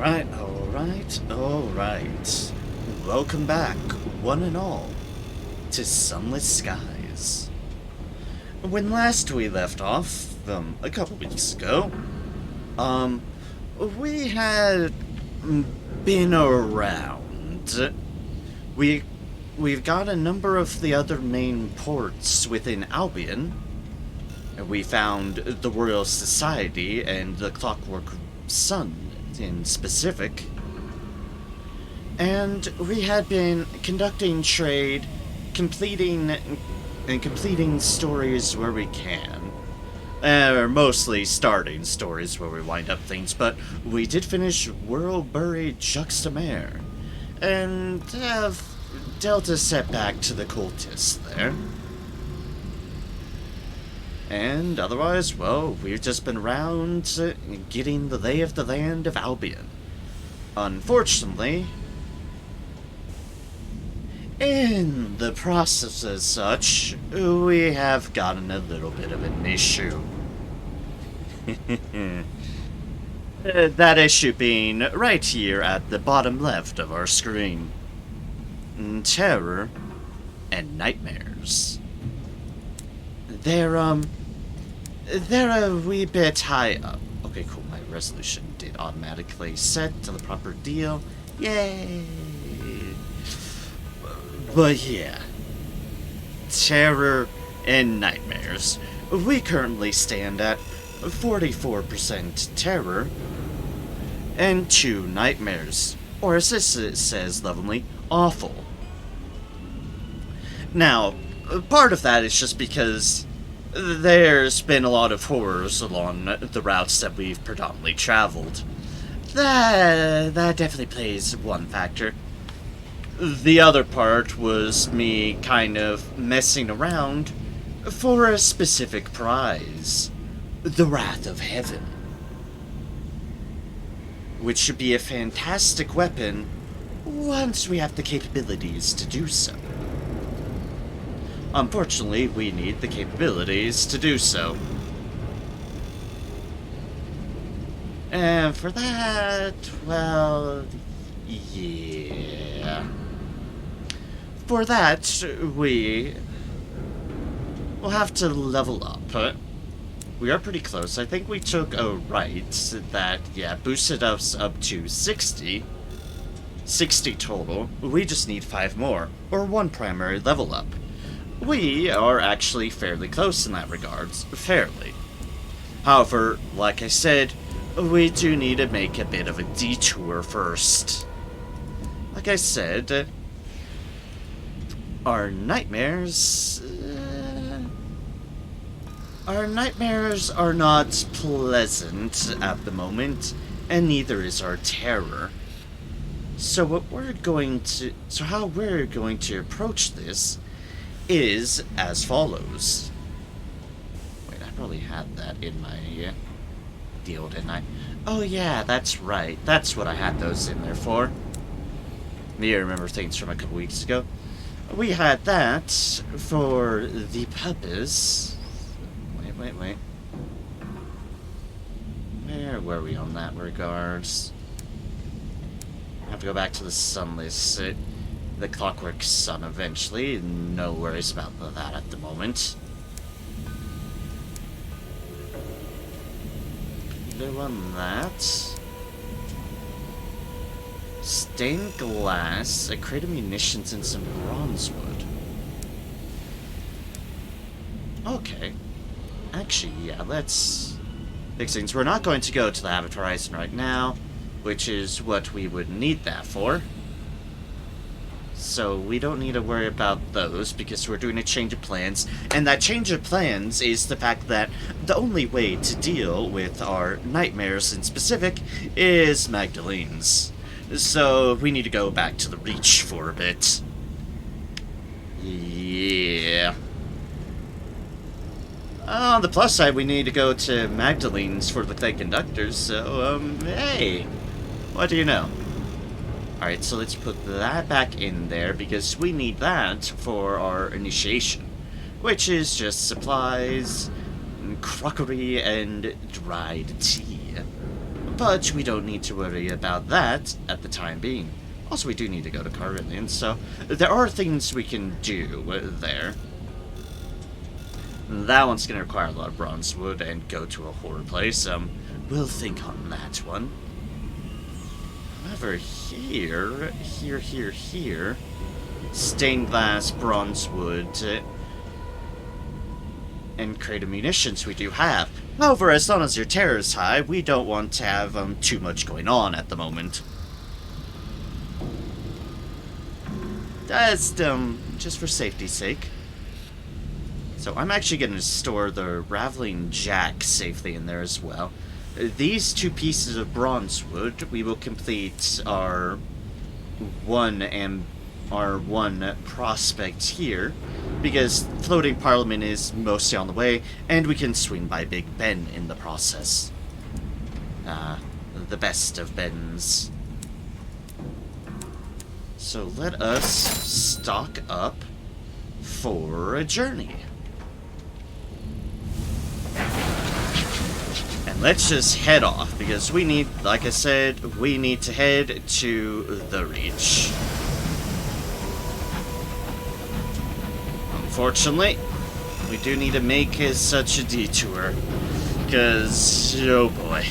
Alright. Welcome back, one and all, to Sunless Skies. When last we left off, a couple weeks ago, we had been around. We've got a number of the other main ports within Albion. We found the Royal Society and the Clockwork Sun in specific. And we had been conducting trade, completing stories where we can. Mostly starting stories where we wind up things, but we did finish World Buried Juxtamare, and have dealt a setback to the cultists there. And otherwise, well, we've just been around getting the lay of the land of Albion. Unfortunately, in the process as such, we have gotten a little bit of an issue. That issue being right here at the bottom left of our screen. Terror and nightmares. They're a wee bit high up. Okay, cool, my resolution did automatically set to the proper deal. Yay! But yeah, terror and nightmares. We currently stand at 44% terror and 2 nightmares, or as this says lovingly, awful. Now, part of that is just because there's been a lot of horrors along the routes that we've predominantly traveled. That definitely plays one factor. The other part was me kind of messing around for a specific prize. The Wrath of Heaven. Which should be a fantastic weapon once we have the capabilities to do so. Unfortunately, we need the capabilities to do so. And for that, well, yeah. For that, we will have to level up. We are pretty close. I think we took a right that, yeah, boosted us up to 60. 60 total. We just need 5 more, or 1 primary level up. We are actually fairly close in that regards. Fairly. However, like I said, we do need to make a bit of a detour first. Like I said, our nightmares are not pleasant at the moment, and neither is our terror. So how we're going to approach this is as follows. Wait, I probably had that in my deal, didn't I? Oh yeah, that's right. That's what I had those in there for. Me remember things from a couple weeks ago. We had that for the purpose. Wait. Where were we on that regards? I have to go back to the Sunless, the Clockwork Sun eventually. No worries about that at the moment. Blue on that. Stained glass, a crate of munitions, and some bronzewood. Okay. Actually, yeah, let's fix things. We're not going to go to the Habit Horizon right now, which is what we would need that for. So we don't need to worry about those, because we're doing a change of plans. And that change of plans is the fact that the only way to deal with our nightmares in specific is Magdalene's. So we need to go back to the Reach for a bit. Yeah. On the plus side, we need to go to Magdalene's for the Clay Conductors, so, hey, what do you know? Alright, so let's put that back in there, because we need that for our initiation, which is just supplies, crockery, and dried tea. but we don't need to worry about that at the time being. Also, we do need to go to Carillion, so there are things we can do there. That one's going to require a lot of bronze wood and go to a horror place. We'll think on that one. However, here, stained glass, bronze wood, and crate of munitions we do have. However, as long as your terror is high, we don't want to have too much going on at the moment. That's just for safety's sake. So I'm actually going to store the Raveling Jack safely in there as well. These 2 pieces of bronze wood, we will complete our one prospect here, because Floating Parliament is mostly on the way, and we can swing by Big Ben in the process. The best of Bens. So let us stock up for a journey. And let's just head off, because we need, like I said, we need to head to the Reach. Unfortunately, we do need to make such a detour, because, oh boy.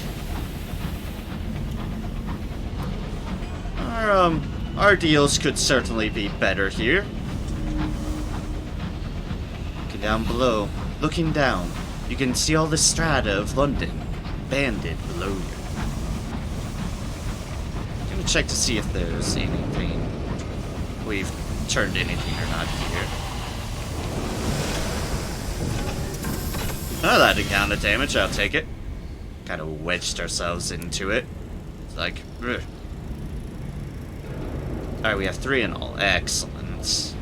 Our deals could certainly be better here. Looking down below, looking down, you can see all the strata of London banded below you. I'm gonna check to see if there's anything we've turned anything or not here. Oh, that encounter damage, I'll take it. Kind of wedged ourselves into it. It's like, ugh. Alright, we have 3 in all. Excellent.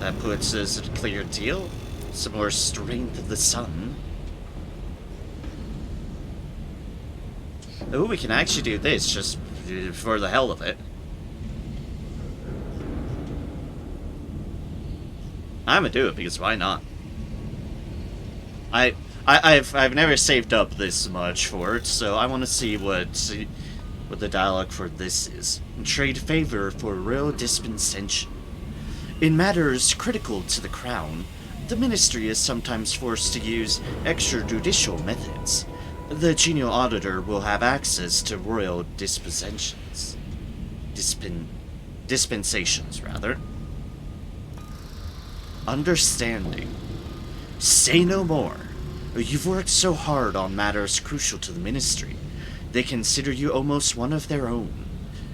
That puts us at a clear deal. Some more strength of the sun. Oh, we can actually do this just for the hell of it. I'm gonna do it because why not? I've never saved up this much for it, so I want to see what the dialogue for this is. Trade favor for royal dispensation. In matters critical to the crown, the ministry is sometimes forced to use extrajudicial methods. The genial auditor will have access to royal dispensations. Dispensations, rather. Understanding. Say no more. You've worked so hard on matters crucial to the ministry. They consider you almost one of their own.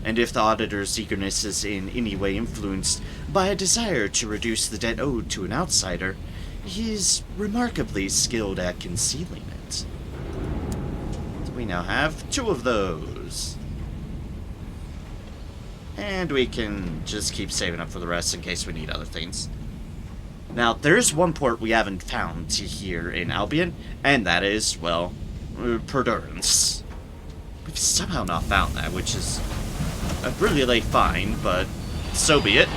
And if the auditor's eagerness is in any way influenced by a desire to reduce the debt owed to an outsider, he is remarkably skilled at concealing it. We now have 2 of those. And we can just keep saving up for the rest in case we need other things. Now, there's one port we haven't found here in Albion, and that is, well, Perdurance. We've somehow not found that, which is a really late find, but so be it.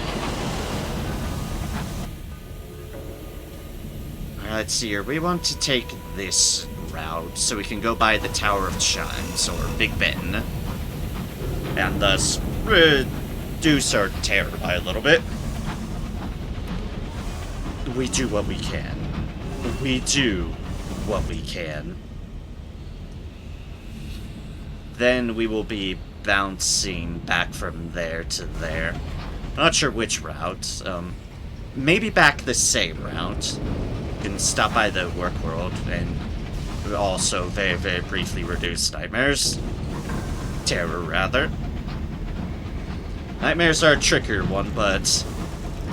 Alright, let's see here. We want to take this route so we can go by the Tower of Chimes, or Big Ben, and thus reduce our terror by a little bit. We do what we can. We do what we can. Then we will be bouncing back from there to there. Not sure which route. Maybe back the same route. You can stop by the work world and also very, very briefly reduce nightmares. Terror, rather. Nightmares are a trickier one, but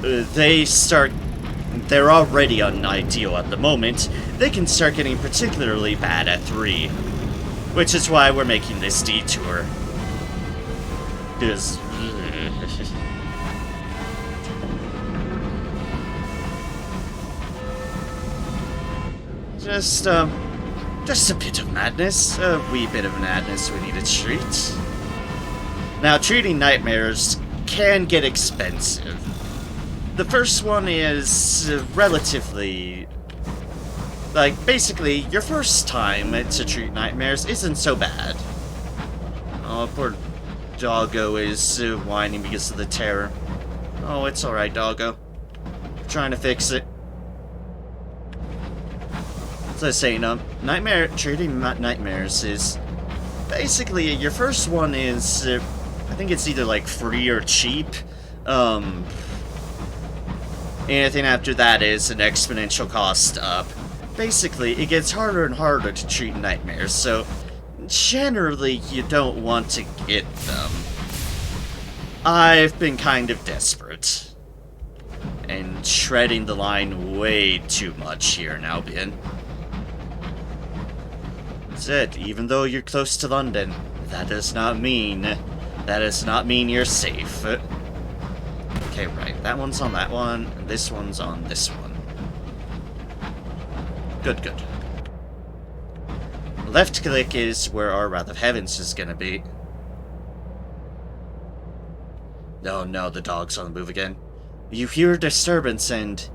they're already unideal at the moment. They can start getting particularly bad at 3. Which is why we're making this detour. Because... just a bit of madness. A wee bit of madness we need to treat. Now, treating nightmares can get expensive. The first one is relatively Like, basically, your first time to treat nightmares isn't so bad. Oh, poor doggo is whining because of the terror. Oh, it's alright, doggo. We're trying to fix it. As I was saying, treating nightmares is basically, your first one is, I think it's either like free or cheap. Anything after that is an exponential cost up. Basically, it gets harder and harder to treat nightmares, so generally you don't want to get them. I've been kind of desperate. And treading the line way too much here in Albion. That's it, even though you're close to London, that does not mean you're safe. Okay, right, that one's on that one, and this one's on this one. Good, good. Left click is where our Wrath of Heavens is gonna be. Oh no, the dog's on the move again. You hear a disturbance and...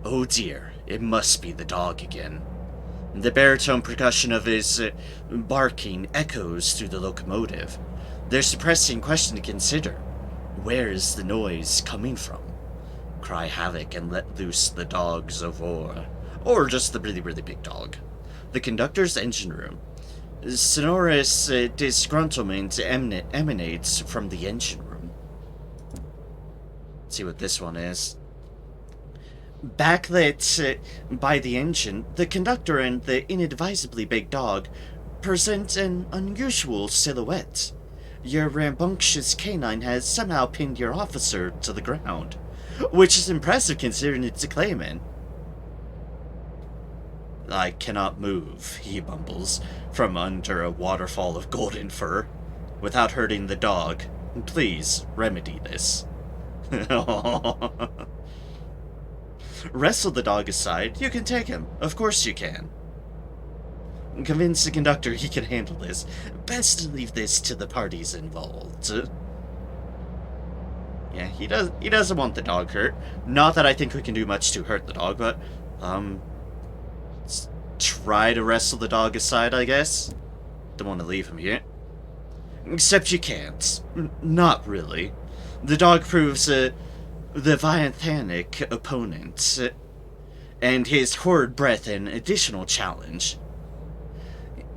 oh dear, it must be the dog again. The baritone percussion of his barking echoes through the locomotive. There's a pressing question to consider. Where is the noise coming from? Cry havoc and let loose the dogs of war. Or just the really, really big dog. The conductor's engine room. Sonorous disgruntlement emanates from the engine room. Let's see what this one is. Backlit by the engine, the conductor and the inadvisably big dog present an unusual silhouette. Your rambunctious canine has somehow pinned your officer to the ground, which is impressive considering it's a Clayman. I cannot move, he mumbles, from under a waterfall of golden fur, without hurting the dog. Please, remedy this. Wrestle the dog aside. You can take him. Of course you can. Convince the conductor he can handle this. Best to leave this to the parties involved. Yeah, he doesn't want the dog hurt. Not that I think we can do much to hurt the dog, but let's try to wrestle the dog aside, I guess. Don't want to leave him here. Except you can't. Not really. The dog proves the Vianthanic opponent, and his horrid breath an additional challenge.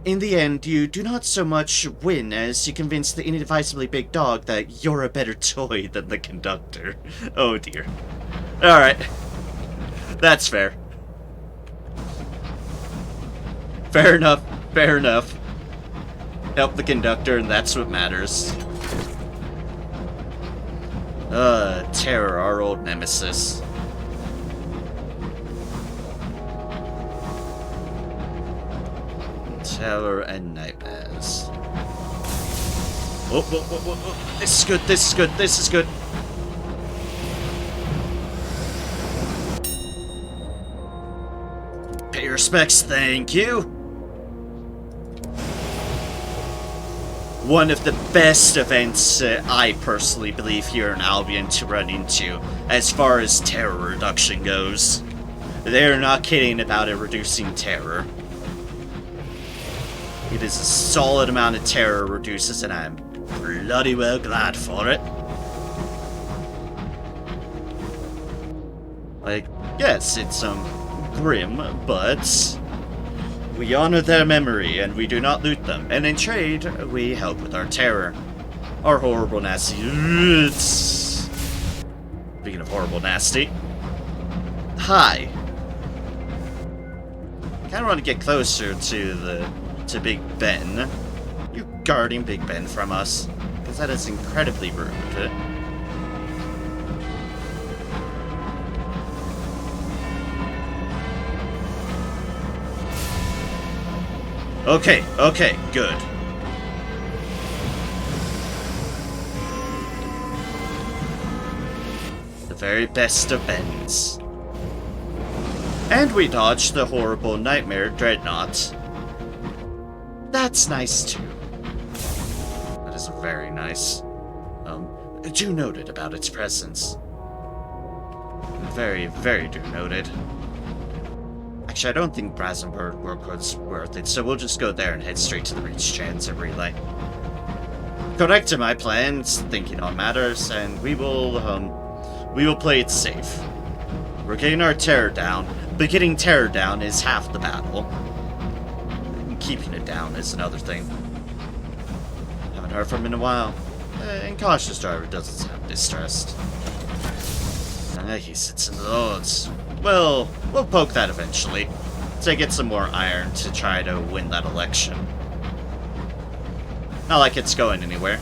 In the end, you do not so much win as you convince the inadvisably big dog that you're a better toy than the conductor. Oh dear. Alright. That's fair. Fair enough. Fair enough. Help the conductor, and that's what matters. Terror, our old nemesis. Terror and nightmares. Whoa. This is good, this is good, this is good. Pay your respects, thank you. One of the best events I personally believe here in Albion to run into as far as terror reduction goes. They're not kidding about it reducing terror. It is a solid amount of terror reduces, and I'm bloody well glad for it. Like, yes, it's grim, but we honor their memory and we do not loot them, and in trade we help with our terror. Our horrible nasty. Speaking of horrible nasty. Hi. Kinda want to get closer to Big Ben. You guarding Big Ben from us, because that is incredibly rude. Okay, good. The very best of Bens. And we dodged the horrible nightmare dreadnought. That's nice too. That is very nice. Do noted about its presence. Very, very do noted. Actually, I don't think Brazenberg was worth it, so we'll just go there and head straight to the Reach Transit Relay. Correct to my plans, thinking on matters, and we will play it safe. We're getting our terror down, but getting terror down is half the battle. Keeping it down is another thing. Haven't heard from him in a while, and Cautious Driver doesn't sound distressed. He sits in the odds. Well, we'll poke that eventually, to get some more iron to try to win that election. Not like it's going anywhere.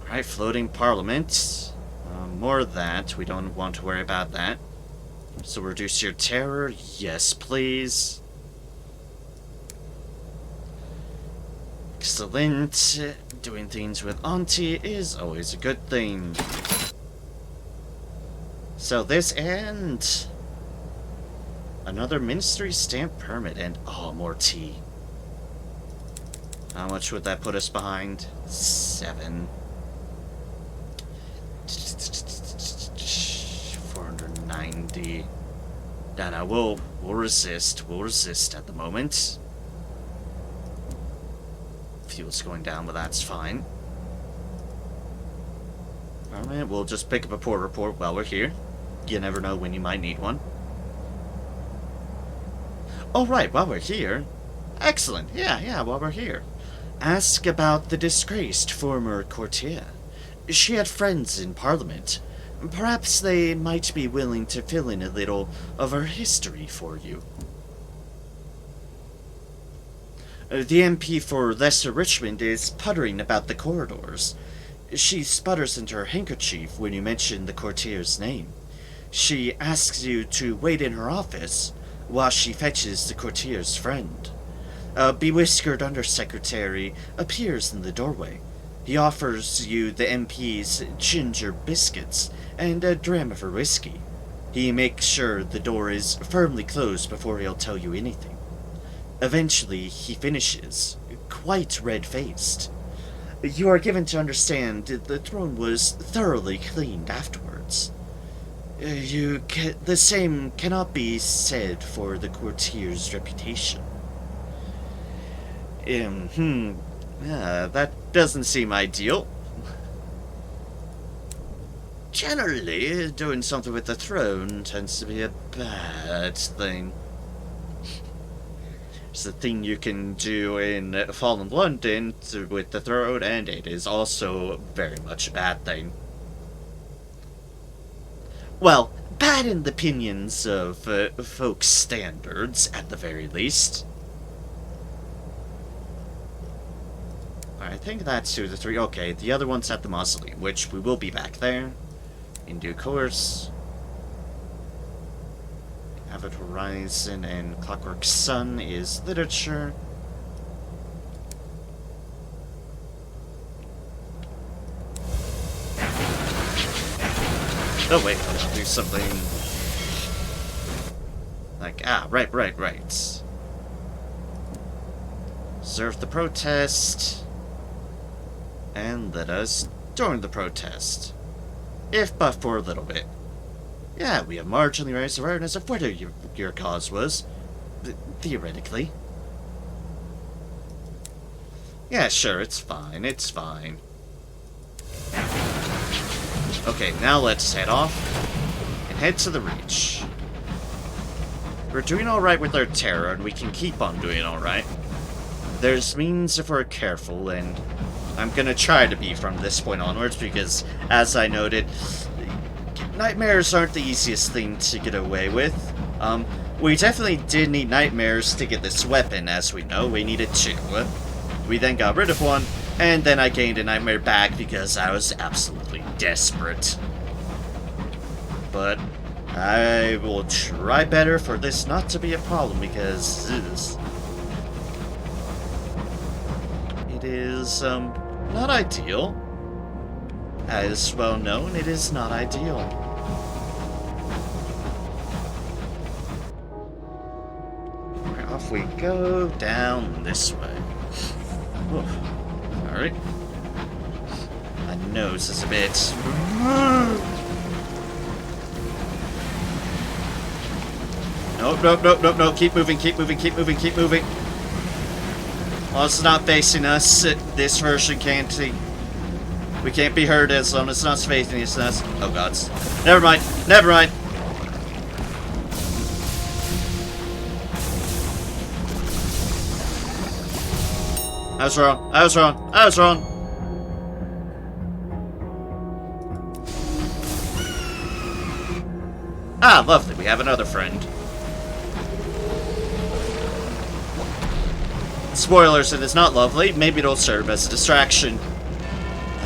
Alright, floating parliament. More of that. We don't want to worry about that. So reduce your terror. Yes, please. Excellent. Doing things with Auntie is always a good thing. So this and another ministry stamp permit and more tea. How much would that put us behind? 7. 490. No, we'll resist. We'll resist at the moment. Fuel's going down, but that's fine. Alright, we'll just pick up a port report while we're here. You never know when you might need one. Oh, right, while we're here. Excellent. Yeah, while we're here. Ask about the disgraced former courtier. She had friends in Parliament. Perhaps they might be willing to fill in a little of her history for you. The MP for Lesser Richmond is puttering about the corridors. She sputters into her handkerchief when you mention the courtier's name. She asks you to wait in her office while she fetches the courtier's friend. A bewhiskered undersecretary appears in the doorway. He offers you the MP's ginger biscuits and a dram of her whiskey. He makes sure the door is firmly closed before he'll tell you anything. Eventually, he finishes, quite red-faced. You are given to understand the throne was thoroughly cleaned afterwards. The same cannot be said for the courtier's reputation. That doesn't seem ideal. Generally, doing something with the throne tends to be a bad thing. It's a thing you can do in Fallen London with the throne, and it is also very much a bad thing. Well, bad in the opinions of folks' standards, at the very least. I think that's 2 to 3. Okay, the other one's at the mausoleum, which we will be back there in due course. Avid Horizon and Clockwork Sun is literature. Oh wait, I'll do something like, right. Observe the protest, and let us join the protest, if but for a little bit. Yeah, we have marginally raised awareness of what your cause was, theoretically. Yeah, sure, it's fine. Okay, now let's head off and head to the Reach. We're doing alright with our terror, and we can keep on doing alright. There's means if we're careful, and I'm gonna try to be from this point onwards, because, as I noted, nightmares aren't the easiest thing to get away with. We definitely did need nightmares to get this weapon, as we know. We needed 2. We then got rid of one, and then I gained a nightmare back because I was absolutely desperate. But I will try better for this not to be a problem, because it is, not ideal. As well known, it is not ideal. Right, off we go down this way. Alright. I My nose is a bit... Nope, nope, nope, nope, nope. Keep moving, keep moving, keep moving, keep moving. Well, it's not facing us. This version can't see. We can't be heard as long as it's not facing us. Oh, gods. Never mind. Never mind. I was wrong. I was wrong. I was wrong. Ah, lovely. We have another friend. Spoilers, it is not lovely. Maybe it'll serve as a distraction.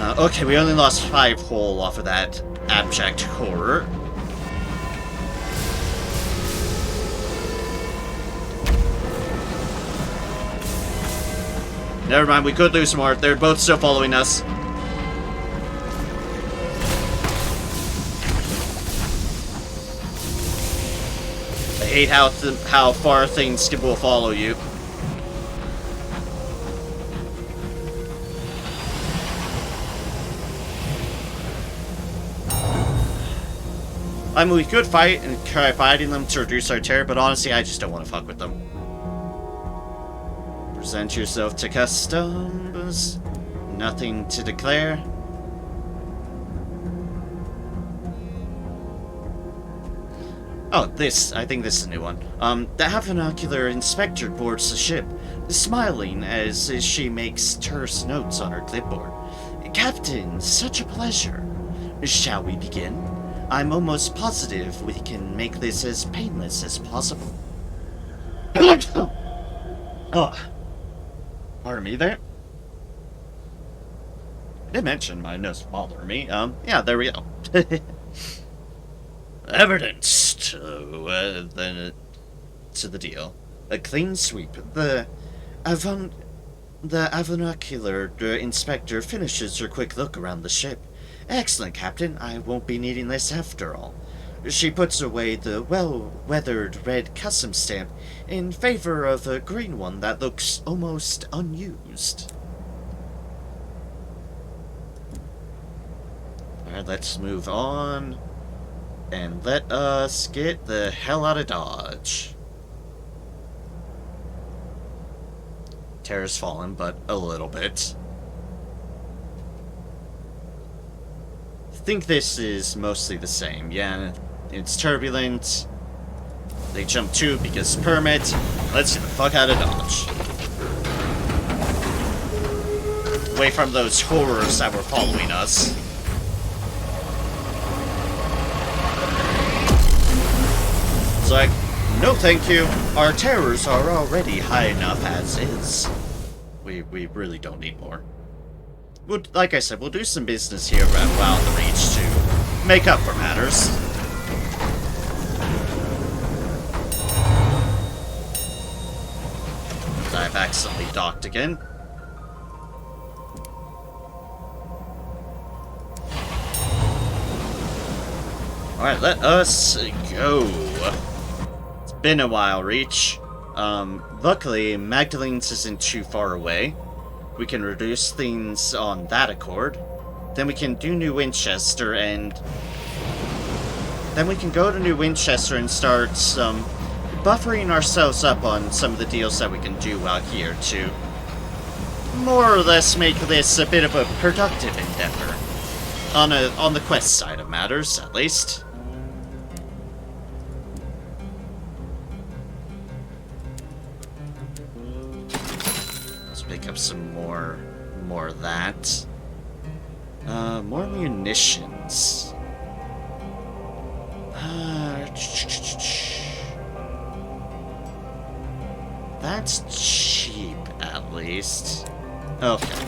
Okay, we only lost 5 hull off of that abject horror. Never mind, we could lose more. They're both still following us. I hate how far things will follow you. I mean, we could fight and try fighting them to reduce our terror, but honestly, I just don't want to fuck with them. Present yourself to customs. Nothing to declare. Oh, this. I think this is a new one. The half-binocular inspector boards the ship, smiling as she makes terse notes on her clipboard. Captain, such a pleasure. Shall we begin? I'm almost positive we can make this as painless as possible. Oh. Pardon me there. I did mention my nose bothering me. Yeah, there we go. Evidence to the deal. A clean sweep. The avinocular inspector finishes her quick look around the ship. Excellent, Captain. I won't be needing this after all. She puts away the well-weathered red custom stamp in favor of a green one that looks almost unused. Alright, let's move on. And let us get the hell out of Dodge. Terror's fallen, but a little bit. I think this is mostly the same. Yeah, it's turbulent. They jump 2 because permit. Let's get the fuck out of Dodge. Away from those horrors that were following us. It's like, no thank you. Our terrors are already high enough as is. We really don't need more. Like I said, we'll do some business here around the Reach to make up for matters. I've accidentally docked again. Alright, let us go. It's been a while, Reach. Luckily, Magdalene's isn't too far away. We can reduce things on that accord. Then we can do New Winchester and... Then we can go to New Winchester and start buffering ourselves up on some of the deals that we can do out here to more or less make this a bit of a productive endeavor. On the quest side of matters, at least. Pick up some more of that. More munitions. That's cheap, at least. Okay.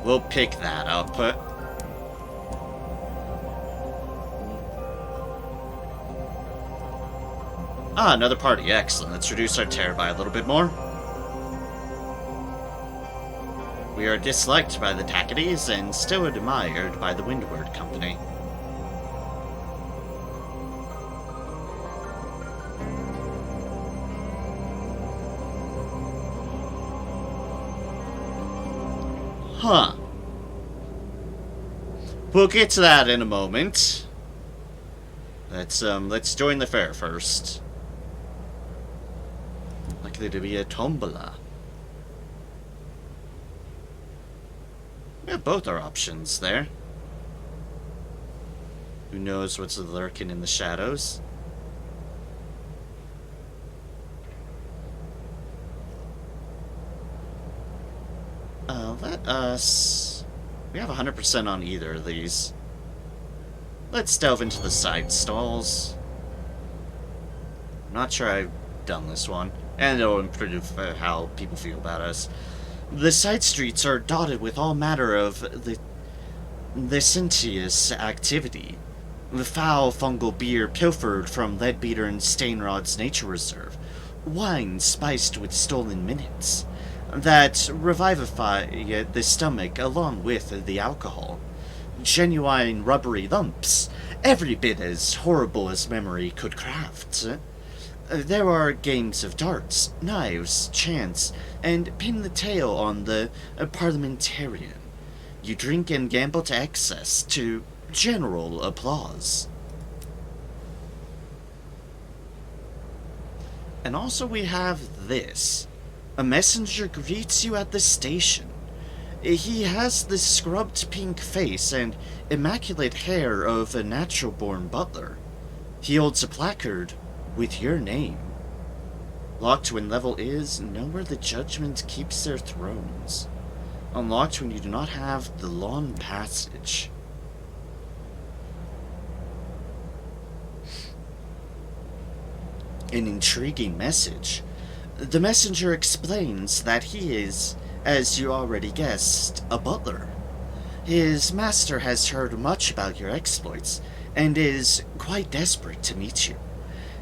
We'll pick that up. Ah, another party. Excellent. Let's reduce our terror by a little bit more. We are disliked by the Tackities and still admired by the Windward Company. Huh. We'll get to that in a moment. Let's join the fair first. Likely to be a tombola. We have both our options there. Who knows what's lurking in the shadows? Let us... We have 100% on either of these. Let's delve into the side stalls. I'm not sure I've done this one, and it'll improve how people feel about us. The side streets are dotted with all manner of licentious activity. The foul fungal beer pilfered from Leadbeater and Stainrod's nature reserve. Wine spiced with stolen minutes that revivify the stomach along with the alcohol. Genuine rubbery lumps, every bit as horrible as memory could craft. There are games of darts, knives, chance, and pin the tail on the parliamentarian. You drink and gamble to excess, to general applause. And also we have this. A messenger greets you at the station. He has the scrubbed pink face and immaculate hair of a natural-born butler. He holds a placard with your name. Locked when level is, know where the judgment keeps their thrones. Unlocked when you do not have the lawn passage. An intriguing message. The messenger explains that he is, as you already guessed, a butler. His master has heard much about your exploits, and is quite desperate to meet you.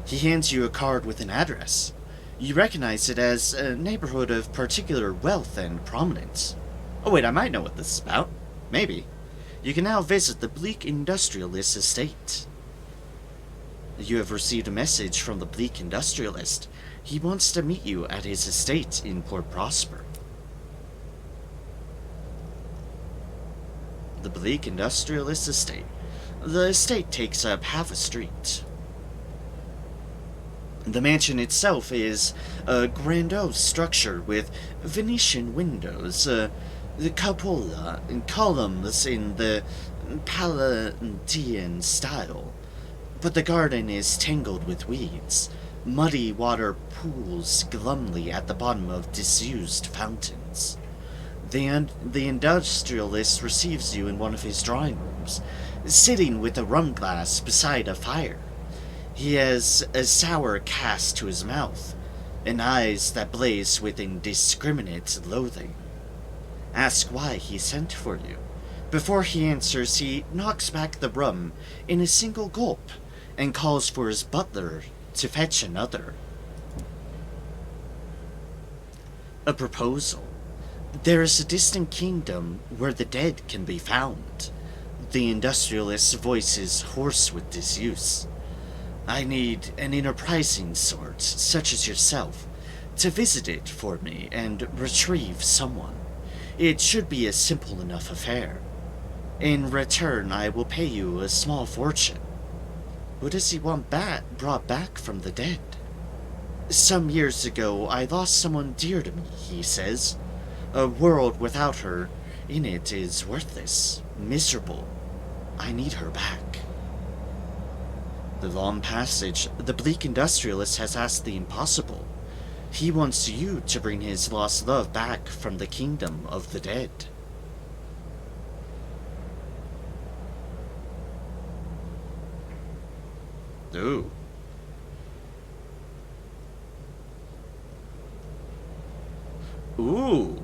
He hands you a card with an address. You recognize it as a neighborhood of particular wealth and prominence. Oh wait, I might know what this is about. Maybe. You can now visit the Bleak Industrialist estate. You have received a message from the Bleak Industrialist. He wants to meet you at his estate in Port Prosper. The Bleak Industrialist estate. The estate takes up half a street. The mansion itself is a grandiose structure with Venetian windows, the cupola and columns in the Palladian style. But the garden is tangled with weeds. Muddy water pools glumly at the bottom of disused fountains. The industrialist receives you in one of his drawing rooms, sitting with a rum glass beside a fire. He has a sour cast to his mouth, and eyes that blaze with indiscriminate loathing. Ask why he sent for you. Before he answers, he knocks back the rum in a single gulp, and calls for his butler to fetch another. A proposal. There is a distant kingdom where the dead can be found. The industrialist's voice is hoarse with disuse. I need an enterprising sort, such as yourself, to visit it for me and retrieve someone. It should be a simple enough affair. In return, I will pay you a small fortune. What does he want brought back from the dead? Some years ago, I lost someone dear to me, he says. A world without her in it is worthless, miserable. I need her back. The long passage, the Bleak Industrialist has asked the impossible. He wants you to bring his lost love back from the kingdom of the dead. Ooh. Ooh.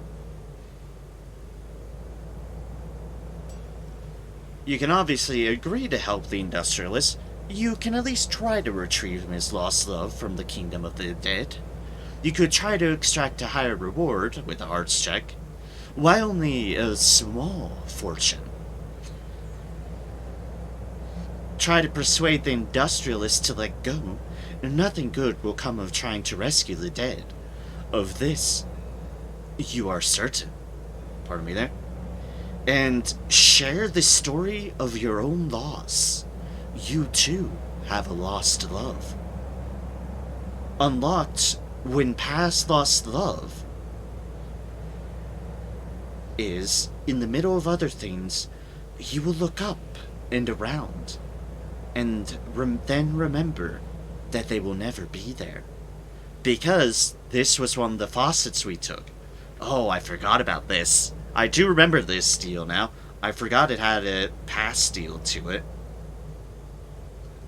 You can obviously agree to help the industrialist. You can at least try to retrieve his lost love from the kingdom of the dead. You could try to extract a higher reward with a hearts check. Why only a small fortune? Try to persuade the industrialist to let go. Nothing good will come of trying to rescue the dead. Of this, you are certain. Pardon me there. and share the story of your own loss. You too have a lost love. Unlocked when past lost love is, in the middle of other things, you will look up and around, and then remember that they will never be there. Because this was one of the faucets we took. Oh, I forgot about this. I do remember this steel now. I forgot it had a pass steel to it.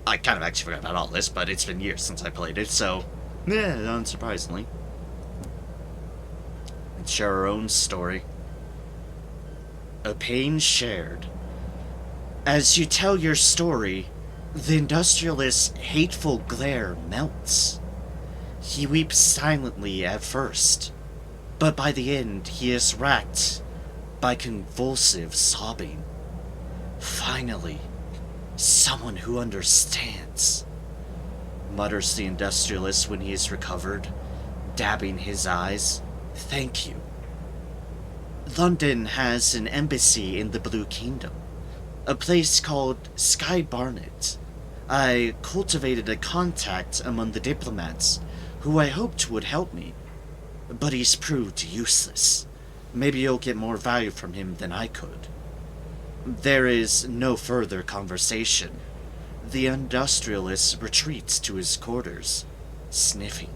I kind of actually forgot about all this, but it's been years since I played it, so... yeah, unsurprisingly. And share our own story. A pain shared. As you tell your story, the industrialist's hateful glare melts. He weeps silently at first, but by the end he is racked by convulsive sobbing. Finally, someone who understands, mutters the industrialist when he is recovered, dabbing his eyes. Thank you. London has an embassy in the Blue Kingdom, a place called Sky Barnet. I cultivated a contact among the diplomats who I hoped would help me, but he's proved useless. Maybe you'll get more value from him than I could. There is no further conversation. The industrialist retreats to his quarters, sniffing.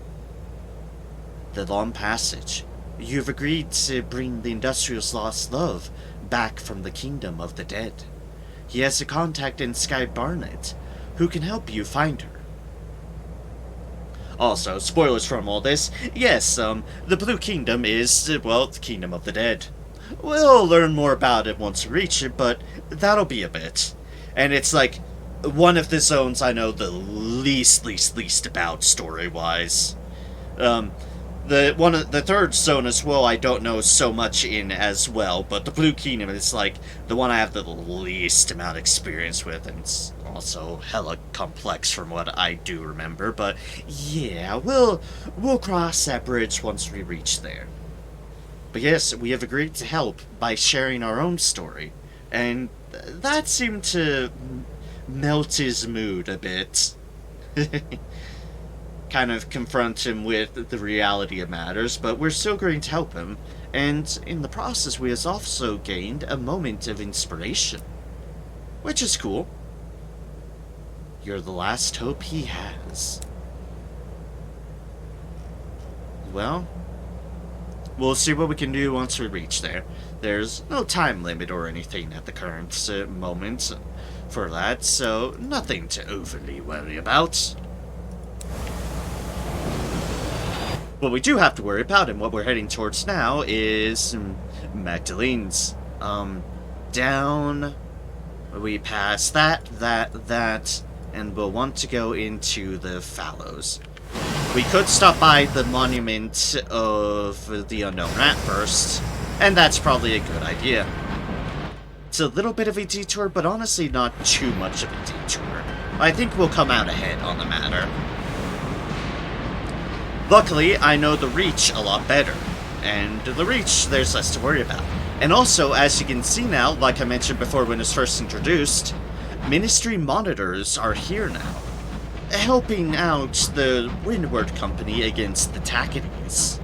The long passage. You've agreed to bring the industrialist's lost love back from the kingdom of the dead. He has a contact in Sky Barnet who can help you find her. Also, spoilers from all this. Yes, the Blue Kingdom is, well, the kingdom of the dead. We'll learn more about it once we reach it, but that'll be a bit. And it's like one of the zones I know the least about story-wise. The third zone as well I don't know so much in as well, but the Blue Kingdom is like the one I have the least amount of experience with, and it's also hella complex from what I do remember, but yeah, we'll cross that bridge once we reach there. But yes, we have agreed to help by sharing our own story, and that seemed to melt his mood a bit. Kind of confront him with the reality of matters, but we're still going to help him, and in the process we have also gained a moment of inspiration, which is cool. You're the last hope he has. Well, we'll see what we can do once we reach there. There's no time limit or anything at the current moment for that, so nothing to overly worry about. What we do have to worry about, and what we're heading towards now, is Magdalene's. Down. We pass that, and we'll want to go into the Fallows. We could stop by the Monument of the Unknown Rat first, and that's probably a good idea. It's a little bit of a detour, but honestly not too much of a detour. I think we'll come out ahead on the matter. Luckily, I know the Reach a lot better, and the Reach, there's less to worry about. And also, as you can see now, like I mentioned before when it was first introduced, Ministry monitors are here now, helping out the Windward Company against the Tacketies.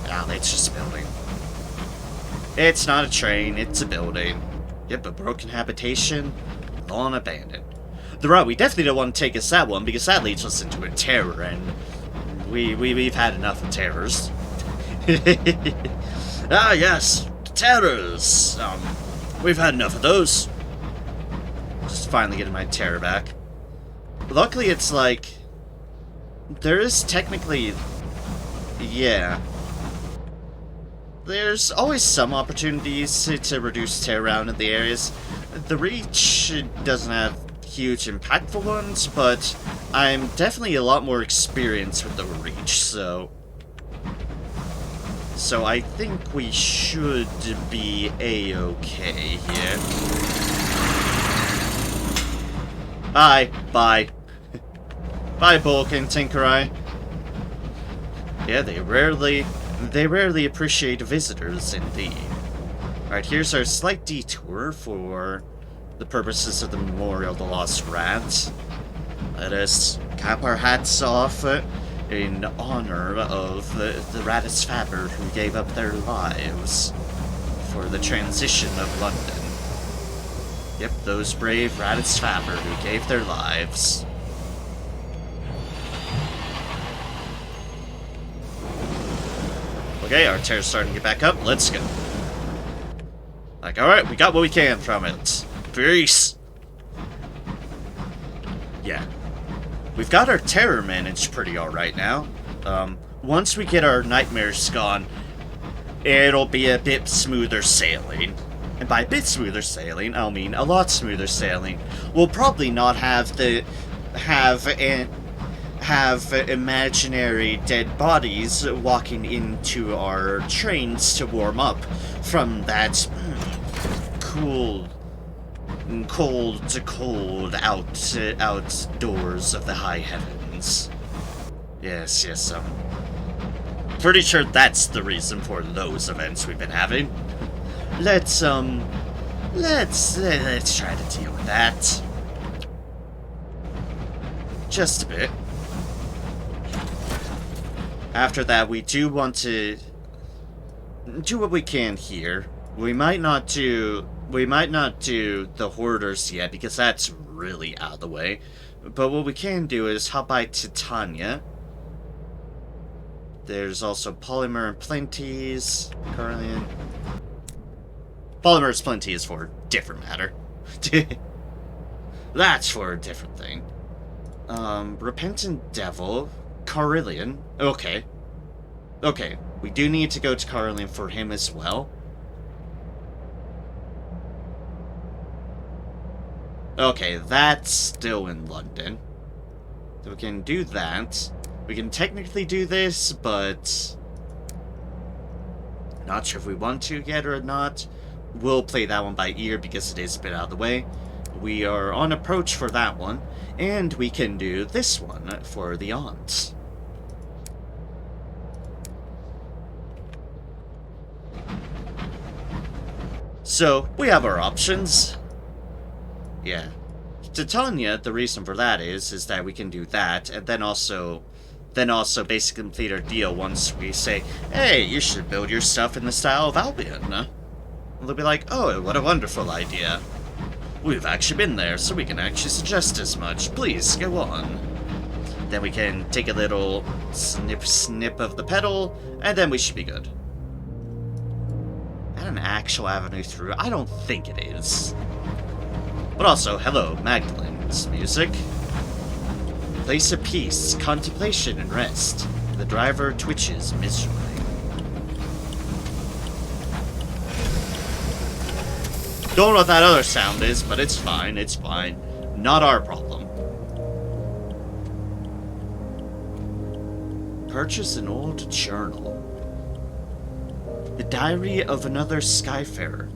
Ah, it's just a building. It's not a train, it's a building. Yep, a broken habitation, long abandoned. The route we definitely don't want to take is that one, because that leads us into a terror, and we've had enough of terrors. Ah, yes, terrors. We've had enough of those. Just finally getting my terror back. Luckily, it's like there is technically, yeah. There's always some opportunities to reduce terror around in the areas. The Reach doesn't have huge impactful ones, but I'm definitely a lot more experienced with the Reach, so I think we should be a-okay here. Bye. Bye, Bulk and Tinkerai. Yeah, they rarely They rarely appreciate visitors, indeed. Alright, here's our slight detour for the purposes of the Memorial of the Lost Rats. Let us cap our hats off in honor of the Ratisfaber who gave up their lives for the transition of London. Yep, those brave Ratisfaber who gave their lives. Okay, our terror's starting to get back up. Let's go. Like, alright, we got what we can from it. Peace! Yeah. We've got our terror managed pretty alright now. Once we get our nightmares gone, it'll be a bit smoother sailing. And by a bit smoother sailing, I'll mean a lot smoother sailing. We'll probably not have imaginary dead bodies walking into our trains to warm up from that cold outdoors of the high heavens. Yes, pretty sure that's the reason for those events we've been having. Let's try to deal with that. Just a bit. After that, we do want to do what we can here. We might not do the Hoarders yet, because that's really out of the way. But what we can do is hop by Titania. There's also Polymer and Plenties. Carlian. Polymer's Plenty is for a different matter. That's for a different thing. Repentant Devil. Carillion. Okay. Okay, we do need to go to Carillion for him as well. Okay, that's still in London. So we can do that. We can technically do this, but not sure if we want to yet or not. We'll play that one by ear because it is a bit out of the way. We are on approach for that one, and we can do this one for the aunt. So, we have our options. Yeah. Titania, the reason for that is that we can do that, and then also basically complete our deal once we say, hey, you should build your stuff in the style of Albion. And they'll be like, oh, what a wonderful idea. We've actually been there, so we can actually suggest as much. Please, go on. Then we can take a little snip of the pedal, and then we should be good. Is that an actual avenue through? I don't think it is. But also, hello, Magdalene's music. Place of peace, contemplation, and rest. The driver twitches miserably. Don't know what that other sound is, but it's fine, it's fine. Not our problem. Purchase an old journal. The diary of another Skyfarer,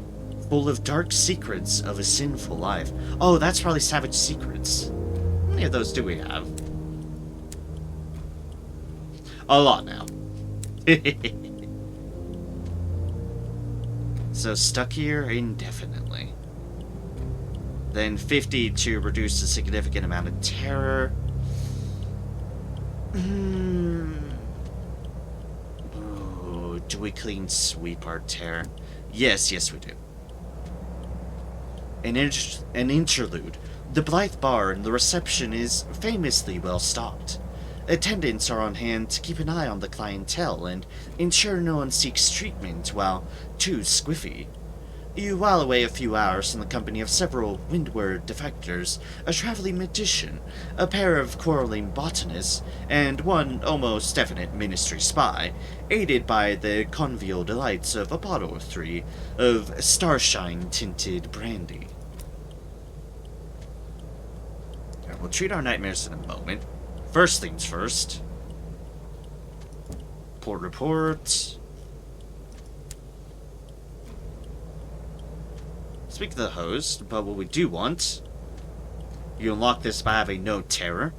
full of dark secrets of a sinful life. Oh, that's probably Savage Secrets. How many of those do we have? A lot now. So stuck here indefinitely. Then 50 to reduce a significant amount of terror. Oh, do we clean sweep our terror? Yes, we do. An interlude. The Blythe Bar and the reception is famously well stocked. Attendants are on hand to keep an eye on the clientele and ensure no one seeks treatment while too squiffy. You while away a few hours in the company of several windward defectors, a traveling magician, a pair of quarreling botanists, and one almost definite ministry spy, aided by the convivial delights of a bottle or three of starshine-tinted brandy. We'll treat our nightmares in a moment. First things first. Port report. Speak to the host, but what we do want, you unlock this by having no terror.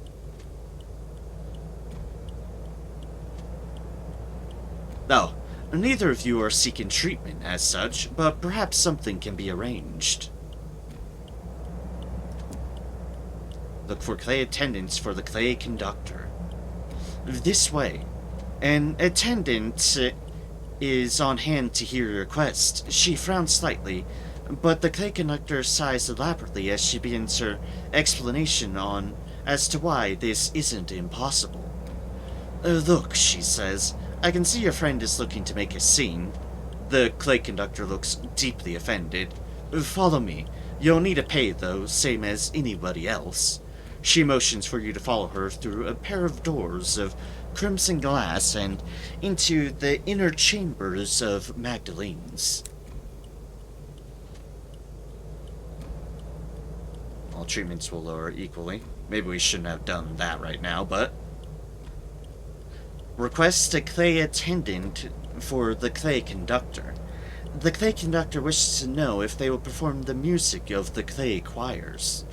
No, neither of you are seeking treatment as such, but perhaps something can be arranged. Look for clay attendants for the clay conductor. This way. An attendant is on hand to hear your request. She frowns slightly, but the clay conductor sighs elaborately as she begins her explanation on as to why this isn't impossible. Look, she says, I can see your friend is looking to make a scene. The clay conductor looks deeply offended. Follow me. You'll need to pay, though, same as anybody else. She motions for you to follow her through a pair of doors of crimson glass and into the inner chambers of Magdalene's. All treatments will lower equally. Maybe we shouldn't have done that right now, but... Request a clay attendant for the clay conductor. The clay conductor wishes to know if they will perform the music of the clay choirs.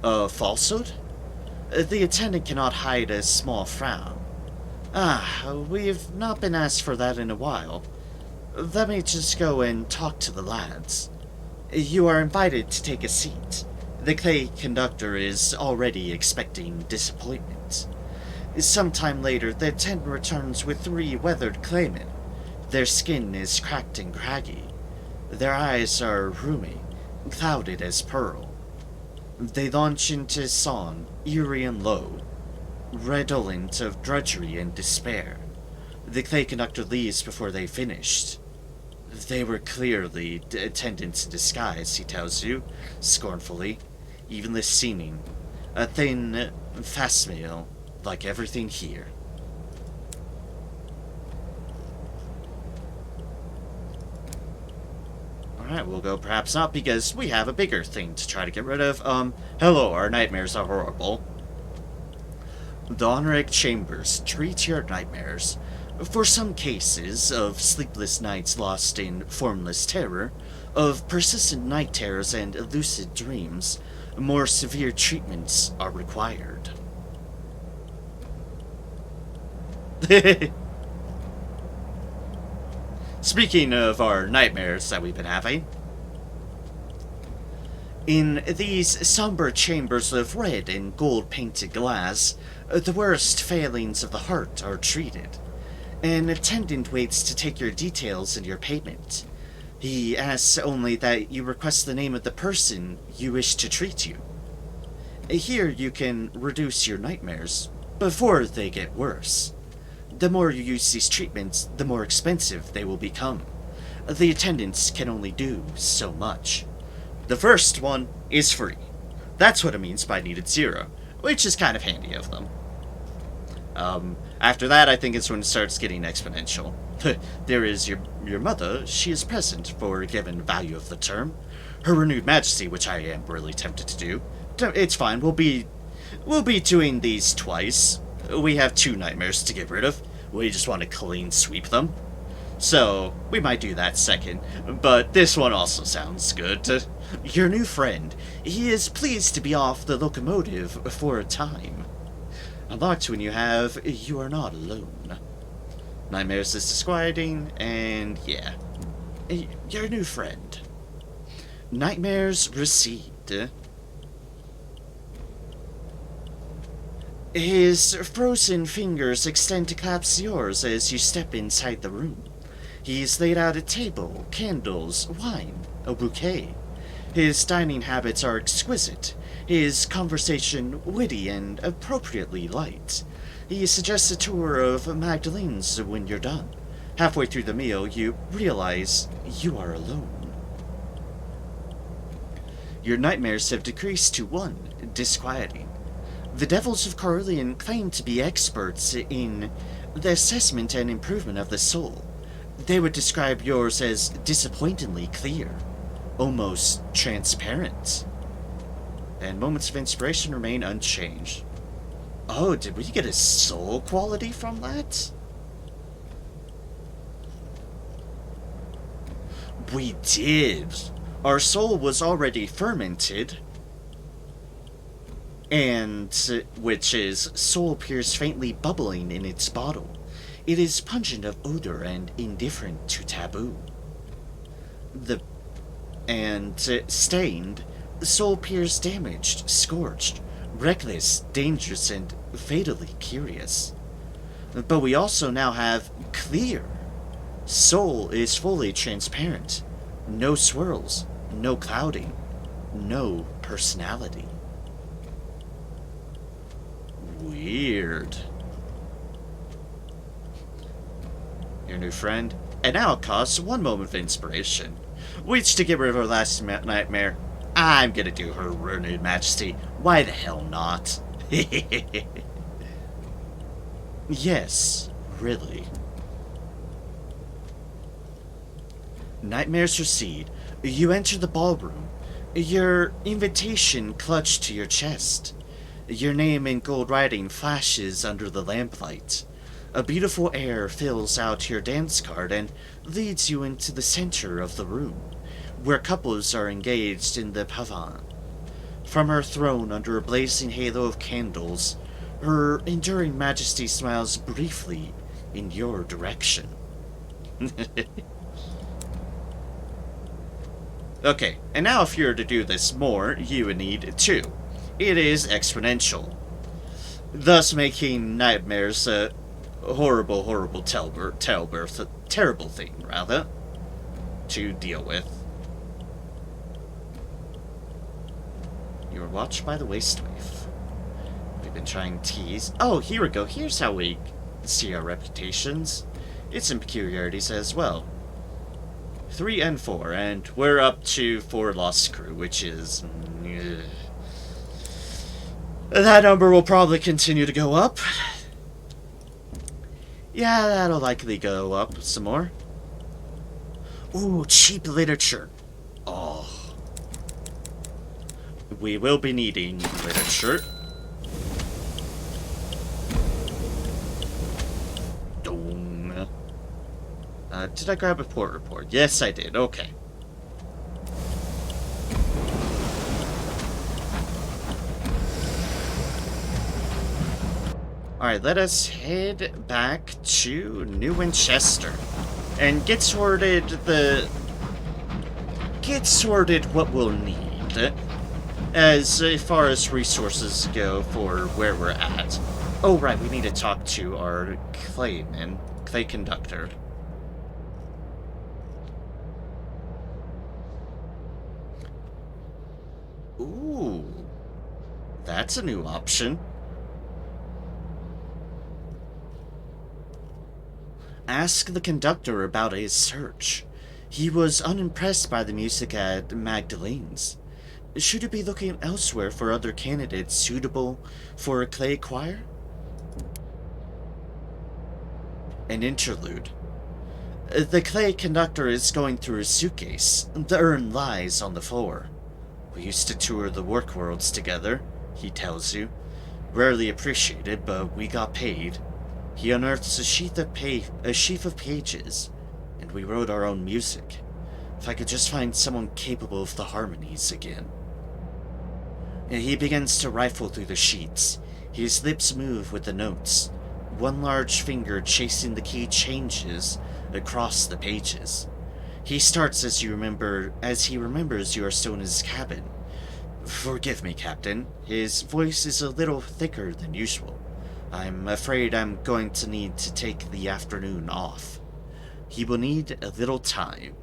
A falsehood? The attendant cannot hide a small frown. We've not been asked for that in a while. Let me just go and talk to the lads. You are invited to take a seat. The clay conductor is already expecting disappointment. Sometime later, the attendant returns with 3 weathered claymen. Their skin is cracked and craggy. Their eyes are rheumy, clouded as pearl. They launch into song, eerie and low, redolent of drudgery and despair. The clay conductor leaves before they finished. They were clearly attendants in disguise, he tells you, scornfully, evenless seeming, a thin facsimile like everything here. Alright, we'll go perhaps not, because we have a bigger thing to try to get rid of. Hello, our nightmares are horrible. The Honoric Chambers treat your nightmares. For some cases of sleepless nights lost in formless terror, of persistent night terrors and lucid dreams, more severe treatments are required. Speaking of our nightmares that we've been having, in these somber chambers of red and gold-painted glass, the worst failings of the heart are treated. An attendant waits to take your details and your payment. He asks only that you request the name of the person you wish to treat you. Here you can reduce your nightmares before they get worse. The more you use these treatments, the more expensive they will become. The attendants can only do so much. The first one is free. That's what it means by needed 0, which is kind of handy of them. After that, I think it's when it starts getting exponential. There is your mother. She is present for a given value of the term. Her renewed majesty, which I am really tempted to do. It's fine. We'll be doing these twice. We have 2 nightmares to get rid of. We just want to clean sweep them. So, we might do that second. But this one also sounds good. Your new friend. He is pleased to be off the locomotive for a time. Unlocked when you are not alone. Nightmares is disquieting, and yeah. Your new friend. Nightmares recede. His frozen fingers extend to clasp yours as you step inside the room. He's laid out a table, candles, wine, a bouquet. His dining habits are exquisite, his conversation witty and appropriately light. He suggests a tour of Magdalene's when you're done. Halfway through the meal, you realize you are alone. Your nightmares have decreased to 1, disquieting. The Devils of Carillion claim to be experts in the assessment and improvement of the soul. They would describe yours as disappointingly clear, almost transparent. And moments of inspiration remain unchanged. Oh, did we get a soul quality from that? We did. Our soul was already fermented. and which is soul appears faintly bubbling in its bottle. It is pungent of odor and indifferent to taboo. The stained, the soul appears damaged, scorched, reckless, dangerous, and fatally curious. But we also now have clear. Soul is fully transparent. No swirls, no clouding, no personality. Weird. Your new friend? And now it costs 1 moment of inspiration. Which to get rid of her last nightmare, I'm gonna do her renewed majesty. Why the hell not? Yes, really. Nightmares recede. You enter the ballroom. Your invitation clutched to your chest. Your name in gold writing flashes under the lamplight. A beautiful air fills out your dance card and leads you into the center of the room, where couples are engaged in the pavane. From her throne under a blazing halo of candles, her enduring majesty smiles briefly in your direction. Okay, and now if you were to do this more, you would need 2. It is exponential, thus making nightmares a horrible terrible thing, rather, to deal with. You were watched by the waste waif. We've been trying teas. Oh, here we go. Here's how we see our reputations. It's in peculiarities as well. 3 and 4, and we're up to 4 lost crew, which is... that number will probably continue to go up. Yeah, that'll likely go up some more. Ooh, cheap literature. Oh. We will be needing literature. Did I grab a port report? Yes, I did. Okay. Alright, let us head back to New Winchester and get sorted what we'll need as far as resources go for where we're at. Oh, right, we need to talk to our clay conductor. Ooh, that's a new option. Ask the conductor about his search. He was unimpressed by the music at Magdalene's. Should he be looking elsewhere for other candidates suitable for a clay choir? An interlude. The clay conductor is going through his suitcase. The urn lies on the floor. We used to tour the work worlds together, he tells you. Rarely appreciated, but we got paid. He unearths a sheaf of pages, and we wrote our own music. If I could just find someone capable of the harmonies again. And he begins to rifle through the sheets. His lips move with the notes. One large finger chasing the key changes across the pages. He starts as he remembers you are still in his cabin. Forgive me, Captain. His voice is a little thicker than usual. I'm afraid I'm going to need to take the afternoon off. He will need a little time.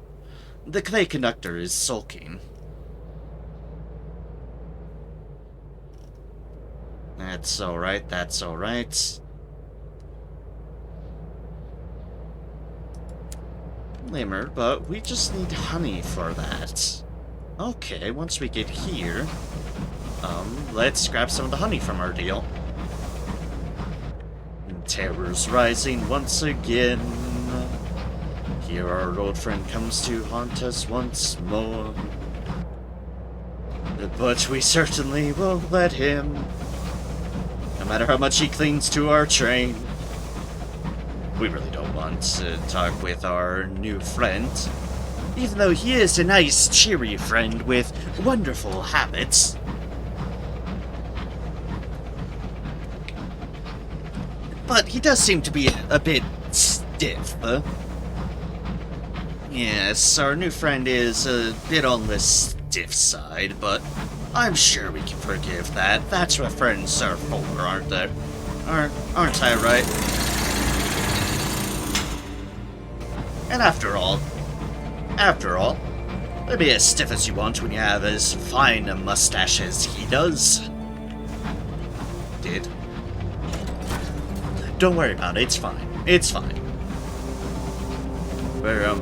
The clay conductor is sulking. That's alright, that's alright. Limmer, but we just need honey for that. Okay, once we get here, let's grab some of the honey from our deal. Terror's rising once again. Here our old friend comes to haunt us once more. But we certainly won't let him, no matter how much he clings to our train. We really don't want to talk with our new friend, even though he is a nice, cheery friend with wonderful habits. but he does seem to be a bit stiff. Yes, our new friend is a bit on the stiff side, but I'm sure we can forgive that. That's what friends are for, aren't they? Aren't I right? And after all, be as stiff as you want when you have as fine a mustache as he does. Did. Don't worry about it, it's fine. It's fine. We're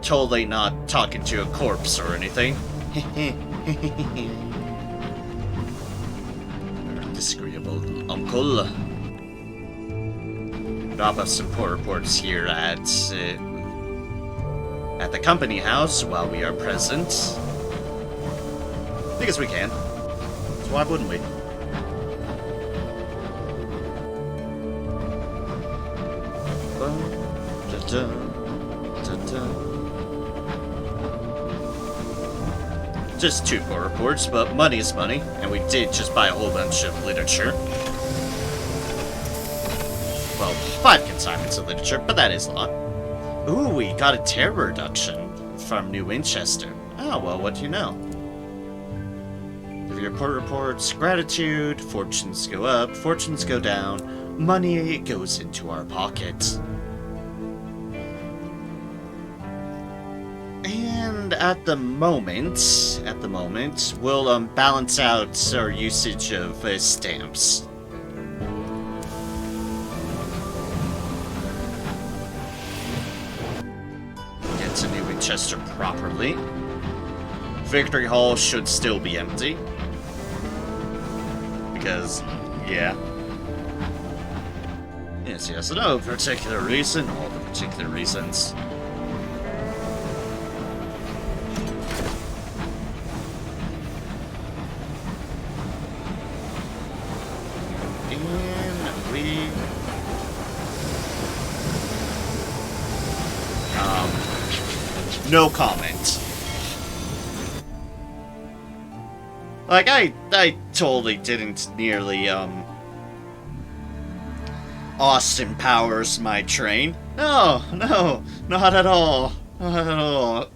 totally not talking to a corpse or anything. Disagreeable uncle. Drop us some poor reports here at the company house while we are present. Because we can. So why wouldn't we? Just 2 poor reports, but money is money, and we did just buy a whole bunch of literature. Well, 5 consignments of literature, but that is a lot. Ooh, we got a terror reduction from New Winchester. Oh, well, what do you know? If your court reports gratitude, fortunes go up, fortunes go down, money goes into our pockets. And at the moment, we'll balance out our usage of stamps. Get to New Winchester properly. Victory Hall should still be empty. Because, yeah. Yes, no particular reason, all the particular reasons. No comment. Like, I totally didn't nearly, Austin Powers my train. No, not at all. Not at all.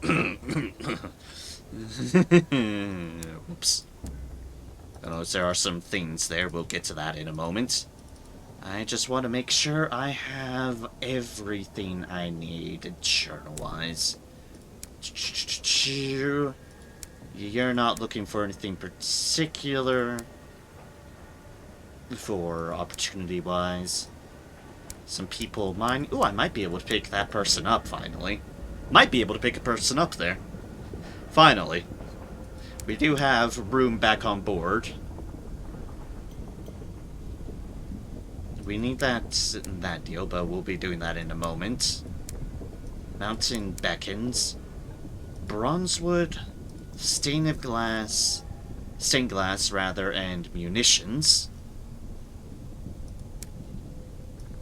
Oops. I know there are some things there, we'll get to that in a moment. I just want to make sure I have everything I need journal-wise. You're not looking for anything particular for opportunity-wise. Some people might... Ooh, I might be able to pick that person up, finally. Might be able to pick a person up there. Finally. We do have room back on board. We need that deal, but we'll be doing that in a moment. Mountain beckons. Bronzewood, stained glass, and munitions.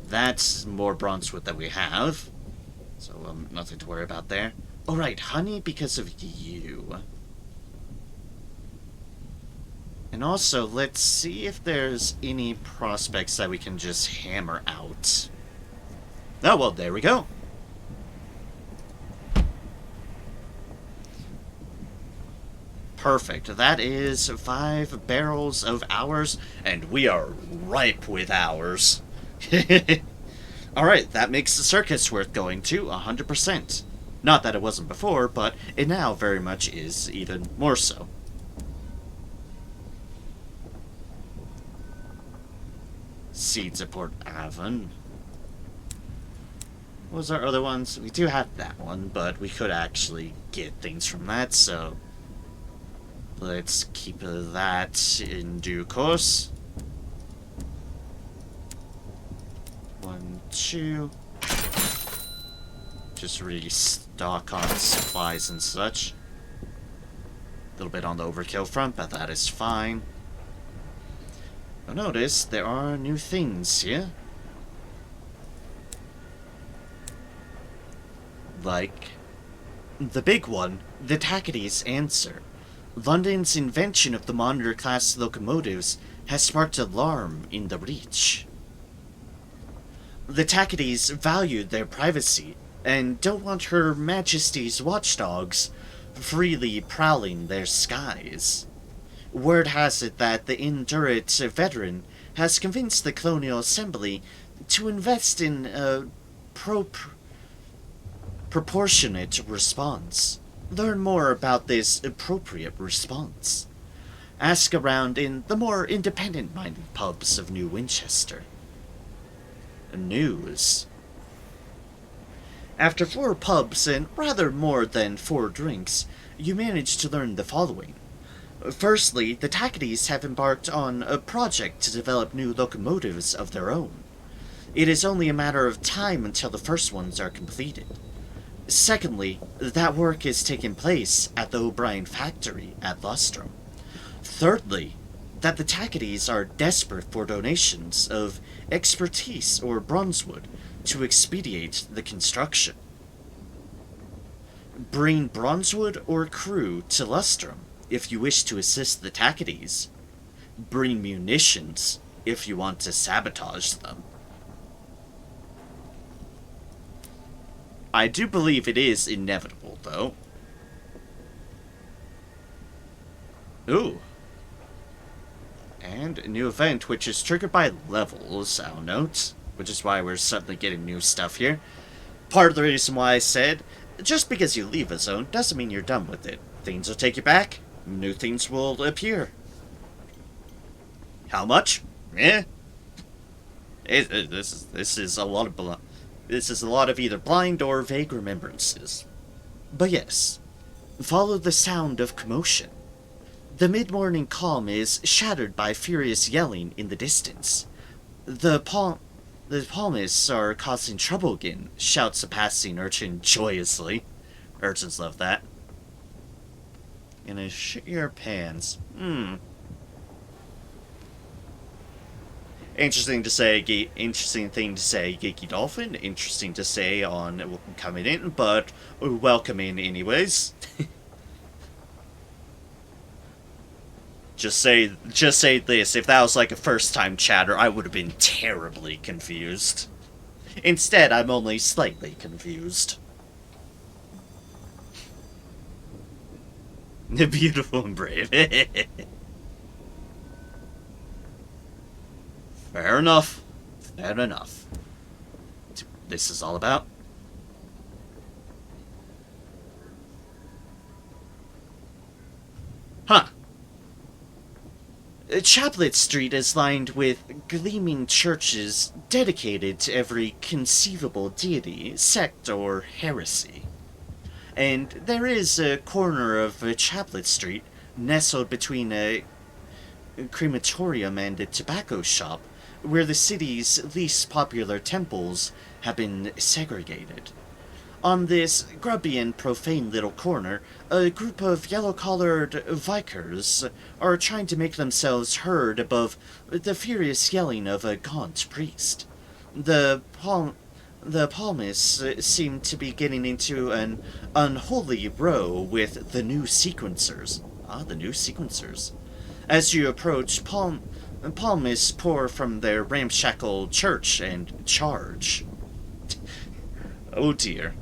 That's more bronzewood that we have, so nothing to worry about there. All right, honey, because of you. And also, let's see if there's any prospects that we can just hammer out. Oh, well, there we go. Perfect. That is 5 barrels of ours, and we are ripe with ours. Alright, that makes the circus worth going to 100%. Not that it wasn't before, but it now very much is even more so. Seeds of Port Avon. What was our other ones? We do have that one, but we could actually get things from that, so... Let's keep that in due course. 1, 2. Just restock on supplies and such. A little bit on the overkill front, but that is fine. You'll notice there are new things here. Like the big one, the Tackity's answer. London's invention of the Monitor-class locomotives has sparked alarm in the Reach. The Tackities valued their privacy and don't want Her Majesty's watchdogs freely prowling their skies. Word has it that the indurate veteran has convinced the Colonial Assembly to invest in a proportionate response. Learn more about this appropriate response. Ask around in the more independent-minded pubs of New Winchester. News. After 4 pubs and rather more than 4 drinks, you manage to learn the following. Firstly, the Tackities have embarked on a project to develop new locomotives of their own. It is only a matter of time until the first ones are completed. Secondly, that work is taking place at the O'Brien factory at Lustrum. Thirdly, that the Tackities are desperate for donations of expertise or bronzewood to expedite the construction. Bring bronzewood or crew to Lustrum if you wish to assist the Tackities. Bring munitions if you want to sabotage them. I do believe it is inevitable, though. Ooh. And a new event, which is triggered by levels, I'll note. Which is why we're suddenly getting new stuff here. Part of the reason why I said, just because you leave a zone doesn't mean you're done with it. Things will take you back. New things will appear. How much? Eh? This is a lot of either blind or vague remembrances. But yes, follow the sound of commotion. The mid-morning calm is shattered by furious yelling in the distance. The palmists are causing trouble again, shouts a passing urchin joyously. Urchins love that. Gonna shit your pants. Interesting thing to say, Geeky Dolphin. Interesting to say on coming in, but welcome in anyways. Just say this, if that was like a first-time chatter, I would have been terribly confused. Instead, I'm only slightly confused. Beautiful and brave. Fair enough. Fair enough. That's what this is all about. Huh. Chaplet Street is lined with gleaming churches dedicated to every conceivable deity, sect, or heresy. And there is a corner of Chaplet Street, nestled between a crematorium and a tobacco shop, where the city's least popular temples have been segregated. On this grubby and profane little corner, a group of yellow-collared vikers are trying to make themselves heard above the furious yelling of a gaunt priest. The palmists seem to be getting into an unholy row with the new sequencers. Ah, the new sequencers. As you approach, palmists pour from their ramshackle church and charge. Oh dear.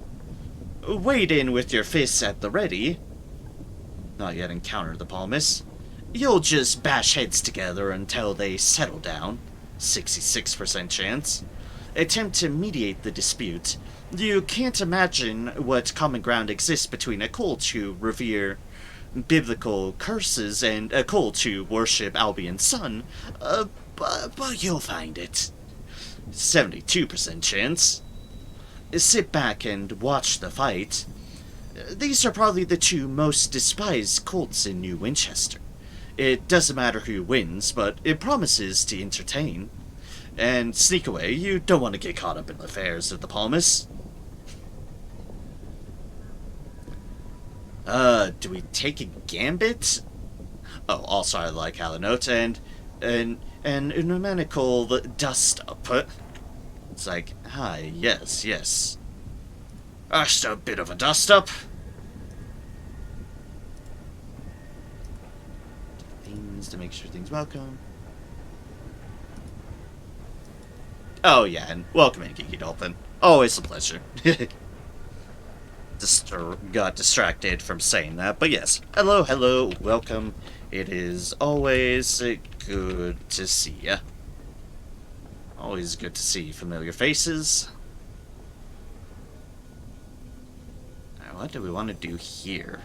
Wade in with your fists at the ready. Not yet encountered the palmists. You'll just bash heads together until they settle down. 66% chance. Attempt to mediate the dispute. You can't imagine what common ground exists between a cult who revere biblical curses and a cult who worship Albion's son, but you'll find it. 72% chance. Sit back and watch the fight. These are probably the 2 most despised cults in New Winchester. It doesn't matter who wins, but it promises to entertain. And sneak away, you don't want to get caught up in the affairs of the palmists. Do we take a gambit? Oh, also I like how the note and an pneumatical dust-up. It's like, hi, yes. Just a bit of a dust-up. Things to make sure things welcome. Oh, yeah, and welcome in, Geeky Dolphin. Always a pleasure. Just got distracted from saying that, but yes. Hello, hello, welcome. It is always good to see ya. Always good to see familiar faces. Now, what do we want to do here?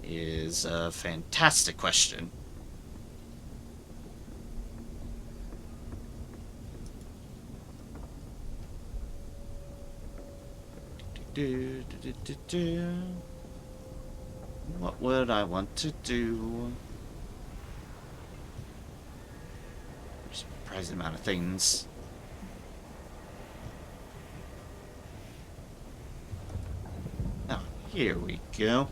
Is a fantastic question. What would I want to do? Surprising amount of things. Oh, here we go.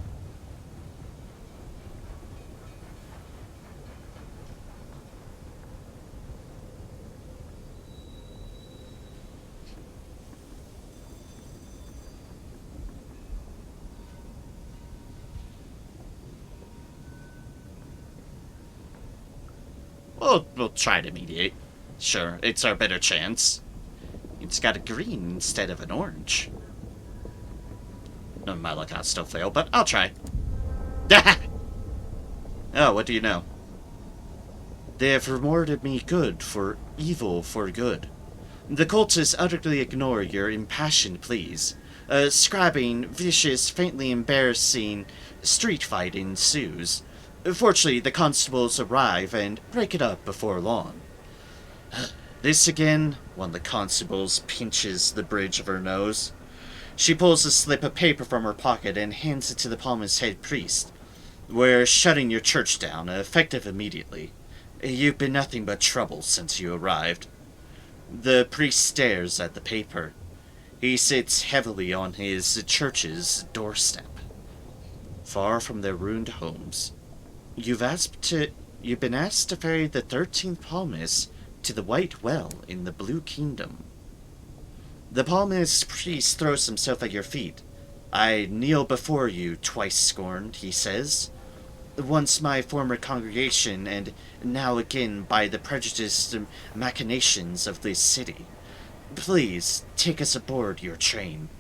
We'll try to mediate. Sure, it's our better chance. It's got a green instead of an orange. No, my luck, I'll still fail, but I'll try. Oh, what do you know? They have rewarded me good for evil for good. The cultists utterly ignore your impassioned pleas. A scrabbling, vicious, faintly embarrassing street fight ensues. Fortunately, the constables arrive and break it up before long. This again? One of the constables pinches the bridge of her nose. She pulls a slip of paper from her pocket and hands it to the Palmer's head priest. We're shutting your church down, effective immediately. You've been nothing but trouble since you arrived. The priest stares at the paper. He sits heavily on his church's doorstep. Far from their ruined homes, you've been asked to ferry the 13th Palmist to the White Well in the Blue Kingdom. The Palmist priest throws himself at your feet. I kneel before you, twice scorned, he says. Once my former congregation, and now again by the prejudiced machinations of this city. Please, take us aboard your train.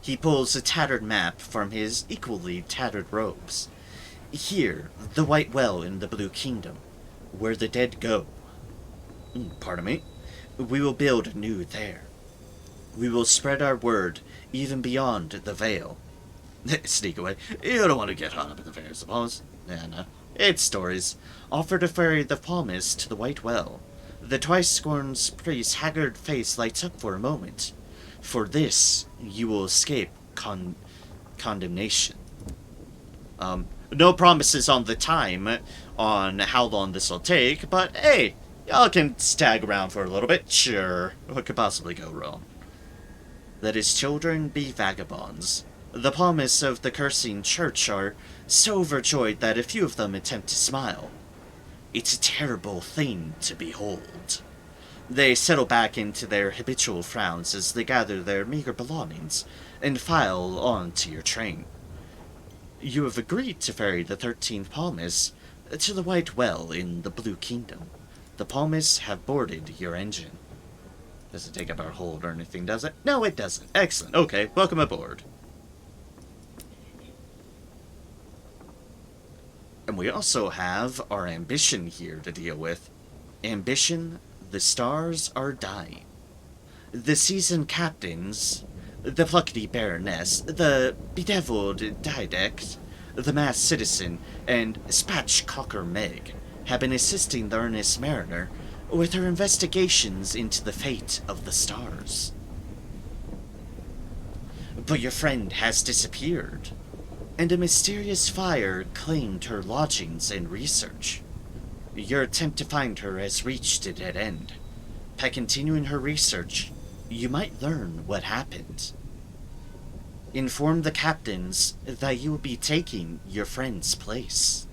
He pulls a tattered map from his equally tattered robes. Here, the White Well in the Blue Kingdom, where the dead go. Pardon me? We will build anew there. We will spread our word even beyond the veil. Sneak away. You don't want to get caught up in the fair, I suppose. No. It's stories. Offer to ferry the Palmist to the White Well. The twice scorned priest's haggard face lights up for a moment. For this, you will escape condemnation. No promises on the time, on how long this will take, but hey, y'all can stag around for a little bit. Sure, what could possibly go wrong? Let his children be vagabonds. The Palmists of the cursing church are so overjoyed that a few of them attempt to smile. It's a terrible thing to behold. They settle back into their habitual frowns as they gather their meager belongings and file on to your train. You have agreed to ferry the 13th Palmist to the White Well in the Blue Kingdom. The Palmists have boarded your engine. Doesn't take up our hold or anything, does it? No, it doesn't. Excellent. Okay, welcome aboard. And we also have our ambition here to deal with. Ambition, the stars are dying. The seasoned captains, the pluckety baroness, the bedeviled didact, the masked citizen, and spatchcocker Meg have been assisting the earnest mariner with her investigations into the fate of the stars. But your friend has disappeared, and a mysterious fire claimed her lodgings and research. Your attempt to find her has reached a dead end. By continuing her research, you might learn what happened. Inform the captains that you will be taking your friend's place.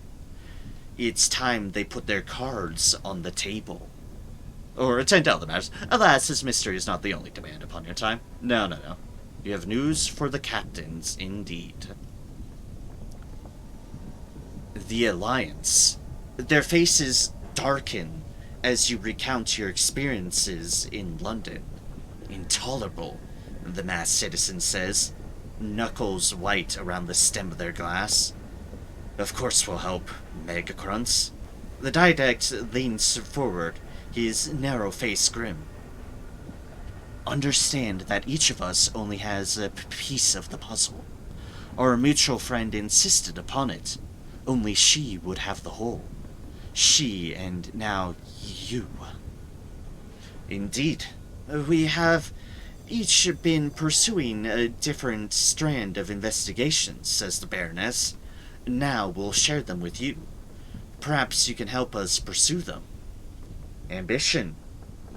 It's time they put their cards on the table. Or attend to other matters. Alas, this mystery is not the only demand upon your time. No. You have news for the captains, indeed. The Alliance. Their faces darken as you recount your experiences in London. Intolerable, the masked citizen says, knuckles white around the stem of their glass. Of course we'll help, Meg grunts. The didact leans forward, his narrow face grim. Understand that each of us only has a piece of the puzzle. Our mutual friend insisted upon it. Only she would have the whole. She and now you. Indeed. We have each been pursuing a different strand of investigations, says the Baroness. Now we'll share them with you. Perhaps you can help us pursue them. Ambition.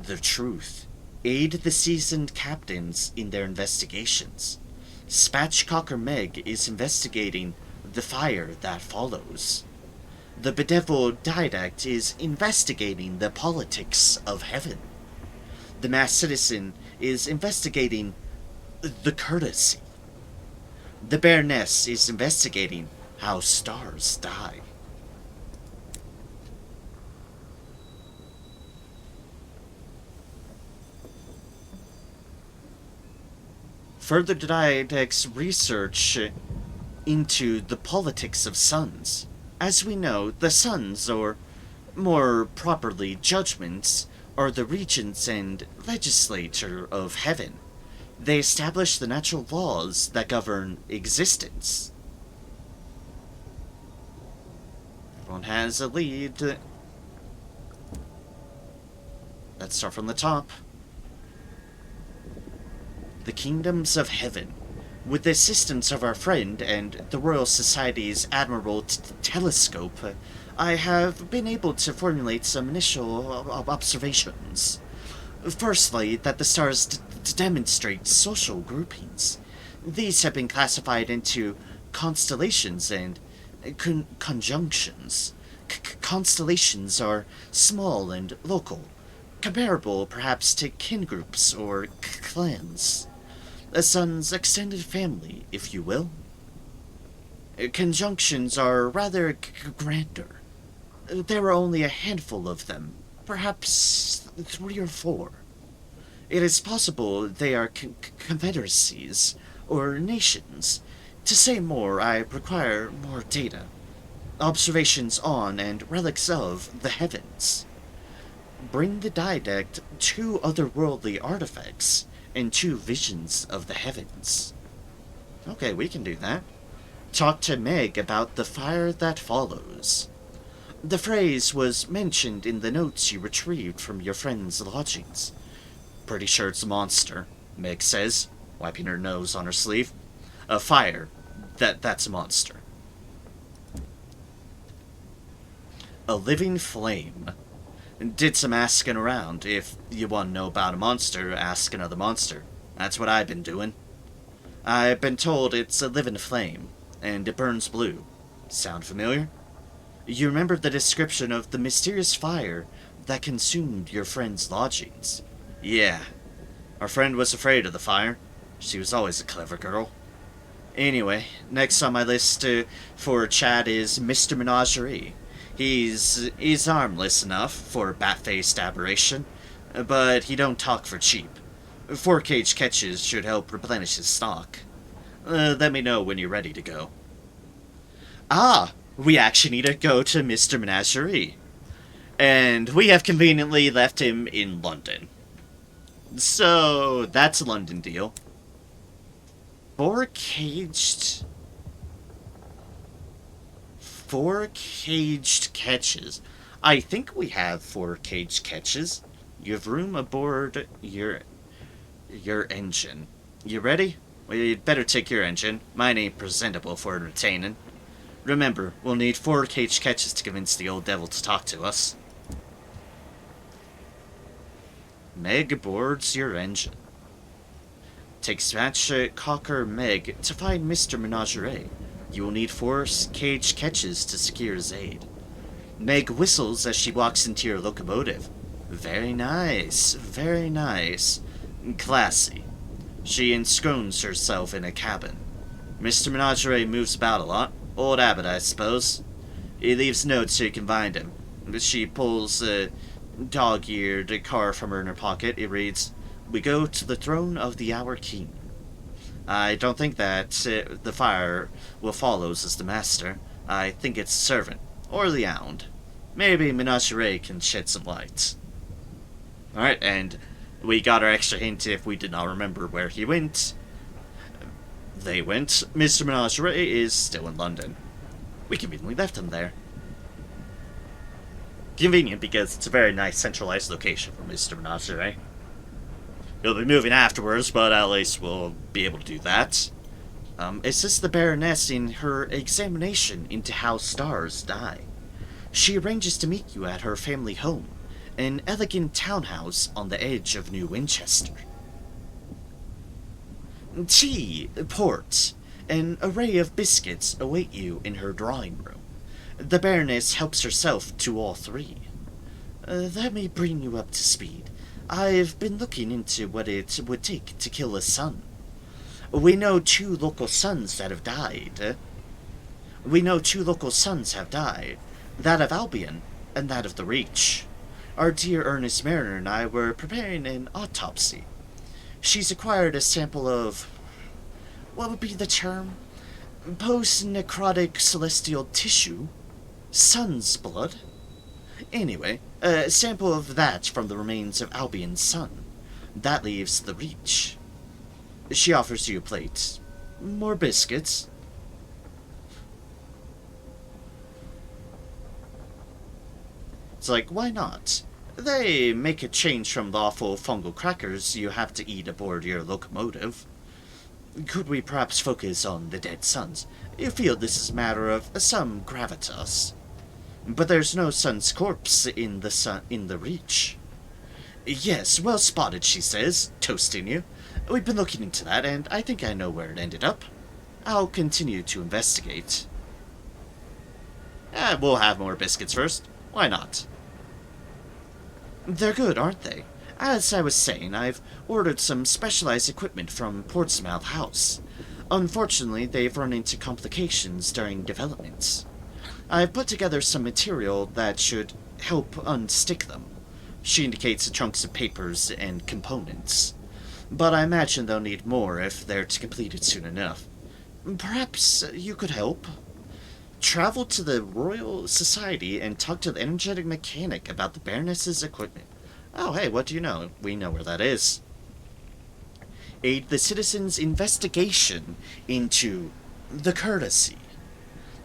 The truth. Aid the seasoned captains in their investigations. Spatchcocker Meg is investigating the fire that follows. The bedeviled didact is investigating the politics of heaven. The masked citizen is investigating the courtesy. The Baroness is investigating how stars die. Further didactics research into the politics of suns. As we know, the suns, or more properly judgments, are the regents and legislature of heaven. They establish the natural laws that govern existence. Everyone has a lead. Let's start from the top. The kingdoms of heaven. With the assistance of our friend and the Royal Society's admirable telescope, I have been able to formulate some initial observations. Firstly, that the stars demonstrate social groupings. These have been classified into constellations and conjunctions. Constellations are small and local, comparable perhaps to kin groups or clans. A sun's extended family, if you will. Conjunctions are rather grander. There are only a handful of them, perhaps 3 or 4. It is possible they are confederacies or nations. To say more, I require more data. Observations on and relics of the heavens. Bring the didact 2 otherworldly artifacts and 2 visions of the heavens. Okay, we can do that. Talk to Meg about the fire that follows. The phrase was mentioned in the notes you retrieved from your friend's lodgings. Pretty sure it's a monster, Meg says, wiping her nose on her sleeve. A fire. That's a monster. A living flame. Did some asking around. If you want to know about a monster, ask another monster. That's what I've been doing. I've been told it's a living flame, and it burns blue. Sound familiar? You remember the description of the mysterious fire that consumed your friend's lodgings? Yeah. Our friend was afraid of the fire. She was always a clever girl. Anyway, next on my list for chat is Mr. Menagerie. He's harmless enough for a bat-faced aberration, but he don't talk for cheap. 4-cage catches should help replenish his stock. Let me know when you're ready to go. Ah, we actually need to go to Mr. Menagerie. And we have conveniently left him in London. So, that's a London deal. 4-caged catches. I think we have 4-caged catches. You have room aboard your engine. You ready? Well, you'd better take your engine. Mine ain't presentable for entertaining. Remember, we'll need 4-caged catches to convince the old devil to talk to us. Meg boards your engine. Take Spatchcocker Meg to find Mr. Menagerie. You will need 4-caged catches to secure his aid. Meg whistles as she walks into your locomotive. Very nice, very nice. Classy. She enscones herself in a cabin. Mr. Menagerie moves about a lot. Old habit, I suppose. He leaves notes so you can find him. She pulls Dog-eared card from her in her pocket. It reads, "We go to the throne of the Our King." I don't think that the fire will follows as the master. I think it's servant, or the hound. Maybe Menagerie can shed some light. Alright, and we got our extra hint if we did not remember where he went. They went. Mr. Menagerie is still in London. We conveniently left him there. Convenient because it's a very nice centralized location for Mr. Menagerie. He'll be moving afterwards, but at least we'll be able to do that. Assists the Baroness in her examination into how stars die. She arranges to meet you at her family home, an elegant townhouse on the edge of New Winchester. Tea, port, an array of biscuits await you in her drawing room. The Baroness helps herself to all three. Let me bring you up to speed. I've been looking into what it would take to kill a son. We know two local sons that have died. That of Albion and that of the Reach. Our dear Ernest Mariner and I were preparing an autopsy. She's acquired a sample of... what would be the term? Post-necrotic celestial tissue? Son's blood? Anyway, a sample of that from the remains of Albion's son. That leaves the Reach. She offers you a plate. More biscuits. It's like, why not? They make a change from the awful fungal crackers you have to eat aboard your locomotive. Could we perhaps focus on the dead sons? You feel this is a matter of some gravitas. But there's no son's corpse in the Reach. Yes, well spotted, she says, toasting you. We've been looking into that, and I think I know where it ended up. I'll continue to investigate. We'll have more biscuits first. Why not? They're good, aren't they? As I was saying, I've ordered some specialized equipment from Portsmouth House. Unfortunately, they've run into complications during development. I've put together some material that should help unstick them. She indicates the chunks of papers and components. But I imagine they'll need more if they're to complete it soon enough. Perhaps you could help? Travel to the Royal Society and talk to the energetic mechanic about the Baroness's equipment. Oh, hey, what do you know? We know where that is. Aid the citizens' investigation into the courtesy.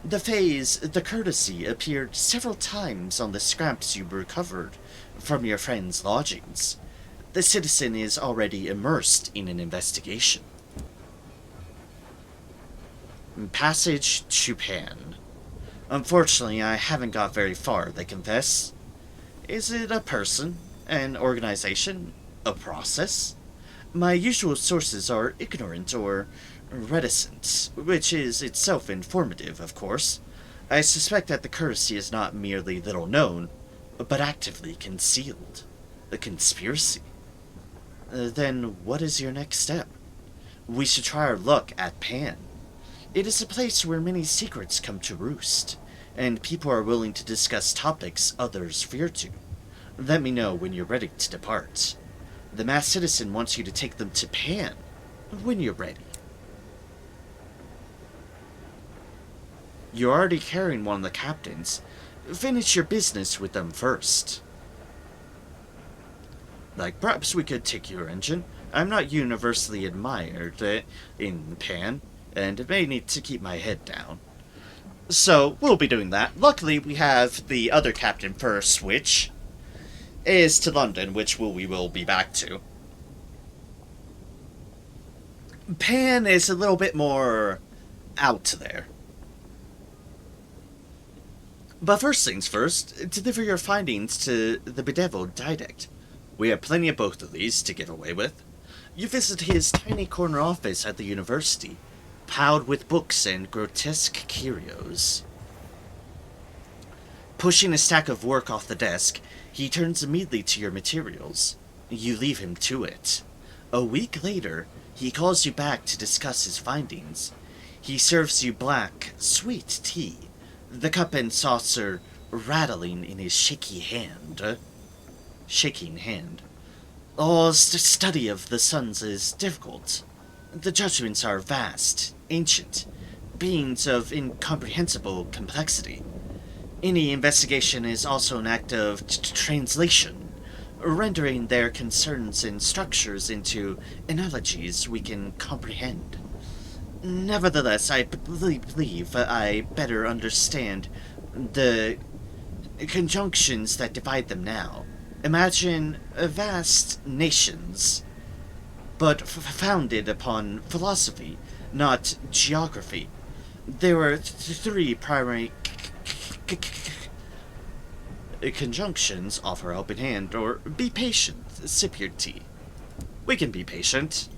The courtesy appeared several times on the scraps you recovered from your friend's lodgings. The citizen is already immersed in an investigation. Passage to Pan. Unfortunately, I haven't got very far, they confess. Is it a person? An organization? A process? My usual sources are ignorant or reticent, which is itself informative, of course. I suspect that the courtesy is not merely little known, but actively concealed. A conspiracy. Then what is your next step? We should try our luck at Pan. It is a place where many secrets come to roost, and people are willing to discuss topics others fear to. Let me know when you're ready to depart. The masked citizen wants you to take them to Pan when you're ready. You're already carrying one of the captains. Finish your business with them first. Like, perhaps we could take your engine. I'm not universally admired in Pan, and may need to keep my head down. So, we'll be doing that. Luckily, we have the other captain first, which is to London, which we will be back to. Pan is a little bit more out there. But first things first, deliver your findings to the bedeviled Didact. We have plenty of both of these to give away with. You visit his tiny corner office at the university, piled with books and grotesque curios. Pushing a stack of work off the desk, he turns immediately to your materials. You leave him to it. A week later, he calls you back to discuss his findings. He serves you black, sweet tea, the cup and saucer rattling in his shaky hand. shaking hand. "All study of the suns is difficult. The judgments are vast, ancient, beings of incomprehensible complexity. Any investigation is also an act of translation, rendering their concerns and structures into analogies we can comprehend. Nevertheless, I believe I better understand the conjunctions that divide them now. Imagine vast nations, but founded upon philosophy, not geography. There were three primary conjunctions: offer a helping hand, or be patient, sip your tea. We can be patient.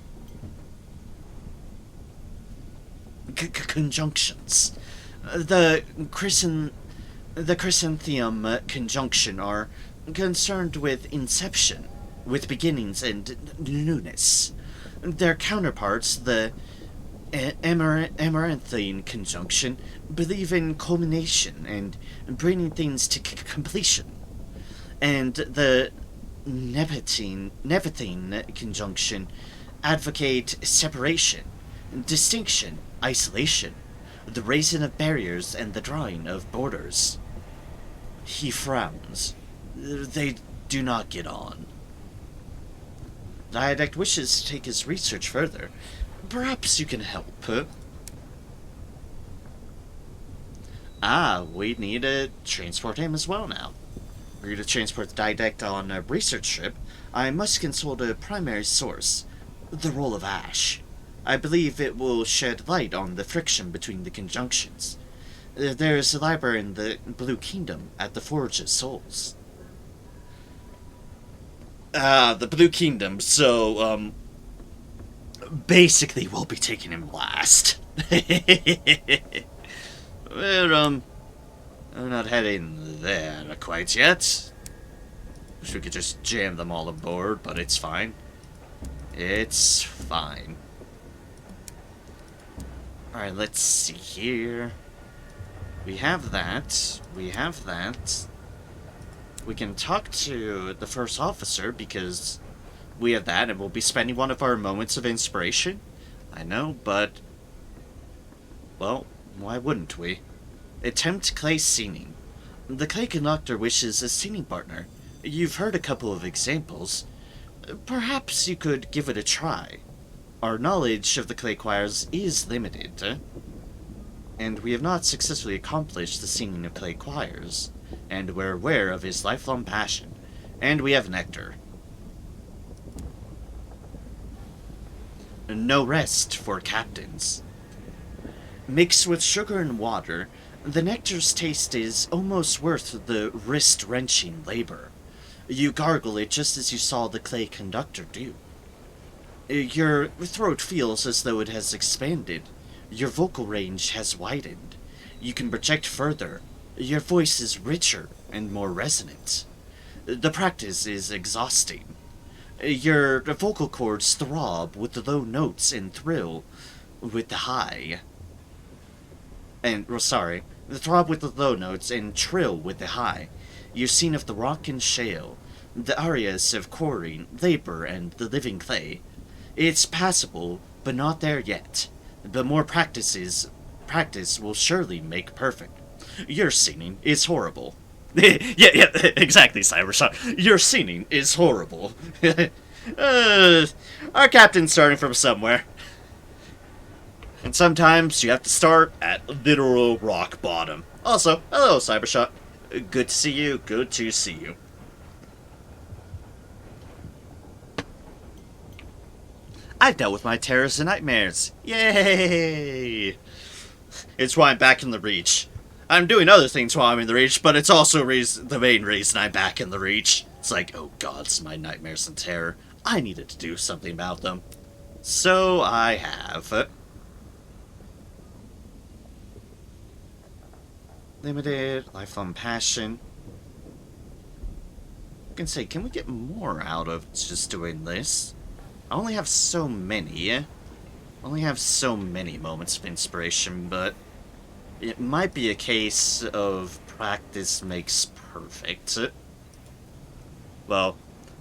Conjunctions. The chrysanthemum conjunction are concerned with inception, with beginnings and newness. Their counterparts, the amaranthine conjunction, believe in culmination and bringing things to completion. And the nephthene conjunction advocate separation, distinction, isolation, the raising of barriers and the drawing of borders. He frowns. They do not get on. Diadact wishes to take his research further. Perhaps you can help. We need to transport him as well now. Were you to transport the Diadact on a research trip, I must consult a primary source, the roll of ash. I believe it will shed light on the friction between the conjunctions. There is a library in the Blue Kingdom at the Forge of Souls. The Blue Kingdom, so, basically we'll be taking him last. But, I'm not heading there quite yet. Wish we could just jam them all aboard, but it's fine. It's fine. Alright, let's see here. We have that. We have that. We can talk to the first officer because we have that and we'll be spending one of our moments of inspiration. I know, but... well, why wouldn't we? Attempt clay singing. The clay conductor wishes a singing partner. You've heard a couple of examples. Perhaps you could give it a try. Our knowledge of the clay choirs is limited, and we have not successfully accomplished the singing of clay choirs, and we're aware of his lifelong passion, and we have nectar. No rest for captains. Mixed with sugar and water, the nectar's taste is almost worth the wrist-wrenching labor. You gargle it just as you saw the clay conductor do. Your throat feels as though it has expanded. Your vocal range has widened. You can project further. Your voice is richer and more resonant. The practice is exhausting. Your vocal cords throb with the low notes and thrill with the high. Throb with the low notes and trill with the high. You're seen of the rock and shale, the arias of quarrying, labor, and the living clay. It's passable, but not there yet. But more practice will surely make perfect. Your singing is horrible. yeah, exactly, Cybershot. Your singing is horrible. Our captain's starting from somewhere. And sometimes you have to start at literal rock bottom. Also, hello, Cybershot. Good to see you, good to see you. I've dealt with my terrors and nightmares. Yay! It's why I'm back in the Reach. I'm doing other things while I'm in the Reach, but it's also the main reason I'm back in the Reach. It's like, oh god, it's my nightmares and terror. I needed to do something about them. So I have. Limited, lifelong passion. I can say, can we get more out of just doing this? I only have so many. I only have so many moments of inspiration, but it might be a case of practice makes perfect. Well,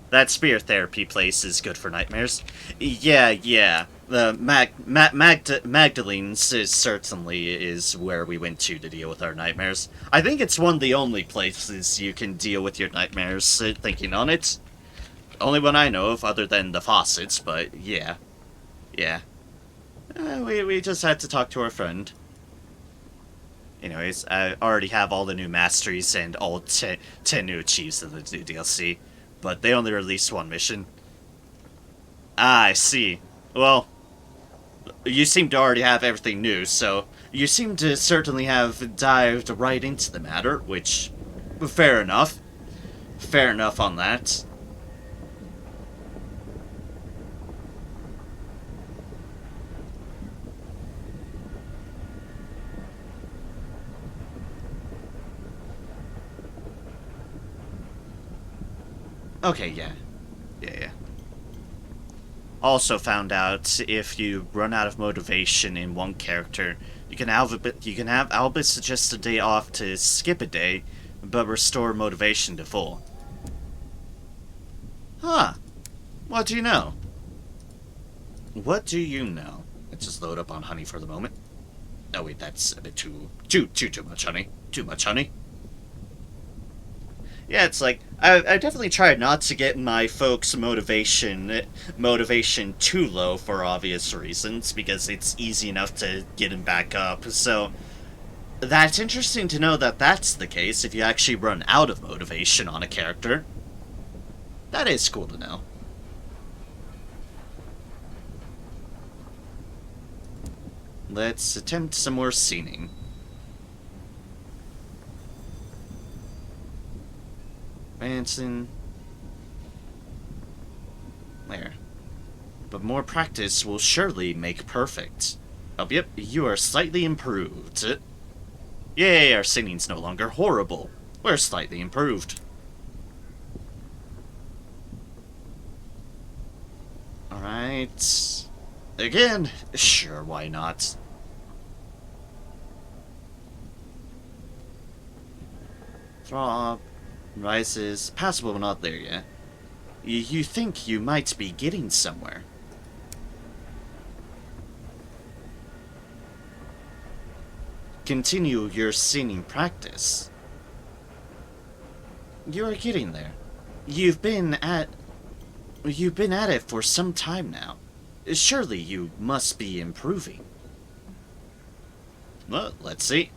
that spear therapy place is good for nightmares. Yeah. The Magdalene's is certainly is where we went to deal with our nightmares. I think it's one of the only places you can deal with your nightmares, thinking on it. Only one I know of, other than the faucets, but yeah. We just had to talk to our friend. Anyways, I already have all the new masteries and all 10 new achieves in the new DLC, but they only released one mission. Ah, I see. Well, you seem to already have everything new, so you seem to certainly have dived right into the matter, which, fair enough. Fair enough on that. Okay, yeah. Also found out if you run out of motivation in one character, you can have Albus suggest a day off to skip a day, but restore motivation to full. Huh. What do you know? What do you know? Let's just load up on honey for the moment. Oh wait, that's a bit too much honey. Too much honey. Yeah, it's like I definitely tried not to get my folks' motivation too low for obvious reasons because it's easy enough to get him back up. So that's interesting to know that that's the case if you actually run out of motivation on a character. That is cool to know. Let's attempt some more scening. Advancing. There. But more practice will surely make perfect. Oh, yep, you are slightly improved. Yay, our singing's no longer horrible. We're slightly improved. Alright. Again? Sure, why not? Throb. Rises. Passable, but not there yet. You think you might be getting somewhere. Continue your singing practice. You are getting there. You've been at it for some time now. Surely you must be improving. Well, let's see.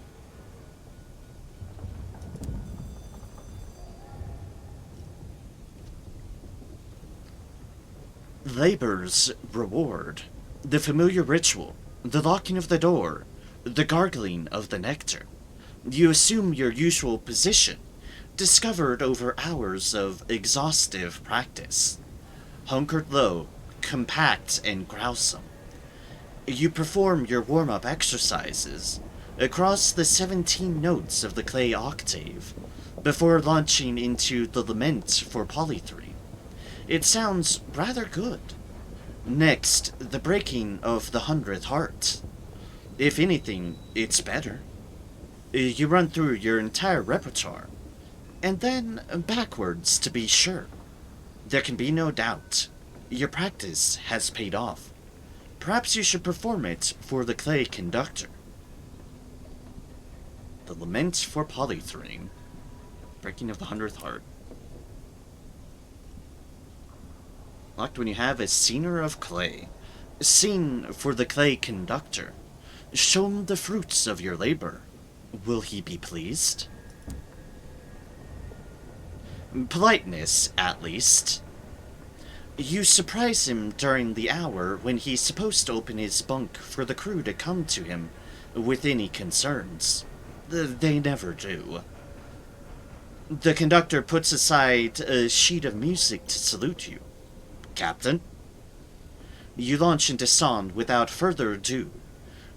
Labor's reward. The familiar ritual. The locking of the door. The gargling of the nectar. You assume your usual position, discovered over hours of exhaustive practice. Hunkered low, compact and growsome. You perform your warm-up exercises across the 17 notes of the clay octave before launching into the lament for polythree. It sounds rather good. Next, the breaking of the 100th heart. If anything, it's better. You run through your entire repertoire, and then backwards to be sure. There can be no doubt. Your practice has paid off. Perhaps you should perform it for the clay conductor. The lament for polythrene. Breaking of the 100th heart. Locked when you have a scener of clay. Scene for the clay conductor. Shown the fruits of your labor. Will he be pleased? Politeness, at least. You surprise him during the hour when he's supposed to open his bunk for the crew to come to him with any concerns. They never do. The conductor puts aside a sheet of music to salute you. Captain? You launch into song without further ado.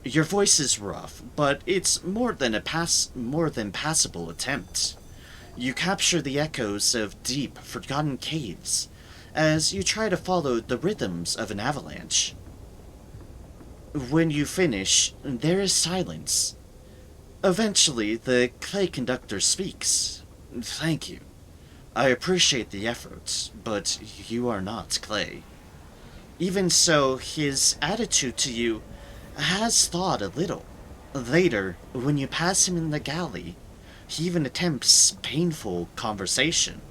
Your voice is rough, but it's more than passable attempt. You capture the echoes of deep, forgotten caves as you try to follow the rhythms of an avalanche. When you finish, there is silence. Eventually, the clay conductor speaks. Thank you. I appreciate the efforts, but you are not Clay. Even so, his attitude to you has thawed a little. Later, when you pass him in the galley, he even attempts painful conversation.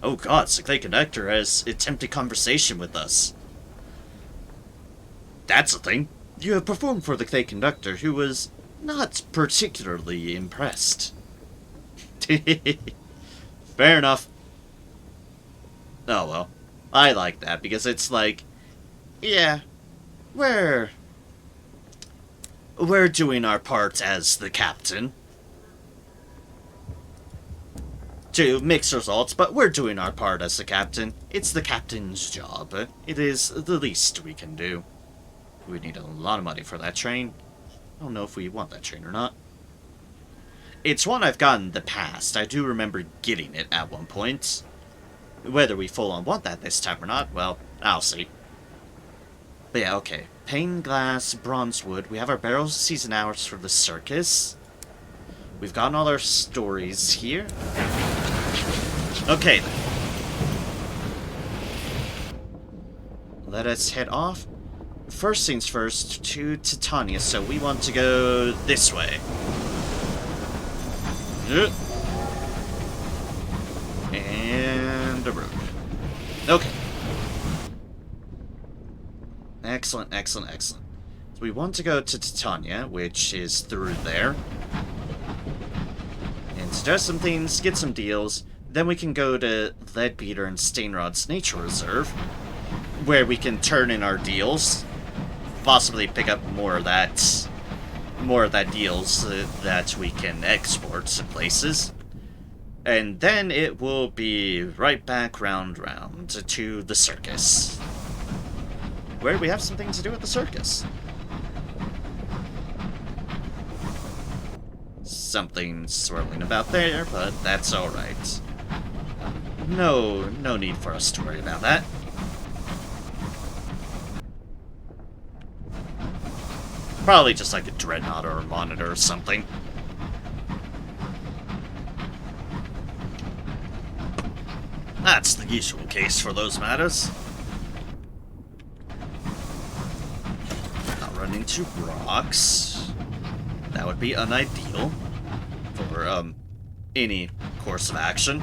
Oh god, the Clay Conductor has attempted conversation with us. That's a thing. You have performed for the Clay Conductor, who was not particularly impressed. Fair enough. Oh well. I like that, because it's like, yeah, we're doing our part as the captain. To mix results, but we're doing our part as the captain. It's the captain's job. It is the least we can do. We need a lot of money for that train. I don't know if we want that train or not. It's one I've gotten in the past. I do remember getting it at one point. Whether we full on want that this time or not, well, I'll see. But yeah, okay. Pane glass, bronze wood. We have our barrels, season hours for the circus. We've gotten all our stories here. Okay, then. Let us head off. First things first, to Titania, so we want to go this way. And a road. Okay. Excellent, excellent, excellent. So we want to go to Titania, which is through there. And suggest some things, get some deals. Then we can go to Leadbeater and Stainrod's Nature Reserve, where we can turn in our deals. Possibly pick up more of that deals that we can export to places. And then it will be right back round to the circus, where we have something to do with the circus. Something swirling about there, but that's alright. No need for us to worry about that. Probably just like a dreadnought or a monitor or something. That's the usual case for those matters. Not run into rocks. That would be unideal for any course of action.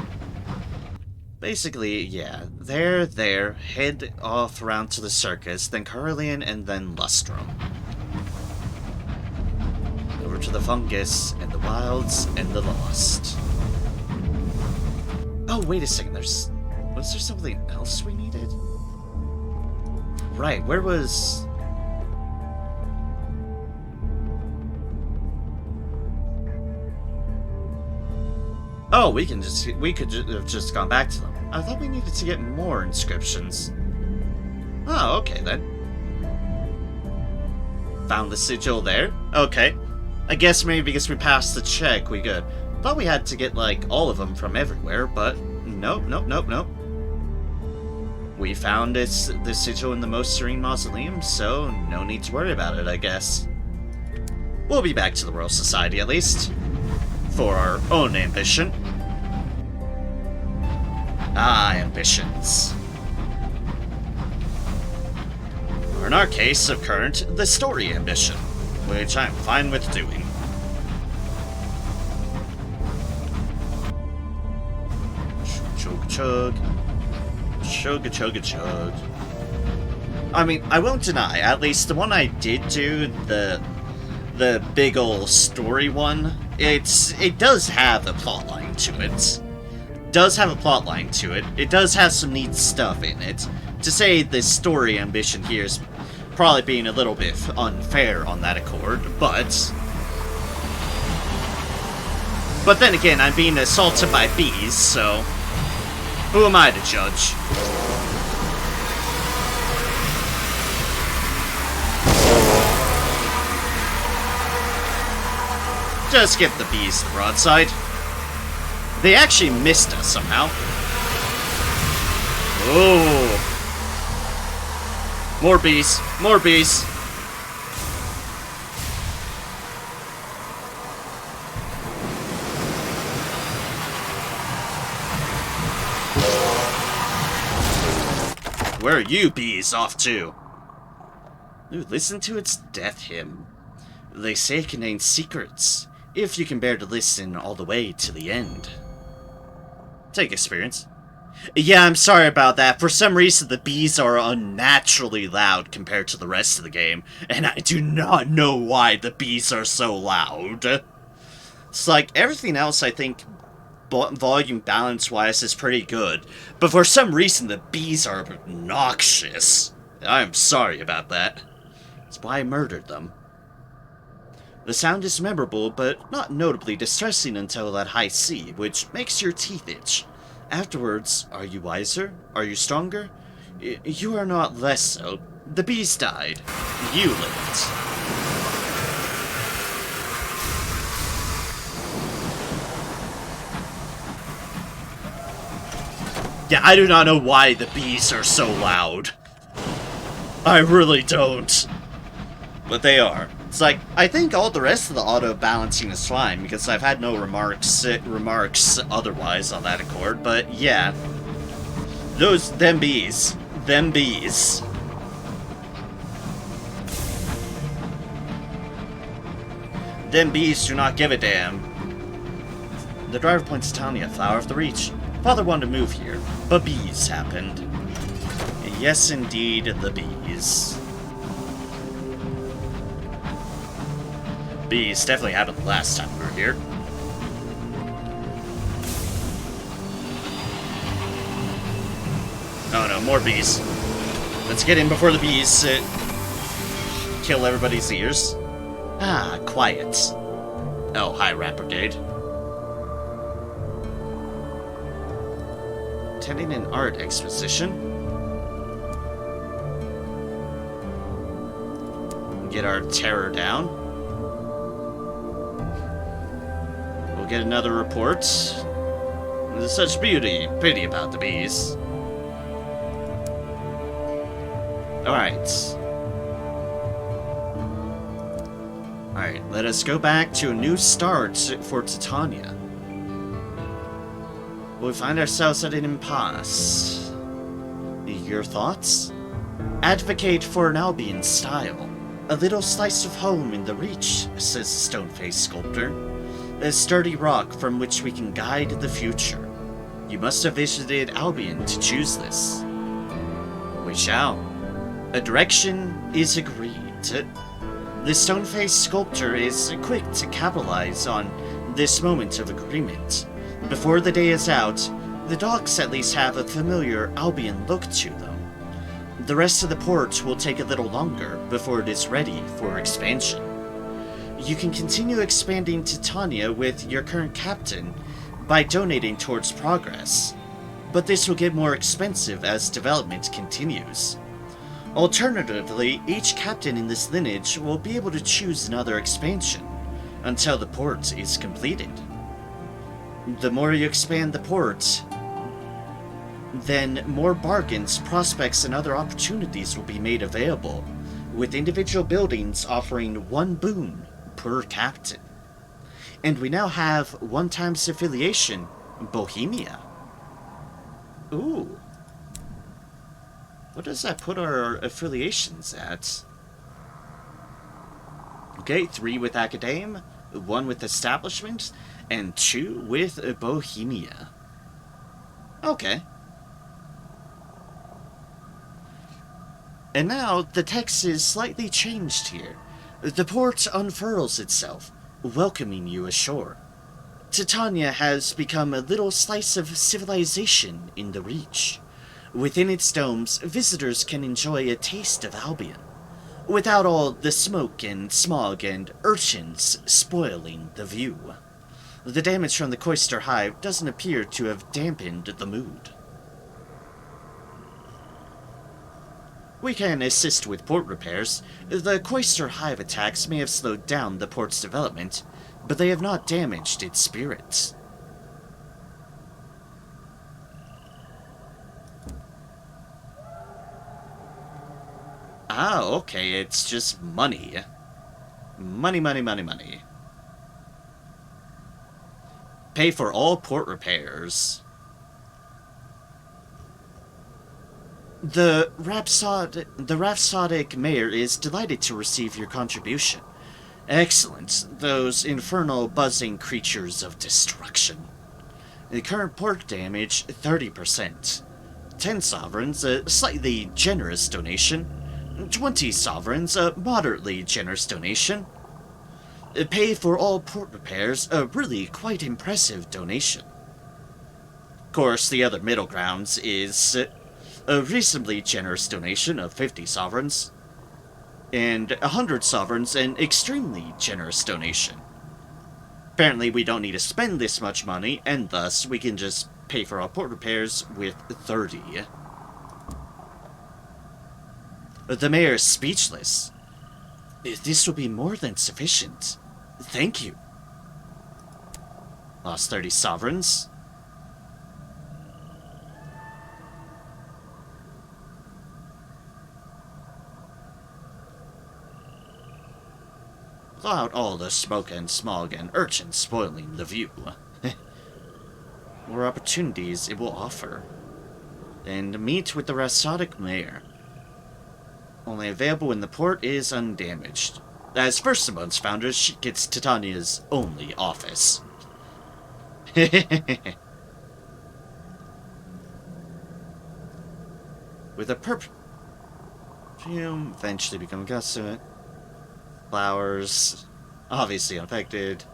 Basically, yeah, there, head off around to the circus, then Carillion, and then Lustrum. Over to the fungus, and the wilds, and the lost. Oh, wait a second, was there something else we needed? Right, where was... Oh, we could have just gone back to them. I thought we needed to get more inscriptions. Oh, okay then. Found the sigil there. Okay. I guess maybe because we passed the check, we good. Thought we had to get, like, all of them from everywhere, but nope. We found the sigil in the Most Serene Mausoleum, so no need to worry about it, I guess. We'll be back to the Royal Society, at least. For our own ambition. Ambitions. Or in our case of current, the story ambition, which I'm fine with doing. Chug. Chug. I mean, I won't deny, at least the one I did do, the big ol' story one, it does have a plotline to it. It does have some neat stuff in it. To say the story ambition here is probably being a little bit unfair on that accord, but then again, I'm being assaulted by bees, so who am I to judge? Just give the bees the broadside. They actually missed us somehow. Oh. More bees. Where are you bees off to? Ooh, listen to its death hymn. They say it contains secrets, if you can bear to listen all the way to the end. Take experience. Yeah, I'm sorry about that. For some reason, the bees are unnaturally loud compared to the rest of the game, and I do not know why the bees are so loud. It's like, everything else, I think, volume balance-wise is pretty good, but for some reason, the bees are obnoxious. I'm sorry about that. That's why I murdered them. The sound is memorable, but not notably distressing until that high C, which makes your teeth itch. Afterwards, are you wiser? Are you stronger? You are not less so. The bees died. You lived. Yeah, I do not know why the bees are so loud. I really don't. But they are. It's like, I think all the rest of the auto-balancing is fine, because I've had no remarks otherwise on that accord, but yeah. Them bees. Them bees. Them bees do not give a damn. The driver points to Tanya, flower of the reach. Father wanted to move here, but bees happened. Yes, indeed, the bees. Bees definitely happened the last time we were here. Oh no, more bees. Let's get in before the bees kill everybody's ears. Ah, quiet. Oh, hi, Rat Brigade. Attending an art exposition. Get our terror down. We'll get another report. There's such pity about the bees. Alright. Alright, let us go back to a new start for Titania. We find ourselves at an impasse. Your thoughts? Advocate for an Albion style. A little slice of home in the reach, says the stone-faced sculptor. A sturdy rock from which we can guide the future. You must have visited Albion to choose this. We shall. A direction is agreed. The stone-faced sculptor is quick to capitalize on this moment of agreement. Before the day is out, the docks at least have a familiar Albion look to them. The rest of the port will take a little longer before it is ready for expansion. You can continue expanding Titania with your current captain by donating towards progress, but this will get more expensive as development continues. Alternatively, each captain in this lineage will be able to choose another expansion until the port is completed. The more you expand the port, then more bargains, prospects, and other opportunities will be made available, with individual buildings offering one boon per captain. And we now have 1 times affiliation, Bohemia. Ooh. What does that put our affiliations at? Okay, 3 with Academe, 1 with Establishment, and 2 with Bohemia. Okay. And now, the text is slightly changed here. The port unfurls itself, welcoming you ashore. Titania has become a little slice of civilization in the Reach. Within its domes, visitors can enjoy a taste of Albion, without all the smoke and smog and urchins spoiling the view. The damage from the Cloister Hive doesn't appear to have dampened the mood. We can assist with port repairs. The Cloister Hive attacks may have slowed down the port's development, but they have not damaged its spirit. Ah, okay, it's just money. Money, money, money, money. Pay for all port repairs. The Rhapsodic Mayor is delighted to receive your contribution. Excellent. Those infernal buzzing creatures of destruction. The current port damage, 30%. 10 sovereigns, a slightly generous donation. 20 sovereigns, a moderately generous donation. Pay for all port repairs, a really quite impressive donation. Of course, the other middle grounds is a reasonably generous donation of 50 sovereigns, and 100 sovereigns, an extremely generous donation. Apparently, we don't need to spend this much money, and thus we can just pay for our port repairs with 30. The mayor is speechless. This will be more than sufficient. Thank you. Lost 30 sovereigns. Without all the smoke and smog and urchins spoiling the view. More opportunities it will offer. And meet with the Rhapsodic Mayor. Only available when the port is undamaged. As first amongst founders, she gets Titania's only office. With a perfume eventually become accustomed. Flowers, obviously unaffected.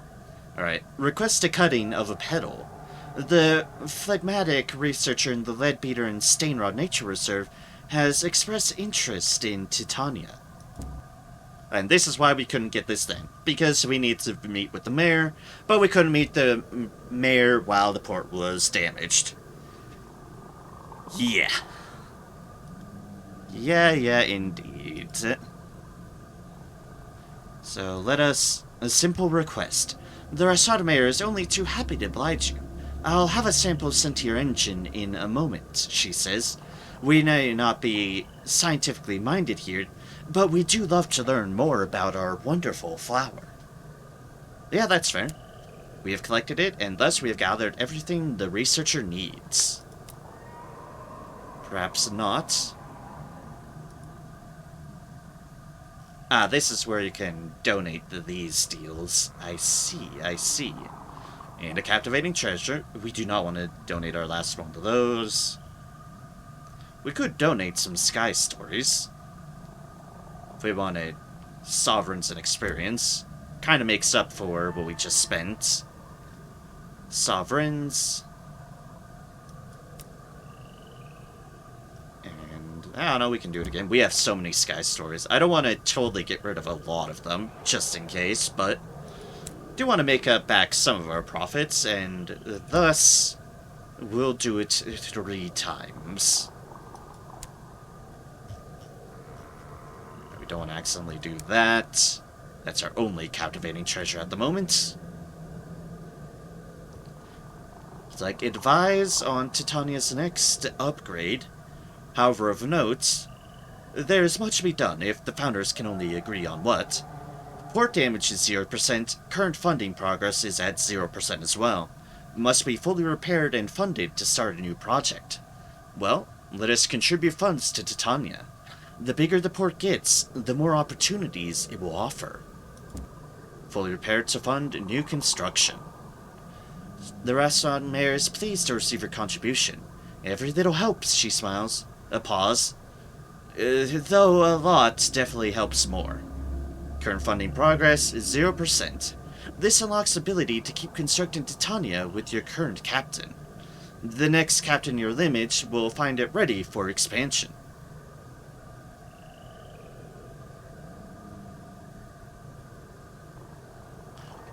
Alright, request a cutting of a petal. The phlegmatic researcher in the Leadbeater and Stainrod Nature Reserve has expressed interest in Titania. And this is why we couldn't get this then. Because we need to meet with the mayor, but we couldn't meet the mayor while the port was damaged. Yeah. Yeah, indeed. So let us... A simple request. The Rhapsodic Mayor is only too happy to oblige you. I'll have a sample sent to your engine in a moment, she says. We may not be scientifically minded here, but we do love to learn more about our wonderful flower. Yeah, that's fair. We have collected it, and thus we have gathered everything the researcher needs. Perhaps not. Ah, this is where you can donate these deals. I see. And a captivating treasure. We do not want to donate our last one to those. We could donate some sky stories. If we wanted sovereigns and experience. Kind of makes up for what we just spent. Sovereigns. And I don't know, we can do it again. We have so many sky stories. I don't want to totally get rid of a lot of them, just in case, but do want to make up back some of our profits, and thus we'll do it 3 times. We don't want to accidentally do that. That's our only captivating treasure at the moment. It's like, advise on Titania's next upgrade. However, of note, there's much to be done if the founders can only agree on what. Port damage is 0%, current funding progress is at 0% as well. Must be fully repaired and funded to start a new project. Well, let us contribute funds to Titania. The bigger the port gets, the more opportunities it will offer. Fully repaired to fund new construction. The restaurant mayor is pleased to receive your contribution. Every little helps, she smiles. A pause. Though a lot definitely helps more. Current funding progress is 0%. This unlocks ability to keep constructing Titania with your current captain. The next captain in your lineage will find it ready for expansion.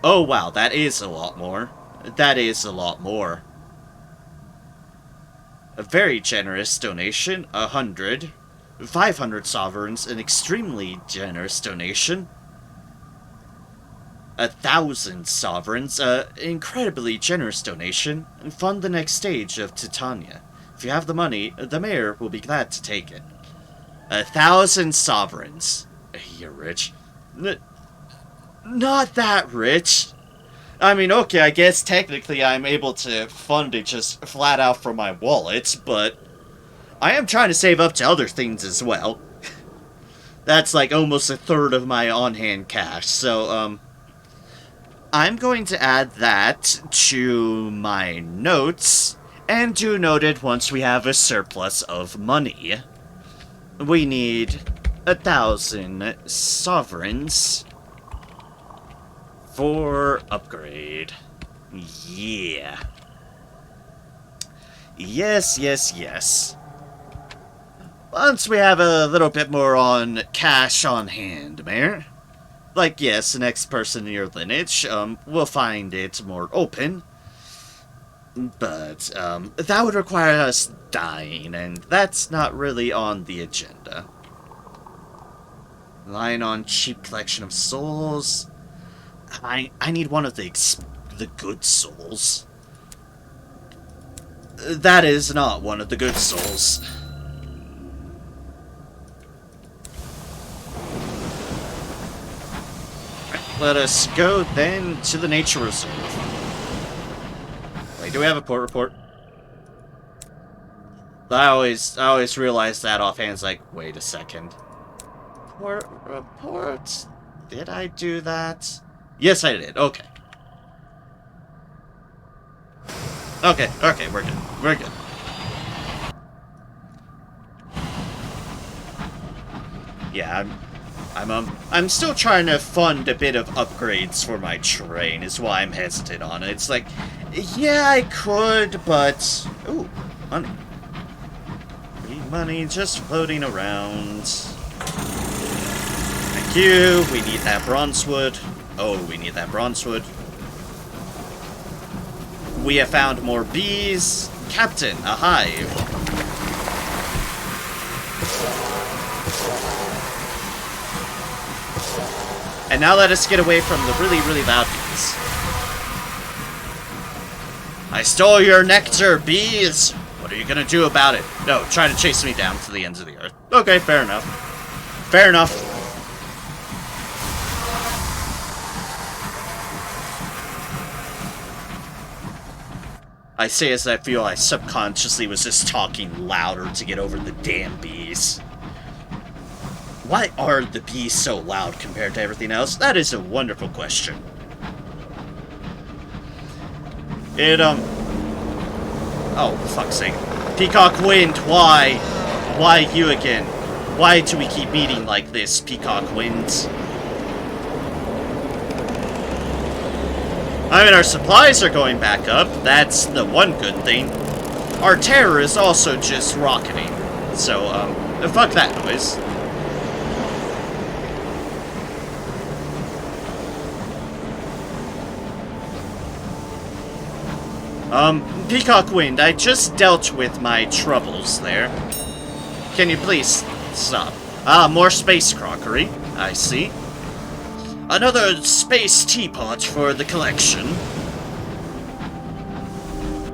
Oh wow, that is a lot more. That is a lot more. A very generous donation, 100. 500 sovereigns, an extremely generous donation. 1,000 sovereigns, incredibly generous donation. Fund the next stage of Titania. If you have the money, the mayor will be glad to take it. 1,000 sovereigns. You're rich. Not that rich. I mean, okay, I guess technically I'm able to fund it just flat out from my wallet, but I am trying to save up to other things as well. That's like almost a third of my on-hand cash. So, I'm going to add that to my notes, and do note it once we have a surplus of money. We need 1,000 sovereigns for upgrade. Yeah. Yes, yes, yes. Once we have a little bit more on cash on hand, Mayor. Like, yes, the next person in your lineage, will find it more open. But, that would require us dying, and that's not really on the agenda. Relying on cheap collection of souls. I need one of the good souls. That is not one of the good souls. Let us go then to the nature reserve. Wait, do we have a port report? I always realize that offhand. It's like, wait a second. Port report? Did I do that? Yes, I did. Okay. Okay, we're good. We're good. Yeah, I'm still trying to fund a bit of upgrades for my train, is why I'm hesitant on it. It's like, yeah, I could, but... Ooh, money. Free money just floating around. Thank you. We need that bronze wood. Oh, we need that bronze wood. We have found more bees. Captain, a hive. And now let us get away from the really, really loud bees. I stole your nectar, bees! What are you gonna do about it? No, try to chase me down to the ends of the earth. Okay, fair enough. Fair enough. I say as I feel I subconsciously was just talking louder to get over the damn bees. Why are the bees so loud compared to everything else? That is a wonderful question. Oh, for fuck's sake. Peacock Wind, why? Why you again? Why do we keep meeting like this, Peacock Wind? I mean, our supplies are going back up. That's the one good thing. Our terror is also just rocketing. So, fuck that noise. Peacock Wind, I just dealt with my troubles there. Can you please stop? Ah, more space crockery. I see. Another space teapot for the collection.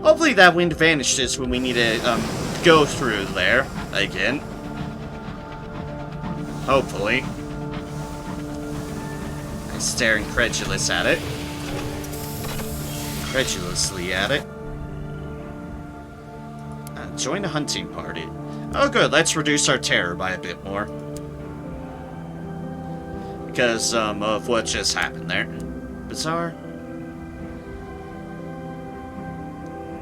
Hopefully that wind vanishes when we need to, go through there again. Hopefully. I stare incredulously at it. Join a hunting party. Oh good, let's reduce our terror by a bit more. Because, of what just happened there. Bizarre.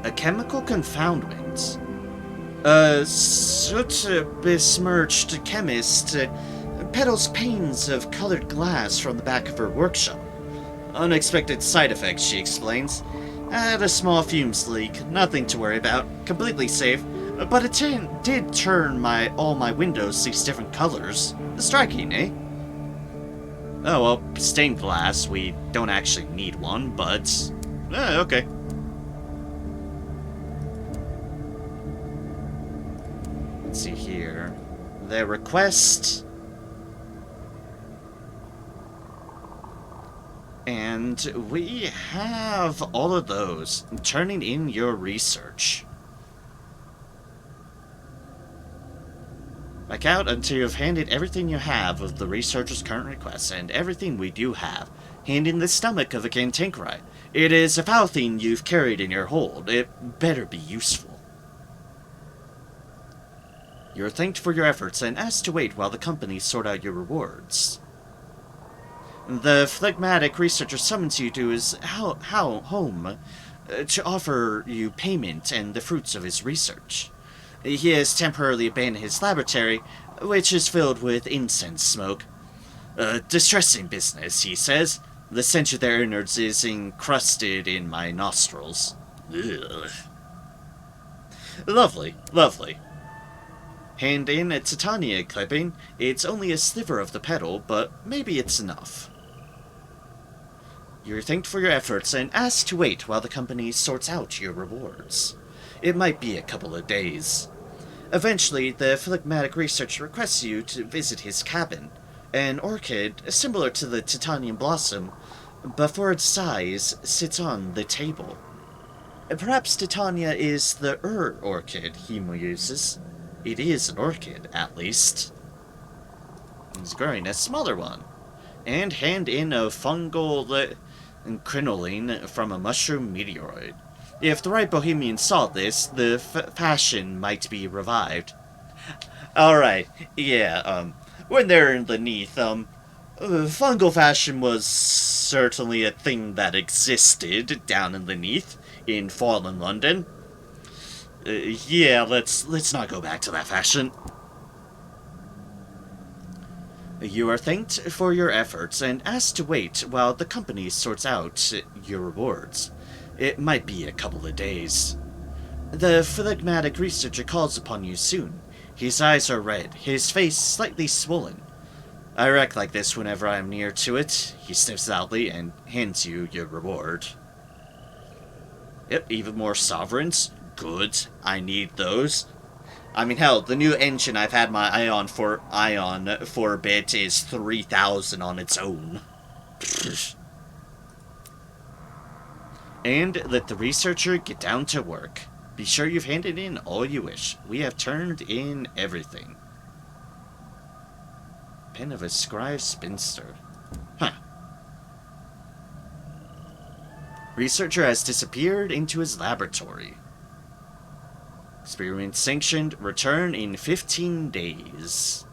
A chemical confoundment. Such a besmirched chemist peddles panes of colored glass from the back of her workshop. Unexpected side effects, she explains. Had a small fumes leak, nothing to worry about, completely safe, but it did turn all my windows these different colors. Striking, eh? Oh, well, stained glass, we don't actually need one, but... okay. Let's see here. Their request... And we have all of those. Turning in your research. Back out until you've handed everything you have of the researcher's current requests, and everything we do have. Hand in the stomach of a cantankerite. It is a foul thing you've carried in your hold. It better be useful. You're thanked for your efforts and asked to wait while the company sort out your rewards. The phlegmatic researcher summons you to his home to offer you payment and the fruits of his research. He has temporarily abandoned his laboratory, which is filled with incense smoke. Distressing business, he says. The stench of their innards is encrusted in my nostrils. Ugh. Lovely, lovely. Hand in a titania clipping. It's only a sliver of the petal, but maybe it's enough. You're thanked for your efforts and asked to wait while the company sorts out your rewards. It might be a couple of days. Eventually, the phlegmatic researcher requests you to visit his cabin. An orchid, similar to the titanium blossom, but for its size, sits on the table. Perhaps Titania is the orchid, he muses. It is an orchid, at least. He's growing a smaller one. And hand in a fungal crinoline from a mushroom meteoroid. If the right bohemian saw this, the fashion might be revived. Alright, yeah, when they're underneath, fungal fashion was certainly a thing that existed down underneath in fallen London. Yeah, let's not go back to that fashion. You are thanked for your efforts and asked to wait while the company sorts out your rewards. It might be a couple of days. The phlegmatic researcher calls upon you soon. His eyes are red, his face slightly swollen. I react like this whenever I am near to it. He sniffs loudly and hands you your reward. Yep, even more sovereigns. Good, I need those. I mean, hell, the new engine I've had my eye on for a bit is 3,000 on its own. And let the researcher get down to work. Be sure you've handed in all you wish. We have turned in everything. Pen of a scribe spinster. Huh. Researcher has disappeared into his laboratory. Experiment sanctioned. Return in 15 days.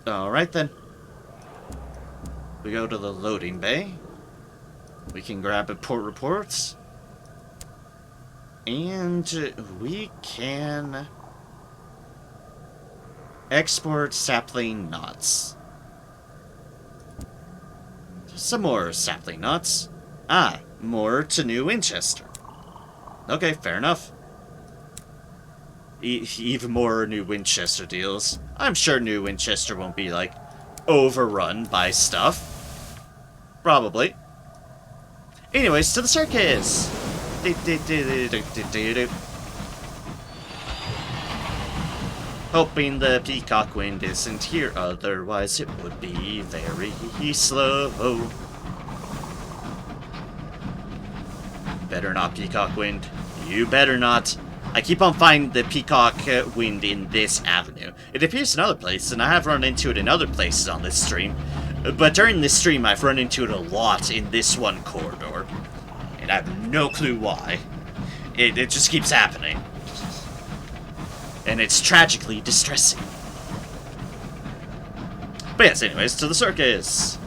Alright then. We go to the loading bay. We can grab reports. And we can export sapling knots. Some more sapling knots. Ah, more to New Winchester. Okay, fair enough. Even more New Winchester deals. I'm sure New Winchester won't be, like, overrun by stuff. Probably. Anyways, to the circus! Hoping the peacock wind isn't here, otherwise it would be very slow. Better not, peacock wind. You better not. I keep on finding the peacock wind in this avenue. It appears in other places, and I have run into it in other places on this stream. But during this stream, I've run into it a lot in this one corridor. And I have no clue why. It just keeps happening. And it's tragically distressing. But yes, anyways, to the circus.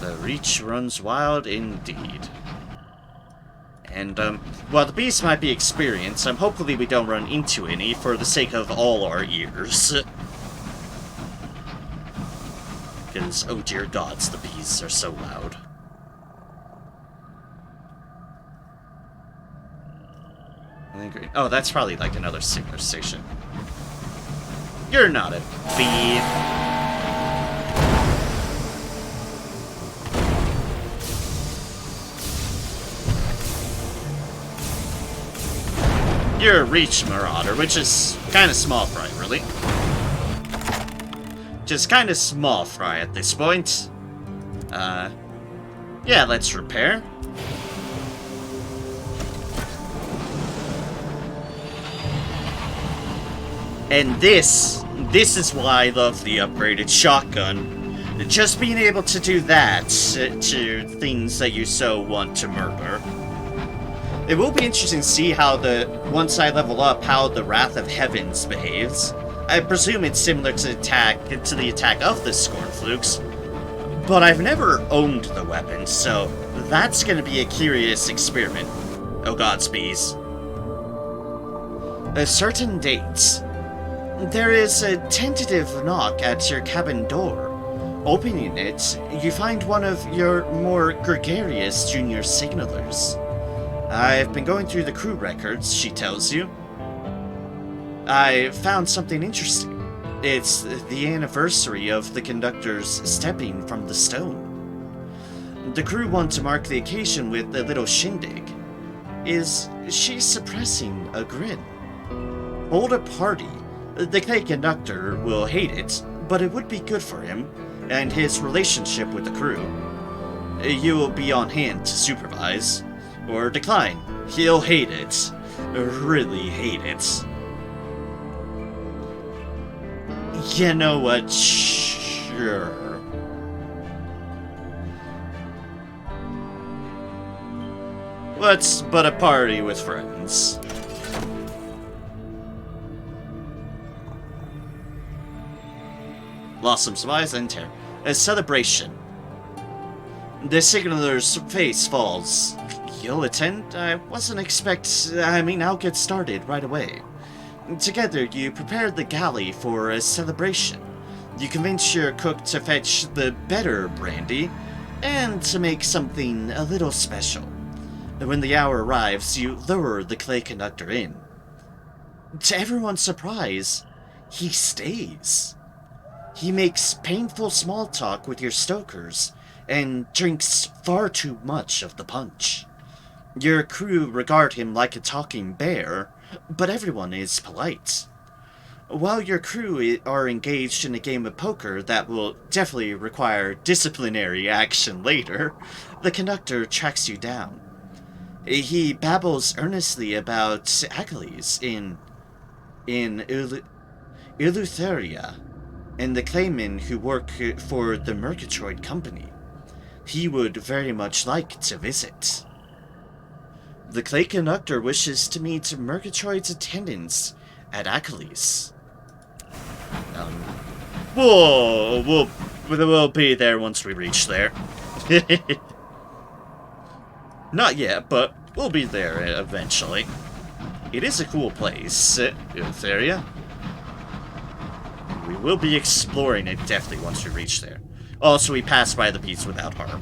The reach runs wild indeed. And, while the beast might be experienced, hopefully we don't run into any for the sake of all our ears. Because, oh dear gods, the bees are so loud. Oh, that's probably like another signal station. You're not a bee. You're a reach marauder, which is kind of small fry, really. Just kind of small fry at this point. Yeah, let's repair. And this is why I love the upgraded shotgun. Just being able to do that to things that you so want to murder. It will be interesting to see how once I level up, how the Wrath of Heavens behaves. I presume it's similar to the attack of the Scornflukes, but I've never owned the weapon, so that's going to be a curious experiment. Oh gods, bees. A certain date. There is a tentative knock at your cabin door. Opening it, you find one of your more gregarious junior signalers. I've been going through the crew records, she tells you. I found something interesting. It's the anniversary of the conductor's stepping from the stone. The crew want to mark the occasion with a little shindig. Is she suppressing a grin? Hold a party. The clay conductor will hate it, but it would be good for him and his relationship with the crew. You will be on hand to supervise. Or decline. He'll hate it. Really hate it. You know what? Sure. What's but a party with friends? Lost some supplies and tear. A celebration. The signaler's face falls. You'll attend? I'll get started right away. Together, you prepare the galley for a celebration. You convince your cook to fetch the better brandy, and to make something a little special. When the hour arrives, you lure the clay conductor in. To everyone's surprise, he stays. He makes painful small talk with your stokers, and drinks far too much of the punch. Your crew regard him like a talking bear, but everyone is polite. While your crew are engaged in a game of poker that will definitely require disciplinary action later, the conductor tracks you down. He babbles earnestly about Achilles in Eleutheria, and the claymen who work for the Murgatroyd Company. He would very much like to visit. The clay conductor wishes to meet Murgatroyd's attendants at Achilles. We'll be there once we reach there. Not yet, but we'll be there eventually. It is a cool place, Eleutheria. We will be exploring it definitely once we reach there. Also, we pass by the bees without harm.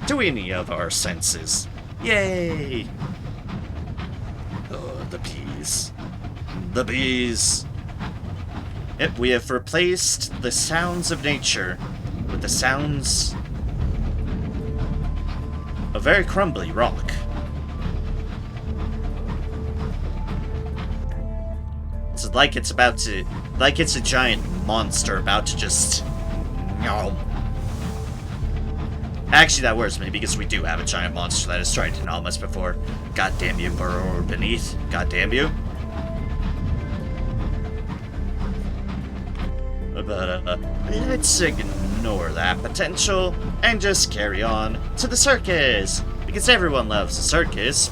To any of our senses. Yay! Oh, the bees. The bees. Yep, we have replaced the sounds of nature with the sounds of very crumbly rock. It's like it's a giant monster about to just... Nom. Actually, that works me, because we do have a giant monster that has tried to nom us before. God damn you, burrower beneath. God damn you. But, let's ignore that potential, and just carry on to the circus! Because everyone loves a circus.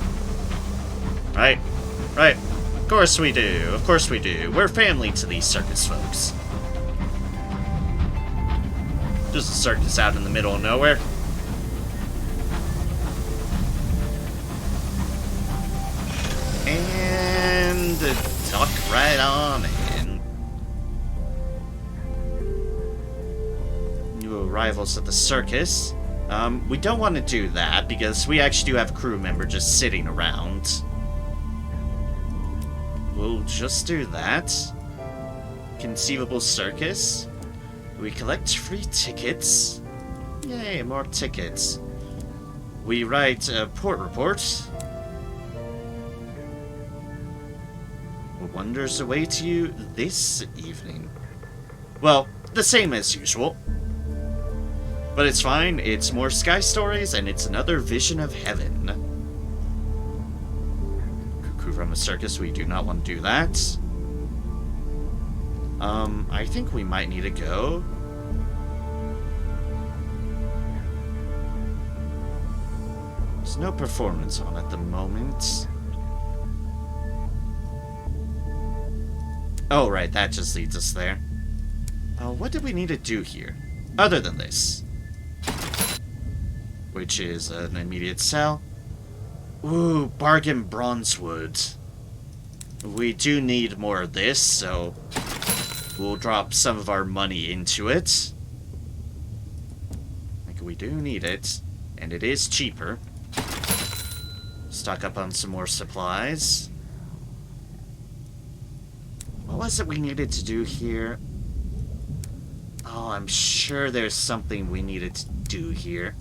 Right? Right. Of course we do. Of course we do. We're family to these circus folks. Just a circus out in the middle of nowhere. And tuck right on in. New arrivals at the circus. We don't want to do that because we actually do have a crew member just sitting around. We'll just do that. Conceivable circus. We collect free tickets. Yay, more tickets. We write a port report. Wonders await you this evening. Well, the same as usual. But it's fine, it's more sky stories, and it's another vision of heaven. Cuckoo from a circus, we do not want to do that. I think we might need to go. There's no performance on at the moment. Oh, right, that just leads us there. What do we need to do here? Other than this. Which is an immediate sell. Ooh, bargain bronzewood. We do need more of this, so we'll drop some of our money into it. Like, we do need it, and it is cheaper. Stock up on some more supplies. What was it we needed to do here? Oh, I'm sure there's something we needed to do here.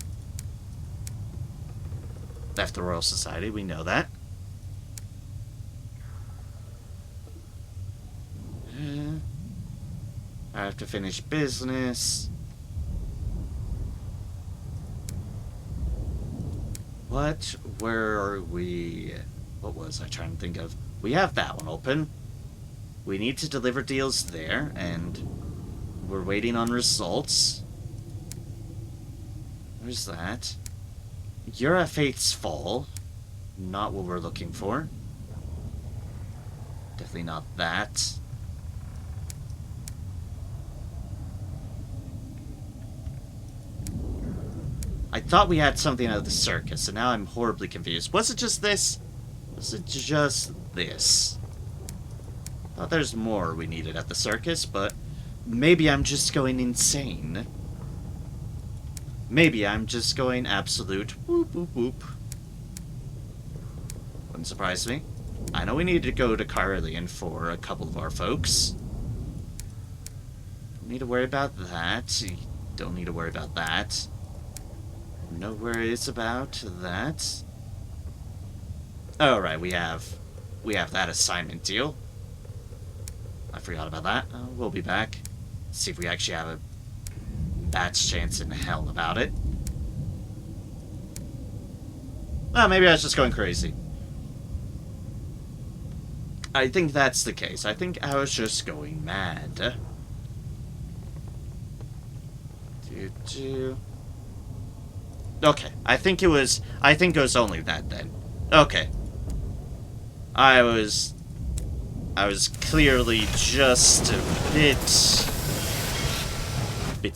Left the Royal Society, we know that. I have to finish business. What? Where are we? What was I trying to think of? We have that one open. We need to deliver deals there, and we're waiting on results. Where's that? You're at Faith's Fall. Not what we're looking for. Definitely not that. I thought we had something out of the circus, and now I'm horribly confused. Was it just this? Was it just this? I thought there's more we needed at the circus, but maybe I'm just going insane. Maybe I'm just going absolute whoop whoop whoop. Wouldn't surprise me. I know we need to go to Carillion for a couple of our folks. Don't need to worry about that. Don't need to worry about that. No worries about that. Alright, we have that assignment deal. I forgot about that. We'll be back. See if we actually have a bat's chance in hell about it. Well, maybe I was just going crazy. I think that's the case. I think I was just going mad. Okay, I think it was only that then. Okay. I was clearly just a bit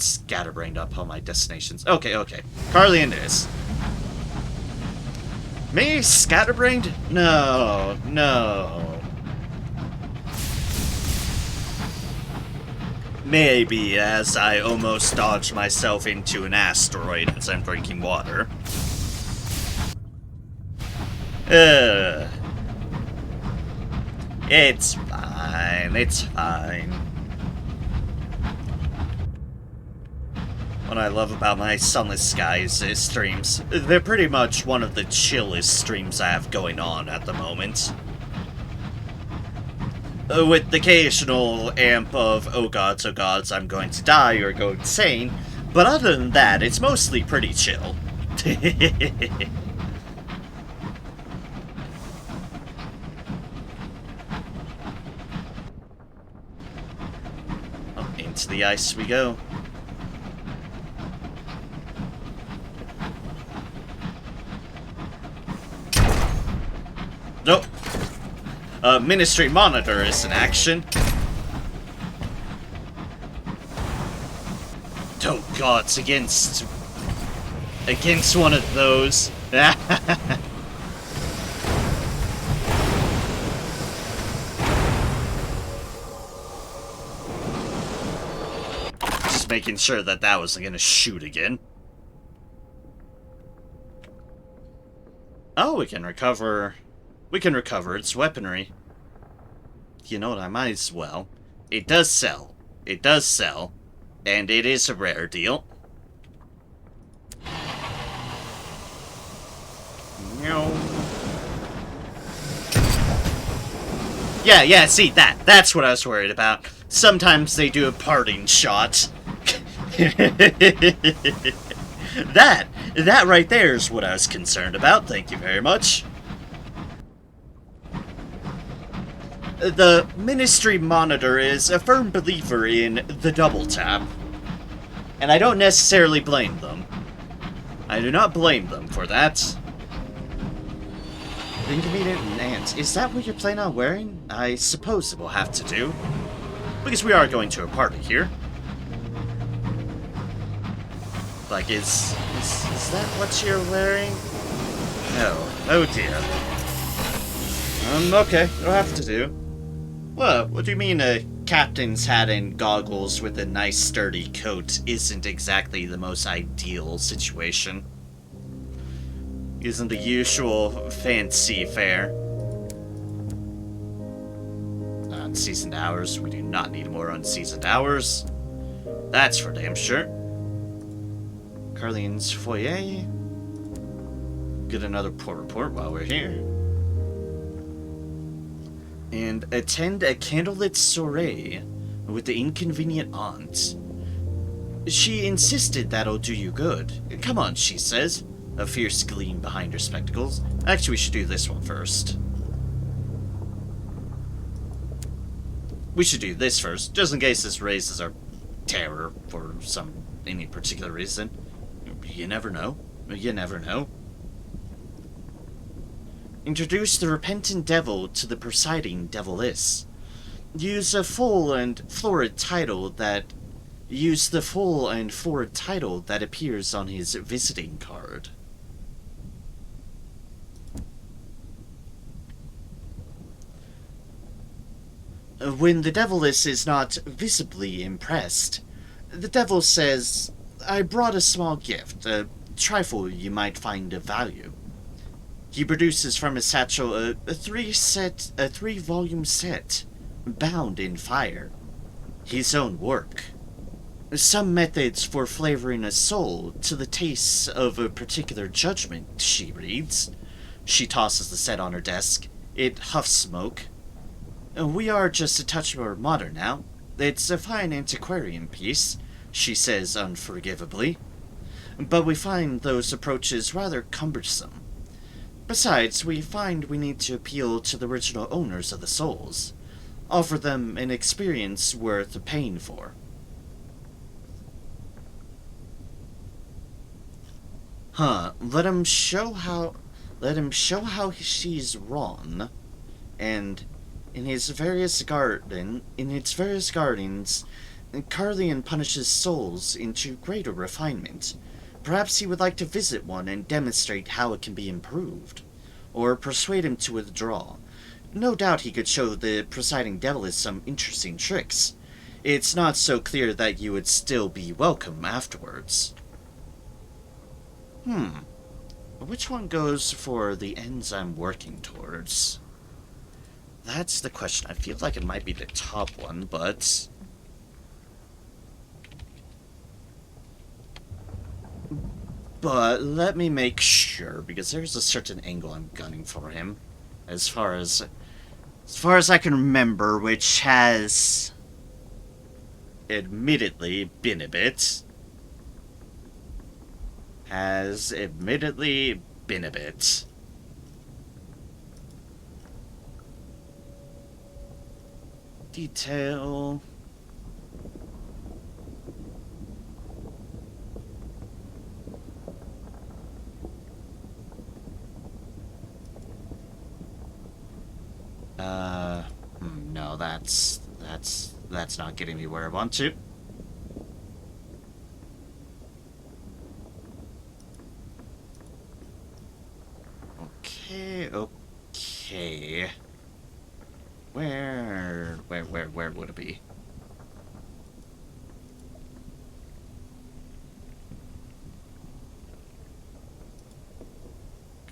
scatterbrained up on my destinations. Okay. Carillion it is. Me? Scatterbrained? No. Maybe, as I almost dodged myself into an asteroid as I'm drinking water. It's fine. What I love about my Sunless Skies streams, they're pretty much one of the chillest streams I have going on at the moment. With the occasional amp of, oh gods, I'm going to die or go insane, but other than that, it's mostly pretty chill. Oh, into the ice we go. Nope. Ministry Monitor is in action. Oh god, it's against one of those. Just making sure that wasn't gonna shoot again. Oh, we can recover its weaponry. You know what, I might as well. It does sell. And it is a rare deal. Yeah, see, that's what I was worried about. Sometimes they do a parting shot. That right there is what I was concerned about, thank you very much. The Ministry Monitor is a firm believer in the double tap. And I don't necessarily blame them. I do not blame them for that. Inconvenient ants. Is that what you're planning on wearing? I suppose it will have to do. Because we are going to a party here. Like, is that what you're wearing? No. Oh dear. Okay, it'll have to do. Well, what do you mean a captain's hat and goggles with a nice sturdy coat isn't exactly the most ideal situation? Isn't the usual fancy fare. Unseasoned hours. We do not need more unseasoned hours. That's for damn sure. Carlene's foyer. Get another port report while we're here. And attend a candlelit soiree with the inconvenient aunt. She insisted that'll do you good. Come on, she says. A fierce gleam behind her spectacles. Actually, we should do this one first. We should do this first, just in case this raises our terror for any particular reason. You never know. You never know. Introduce the repentant devil to the presiding deviless. Use the full and florid title that appears on his visiting card. When the deviless is not visibly impressed, the devil says, I brought a small gift, a trifle you might find of value. He produces from his satchel a three-volume set, bound in fire. His own work. Some methods for flavoring a soul to the tastes of a particular judgment, she reads. She tosses the set on her desk. It huffs smoke. We are just a touch more modern now. It's a fine antiquarian piece, she says unforgivably. But we find those approaches rather cumbersome. Besides, we find we need to appeal to the original owners of the souls. Offer them an experience worth paying for. Let him show how she's wrong. And in its various gardens, Carleon punishes souls into greater refinement. Perhaps he would like to visit one and demonstrate how it can be improved. Or persuade him to withdraw. No doubt he could show the presiding deviless some interesting tricks. It's not so clear that you would still be welcome afterwards. Which one goes for the ends I'm working towards? That's the question. I feel like it might be the top one, but... But let me make sure, because there's a certain angle I'm gunning for him. As far as I can remember, which has admittedly been a bit. Detail. No, that's not getting me where I want to. Okay. Where would it be?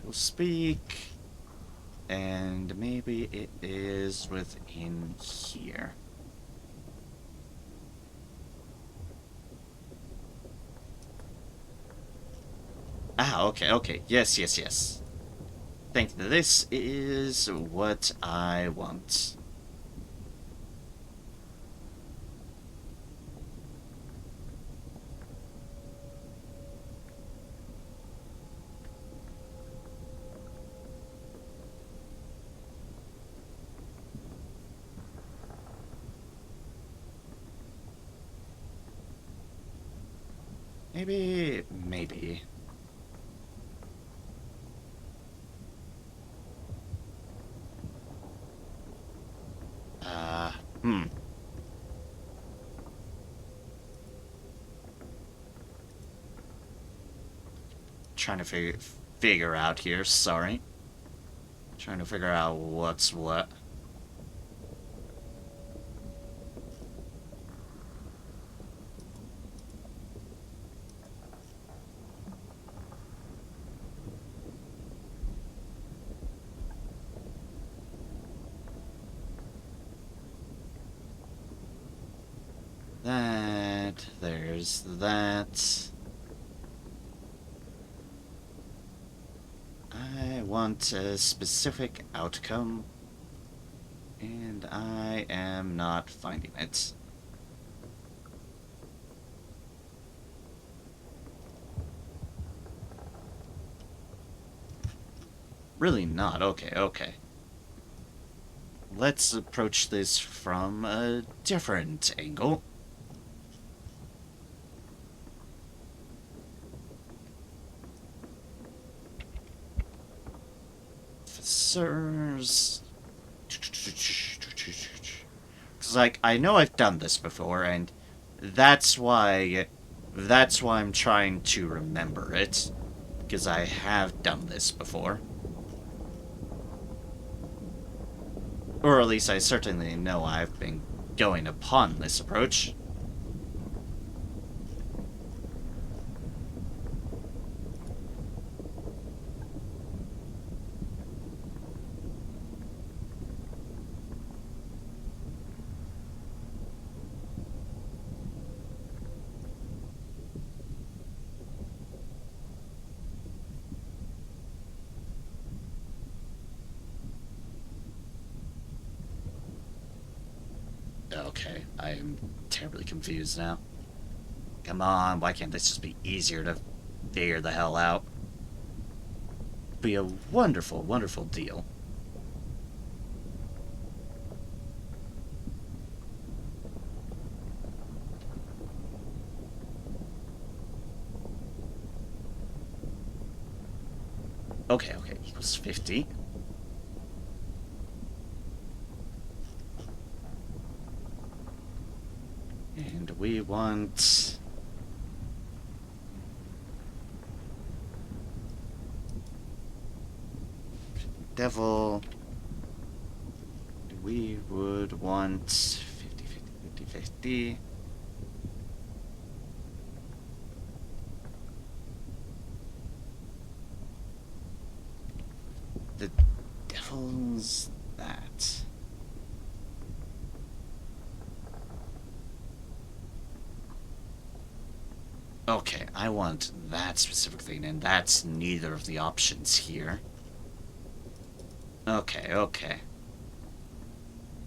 Go speak. And maybe it is within here. Okay. Yes. Think that this is what I want. Maybe. trying to figure out here. Sorry. Trying to figure out what's what. There's that. I want a specific outcome, and I am not finding it. Really not. Okay, okay. Let's approach this from a different angle. Officers. Cause like I know I've done this before, and that's why I'm trying to remember it, because I have done this before. Or at least I certainly know I've been going upon this approach. Okay, I am terribly confused now. Come on, why can't this just be easier to figure the hell out? Be a wonderful, wonderful deal. Okay, okay, equals 50. And we want... Devil... We would want 50, 50, 50, 50. The devil's that. Okay, I want that specific thing, and that's neither of the options here. Okay, okay.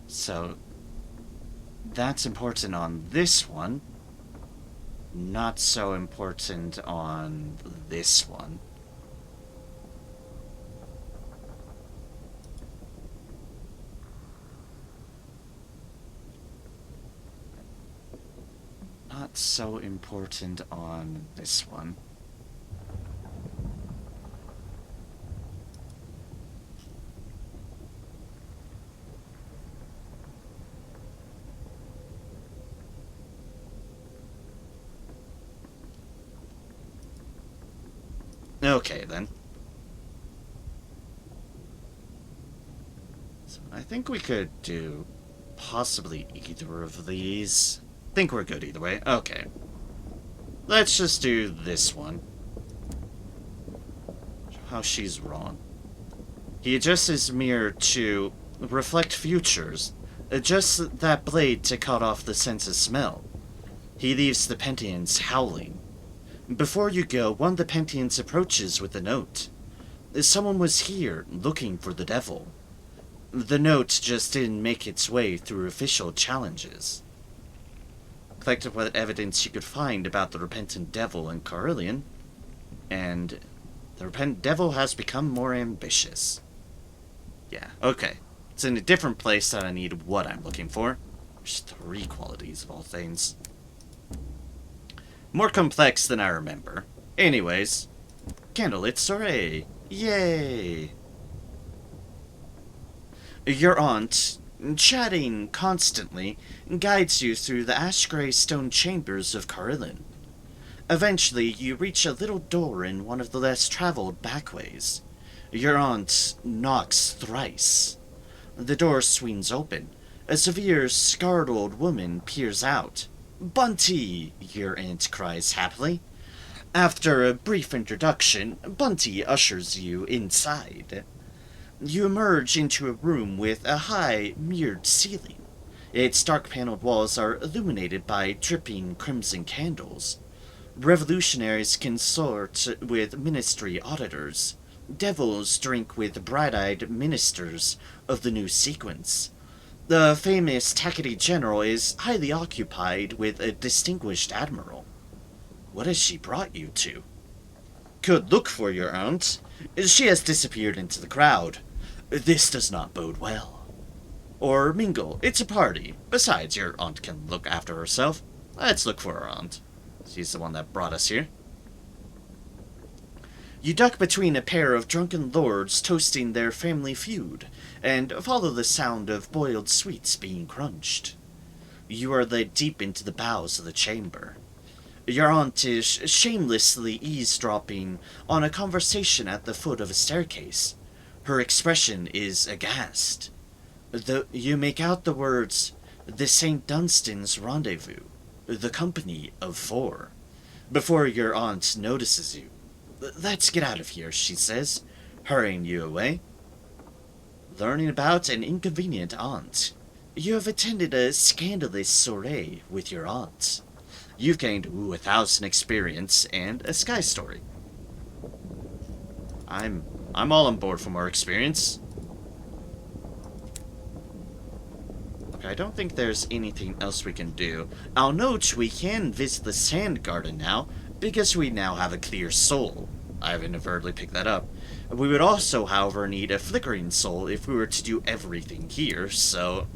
So, that's important on this one. Not so important on this one. Not so important on this one. Okay, then. So I think we could do possibly either of these. I think we're good either way. Okay. Let's just do this one. How she's wrong. He adjusts his mirror to reflect futures. Adjusts that blade to cut off the sense of smell. He leaves the Pentians howling. Before you go, one of the Pentians approaches with a note. Someone was here, looking for the devil. The note just didn't make its way through official challenges. Collected what evidence you could find about the repentant devil in Carillion, and the repentant devil has become more ambitious. Yeah, okay. It's in a different place that I need what I'm looking for. There's 3 qualities of all things. More complex than I remember. Anyways, candlelit soiree. Yay! Your aunt, chatting constantly, guides you through the ash-gray stone chambers of Carillion. Eventually, you reach a little door in one of the less traveled backways. Your aunt knocks thrice. The door swings open. A severe, scarred old woman peers out. "Bunty!" your aunt cries happily. After a brief introduction, Bunty ushers you inside. You emerge into a room with a high, mirrored ceiling. Its dark-paneled walls are illuminated by dripping crimson candles. Revolutionaries consort with ministry auditors. Devils drink with bright-eyed ministers of the new sequence. The famous Tackety General is highly occupied with a distinguished admiral. What has she brought you to? Good look for your aunt. She has disappeared into the crowd. This does not bode well. Or mingle. It's a party. Besides, your aunt can look after herself. Let's look for her aunt. She's the one that brought us here. You duck between a pair of drunken lords toasting their family feud, and follow the sound of boiled sweets being crunched. You are led deep into the bowels of the chamber. Your aunt is shamelessly eavesdropping on a conversation at the foot of a staircase. Her expression is aghast. You make out the words, "The St. Dunstan's Rendezvous, the Company of Four," before your aunt notices you. "Let's get out of here," she says, hurrying you away. Learning about an inconvenient aunt. You have attended a scandalous soiree with your aunt. You've gained 1,000 experience and a sky story. I'm all on board for more experience. Okay, I don't think there's anything else we can do. I'll note we can visit the sand garden now, because we now have a clear soul. I've inadvertently picked that up. We would also, however, need a flickering soul if we were to do everything here, so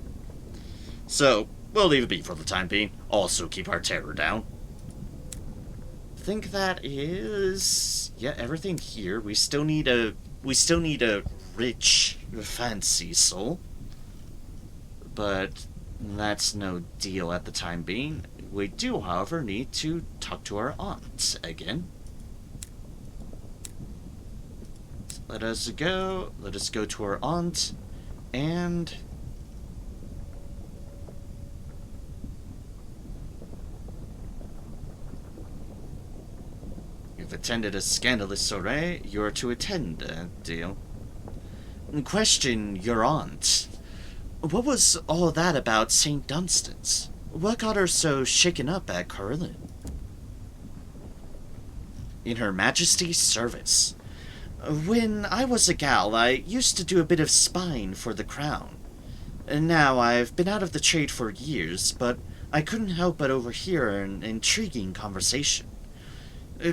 we'll leave it be for the time being. Also keep our terror down. I think that is everything here. We still need a rich, fancy soul. But that's no deal at the time being. We do, however, need to talk to our aunt again. Let us go to our aunt, and you've attended a scandalous soiree, you're to attend a deal. Question your aunt. What was all that about St. Dunstan's? What got her so shaken up at Carillon? In Her Majesty's service. When I was a gal, I used to do a bit of spying for the crown. Now, I've been out of the trade for years, but I couldn't help but overhear an intriguing conversation.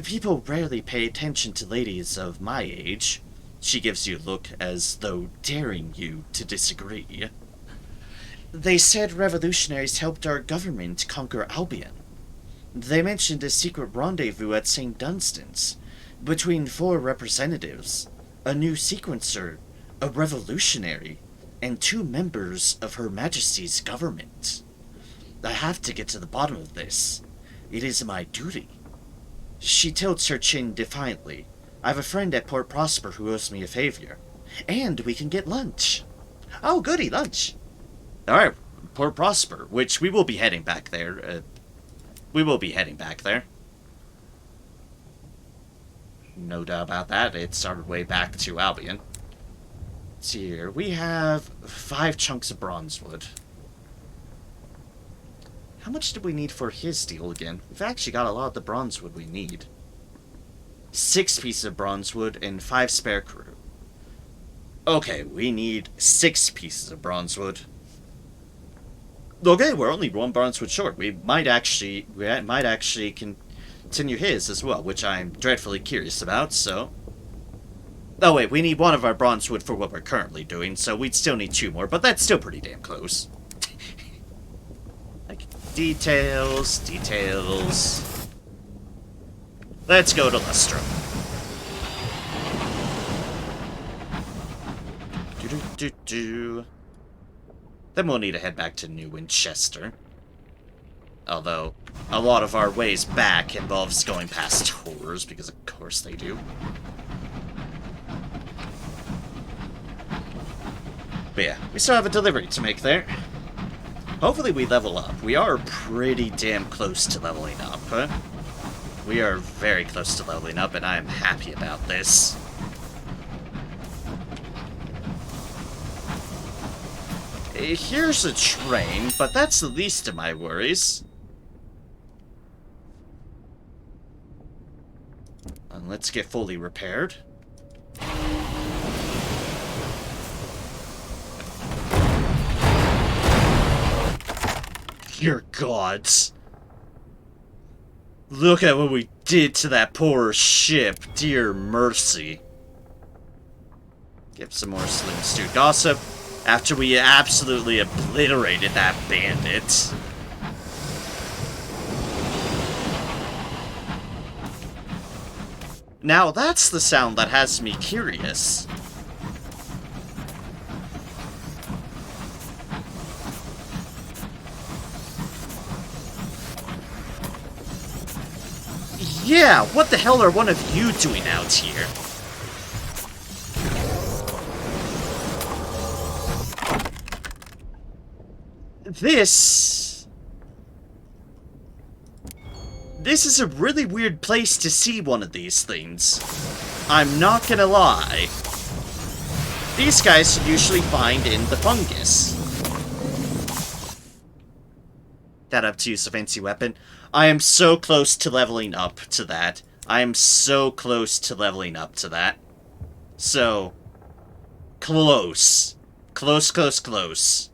People rarely pay attention to ladies of my age. She gives you a look as though daring you to disagree. They said revolutionaries helped our government conquer Albion. They mentioned a secret rendezvous at St. Dunstan's, between 4 representatives, a new sequencer, a revolutionary, and 2 members of Her Majesty's government. I have to get to the bottom of this. It is my duty. She tilts her chin defiantly. I have a friend at Port Prosper who owes me a favor. And we can get lunch. Oh, goody, lunch. Alright, Port Prosper, which we will be heading back there. No doubt about that. It started way back to Albion. Let's see here. We have 5 chunks of bronzewood. How much do we need for his deal again? We've actually got a lot of the bronzewood we need. 6 pieces of bronzewood and 5 spare crew. Okay, we need 6 pieces of bronzewood. Okay, we're only 1 bronzewood short. We might actually continue his as well, which I'm dreadfully curious about, so... Oh wait, we need 1 of our bronzewood for what we're currently doing, so we'd still need 2 more, but that's still pretty damn close. Like, details. Let's go to Lustrum. Then we'll need to head back to New Winchester. Although, a lot of our ways back involves going past horrors, because of course they do. But yeah, we still have a delivery to make there. Hopefully we level up. We are pretty damn close to leveling up, huh? We are very close to leveling up, and I am happy about this. Here's a train, but that's the least of my worries. And let's get fully repaired. Dear gods. Look at what we did to that poor ship. Dear mercy. Give some more Slim Stew gossip. After we absolutely obliterated that bandit. Now that's the sound that has me curious. Yeah, what the hell are one of you doing out here? This is a really weird place to see one of these things. I'm not gonna lie. These guys you usually find in the fungus. That up to use a fancy weapon. I am so close to leveling up to that. I am so close to leveling up to that. So, close. Close, close, close.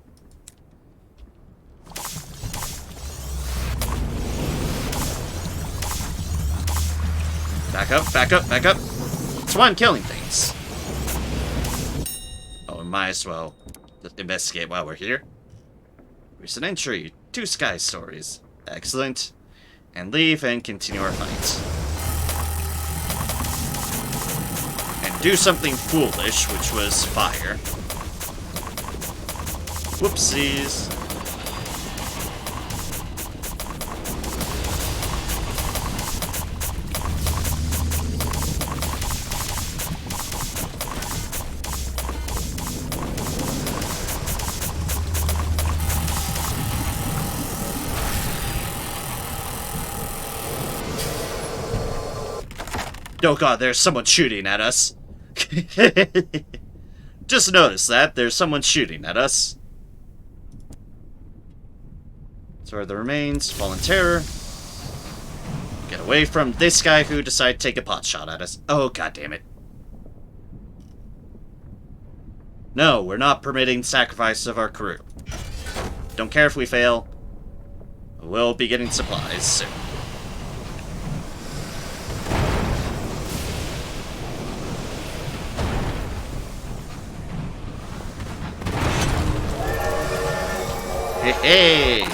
Back up, back up, back up. That's why I'm killing things. Oh, we might as well investigate while we're here. Recent entry, 2 sky stories. Excellent. And leave and continue our fight. And do something foolish, which was fire. Whoopsies. Oh god, there's someone shooting at us. Just notice that. There's someone shooting at us. So are the remains. Fallen Terror. Get away from this guy who decided to take a pot shot at us. Oh, god damn it. No, we're not permitting sacrifice of our crew. Don't care if we fail. We'll be getting supplies soon. Hey!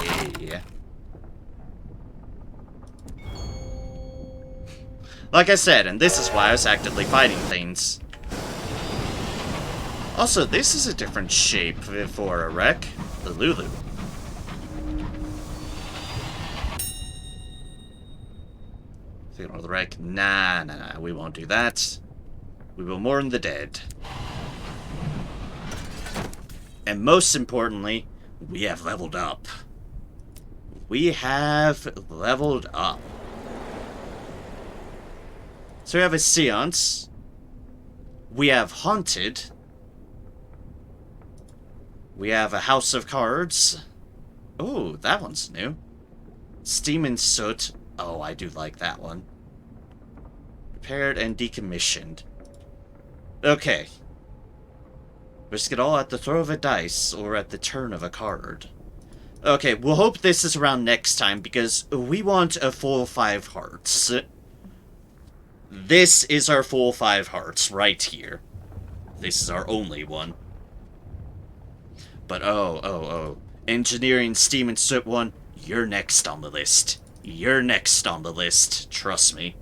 Like I said, and this is why I was actively fighting things. Also, this is a different shape for a wreck. The Lulu. Signal the wreck. Nah, we won't do that. We will mourn the dead. And most importantly, we have leveled up. We have leveled up. So we have a Seance. We have Haunted. We have a House of Cards. Oh, that one's new. Steam and Soot. Oh, I do like that one. Repaired and decommissioned. Okay. Risk it all at the throw of a dice, or at the turn of a card. Okay, we'll hope this is around next time, because we want a full 5 hearts. This is our full 5 hearts, right here. This is our only one. But oh. Engineering, Steam, and Soot 1, you're next on the list. You're next on the list, trust me.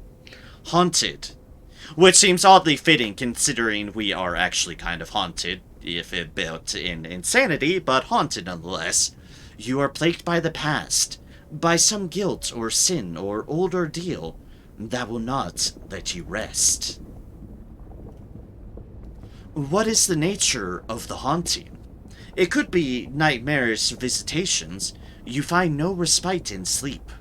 Haunted. Which seems oddly fitting, considering we are actually kind of haunted. If it built in insanity, but haunted nonetheless. You are plagued by the past. by some guilt or sin or old ordeal that will not let you rest. What is the nature of the haunting? It could be nightmarish visitations. You find no respite in sleep.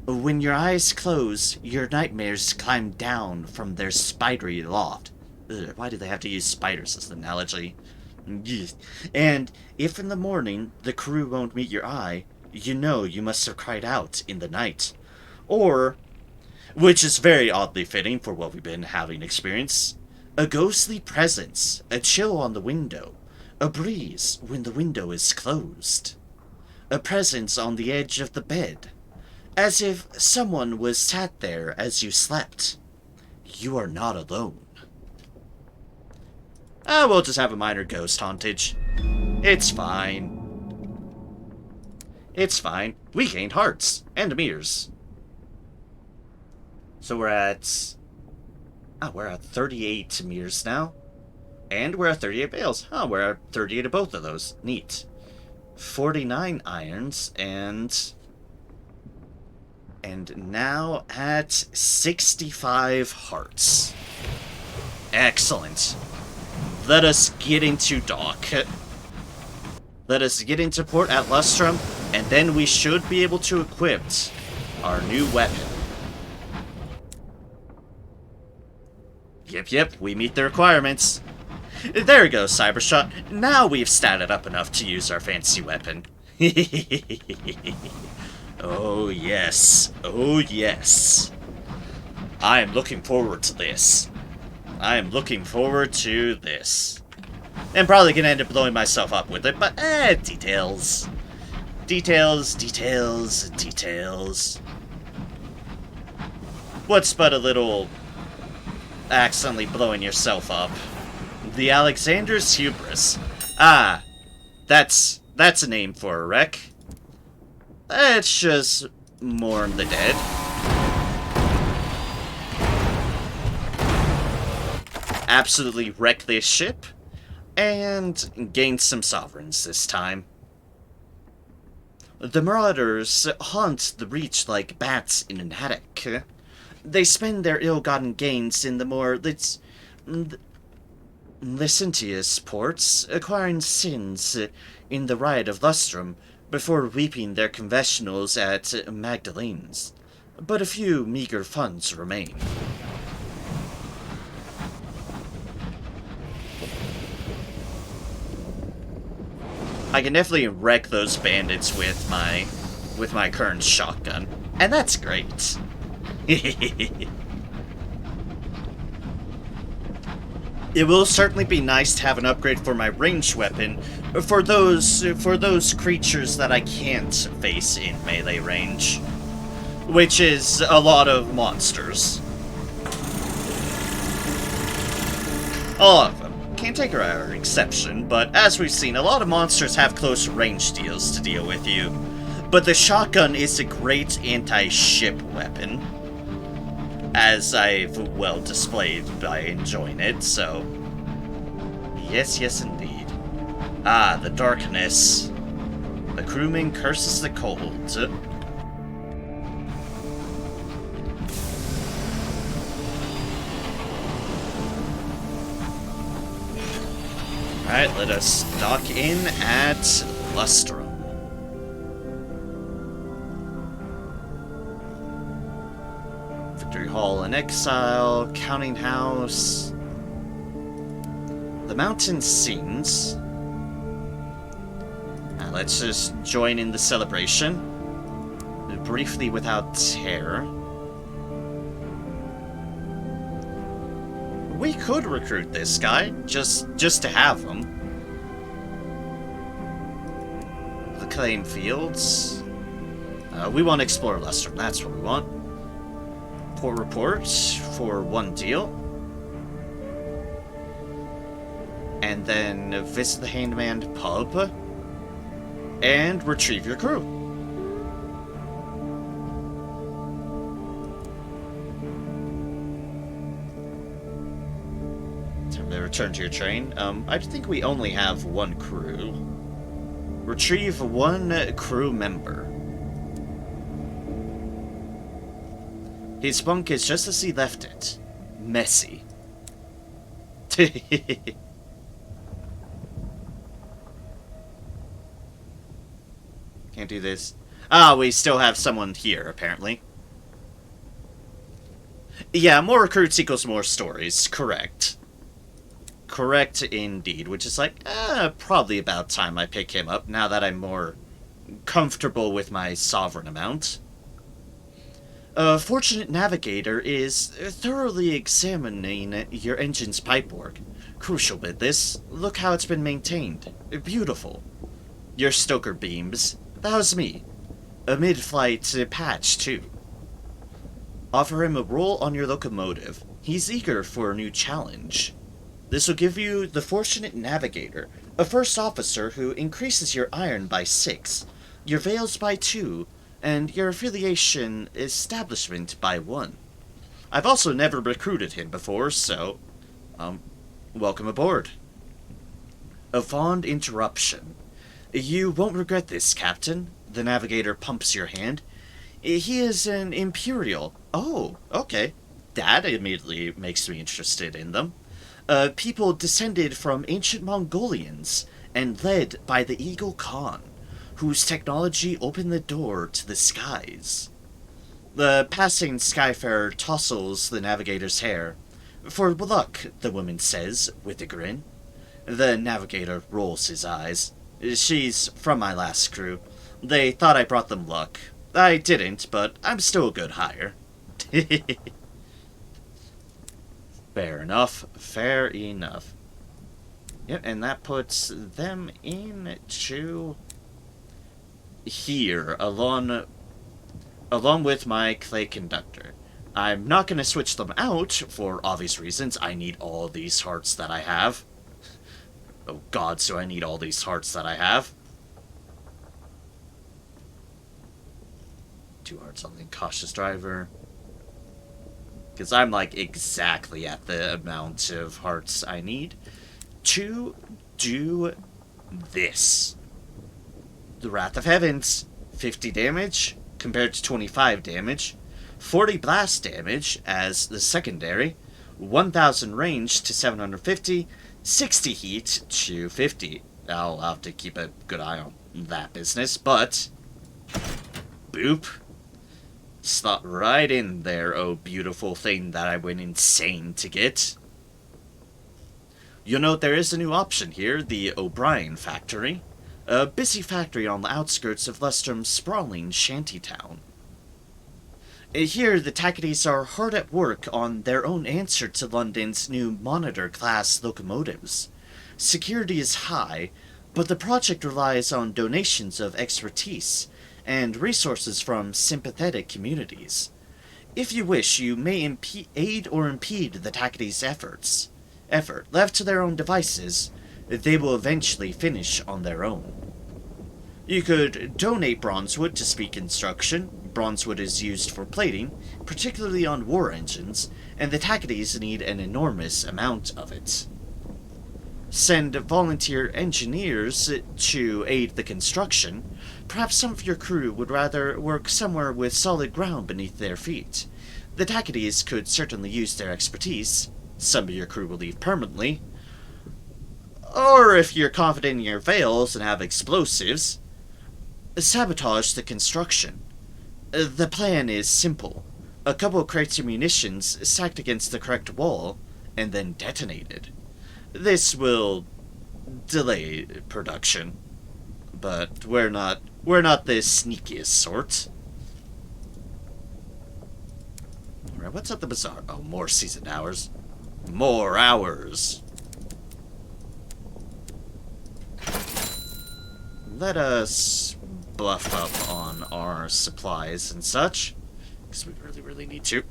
When your eyes close, your nightmares climb down from their spidery loft. Ugh, why do they have to use spiders as an analogy? And if in the morning the crew won't meet your eye, you know you must have cried out in the night. Or, which is very oddly fitting for what we've been having experienced, a ghostly presence, a chill on the window, a breeze when the window is closed, a presence on the edge of the bed, as if someone was sat there as you slept. You are not alone. We'll just have a minor ghost hauntage. It's fine. It's fine. We gained hearts and mirrors. So we're at 38 mirrors now. And we're at 38 bales. We're at 38 of both of those. Neat. 49 irons and now at 65 hearts. Excellent. Let us get into dock. Let us get into port at Lustrum, and then we should be able to equip our new weapon. Yep, we meet the requirements. There we go, Cybershot. Now we've statted up enough to use our fancy weapon. Oh yes. Oh yes. I am looking forward to this. And probably gonna end up blowing myself up with it, but details. Details. What's but a little accidentally blowing yourself up? The Alexander's Hubris. That's a name for a wreck. Let's just mourn the dead. Absolutely wreck this ship, and gain some sovereigns this time. The Marauders haunt the Reach like bats in an attic. They spend their ill-gotten gains in the more licentious ports, acquiring sins in the riot of Lustrum, before reaping their confessionals at Magdalene's. But a few meager funds remain. I can definitely wreck those bandits with my current shotgun, and that's great. It will certainly be nice to have an upgrade for my ranged weapon for those creatures that I can't face in melee range, which is a lot of monsters. A lot of them. Can't take our exception, but as we've seen, a lot of monsters have close range deals to deal with you. But the shotgun is a great anti-ship weapon, as I've well displayed by enjoying it, so... Yes, indeed. The darkness. The crewman curses the cold. Alright, let us dock in at Lustrum. Victory Hall in Exile, Counting House, the mountain scenes. Now let's just join in the celebration, briefly without terror. We could recruit this guy, just to have him. The claim fields. We want to explore Lustrum, that's what we want. Port report for one deal. And then visit the Hangman pub. And retrieve your crew. Return to your train. I think we only have one crew. Retrieve one crew member. His bunk is just as he left it. Messy. Can't do this. Ah, we still have someone here, apparently. Yeah, more recruits equals more stories. Correct. Correct indeed. Which is like, probably about time I pick him up, now that I'm more comfortable with my sovereign amount. A fortunate navigator is thoroughly examining your engine's pipework. Crucial bit this. Look how it's been maintained. Beautiful. Your stoker beams. That was me. A mid-flight patch, too. Offer him a role on your locomotive. He's eager for a new challenge. This will give you the fortunate navigator, a first officer who increases your iron by 6, your veils by 2, and your affiliation establishment by 1. I've also never recruited him before, so, welcome aboard. A fond interruption. You won't regret this, Captain. The navigator pumps your hand. He is an Imperial. Oh, okay. That immediately makes me interested in them. People descended from ancient Mongolians and led by the Eagle Khan, whose technology opened the door to the skies. The passing skyfarer tousles the navigator's hair. For luck, the woman says, with a grin. The navigator rolls his eyes. She's from my last crew. They thought I brought them luck. I didn't, but I'm still a good hire. Fair enough. Fair enough. Yep, and that puts them into here, along with my clay conductor. I'm not going to switch them out, for obvious reasons. I need all these hearts that I have. Oh gods, do I need all these hearts that I have. 2 hearts on the cautious driver. Because I'm like exactly at the amount of hearts I need to do this. The Wrath of Heavens, 50 damage compared to 25 damage, 40 blast damage as the secondary, 1000 range to 750, 60 heat to 50. I'll have to keep a good eye on that business, but boop. Slot right in there, oh beautiful thing that I went insane to get. You'll note there is a new option here, the O'Brien Factory. A busy factory on the outskirts of Lustrum's sprawling shantytown. Here, the Tacketies are hard at work on their own answer to London's new Monitor-class locomotives. Security is high, but the project relies on donations of expertise and resources from sympathetic communities. If you wish, you may aid or impede the Tacketies' effort. Left to their own devices, they will eventually finish on their own. You could donate bronzewood to speak instruction. Bronzewood is used for plating, particularly on war engines, and the Tacketies need an enormous amount of it. Send volunteer engineers to aid the construction. Perhaps some of your crew would rather work somewhere with solid ground beneath their feet. The Tacketies could certainly use their expertise. Some of your crew will leave permanently. Or if you're confident in your veils and have explosives, sabotage the construction. The plan is simple. A couple of crates of munitions stacked against the correct wall, and then detonated. This will delay production, but we're not the sneakiest sort. Alright, what's at the bazaar? Oh, more seasoned hours. More hours. Let us buff up on our supplies and such, because we really need to.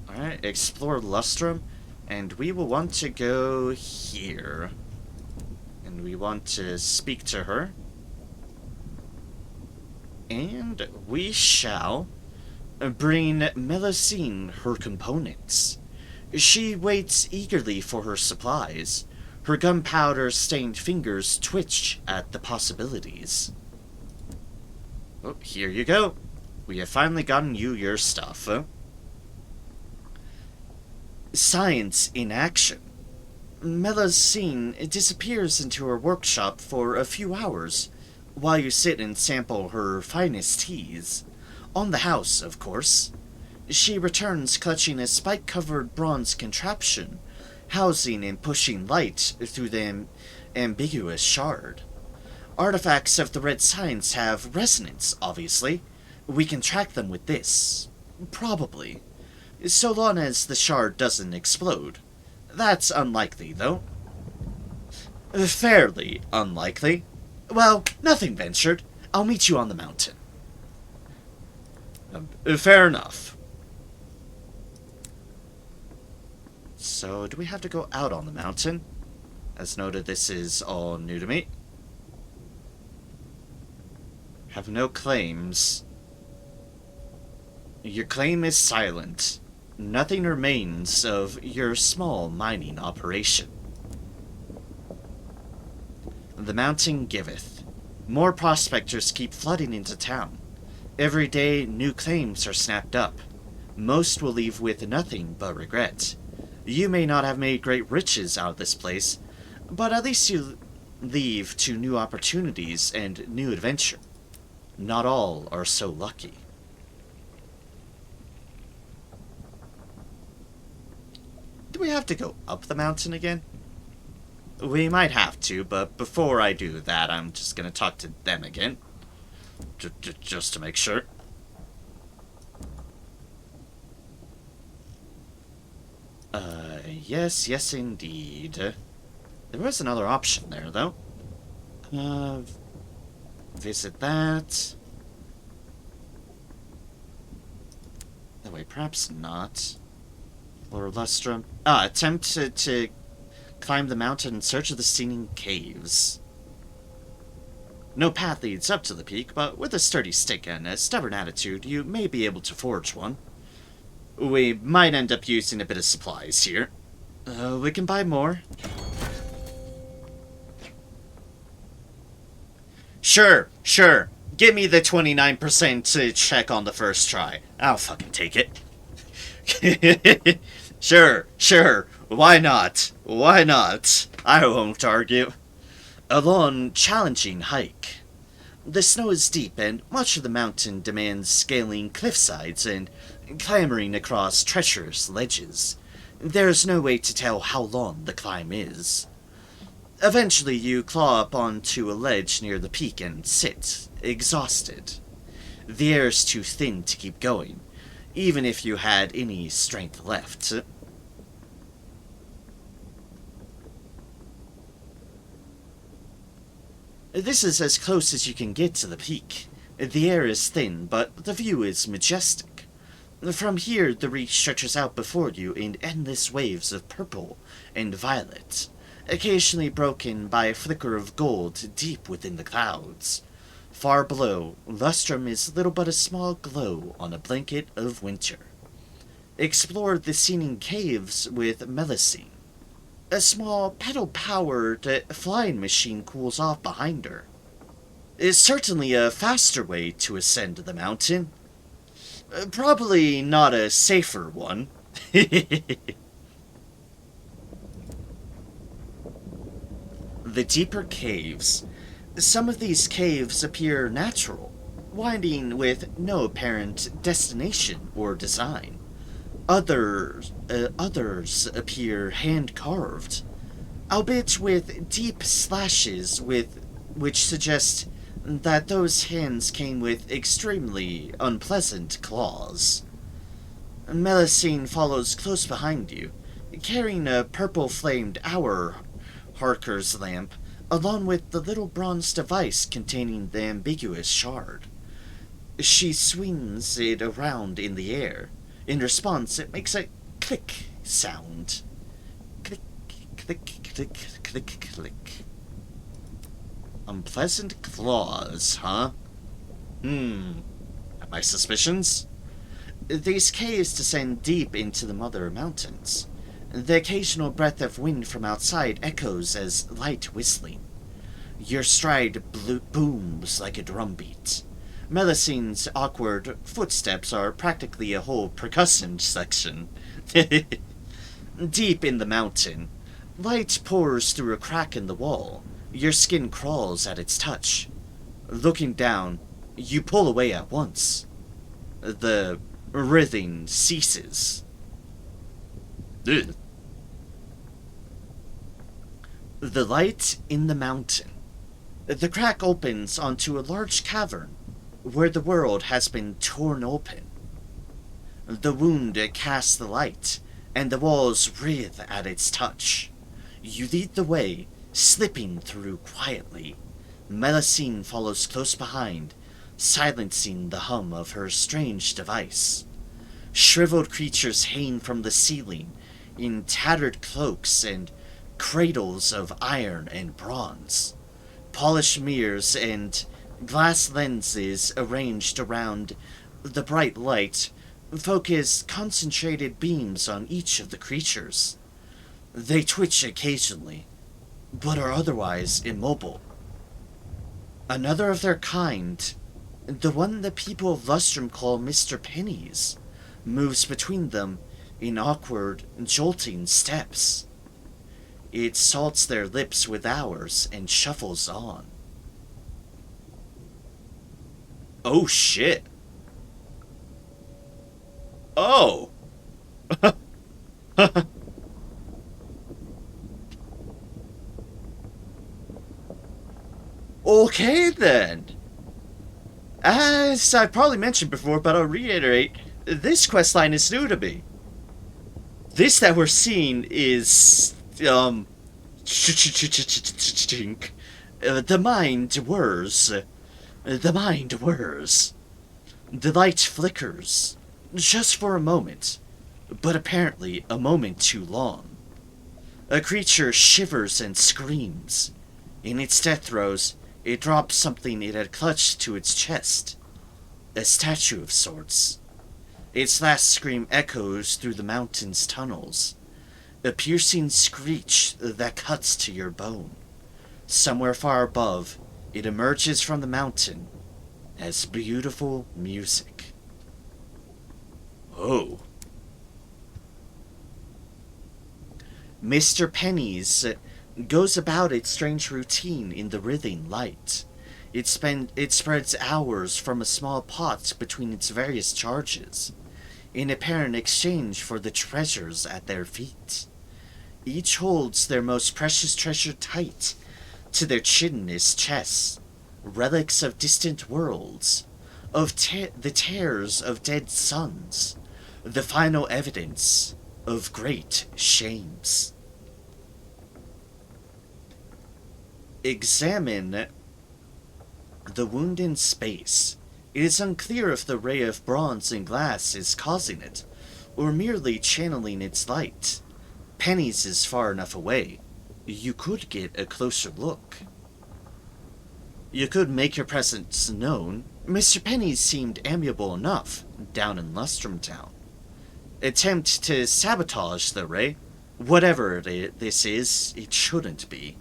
Alright, explore Lustrum, and we will want to go here. And we want to speak to her. And we shall bring Melusine her components. She waits eagerly for her supplies. Her gunpowder-stained fingers twitch at the possibilities. Oh, here you go. We have finally gotten you your stuff. Science in action. Melusine disappears into her workshop for a few hours, while you sit and sample her finest teas. On the house, of course. She returns clutching a spike-covered bronze contraption, housing and pushing light through the ambiguous shard. Artifacts of the red signs have resonance, obviously. We can track them with this. Probably. So long as the shard doesn't explode. That's unlikely, though. Fairly unlikely. Well, nothing ventured. I'll meet you on the mountain. Fair enough. So, do we have to go out on the mountain? As noted, this is all new to me. Have no claims. Your claim is silent. Nothing remains of your small mining operation. The mountain giveth. More prospectors keep flooding into town. Every day, new claims are snapped up. Most will leave with nothing but regret. You may not have made great riches out of this place, but at least you leave to new opportunities and new adventure. Not all are so lucky. Do we have to go up the mountain again? We might have to, but before I do that, I'm just gonna talk to them again. Just to make sure. Yes, indeed. There was another option there, though. Visit that. Oh, wait, perhaps not. Or Lustrum. Attempt to climb the mountain in search of the stinging caves. No path leads up to the peak, but with a sturdy stick and a stubborn attitude, you may be able to forge one. We might end up using a bit of supplies here. We can buy more. Sure. Give me the 29% to check on the first try. I'll fucking take it. Sure. Why not? I won't argue. A long, challenging hike. The snow is deep, and much of the mountain demands scaling cliffsides and clambering across treacherous ledges. There's no way to tell how long the climb is. Eventually, you claw up onto a ledge near the peak and sit, exhausted. The air is too thin to keep going, even if you had any strength left. This is as close as you can get to the peak. The air is thin, but the view is majestic. From here, the reach stretches out before you in endless waves of purple and violet, occasionally broken by a flicker of gold deep within the clouds. Far below, Lustrum is little but a small glow on a blanket of winter. Explore the singing caves with Melusine. A small pedal-powered flying machine cools off behind her. It's certainly a faster way to ascend the mountain. Probably not a safer one. The deeper caves. Some of these caves appear natural, winding with no apparent destination or design. Others appear hand-carved, albeit with deep slashes which suggest that those hands came with extremely unpleasant claws. Melusine follows close behind you, carrying a purple-flamed hour harker's lamp, along with the little bronze device containing the ambiguous shard. She swings it around in the air. In response, it makes a click sound. Click, click, click, click, click. Unpleasant claws, huh? Have my suspicions? These caves descend deep into the Mother Mountains. The occasional breath of wind from outside echoes as light whistling. Your stride booms like a drumbeat. Melusines' awkward footsteps are practically a whole percussion section. Deep in the mountain, light pours through a crack in the wall. Your skin crawls at its touch. Looking down, you pull away at once. The writhing ceases. Ugh. The light in the mountain. The crack opens onto a large cavern where the world has been torn open. The wound casts the light, and the walls writhe at its touch. You lead the way, slipping through quietly. Melusine follows close behind, silencing the hum of her strange device. Shriveled creatures hang from the ceiling in tattered cloaks and cradles of iron and bronze. Polished mirrors and glass lenses arranged around the bright light focus concentrated beams on each of the creatures. They twitch occasionally, but are otherwise immobile. Another of their kind, the one the people of Lustrum call Mr. Pennies, moves between them in awkward, jolting steps. It salts their lips with ours and shuffles on. Oh shit. Oh! Okay then. As I probably mentioned before, but I'll reiterate, this questline is new to me. This that we're seeing is, the mind whirs. The mind whirs. The light flickers. Just for a moment, but apparently a moment too long. A creature shivers and screams. In its death throes, it drops something it had clutched to its chest. A statue of sorts. Its last scream echoes through the mountain's tunnels. A piercing screech that cuts to your bone. Somewhere far above, it emerges from the mountain as beautiful music. Oh. Mr. Pennies goes about its strange routine in the writhing light. It spreads hours from a small pot between its various charges, in apparent exchange for the treasures at their feet. Each holds their most precious treasure tight to their chitinous chests, relics of distant worlds, of the tears of dead suns, the final evidence of great shames. Examine the wound in space. It is unclear if the ray of bronze and glass is causing it, or merely channeling its light. Pennies is far enough away. You could get a closer look. You could make your presence known. Mr. Pennies seemed amiable enough down in Lustrum Town. Attempt to sabotage the ray, whatever this is, it shouldn't be,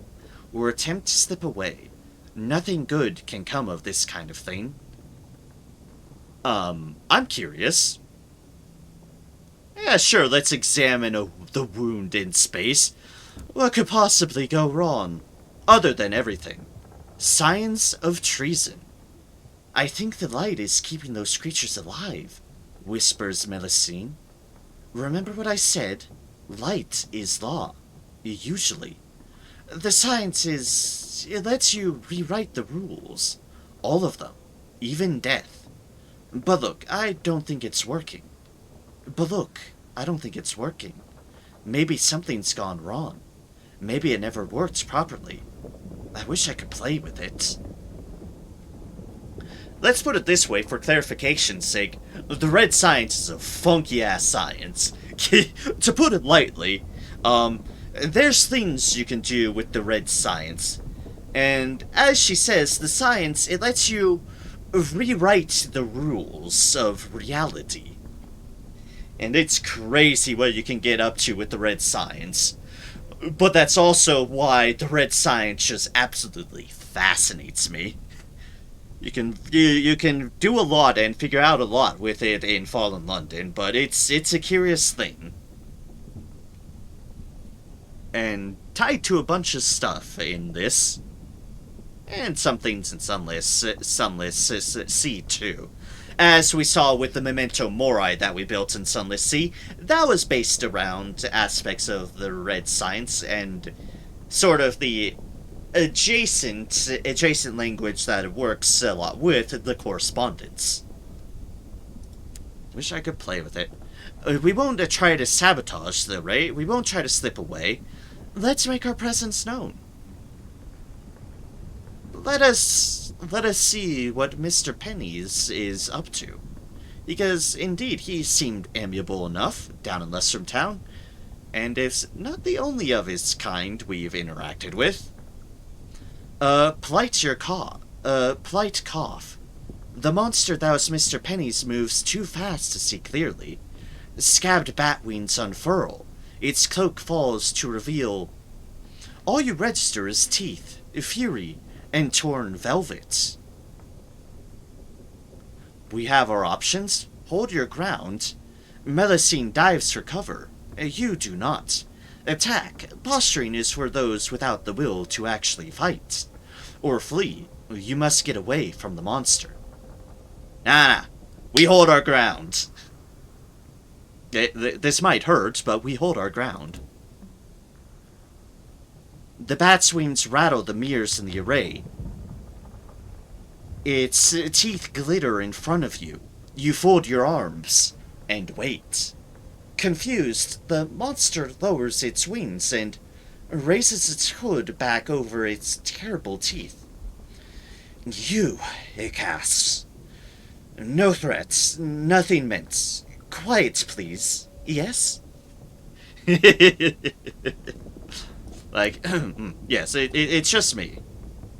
or attempt to slip away. Nothing good can come of this kind of thing. I'm curious. Yeah, sure, let's examine the wound in space. What could possibly go wrong? Other than everything. Signs of treason. I think the light is keeping those creatures alive, whispers Melusine. Remember what I said? Light is law. Usually. The science it lets you rewrite the rules. All of them. Even death. But look, I don't think it's working. Maybe something's gone wrong. Maybe it never worked properly. I wish I could play with it. Let's put it this way for clarification's sake. The red science is a funky-ass science. To put it lightly, there's things you can do with the red science. And as she says, the science, it lets you rewrite the rules of reality. And it's crazy what you can get up to with the red science. But that's also why the red science just absolutely fascinates me. You can do a lot and figure out a lot with it in Fallen London, but it's a curious thing. And tied to a bunch of stuff in this, and some things in Sunless Sea too. As we saw with the Memento Mori that we built in Sunless Sea, that was based around aspects of the red science and sort of the adjacent language that it works a lot with, the correspondence. Wish I could play with it. We won't try to sabotage, though, right? We won't try to slip away. Let's make our presence known. Let us see what Mr. Pennies is up to. Because, indeed, he seemed amiable enough down in Lestrum Town, and is not the only of his kind we've interacted with. Polite cough. The monster that was Mr. Pennies moves too fast to see clearly. Scabbed bat wings unfurl. Its cloak falls to reveal. All you register is teeth, fury, and torn velvet. We have our options. Hold your ground. Melusine dives for cover. You do not. Attack. Posturing is for those without the will to actually fight. Or flee. You must get away from the monster. Nah. We hold our ground. This might hurt, but we hold our ground. The bat's wings rattle the mirrors in the array. Its teeth glitter in front of you. You fold your arms and wait. Confused, the monster lowers its wings and raises its hood back over its terrible teeth. You, it gasps. No threats, nothing meant. Quiet, please. Yes? Like, yes, it's just me.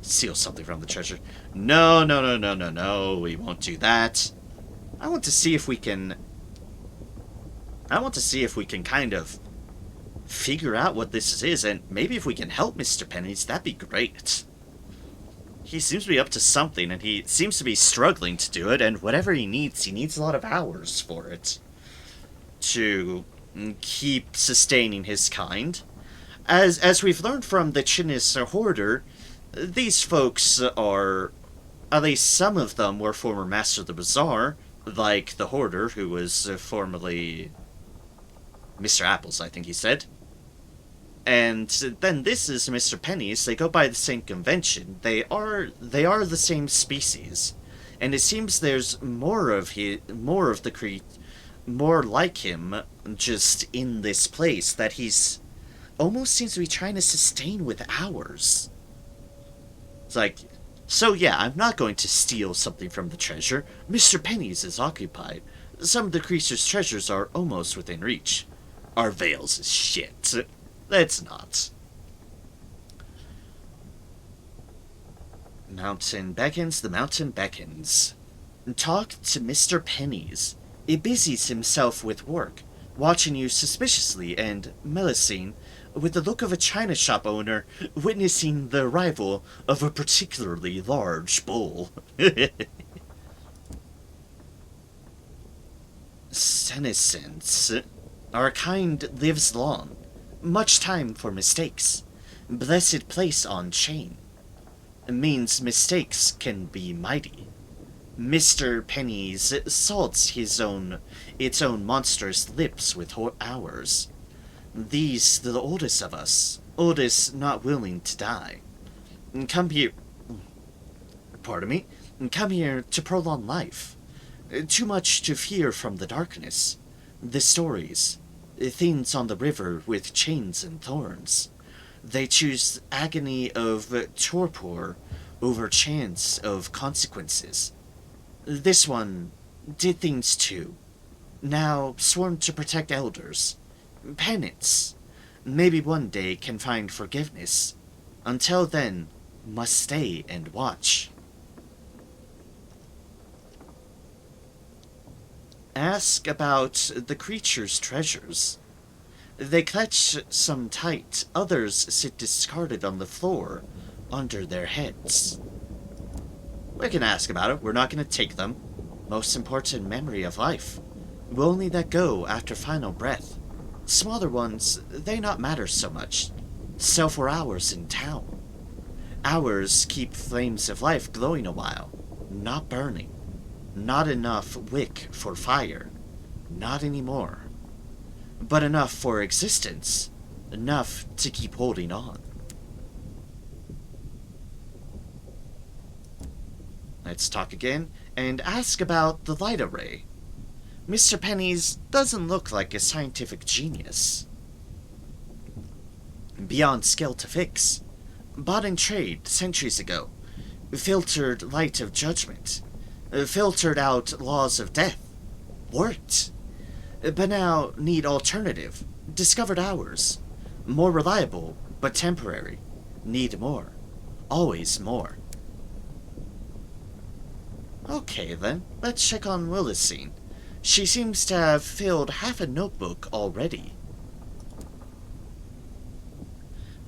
Steal something from the treasure. No, we won't do that. I want to see if we can kind of figure out what this is, and maybe if we can help Mr. Pennies, that'd be great. He seems to be up to something, and he seems to be struggling to do it, and whatever he needs a lot of hours for it. To keep sustaining his kind. As we've learned from the Chinese Hoarder, these folks are, at least some of them were former Master of the Bazaar, like the Hoarder, who was formerly Mr. Apples, I think he said. And then this is Mr. Pennies. They go by the same convention. They are the same species, and it seems there's more like him, just in this place that he's almost seems to be trying to sustain with hours. It's like, so yeah, I'm not going to steal something from the treasure. Mr. Pennies is occupied. Some of the creature's treasures are almost within reach. Our veils is shit. Let's not. Mountain beckons, the mountain beckons. Talk to Mr. Pennies. He busies himself with work, watching you suspiciously, and Melusine, with the look of a china shop owner, witnessing the arrival of a particularly large bull. Senescence. Our kind lives long. Much time for mistakes. Blessed place on chain. Means mistakes can be mighty. Mr. Pennies salts its own monstrous lips with ours. These, the oldest of us, oldest not willing to die. Come here to prolong life. Too much to fear from the darkness. The stories, things on the river with chains and thorns. They choose agony of torpor over chance of consequences. This one did things too. Now sworn to protect elders. Penance. Maybe one day can find forgiveness. Until then, must stay and watch. Ask about the creature's treasures. They clutch some tight, others sit discarded on the floor, under their heads. We can ask about it, we're not gonna take them. Most important memory of life. We'll only let go after final breath. Smaller ones, they not matter so much. So for hours in town. Hours keep flames of life glowing a while, not burning. Not enough wick for fire. Not anymore. But enough for existence. Enough to keep holding on. Let's talk again and ask about the light array. Mr. Penny's doesn't look like a scientific genius. Beyond skill to fix. Bought and trade centuries ago. Filtered light of judgment. Filtered out laws of death. Worked. But now need alternative. Discovered ours. More reliable, but temporary. Need more. Always more. Okay then, let's check on Lillicene. She seems to have filled half a notebook already.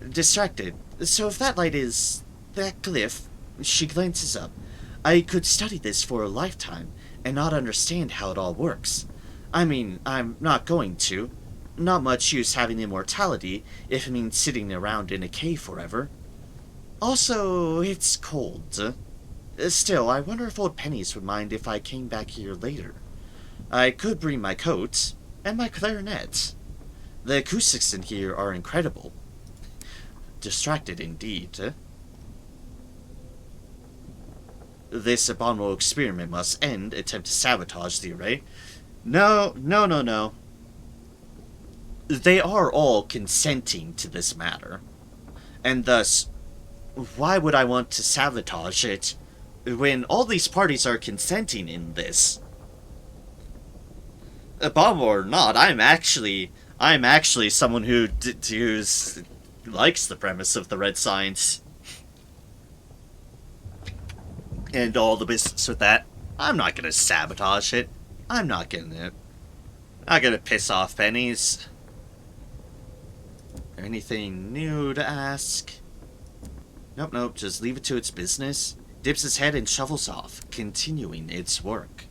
Distracted. So if that light is that glyph, she glances up. I could study this for a lifetime and not understand how it all works. I mean, I'm not going to. Not much use having immortality if it means sitting around in a cave forever. Also, it's cold. Still, I wonder if old Pennies would mind if I came back here later. I could bring my coat and my clarinet. The acoustics in here are incredible. Distracted indeed. This abominable experiment must end. Attempt to sabotage the array. No. They are all consenting to this matter. And thus, why would I want to sabotage it when all these parties are consenting in this? Abominable or not, I'm actually someone who likes the premise of the red signs. And all the business with that. I'm not gonna sabotage it. I'm not gonna piss off Pennies. Anything new to ask? Nope, just leave it to its business. Dips its head and shuffles off, continuing its work.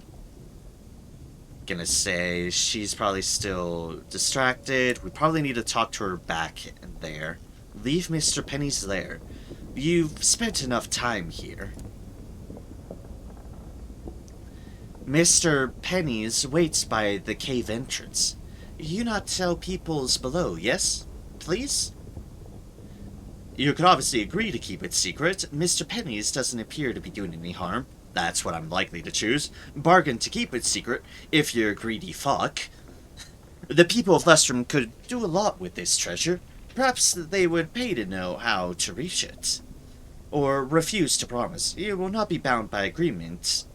Gonna say she's probably still distracted. We probably need to talk to her back there. Leave Mr. Penny's there. You've spent enough time here. Mr. Penny's waits by the cave entrance. You not tell peoples below, yes? Please? You could obviously agree to keep it secret. Mr. Penny's doesn't appear to be doing any harm. That's what I'm likely to choose. Bargain to keep it secret, if you're a greedy fuck. The people of Lestrum could do a lot with this treasure. Perhaps they would pay to know how to reach it. Or refuse to promise. You will not be bound by agreement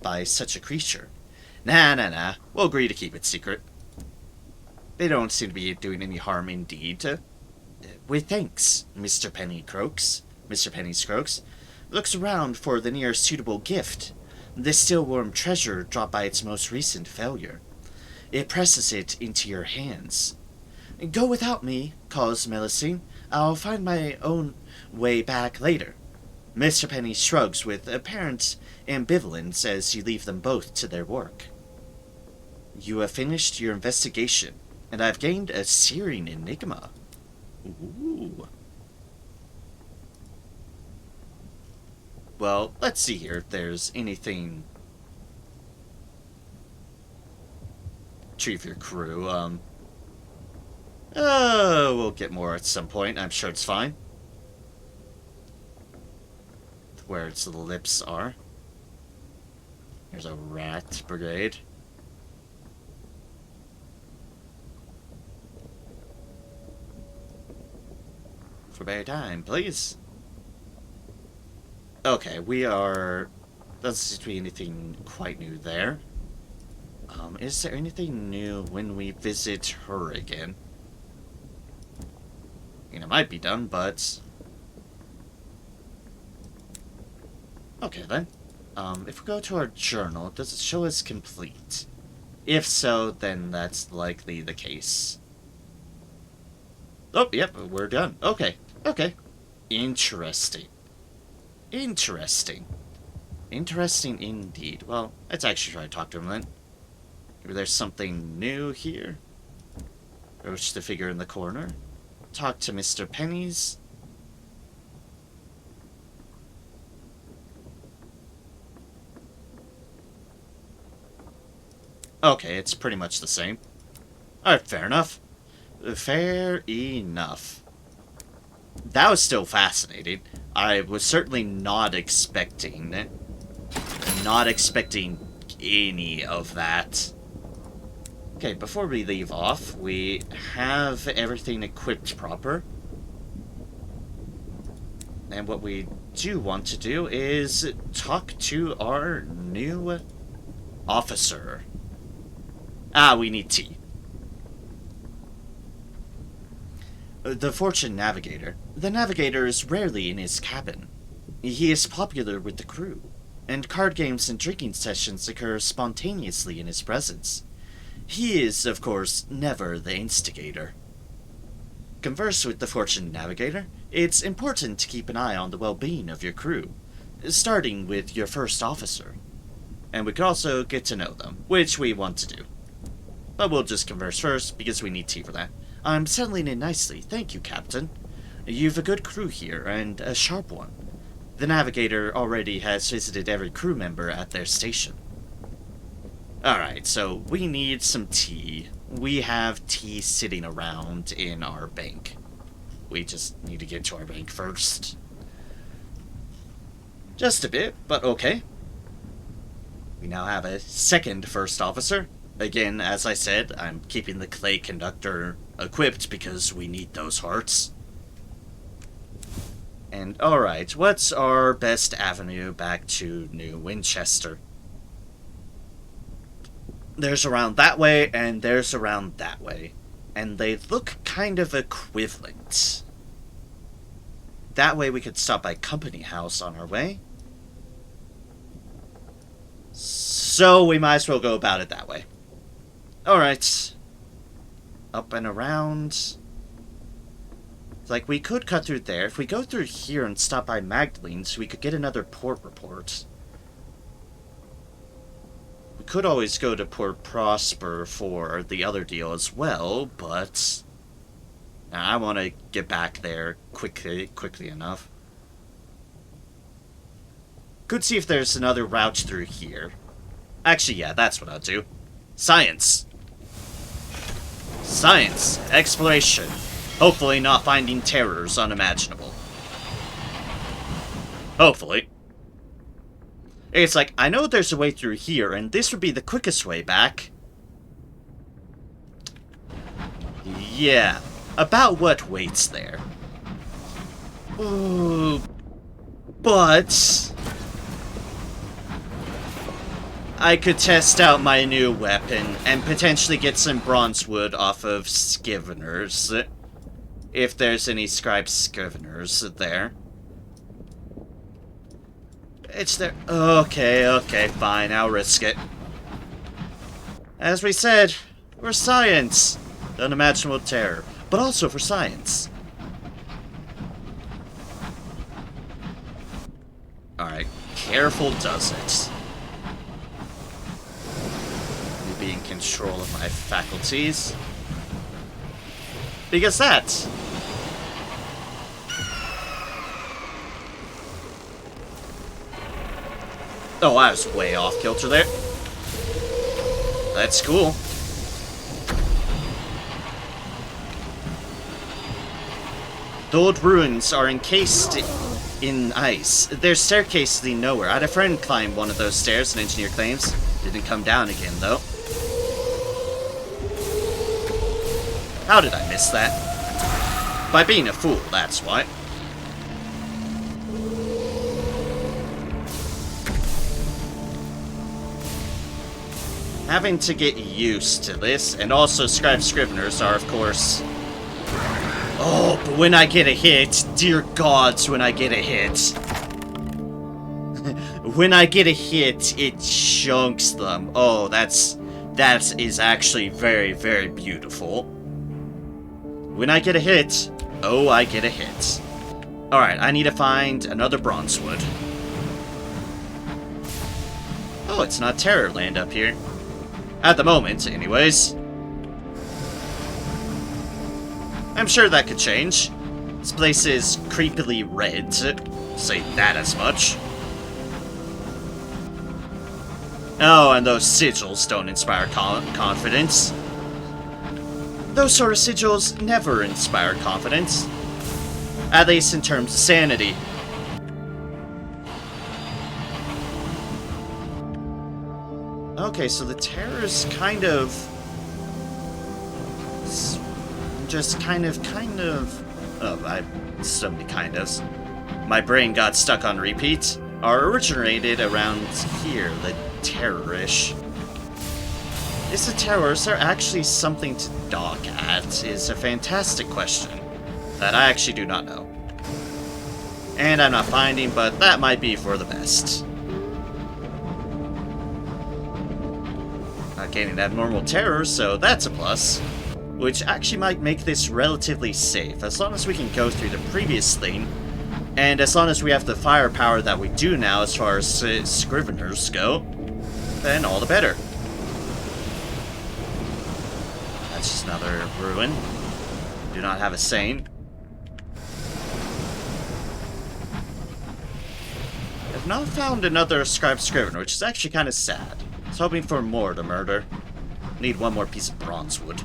by such a creature. Nah. We'll agree to keep it secret. They don't seem to be doing any harm indeed. With thanks, Mr. Penny croaks. Mr. Penny croaks. Looks around for the nearest suitable gift. The still warm treasure dropped by its most recent failure. It presses it into your hands. Go without me, calls Melusine. I'll find my own way back later. Mr. Penny shrugs with apparent ambivalence as you leave them both to their work. You have finished your investigation, and I've gained a searing enigma. Ooh. Well, let's see here if there's anything. Retrieve your crew. We'll get more at some point. I'm sure it's fine. Where its lips are. There's a rat brigade. For better time, please. Okay, we are... Doesn't seem to be anything quite new there. Is there anything new when we visit her again? I mean, it might be done, but... Okay, then. If we go to our journal, does it show us complete? If so, then that's likely the case. Oh, yep, we're done. Okay. Interesting. Interesting indeed. Well, let's actually try to talk to him then. Maybe there's something new here. Approach the figure in the corner. Talk to Mr. Pennies. Okay, it's pretty much the same. Alright, fair enough. Fair enough. That was still fascinating. I was certainly not expecting any of that. Okay, before we leave off, we have everything equipped proper. And what we do want to do is talk to our new officer. We need tea. The Fortune Navigator. The Navigator is rarely in his cabin. He is popular with the crew, and card games and drinking sessions occur spontaneously in his presence. He is, of course, never the instigator. Converse with the Fortune Navigator. It's important to keep an eye on the well-being of your crew, starting with your first officer. And we could also get to know them, which we want to do. But we'll just converse first, because we need tea for that. I'm settling in nicely, thank you, Captain. You've a good crew here, and a sharp one. The Navigator already has visited every crew member at their station. Alright, so we need some tea. We have tea sitting around in our bank. We just need to get to our bank first. Just a bit, but okay. We now have a second first officer. Again, as I said, I'm keeping the clay conductor equipped because we need those hearts. And alright, what's our best avenue back to New Winchester? There's around that way, and there's around that way. And they look kind of equivalent. That way we could stop by Company House on our way. So we might as well go about it that way. Alright. Up and around. Like, we could cut through there. If we go through here and stop by Magdalene's, we could get another port report. We could always go to Port Prosper for the other deal as well, but I want to get back there quickly enough. Could see if there's another route through here. Actually, yeah, that's what I'll do. Science. Science. Exploration. Hopefully not finding terrors unimaginable. Hopefully. It's like, I know there's a way through here, and this would be the quickest way back. Yeah. About what waits there? Ooh. But I could test out my new weapon and potentially get some bronze wood off of Scriveners. If there's any scribe Scriveners there. It's there. Okay, fine, I'll risk it. As we said, we're science. Unimaginable terror. But also for science. Alright, careful does it. Be in control of my faculties. Because that. Oh, I was way off kilter there. That's cool. The old ruins are encased in ice. There's staircases leading nowhere. I had a friend climb one of those stairs, an engineer claims. Didn't come down again, though. How did I miss that? By being a fool, that's why. Having to get used to this, and also scribe Scriveners are, of course... Oh, but when I get a hit, dear gods, when I get a hit. When I get a hit, it chunks them. Oh, that is actually very, very beautiful. When I get a hit, oh, I get a hit. Alright, I need to find another bronze wood. Oh, it's not Terror Land up here. At the moment, anyways. I'm sure that could change. This place is creepily red, say that as much. Oh, and those sigils don't inspire confidence. Those sort of sigils never inspire confidence. At least in terms of sanity. Okay, so the terror's kind of... just kind of... Oh, so many kind ofs. My brain got stuck on repeat. Are originated around here, the terrorish. Is the terrorists actually something to dock at? Is a fantastic question that I actually do not know. And I'm not finding, but that might be for the best. Not gaining abnormal terror, so that's a plus. Which actually might make this relatively safe, as long as we can go through the previous thing, and as long as we have the firepower that we do now as far as Scriveners go, then all the better. That's just another ruin. Do not have a saint. I've not found another Scribe Scrivener, which is actually kind of sad. I was hoping for more to murder. Need one more piece of bronze wood.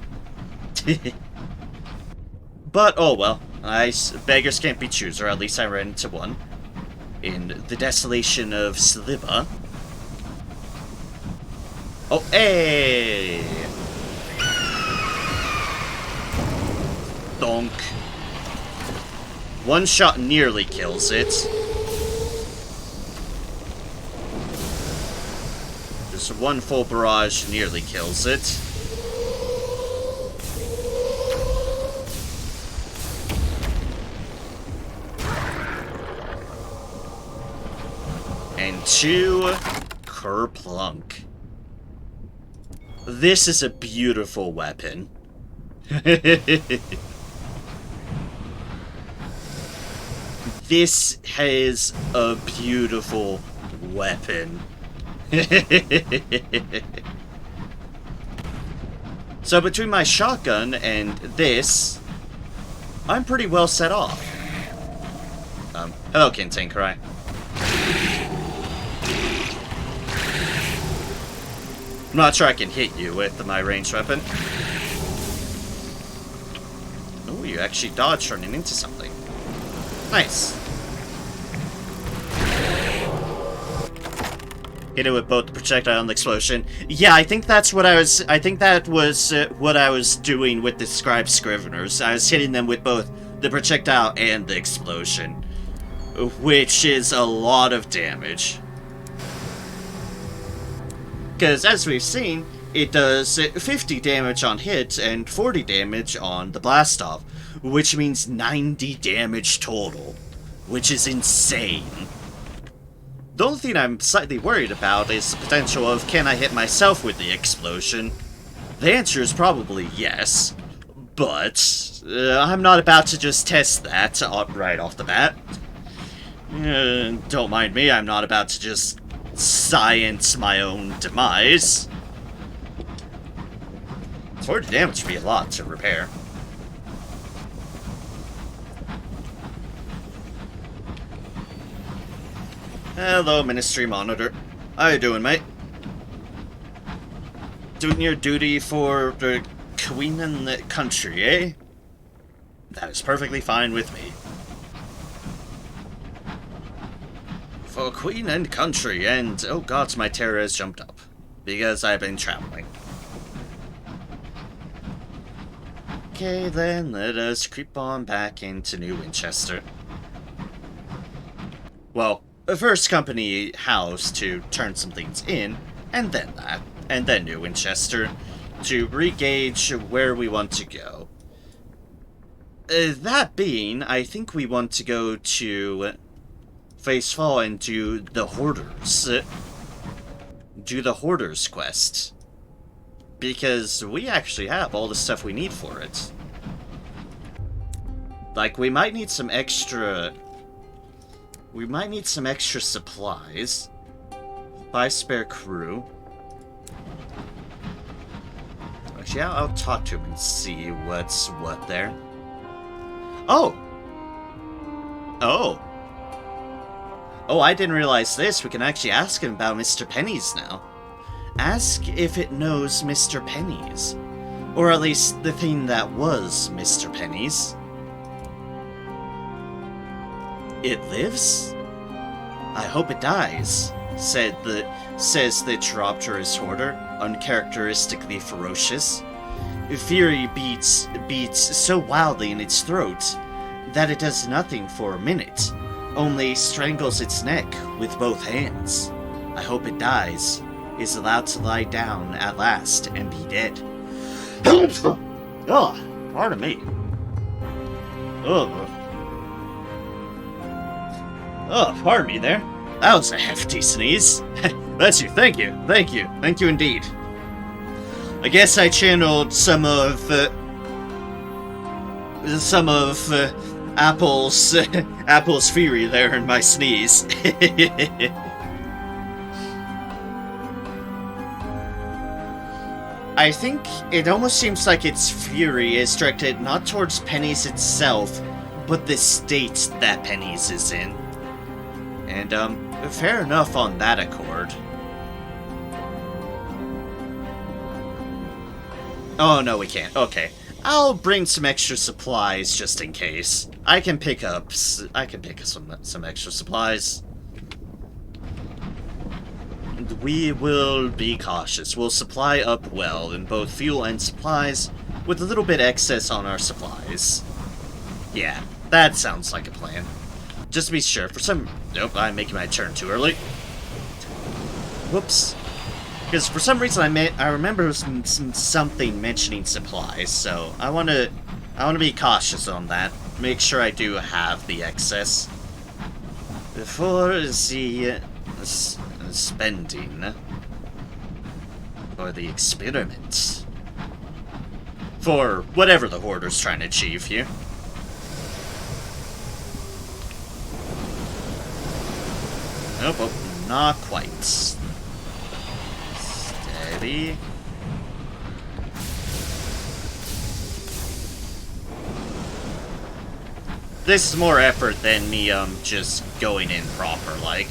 But, oh well. Beggars can't be choosers, or at least I ran into one. In the desolation of Sliba. Oh, hey! Donk. One shot nearly kills it. Just one full barrage nearly kills it. And 2 Kerplunk. This is a beautiful weapon. This is a beautiful weapon. So between my shotgun and this, I'm pretty well set off. Hello, Kintankerai. I'm not sure I can hit you with my ranged weapon. Oh, you actually dodged running into something. Nice. Hit it with both the projectile and the explosion. Yeah, I think that's what I was... I think that was what I was doing with the Scribe Scriveners. I was hitting them with both the projectile and the explosion. Which is a lot of damage. Because, as we've seen, it does 50 damage on hit and 40 damage on the blast off, which means 90 damage total, which is insane. The only thing I'm slightly worried about is the potential of, can I hit myself with the explosion? The answer is probably yes, but I'm not about to just test that right off the bat. Don't mind me, I'm not about to just science my own demise. 40 damage would be a lot to repair. Hello, Ministry Monitor. How you doing, mate? Doing your duty for the Queen and the country, eh? That is perfectly fine with me. For Queen and country, and oh god, my terror has jumped up. Because I've been traveling. Okay, then let us creep on back into New Winchester. Well, first company house to turn some things in, and then that, and then New Winchester to re-gauge where we want to go. That being, I think we want to go to Face Fall and do the Hoarders. Do the Hoarders quest. Because we actually have all the stuff we need for it. Like, we might need some extra... We might need some extra supplies. Buy spare crew. Actually, I'll talk to him and see what's what there. Oh! Oh! Oh, I didn't realize this. We can actually ask him about Mr. Penny's now. Ask if it knows Mr. Penny's. Or at least the thing that was Mr. Penny's. It lives? I hope it dies, says the Chiropterous hoarder, uncharacteristically ferocious. Fury beats so wildly in its throat that it does nothing for a minute, only strangles its neck with both hands. I hope it dies, is allowed to lie down at last and be dead. Oh, pardon me. Oh, pardon me there. That was a hefty sneeze. Bless you, thank you, indeed. I guess I channeled some of Apple's fury there in my sneeze. I think it almost seems like its fury is directed not towards Penny's itself, but the state that Penny's is in. And, fair enough on that accord. Oh, no, we can't. Okay. I'll bring some extra supplies just in case. I can pick up some extra supplies. We will be cautious. We'll supply up well in both fuel and supplies, with a little bit excess on our supplies. Yeah, that sounds like a plan. Just to be sure, nope, I'm making my turn too early. Whoops. Because for some reason I remember something mentioning supplies, so I want to be cautious on that. Make sure I do have the excess. For the spending, or the experiment, for whatever the Hoarder's trying to achieve here. Nope, oh, not quite. Steady. This is more effort than me, just going in proper, like.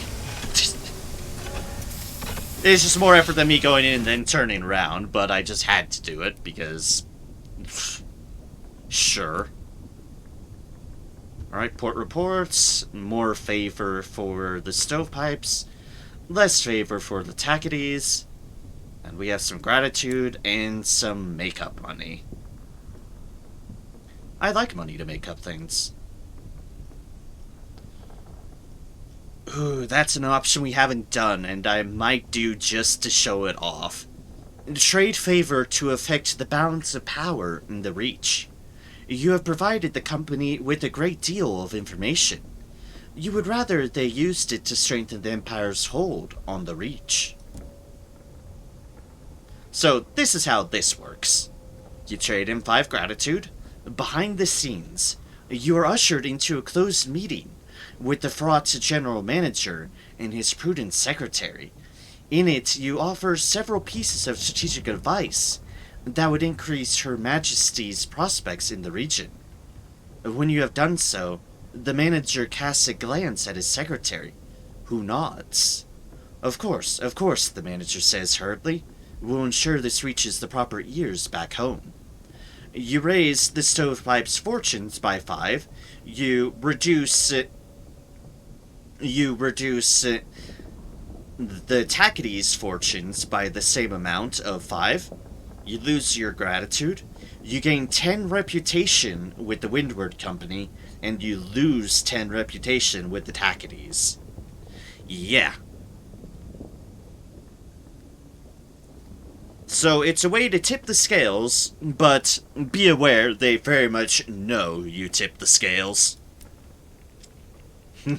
It's just more effort than me going in and then turning around, but I just had to do it, because... Sure. Alright, port reports. More favor for the stovepipes. Less favor for the tackities. And we have some gratitude and some makeup money. I like money to make up things. Ooh, that's an option we haven't done, and I might do just to show it off. Trade favor to affect the balance of power in the Reach. You have provided the company with a great deal of information. You would rather they used it to strengthen the Empire's hold on the Reach. So, this is how this works. You trade in 5 gratitude. Behind the scenes, you are ushered into a closed meeting with the fraught general manager and his prudent secretary. In it, you offer several pieces of strategic advice that would increase Her Majesty's prospects in the region. When you have done so, the manager casts a glance at his secretary, who nods. Of course, the manager says hurriedly. We'll ensure this reaches the proper ears back home. You raise the stovepipe's fortunes by 5. You reduce the tackity's fortunes by the same amount of 5. You lose your gratitude. You gain 10 reputation with the Windward Company, and you lose 10 reputation with the tackities. Yeah. So it's a way to tip the scales, but be aware they very much know you tip the scales. And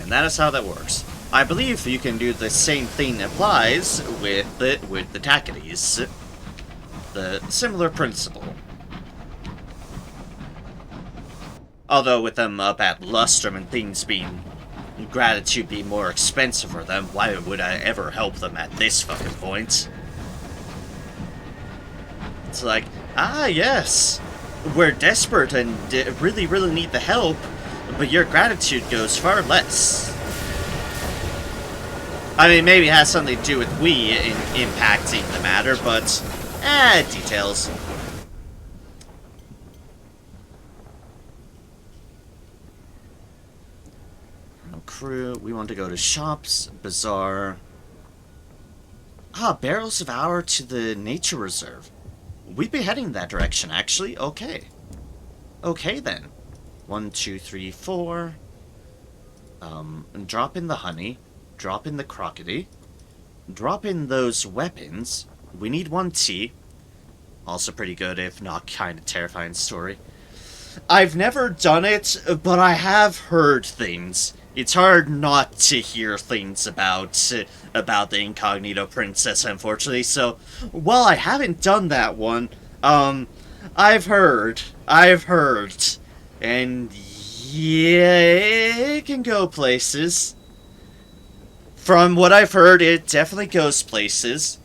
that is how that works. I believe you can do the same thing applies with the tackities. The similar principle. Although with them up at Lustrum and things being gratitude be more expensive for them. Why would I ever help them at this fucking point? It's like, ah, yes, we're desperate and really, really need the help, but your gratitude goes far less. I mean, maybe it has something to do with we impacting the matter, but, details. Crew, we want to go to shops, bazaar. Ah, barrels of hour to the nature reserve. We'd be heading that direction, actually. Okay. Okay, then. 1, 2, 3, 4. Drop in the honey. Drop in the crocodile. Drop in those weapons. We need 1 tea. Also pretty good, if not kind of terrifying story. I've never done it, but I have heard things. It's hard not to hear things about the Incognito Princess, unfortunately. So, while I haven't done that one, I've heard, and yeah, it can go places. From what I've heard, it definitely goes places.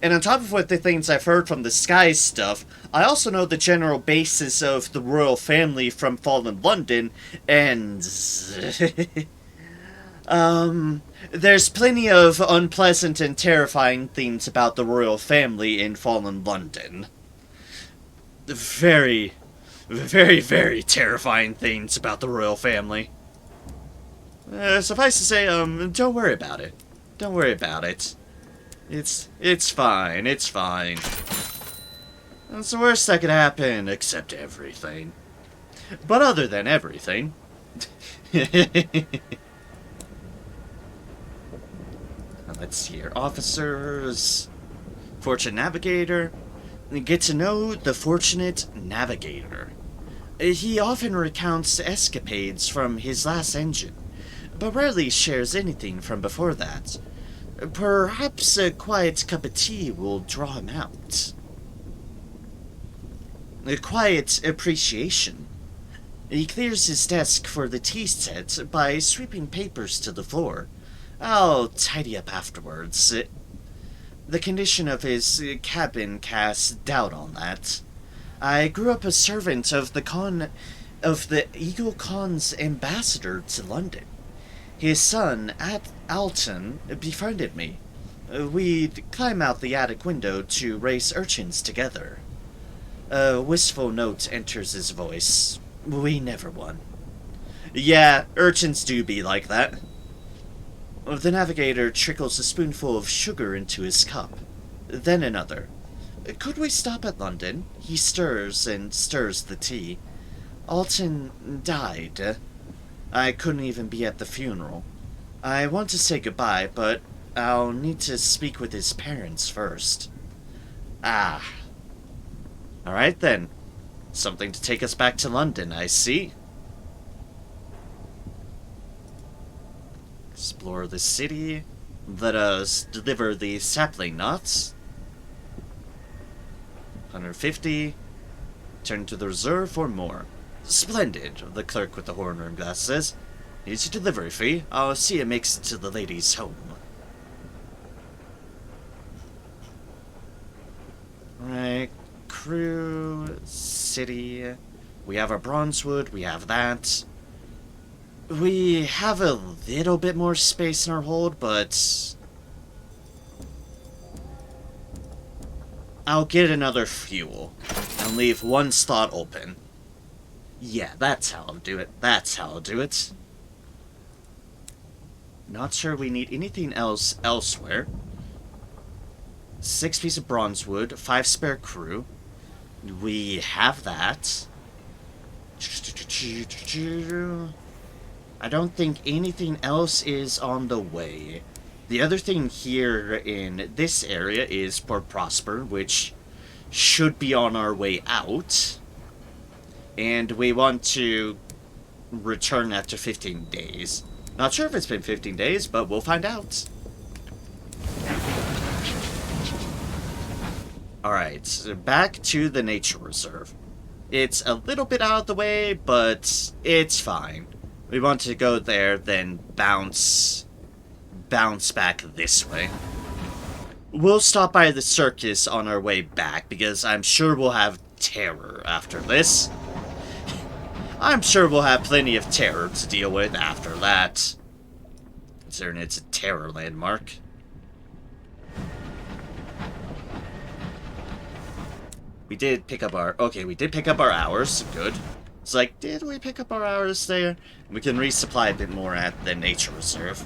And on top of what the things I've heard from the Sky stuff, I also know the general basis of the royal family from Fallen London, and there's plenty of unpleasant and terrifying things about the royal family in Fallen London. Very, very, very terrifying things about the royal family. Suffice to say, don't worry about it. Don't worry about it. It's fine, it's fine. That's the worst that could happen, except everything. But other than everything... Let's see here. Officers... Fortune Navigator. Get to know the Fortunate Navigator. He often recounts escapades from his last engine, but rarely shares anything from before that. Perhaps a quiet cup of tea will draw him out. A quiet appreciation. He clears his desk for the tea set by sweeping papers to the floor. I'll tidy up afterwards. The condition of his cabin casts doubt on that. I grew up a servant of the Eagle Khan's ambassador to London. His son, Alton, befriended me. We'd climb out the attic window to race urchins together. A wistful note enters his voice. We never won. Yeah, urchins do be like that. The navigator trickles a spoonful of sugar into his cup. Then another. Could we stop at London? He stirs and stirs the tea. Alton died. I couldn't even be at the funeral. I want to say goodbye, but I'll need to speak with his parents first. Ah. Alright then. Something to take us back to London, I see. Explore the city. Let us deliver the sapling nuts. 150. Turn to the reserve for more. Splendid, the clerk with the horn-rimmed glass says. Here's your delivery fee. I'll see it makes it to the lady's home. Right, crew, city. We have our bronzewood, we have that. We have a little bit more space in our hold, but... I'll get another fuel and leave 1 slot open. Yeah, that's how I'll do it. That's how I'll do it. Not sure we need anything else elsewhere. 6 pieces of bronzewood, 5 spare crew. We have that. I don't think anything else is on the way. The other thing here in this area is Port Prosper, which should be on our way out. And we want to return after 15 days. Not sure if it's been 15 days, but we'll find out. Alright, back to the nature reserve. It's a little bit out of the way, but it's fine. We want to go there, then bounce back this way. We'll stop by the circus on our way back, because I'm sure we'll have terror after this. I'm sure we'll have plenty of terror to deal with after that. Considering it's a terror landmark. We did pick up our... Okay, we did pick up our hours. Good. It's like, did we pick up our hours there? We can resupply a bit more at the nature reserve.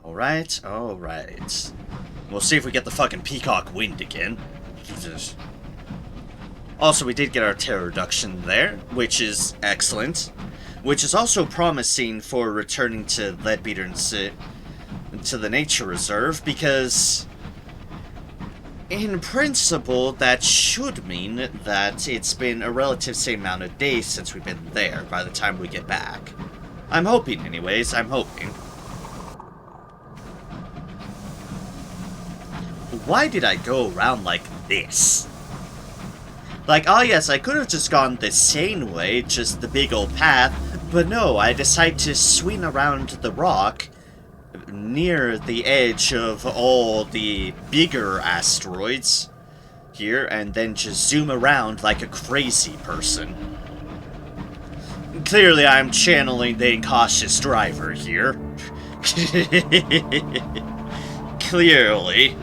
Alright, alright. We'll see if we get the fucking peacock wind again. Jesus. Also, we did get our terror reduction there, which is excellent. Which is also promising for returning to Leadbeater and to the nature reserve, because in principle, that should mean that it's been a relative same amount of days since we've been there by the time we get back. I'm hoping anyways, I'm hoping. Why did I go around like this? Like, oh yes, I could have just gone the same way, just the big old path, but no, I decided to swing around the rock near the edge of all the bigger asteroids here, and then just zoom around like a crazy person. Clearly, I'm channeling the incautious driver here. Clearly.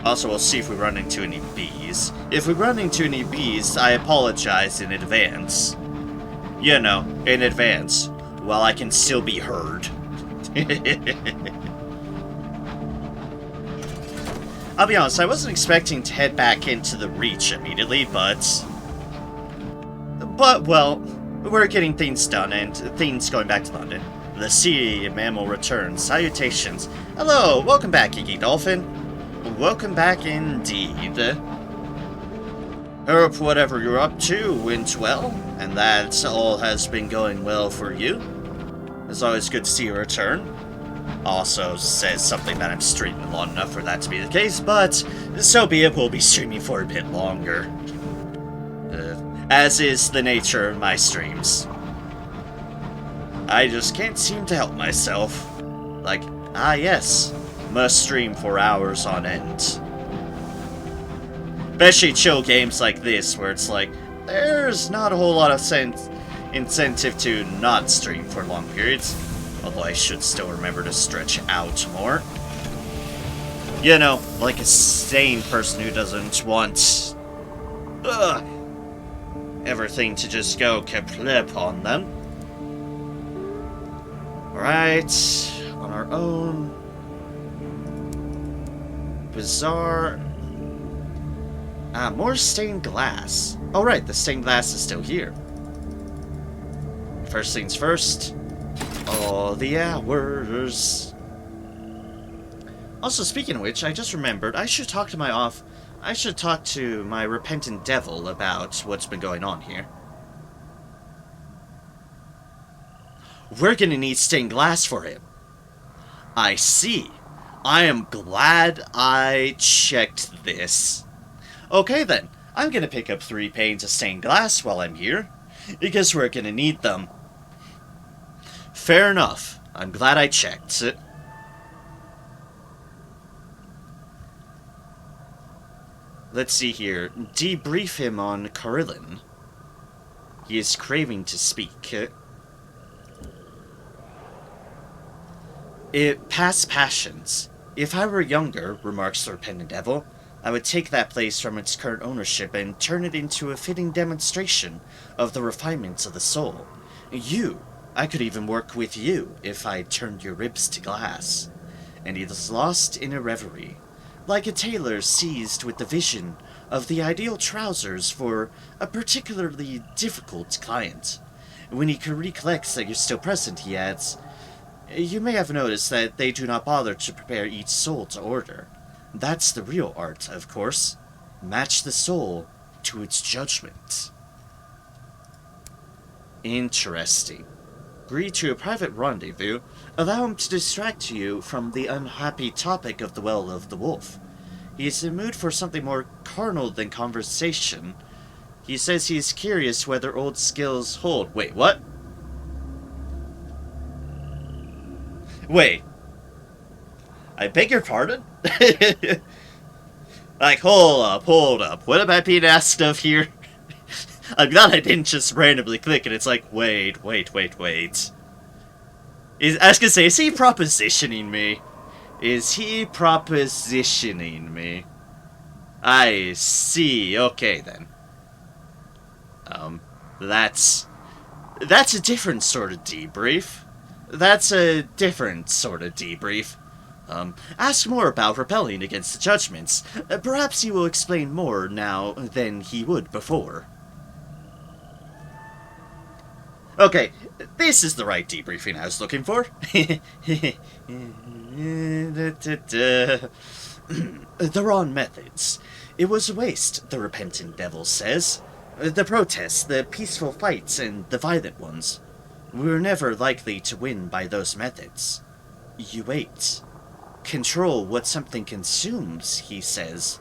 Also, we'll see if we run into any bees. If we run into any bees, I apologize in advance. You know, in advance, while I can still be heard. I'll be honest, I wasn't expecting to head back into the Reach immediately, but, well, we're getting things done, and things going back to London. The sea mammal returns. Salutations. Hello, welcome back, Iggy Dolphin. Welcome back indeed. Hope whatever you're up to went well, and that all has been going well for you. It's always good to see you return. Also says something that I'm streaming long enough for that to be the case, but so be it, we'll be streaming for a bit longer. As is the nature of my streams. I just can't seem to help myself. Like, ah yes, must stream for hours on end. Especially chill games like this, where it's like, there's not a whole lot of incentive to not stream for long periods. Although I should still remember to stretch out more. You know, like a sane person who doesn't want everything to just go kaplip on them. Alright, on our own. Bizarre. Ah, more stained glass. Oh right, the stained glass is still here. First things first. All the hours. Also, speaking of which, I just remembered I should talk to my repentant devil about what's been going on here. We're gonna need stained glass for him. I see. I am glad I checked this. Okay then, I'm gonna pick up 3 panes of stained glass while I'm here, because we're gonna need them. Fair enough. I'm glad I checked. Let's see here. Debrief him on Carillon. He is craving to speak. Past passions. If I were younger, remarks the repentant devil, I would take that place from its current ownership and turn it into a fitting demonstration of the refinements of the soul. I could even work with you if I turned your ribs to glass. And he is lost in a reverie, like a tailor seized with the vision of the ideal trousers for a particularly difficult client. When he recollects that you're still present, he adds, "You may have noticed that they do not bother to prepare each soul to order. That's the real art, of course. Match the soul to its judgment." Interesting. agree to a private rendezvous. Allow him to distract you from the unhappy topic of the Well of the Wolf. He is in the mood for something more carnal than conversation. He says he is curious whether old skills hold. Wait, what? Wait. I beg your pardon? Like, hold up. What am I being asked of here? I'm glad I didn't just randomly click and it's like, wait. I was gonna say, is he propositioning me? Is he propositioning me? I see. Okay, then. That's a different sort of debrief. Ask more about rebelling against the judgments. Perhaps he will explain more now than he would before. Okay, this is the right debriefing I was looking for. The wrong methods. It was a waste, the repentant devil says. The protests, the peaceful fights, and the violent ones. We were never likely to win by those methods. You wait. Control what something consumes, he says,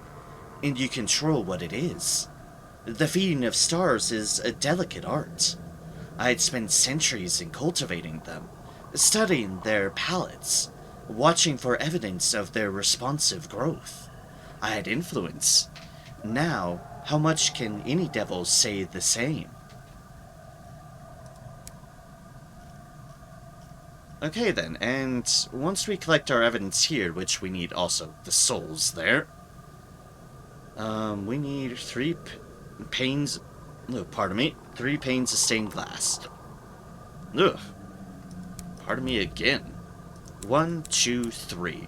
and you control what it is. The feeding of stars is a delicate art. I had spent centuries in cultivating them, studying their palates, watching for evidence of their responsive growth. I had influence. Now, how much can any devil say the same? Okay then, and once we collect our evidence here, which we need also the souls there, we need 3 panes, no, pardon me, 3 panes of stained glass. Ugh, pardon me again. 1, 2, 3.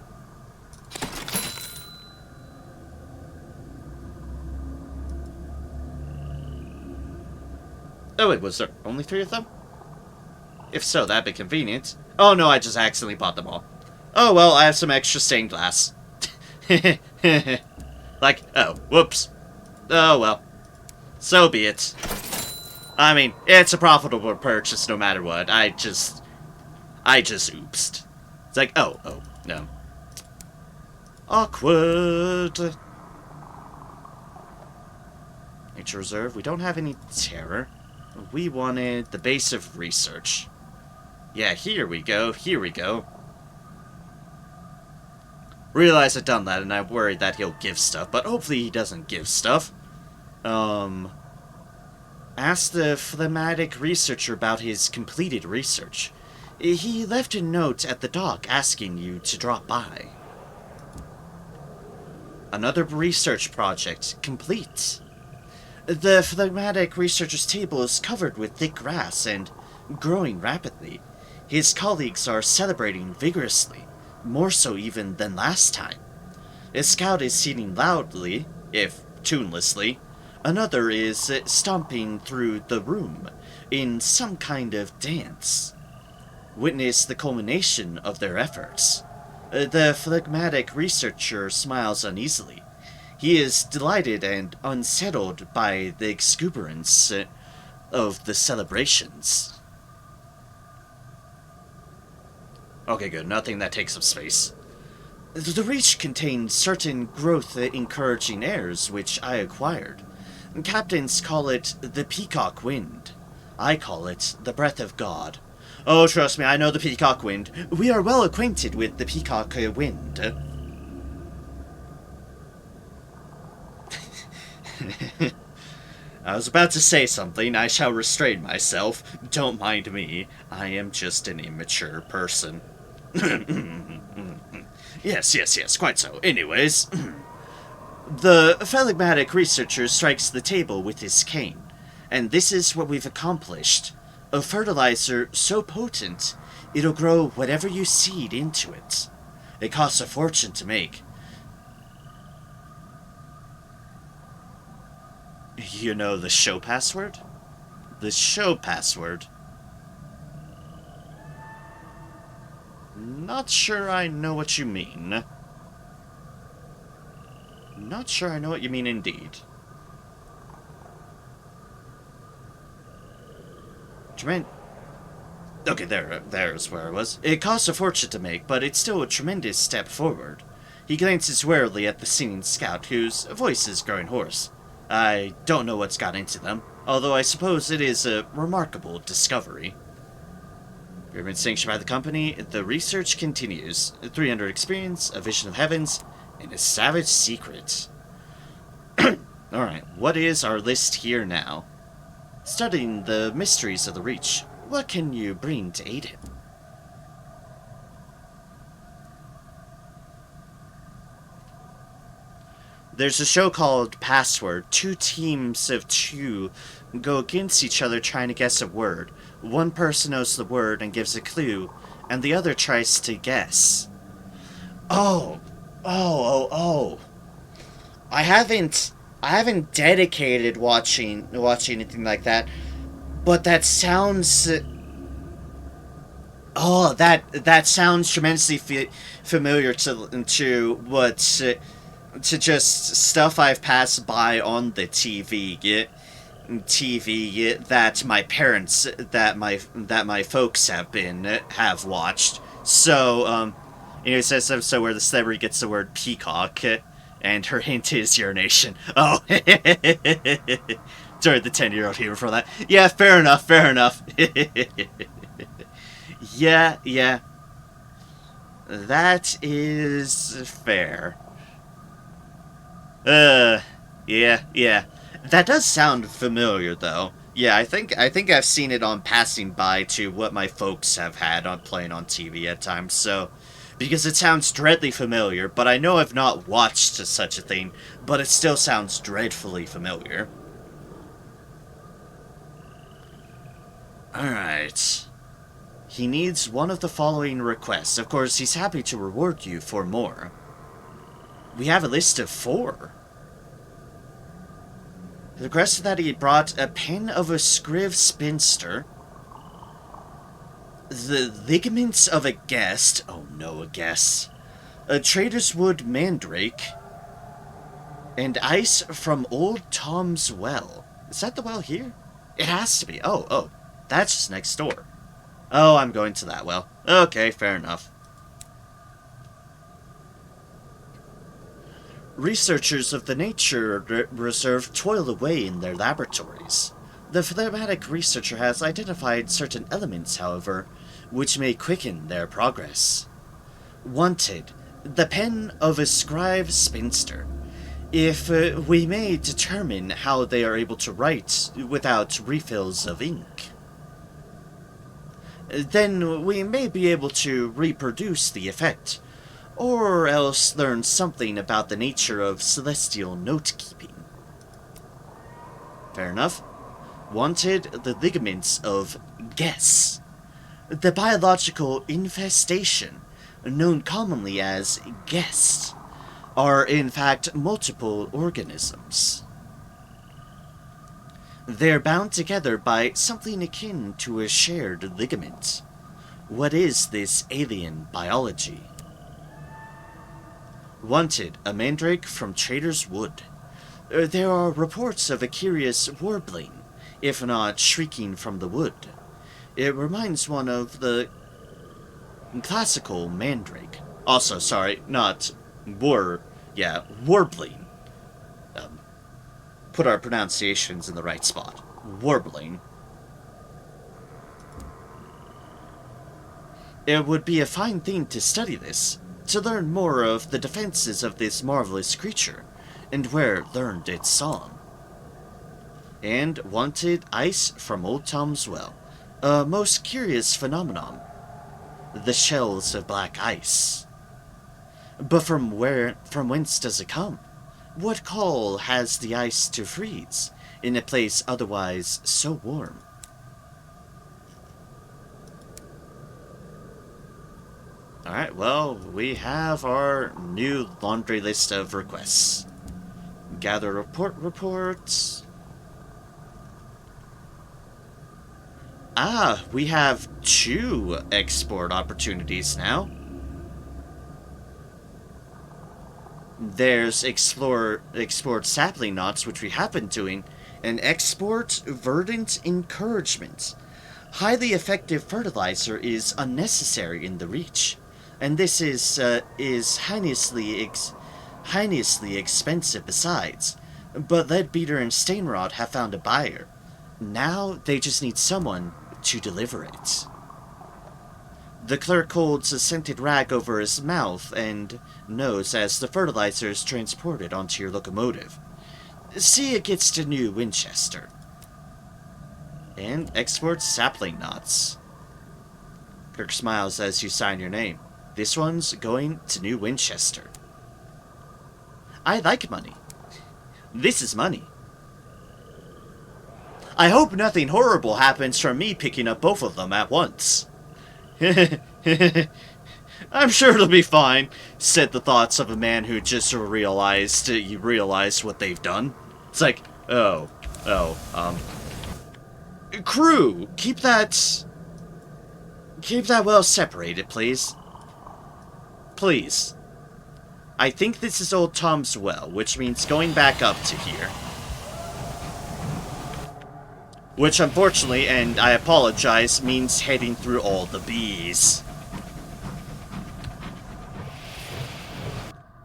Oh wait, was there only 3 of them? If so, that'd be convenient. Oh no, I just accidentally bought them all. Oh well, I have some extra stained glass. Like, oh, whoops. Oh well. So be it. I mean, it's a profitable purchase no matter what. I just oopsed. It's like, oh, no. Awkward. Nature Reserve, we don't have any terror. We wanted the base of research. Yeah, here we go. Realize I've done that, and I'm worried that he'll give stuff, but hopefully he doesn't give stuff. Ask the phlegmatic researcher about his completed research. He left a note at the dock asking you to drop by. Another research project complete. The phlegmatic researcher's table is covered with thick grass and growing rapidly. His colleagues are celebrating vigorously, more so even than last time. A scout is singing loudly, if tunelessly. Another is stomping through the room in some kind of dance. Witness the culmination of their efforts. The phlegmatic researcher smiles uneasily. He is delighted and unsettled by the exuberance of the celebrations. Okay, good. Nothing that takes up space. The reach contains certain growth-encouraging airs which I acquired. Captains call it the peacock wind. I call it the breath of God. Oh, trust me, I know the peacock wind. We are well acquainted with the peacock wind. I was about to say something. I shall restrain myself. Don't mind me. I am just an immature person. Yes, quite so. Anyways, the phlegmatic researcher strikes the table with his cane, and this is what we've accomplished. A fertilizer so potent, it'll grow whatever you seed into it. It costs a fortune to make. You know the show password? The show password. Not sure I know what you mean. Not sure I know what you mean indeed. Okay, there's where I was. It costs a fortune to make, but it's still a tremendous step forward. He glances warily at the singing scout, whose voice is growing hoarse. I don't know what's got into them, although I suppose it is a remarkable discovery. Pyramid sanctioned by the company, the research continues. 300 experience, a vision of heavens, and a savage secret. Alright, what is our list here now? Studying the mysteries of the Reach, what can you bring to aid him? There's a show called Password. 2 teams of 2 go against each other trying to guess a word. One person knows the word and gives a clue, and the other tries to guess. Oh. I haven't dedicated watching anything like that, but that sounds that sounds tremendously familiar to what to just stuff I've passed by on the TV. That my parents that my folks have watched. So it says so where the celebrity gets the word peacock, and her hint is urination. Oh, sorry, the 10-year-old humor for that. Yeah, fair enough. Yeah, that is fair. Yeah. That does sound familiar, though. Yeah, I think I've seen it on passing by to what my folks have had on playing on TV at times, so... Because it sounds dreadfully familiar, but I know I've not watched such a thing, but it still sounds dreadfully familiar. Alright. He needs one of the following requests. Of course, he's happy to reward you for more. We have a list of 4. The request that he brought a pen of a scriv spinster, the ligaments of a guest, oh no, a guest, a trader's wood mandrake, and ice from Old Tom's Well. Is that the well here? It has to be. Oh, that's just next door. Oh, I'm going to that well. Okay, fair enough. Researchers of the Nature Reserve toil away in their laboratories. The phlegmatic researcher has identified certain elements, however, which may quicken their progress. Wanted, the pen of a scribe spinster. If we may determine how they are able to write without refills of ink, then we may be able to reproduce the effect, or else learn something about the nature of celestial note-keeping. Fair enough. Wanted, the ligaments of guess. The biological infestation, known commonly as guest, are in fact multiple organisms. They're bound together by something akin to a shared ligament. What is this alien biology? Wanted, a mandrake from Trader's Wood. There are reports of a curious warbling, if not shrieking from the wood. It reminds one of the classical mandrake. Also, sorry, not warbling. Put our pronunciations in the right spot. Warbling. It would be a fine thing to study this, to learn more of the defenses of this marvelous creature, and where it learned its song. And wanted ice from Old Tom's Well, a most curious phenomenon. The shells of black ice. But from whence does it come? What call has the ice to freeze, in a place otherwise so warm? Alright, well, we have our new laundry list of requests. Gather reports. Ah, we have 2 export opportunities now. There's export sapling knots, which we have been doing, and export verdant encouragement. highly effective fertilizer is unnecessary in the Reach, and this is heinously expensive besides. But Leadbeater and Stainrod have found a buyer. Now they just need someone to deliver it. The clerk holds a scented rag over his mouth and nose as the fertilizer is transported onto your locomotive. See it gets to New Winchester. And export sapling knots. Kirk smiles as you sign your name. This one's going to New Winchester. I like money. This is money. I hope nothing horrible happens from me picking up both of them at once. I'm sure it'll be fine, said the thoughts of a man who just realized what they've done. It's like, crew, keep that well separated, please. Please. I think this is Old Tom's well, which means going back up to here. Which, unfortunately, and I apologize, means heading through all the bees.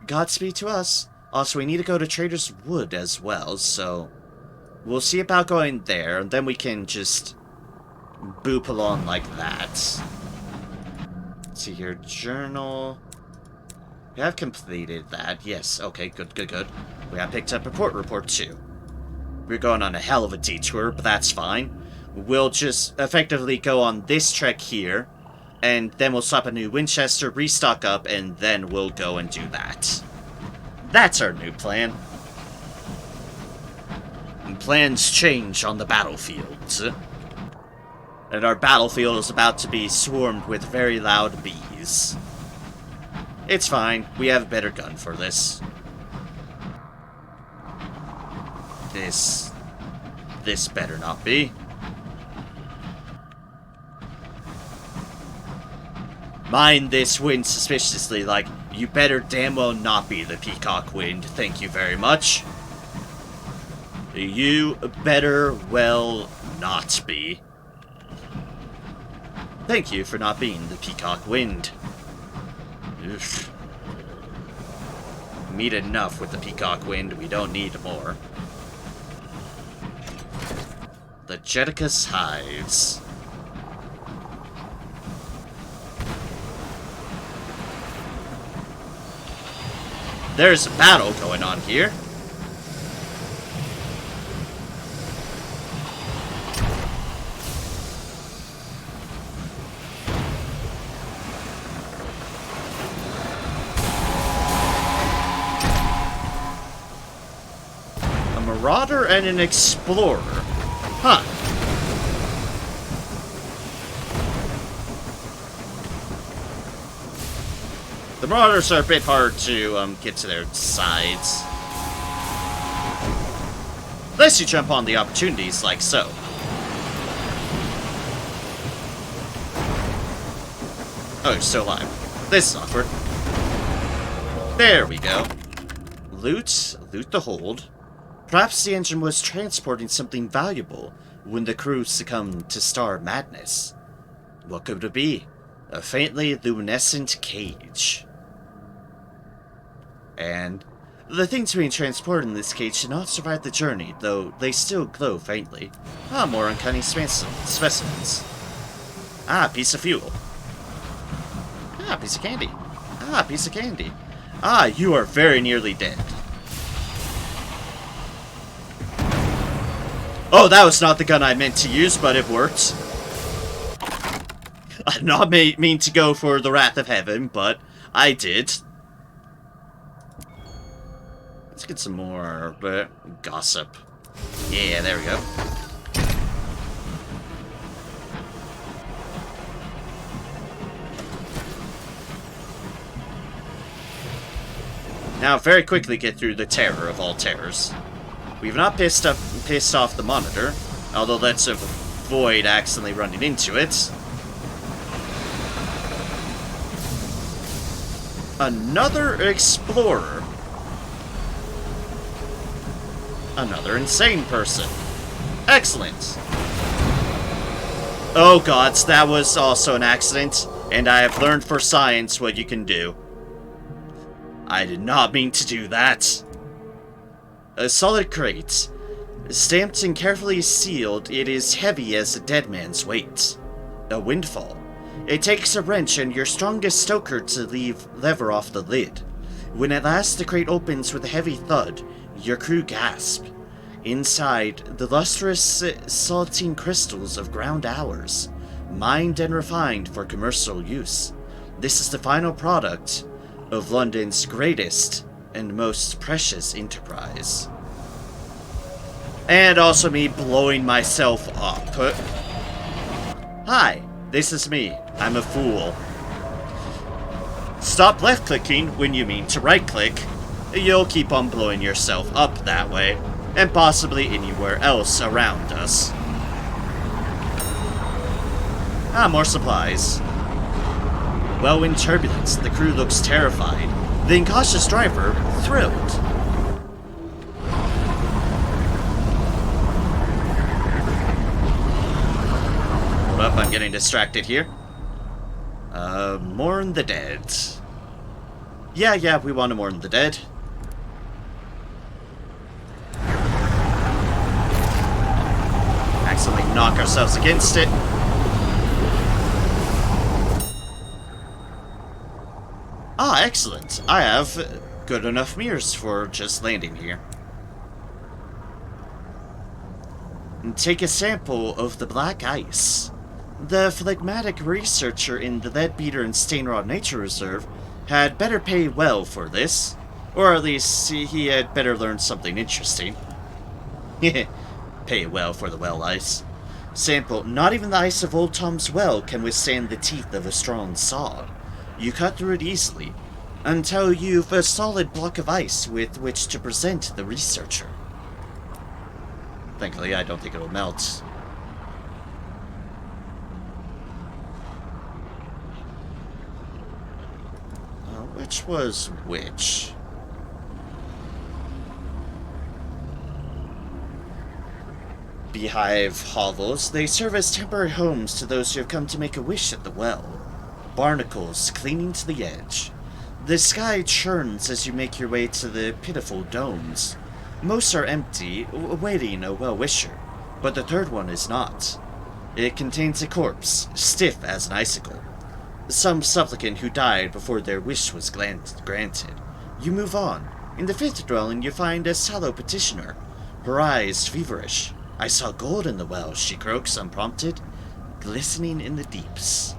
Godspeed to us. Also, we need to go to Trader's Wood as well, so we'll see about going there, and then we can just boop along like that. Let's see here, journal. We have completed that. Yes, okay, good. We have picked up a port report too. We're going on a hell of a detour, but that's fine. We'll just effectively go on this trek here, and then we'll stop at New Winchester, restock up, and then we'll go and do that. That's our new plan. And plans change on the battlefield. And our battlefield is about to be swarmed with very loud bees. It's fine. We have a better gun for this. This better not be. Mind this wind suspiciously, like, you better damn well not be the Peacock Wind, thank you very much. You better well not be. Thank you for not being the Peacock Wind. Oof. Meet enough with the Peacock Wind, we don't need more. The Jeticus Hives. There's a battle going on here. A marauder and an explorer. Huh. The marauders are a bit hard to get to their sides. Unless you jump on the opportunities like so. Oh, you're still alive. This is awkward. There we go. Loot the hold. Perhaps the engine was transporting something valuable when the crew succumbed to star madness. What could it be? A faintly luminescent cage. And the things being transported in this cage did not survive the journey, though they still glow faintly. Ah, more uncanny specimens. Ah, piece of fuel. Ah, piece of candy. Ah, piece of candy. Ah, you are very nearly dead. Oh, that was not the gun I meant to use, but it worked. I did not mean to go for the Wrath of Heaven, but I did. Let's get some more gossip. Yeah, there we go. Now, very quickly get through the terror of all terrors. We've not pissed off the monitor, although let's avoid accidentally running into it. Another explorer. Another insane person. Excellent. Oh gods, that was also an accident, and I have learned for science what you can do. I did not mean to do that. A solid crate. Stamped and carefully sealed, it is heavy as a dead man's weight. A windfall. It takes a wrench and your strongest stoker to lever off the lid. When at last the crate opens with a heavy thud, your crew gasp. Inside, the lustrous, saltine crystals of ground hours, mined and refined for commercial use. This is the final product of London's greatest and most precious enterprise. And also me blowing myself up. Hi, this is me. I'm a fool. Stop left-clicking when you mean to right-click. You'll keep on blowing yourself up that way, and possibly anywhere else around us. Ah, more supplies. Well, in turbulence, the crew looks terrified. The incautious driver, thrilled. Hold up, I'm getting distracted here. Mourn the dead. Yeah, we want to mourn the dead. Accidentally knock ourselves against it. Ah, excellent. I have good enough mirrors for just landing here. And take a sample of the black ice. The phlegmatic researcher in the Leadbeater and Stainrod Nature Reserve had better pay well for this. Or at least he had better learn something interesting. Pay well for the well ice. Sample, not even the ice of Old Tom's Well can withstand the teeth of a strong saw. You cut through it easily, until you've a solid block of ice with which to present the researcher. Thankfully, I don't think it'll melt. Which was which? Beehive hovels, they serve as temporary homes to those who have come to make a wish at the well. Barnacles clinging to the edge. The sky churns as you make your way to the pitiful domes. Most are empty, awaiting a well-wisher, but the third one is not. It contains a corpse, stiff as an icicle. Some supplicant who died before their wish was granted. You move on. In the fifth dwelling, you find a sallow petitioner, her eyes feverish. I saw gold in the well, she croaks unprompted, glistening in the deeps.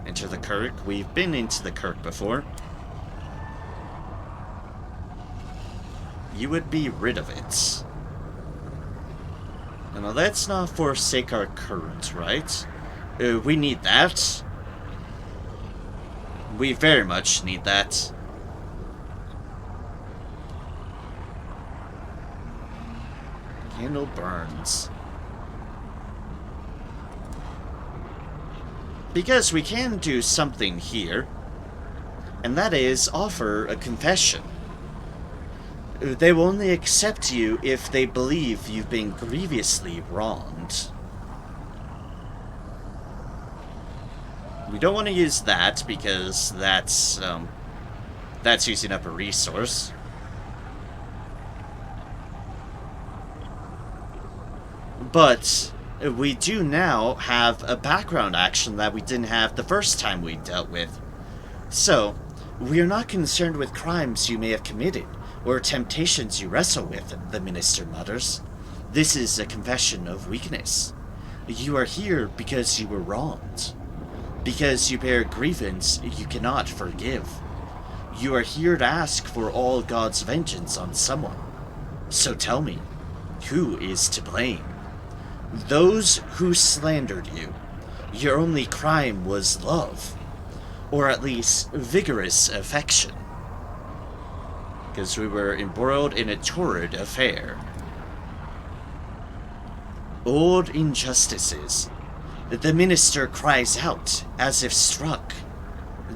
Enter the kirk. We've been into the kirk before. You would be rid of it. Now let's not forsake our current, right? We need that. We very much need that. Candle burns. Because we can do something here, and that is offer a confession. They will only accept you if they believe you've been grievously wronged. We don't want to use that because that's using up a resource. But we do now have a background action that we didn't have the first time we dealt with. So, we are not concerned with crimes you may have committed or temptations you wrestle with, the minister mutters. This is a confession of weakness. You are here because you were wronged. Because you bear grievance you cannot forgive. You are here to ask for all God's vengeance on someone. So tell me, who is to blame? Those who slandered you. Your only crime was love. Or at least vigorous affection. Because we were embroiled in a torrid affair. Old injustices. The minister cries out, as if struck.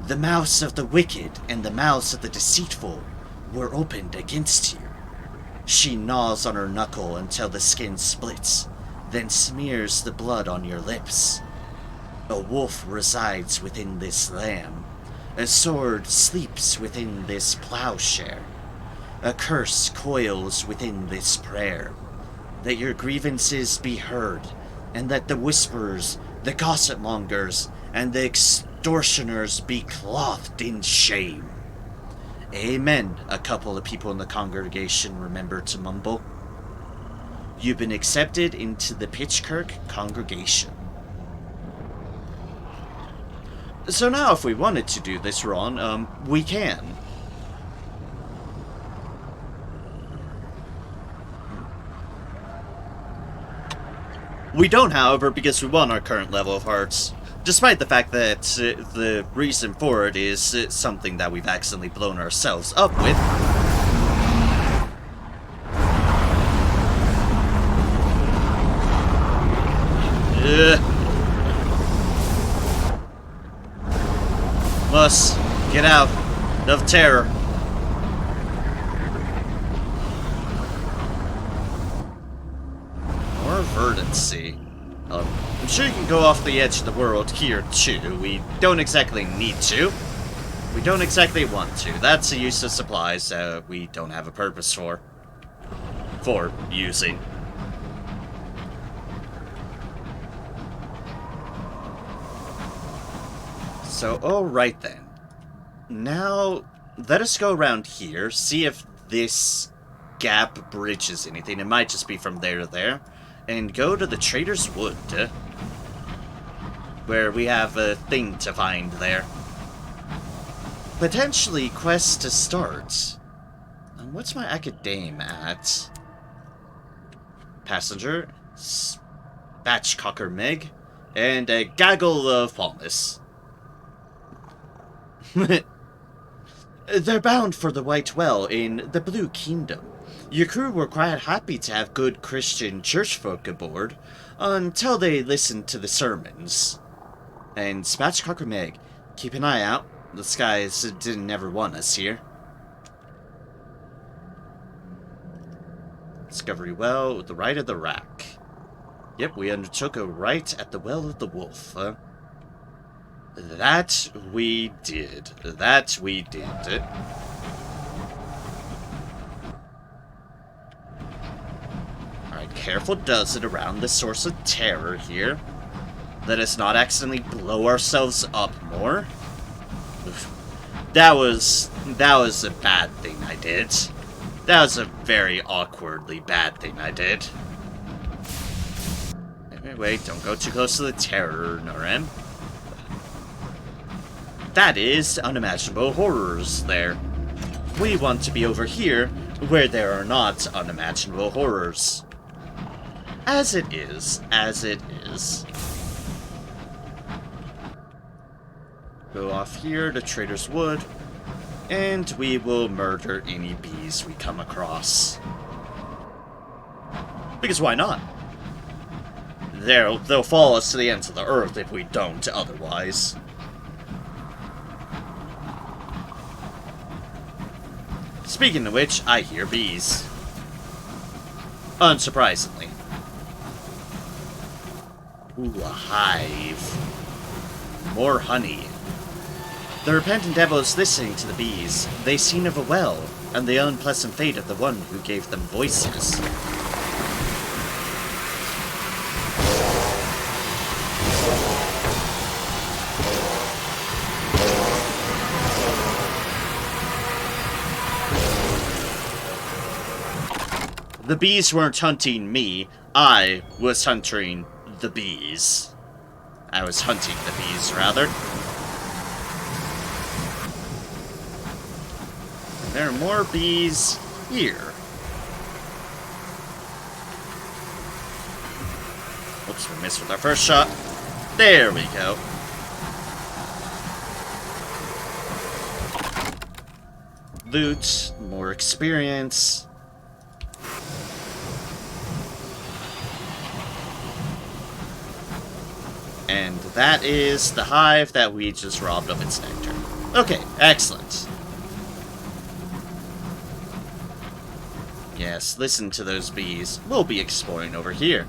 The mouths of the wicked and the mouths of the deceitful were opened against you. She gnaws on her knuckle until the skin splits. then smears the blood on your lips. A wolf resides within this lamb. A sword sleeps within this plowshare. A curse coils within this prayer. That your grievances be heard, and that the whisperers, the gossip mongers, and the extortioners be clothed in shame. Amen, a couple of people in the congregation remembered to mumble. You've been accepted into the Pitchkirk congregation. So now if we wanted to do this, Ron, we can. We don't, however, because we want our current level of hearts. Despite the fact that the reason for it is something that we've accidentally blown ourselves up with. Must get out of terror. More verdancy. I'm sure you can go off the edge of the world here too. We don't exactly need to. We don't exactly want to. That's a use of supplies that we don't have a purpose for using. So, alright then. Now, let us go around here, see if this gap bridges anything. It might just be from there to there. And go to the Trader's Wood, where we have a thing to find there. Potentially quest to start. What's my academe at? Passenger, Spatchcocker Meg, and a gaggle of Palmas. They're bound for the White Well in the Blue Kingdom. Your crew were quite happy to have good Christian churchfolk aboard, until they listened to the sermons. And Spatchcocker Meg, keep an eye out. The skies didn't ever want us here. Discovery Well, the right of the rack. Yep, we undertook a right at the Well of the Wolf. That we did. That we did. Alright, careful does it around the source of terror here. Let us not accidentally blow ourselves up more. That was a bad thing I did. That was a very awkwardly bad thing I did. Wait, don't go too close to the terror, Norem. That is unimaginable horrors there. We want to be over here, where there are not unimaginable horrors. As it is, as it is. Go off here to Trader's Wood, and we will murder any bees we come across. Because why not? They'll follow us to the ends of the earth if we don't otherwise. Speaking of which, I hear bees. Unsurprisingly. Ooh, a hive. More honey. The repentant devil is listening to the bees. They sing of a well, and the unpleasant fate of the one who gave them voices. The bees weren't hunting me, I was hunting the bees. I was hunting the bees, rather. There are more bees here. Oops, we missed with our first shot. There we go. Loot, more experience. And that is the hive that we just robbed of its nectar. Okay, excellent. Yes, listen to those bees. We'll be exploring over here.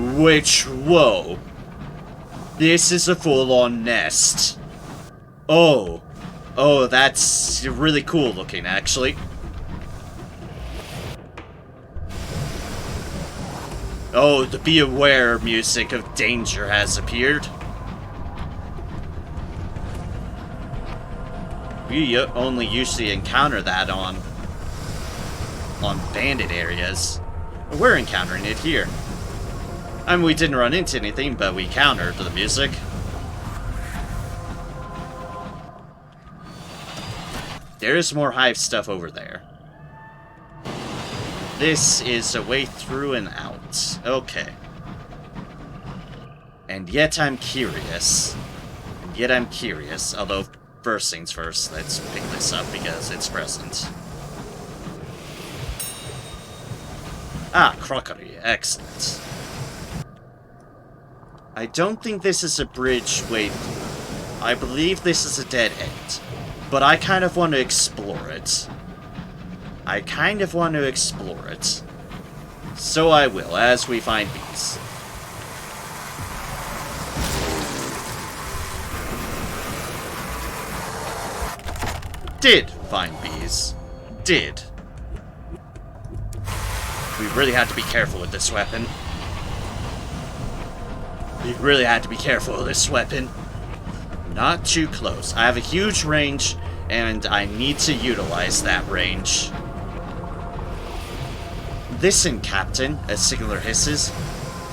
Which, whoa. This is a full-on nest. Oh. Oh, that's really cool looking, actually. Oh, the be aware music of danger has appeared. We only usually encounter that on bandit areas. We're encountering it here. I mean, we didn't run into anything, but we countered the music. There's more hive stuff over there. This is a way through and out. Okay. And yet I'm curious. Although, first things first, let's pick this up because it's present. Ah, crockery. Excellent. I don't think this is a bridge. Wait. I believe this is a dead end. But I kind of want to explore it. So I will, as we find bees. Did find bees. Did. We really had to be careful with this weapon. Not too close. I have a huge range, and I need to utilize that range. Listen, Captain, a signaler hisses.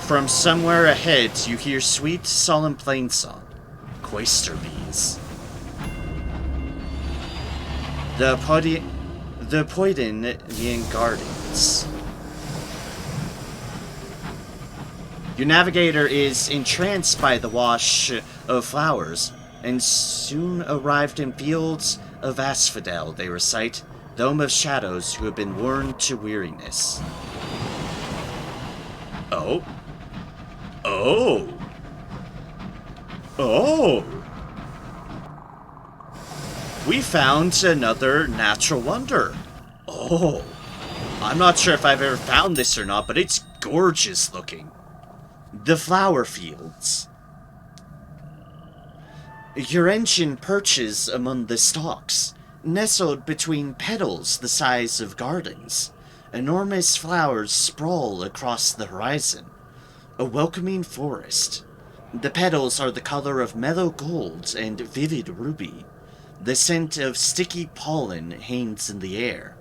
From somewhere ahead, you hear sweet, solemn plainsong. Cloister bees. The Poidinian Gardens. Your navigator is entranced by the wash of flowers, and soon arrived in fields of asphodel, they recite, dome of shadows who have been worn to weariness. Oh. Oh. Oh. We found another natural wonder. Oh. I'm not sure if I've ever found this or not, but it's gorgeous looking. The flower fields. Your engine perches among the stalks, nestled between petals the size of gardens. Enormous flowers sprawl across the horizon. A welcoming forest. The petals are the color of mellow gold and vivid ruby. The scent of sticky pollen hangs in the air.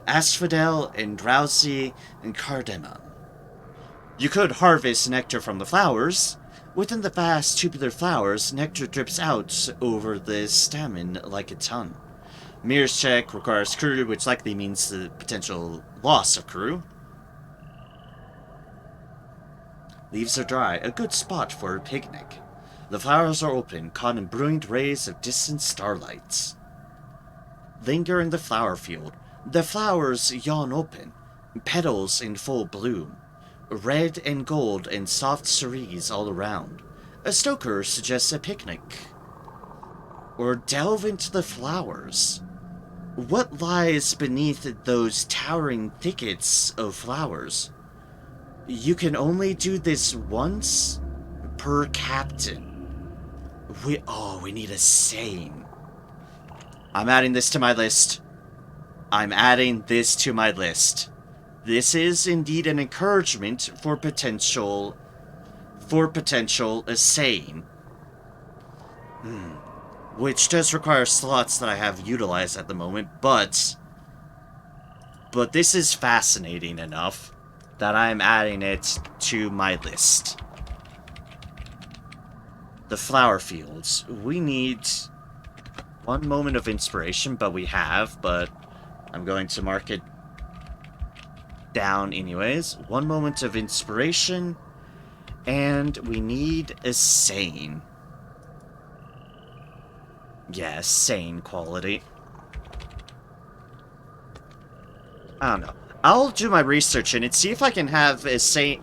Asphodel and drowsy and cardamom. You could harvest nectar from the flowers. Within the vast tubular flowers, nectar drips out over the stamen like a tongue. Mirror's check requires crew, which likely means the potential loss of crew. Leaves are dry, a good spot for a picnic. The flowers are open, caught in brilliant rays of distant starlight. Linger in the flower field. The flowers yawn open, petals in full bloom. Red and gold and soft cerise all around. A stoker suggests a picnic. Or delve into the flowers. What lies beneath those towering thickets of flowers? You can only do this once per captain. We need a saying. I'm adding this to my list. This is indeed an encouragement for potential saying. Which does require slots that I have utilized at the moment, but this is fascinating enough that I'm adding it to my list. The flower fields. We need one moment of inspiration, but I'm going to mark it down anyways. One moment of inspiration, and we need a saying. Yeah, sane quality. I don't know. I'll do my research in it, see if I can have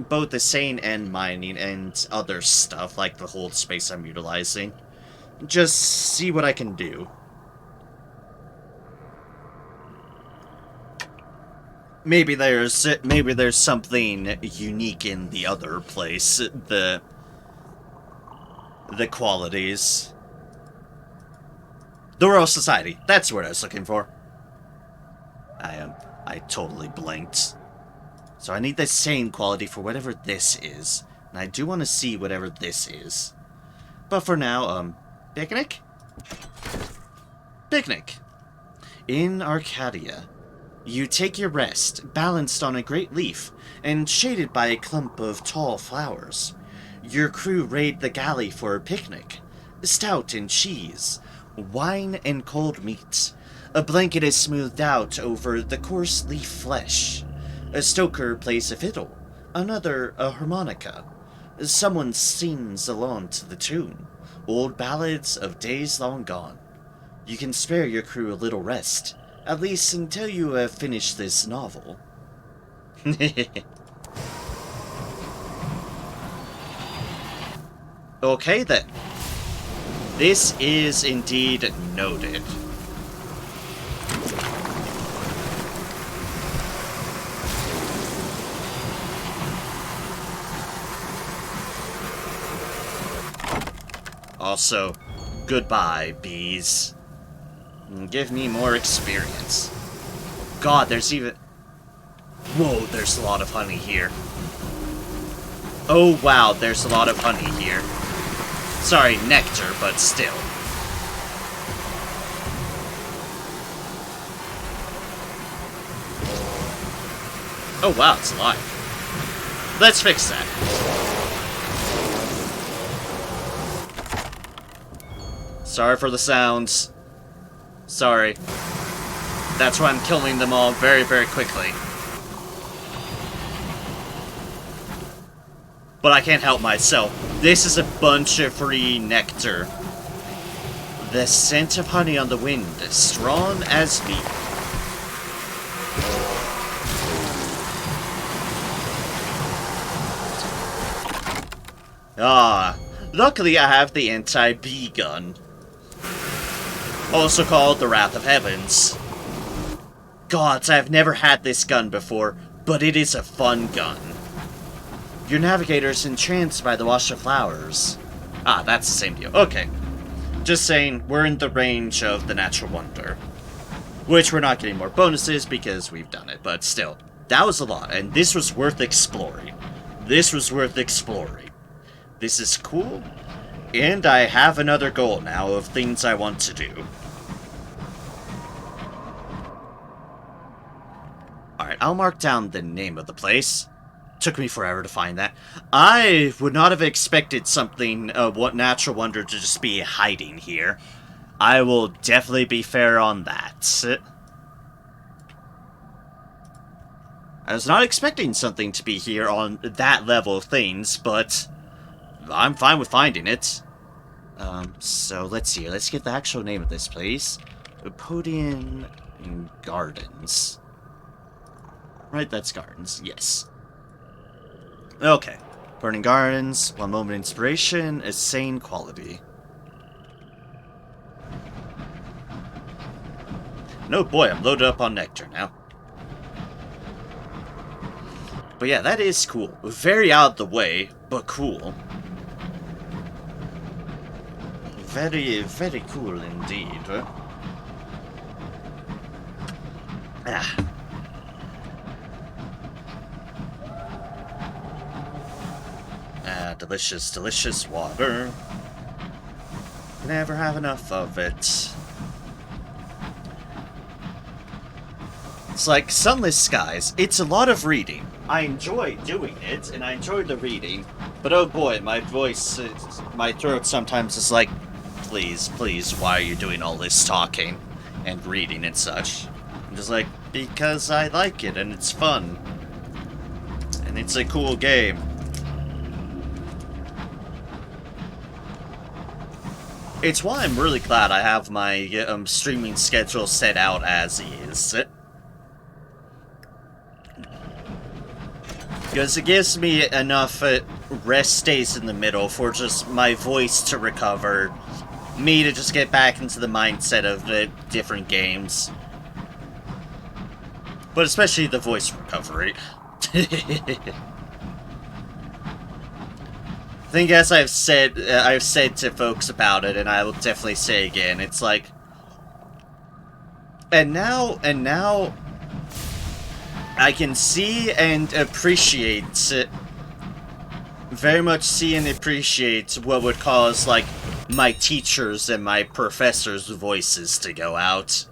both the sane and mining and other stuff, like the whole space I'm utilizing. Just see what I can do. maybe there's something unique in the other place. The qualities. The Royal Society. That's what I was looking for. I totally blanked. So I need the same quality for whatever this is. And I do want to see whatever this is. But for now, picnic? Picnic. In Arcadia, you take your rest, balanced on a great leaf, and shaded by a clump of tall flowers. Your crew raid the galley for a picnic. Stout and cheese, wine and cold meat. A blanket is smoothed out over the coarse leaf flesh. A stoker plays a fiddle, another a harmonica. Someone sings along to the tune, old ballads of days long gone. You can spare your crew a little rest, at least until you have finished this novel. Okay then. This is indeed noted. Also, goodbye, bees. Give me more experience. God, there's even... Whoa, there's a lot of honey here. Oh wow, there's a lot of honey here. Sorry, nectar, but still. Oh wow, it's alive. Let's fix that. Sorry for the sounds. Sorry. That's why I'm killing them all very, very quickly. But I can't help myself. This is a bunch of free nectar. The scent of honey on the wind, strong as the... Luckily I have the anti-bee gun. Also called the Wrath of Heavens. Gods, I've never had this gun before, but it is a fun gun. Your navigator is entranced by the wash of flowers. Ah, that's the same deal. Okay. Just saying, we're in the range of the natural wonder. Which we're not getting more bonuses because we've done it, but still. That was a lot, and this was worth exploring. This was worth exploring. This is cool, and I have another goal now of things I want to do. Alright, I'll mark down the name of the place. Took me forever to find that. I would not have expected something, what natural wonder to just be hiding here. I will definitely be fair on that. I was not expecting something to be here on that level of things, but I'm fine with finding it. So let's see. Let's get the actual name of this place. Podian Gardens. Right, that's Gardens. Yes. Okay. Burning Gardens, one moment inspiration, a sane quality. No boy, I'm loaded up on nectar now. But yeah, that is cool. Very out of the way, but cool. Very, very cool indeed. Delicious, delicious water. Never have enough of it. It's like Sunless Skies. It's a lot of reading. I enjoy doing it, and I enjoy the reading. But oh boy, my voice, my throat sometimes is like, please, please, why are you doing all this talking and reading and such? I'm just like, because I like it, and it's fun. And it's a cool game. It's why I'm really glad I have my streaming schedule set out as is. Because it gives me enough rest days in the middle for just my voice to recover, me to just get back into the mindset of the different games. But especially the voice recovery. I think as I've said to folks about it, and I will definitely say again, it's like, and now, I can see and appreciate, very much see and appreciate what would cause, like, my teachers and my professors' voices to go out.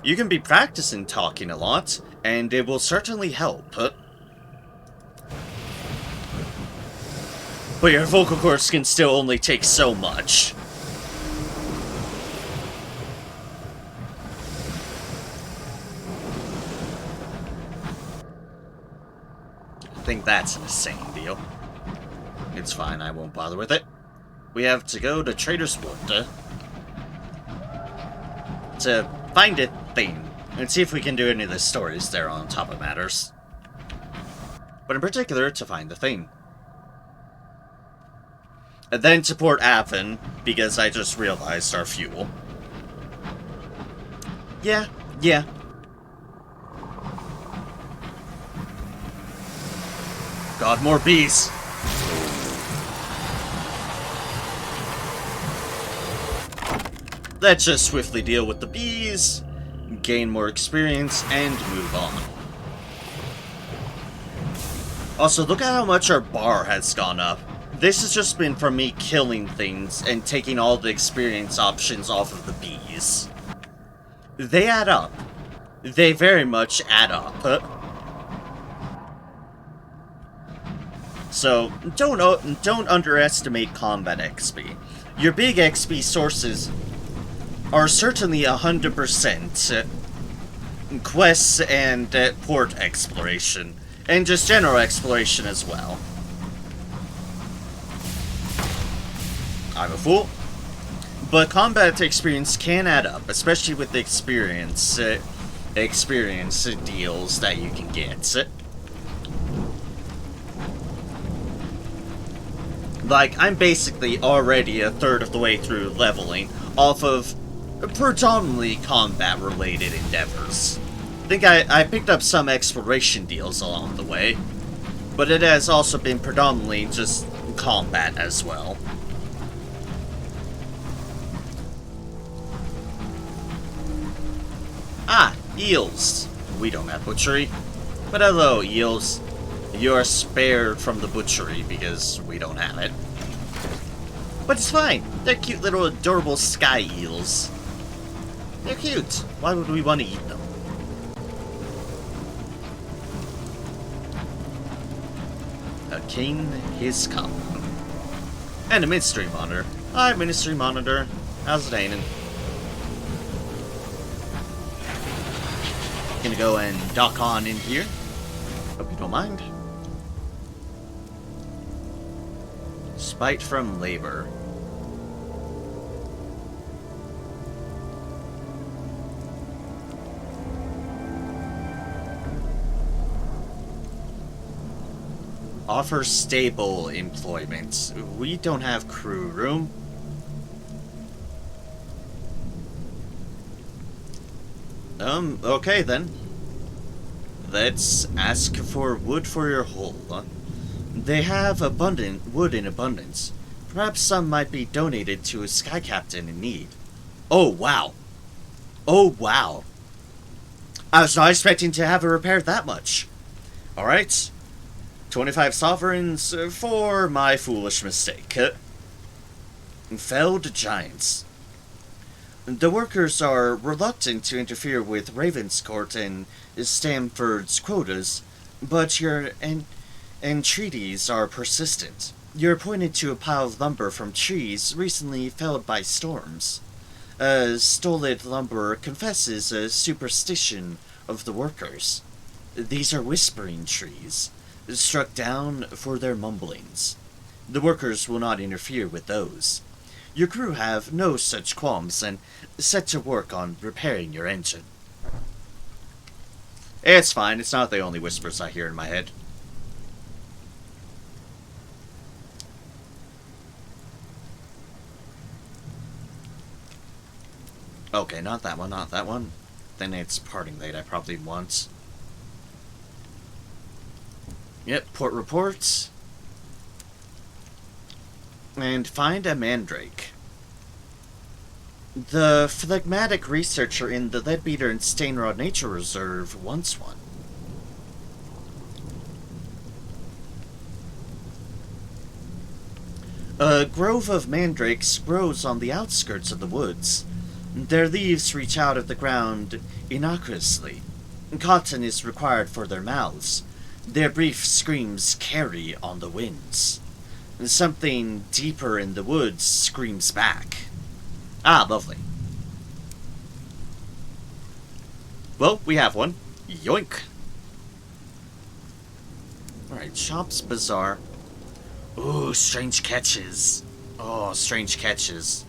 You can be practicing talking a lot, and it will certainly help. But your vocal cords can still only take so much. I think that's an insane deal. It's fine, I won't bother with it. We have to go to Trader's Wood to find a thing and see if we can do any of the stories there on top of matters. But in particular, to find the thing. And then to Port Avon, because I just realized our fuel. Yeah. God, more bees! Let's just swiftly deal with the bees, gain more experience, and move on. Also, look at how much our bar has gone up. This has just been from me killing things and taking all the experience options off of the bees. They add up. They very much add up. So, don't underestimate combat XP. Your big XP sources are certainly 100% quests and port exploration, and just general exploration as well. I'm a fool. But combat experience can add up, especially with the experience deals that you can get. Like, I'm basically already a third of the way through leveling off of predominantly combat-related endeavors. I think I picked up some exploration deals along the way, but it has also been predominantly just combat as well. Ah, eels. We don't have butchery. But hello, eels. You are spared from the butchery because we don't have it. But it's fine. They're cute little adorable sky eels. They're cute. Why would we want to eat them? A king, his cup. And a Ministry Monitor. Hi, Ministry Monitor. How's it ain't? Gonna go and dock on in here. Hope you don't mind. Spite from labor. Offer stable employment. We don't have crew room. Okay then. Let's ask for wood for your hull. They have abundant wood in abundance. Perhaps some might be donated to a sky captain in need. Oh wow. Oh wow. I was not expecting to have it repaired that much. Alright. 25 sovereigns for my foolish mistake. Felled giants. The workers are reluctant to interfere with Ravenscourt and Stamford's quotas, but your entreaties are persistent. You're pointed to a pile of lumber from trees recently felled by storms. Stolid lumber confesses a superstition of the workers. These are whispering trees, struck down for their mumblings. The workers will not interfere with those. Your crew have no such qualms and set to work on repairing your engine. It's fine, it's not the only whispers I hear in my head. Okay, not that one, not that one. then it's parting light I probably want. Yep, port reports. And find a mandrake. The phlegmatic researcher in the Leadbeater and Stainrod Nature Reserve wants one. A grove of mandrakes grows on the outskirts of the woods. Their leaves reach out of the ground innocuously. Cotton is required for their mouths. Their brief screams carry on the winds. Something deeper in the woods screams back. Ah, lovely. Well, we have one. Yoink. Alright, Shop's Bazaar. Ooh, strange catches. Oh, strange catches.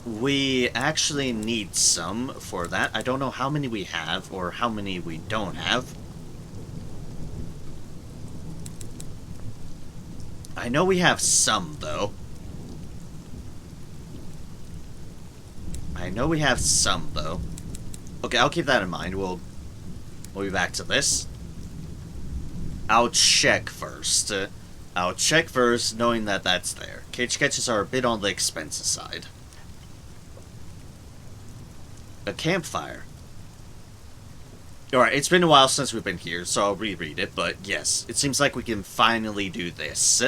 We actually need some for that. I don't know how many we have or how many we don't have. I know we have some, though. Okay, I'll keep that in mind. We'll be back to this. I'll check first. Knowing that that's there. Cage catches are a bit on the expensive side. A campfire. Alright, it's been a while since we've been here, so I'll reread it, but yes, it seems like we can finally do this.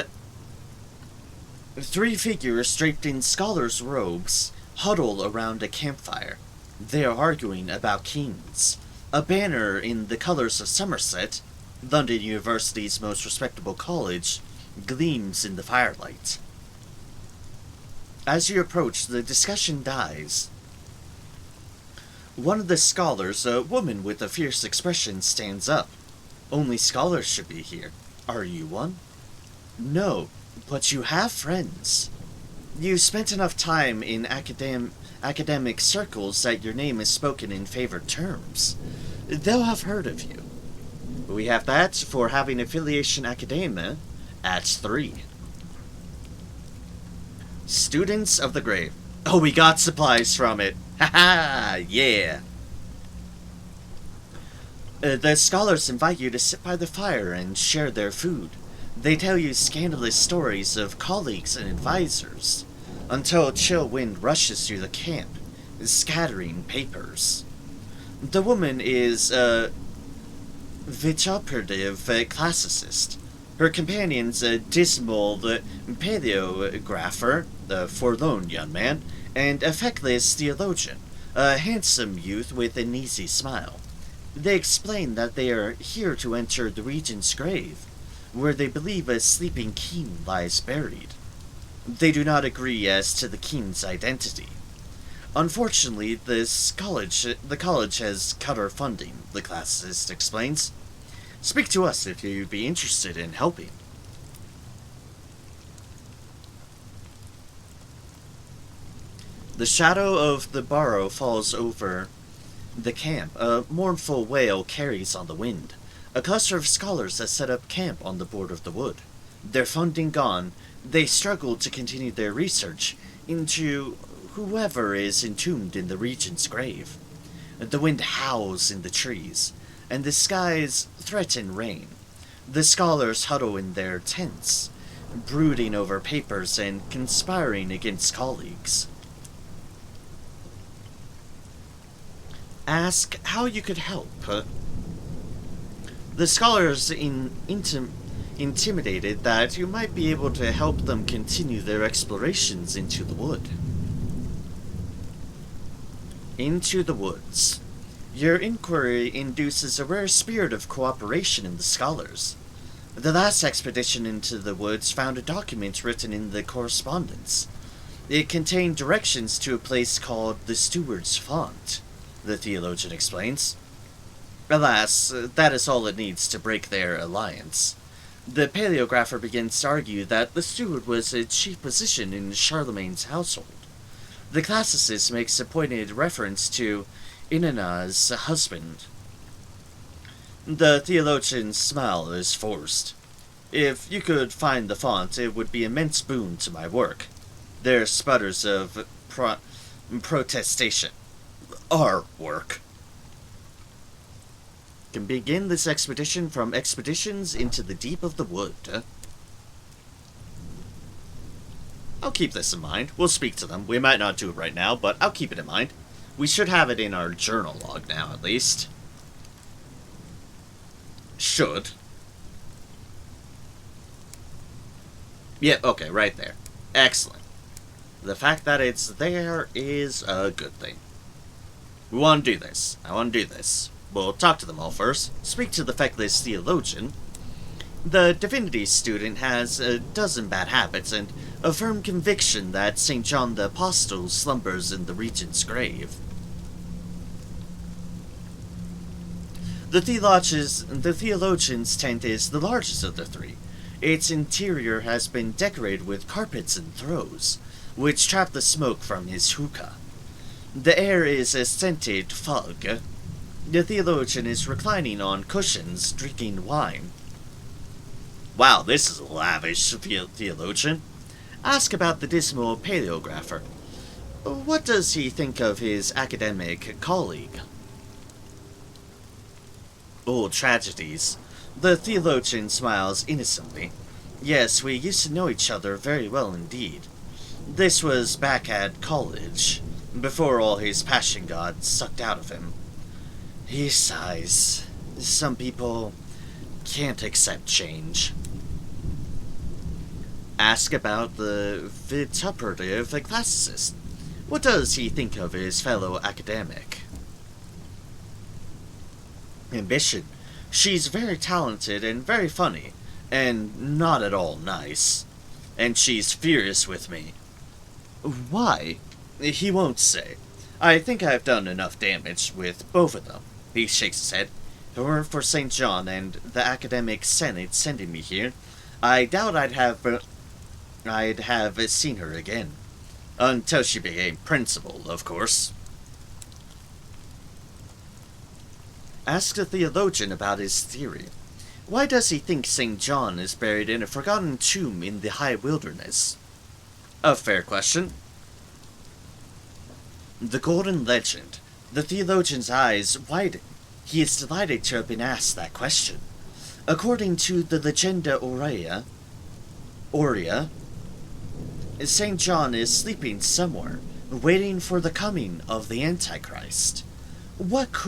3 figures draped in scholars' robes huddle around a campfire. They are arguing about Keynes. A banner in the colors of Somerset, London University's most respectable college, gleams in the firelight. As you approach, the discussion dies. One of the scholars, a woman with a fierce expression, stands up. Only scholars should be here. Are you one? No, but you have friends. You spent enough time in academic circles that your name is spoken in favored terms. They'll have heard of you. We have that for having affiliation academia at 3. Students of the Grave. Oh, we got supplies from it. Haha, yeah. The scholars invite you to sit by the fire and share their food. They tell you scandalous stories of colleagues and advisors, until a chill wind rushes through the camp, scattering papers. The woman is a vituperative classicist. Her companion's a dismal paleographer, a forlorn young man, and a feckless theologian, a handsome youth with an easy smile. They explain that they are here to enter the regent's grave, where they believe a sleeping king lies buried. They do not agree as to the king's identity. Unfortunately, the college has cut our funding, the classicist explains. Speak to us if you'd be interested in helping. The shadow of the barrow falls over the camp. A mournful wail carries on the wind. A cluster of scholars has set up camp on the border of the wood. Their funding gone, they struggle to continue their research into whoever is entombed in the regent's grave. The wind howls in the trees, and the skies threaten rain. The scholars huddle in their tents, brooding over papers and conspiring against colleagues. Ask how you could help. The scholars intimidated that you might be able to help them continue their explorations into the wood. Into the woods. Your inquiry induces a rare spirit of cooperation in the scholars. The last expedition into the woods found a document written in the correspondence. It contained directions to a place called the Steward's Font, the theologian explains. Alas, that is all it needs to break their alliance. The paleographer begins to argue that the steward was a chief position in Charlemagne's household. The classicist makes a pointed reference to Inanna's husband. The theologian's smile is forced. If you could find the font, it would be immense boon to my work. There are sputters of protestation. Our work. Can begin this expedition from expeditions into the deep of the wood. I'll keep this in mind. We'll speak to them. We might not do it right now, but I'll keep it in mind. We should have it in our journal log now, at least. Should. Yeah, okay, right there. Excellent. The fact that it's there is a good thing. We want to do this. I want to do this. We'll talk to them all first. Speak to the feckless theologian. The divinity student has a dozen bad habits and a firm conviction that St. John the Apostle slumbers in the regent's grave. The theologian's tent is the largest of the three. Its interior has been decorated with carpets and throws, which trap the smoke from his hookah. The air is a scented fog. The theologian is reclining on cushions, drinking wine. Wow, this is lavish, theologian. Ask about the dismal paleographer. What does he think of his academic colleague? Old tragedies. The theologian smiles innocently. Yes, we used to know each other very well indeed. This was back at college, before all his passion got sucked out of him. He sighs. Some people can't accept change. Ask about the vituperative classicist. What does he think of his fellow academic? Ambition. She's very talented and very funny, and not at all nice. And she's furious with me. Why? He won't say. I think I've done enough damage with both of them. He shakes his head. If it weren't for St. John and the academic senate sending me here, I doubt I'd have seen her again. Until she became principal, of course. Ask the theologian about his theory. Why does he think St. John is buried in a forgotten tomb in the high wilderness? A fair question. The Golden Legend. The theologian's eyes widen. He is delighted to have been asked that question. According to the Legenda Aurea, St. John is sleeping somewhere, waiting for the coming of the Antichrist. Which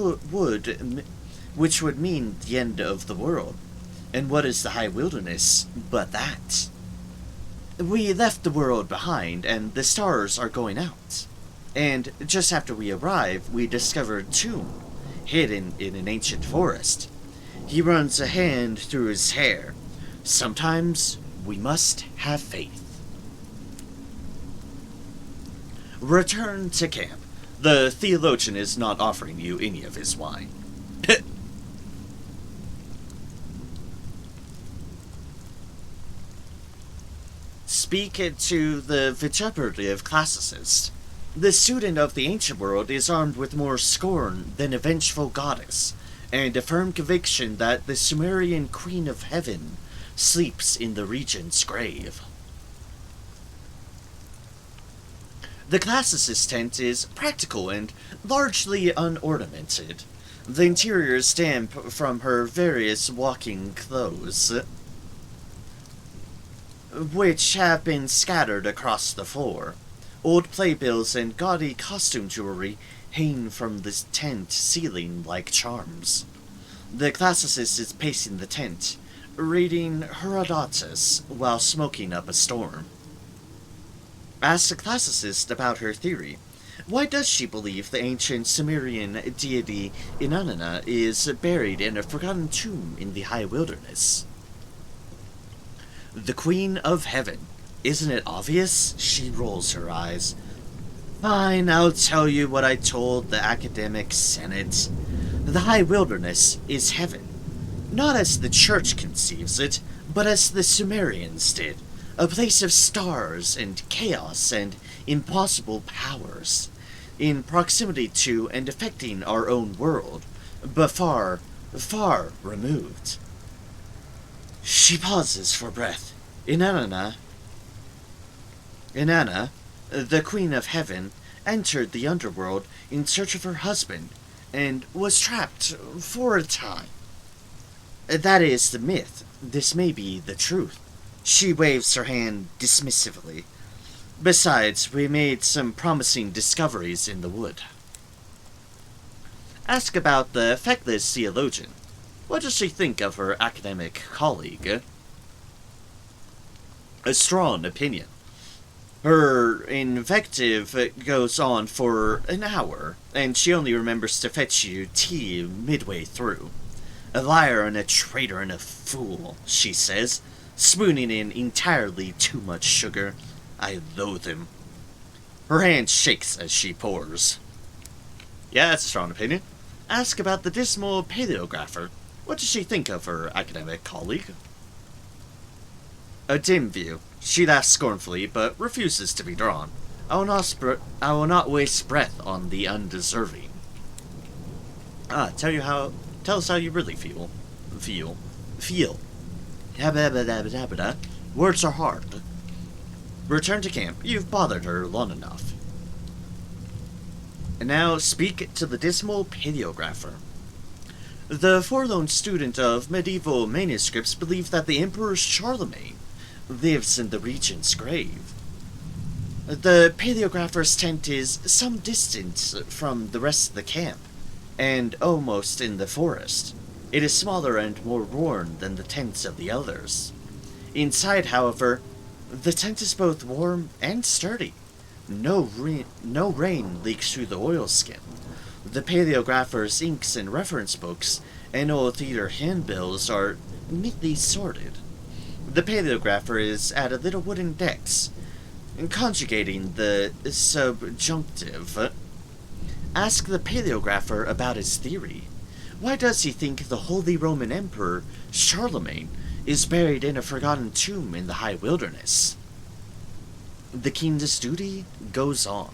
would mean the end of the world. And what is the high wilderness but that? We left the world behind, and the stars are going out. And just after we arrive, we discover a tomb, hidden in an ancient forest. He runs a hand through his hair. Sometimes we must have faith. Return to camp. The theologian is not offering you any of his wine. Speak to the vituperative classicist. The student of the ancient world is armed with more scorn than a vengeful goddess, and a firm conviction that the Sumerian Queen of Heaven sleeps in the regent's grave. The classicist tent is practical and largely unornamented. The interior is damp from her various walking clothes, which have been scattered across the floor. Old playbills and gaudy costume jewelry hang from the tent ceiling like charms. The classicist is pacing the tent, reading Herodotus while smoking up a storm. Ask the classicist about her theory. Why does she believe the ancient Sumerian deity Inanna is buried in a forgotten tomb in the high wilderness? The Queen of Heaven. Isn't it obvious? She rolls her eyes. Fine, I'll tell you what I told the academic senate. The high wilderness is heaven. Not as the church conceives it, but as the Sumerians did. A place of stars and chaos and impossible powers, in proximity to and affecting our own world, but far, far removed. She pauses for breath. Inanna, the Queen of Heaven, entered the underworld in search of her husband and was trapped for a time. That is the myth. This may be the truth. She waves her hand dismissively. Besides, we made some promising discoveries in the wood. Ask about the feckless theologian. What does she think of her academic colleague? A strong opinion. Her invective goes on for an hour, and she only remembers to fetch you tea midway through. A liar and a traitor and a fool, she says, spooning in entirely too much sugar. I loathe him. Her hand shakes as she pours. Yeah, that's a strong opinion. Ask about the dismal paleographer. What does she think of her academic colleague? A dim view. She laughs scornfully, but refuses to be drawn. I will not waste breath on the undeserving. Tell us how you really feel. Feel. Words are hard. Return to camp. You've bothered her long enough. And now speak to the dismal paleographer. The forlorn student of medieval manuscripts believed that the Emperor Charlemagne lives in the regent's grave. The paleographer's tent is some distance from the rest of the camp, and almost in the forest. It is smaller and more worn than the tents of the others. Inside, however, the tent is both warm and sturdy. No rain leaks through the oilskin. The paleographer's inks and reference books and old theater handbills are neatly sorted. The paleographer is at a little wooden desk, conjugating the subjunctive. Ask the paleographer about his theory. Why does he think the Holy Roman Emperor, Charlemagne, is buried in a forgotten tomb in the high wilderness? The king's duty goes on.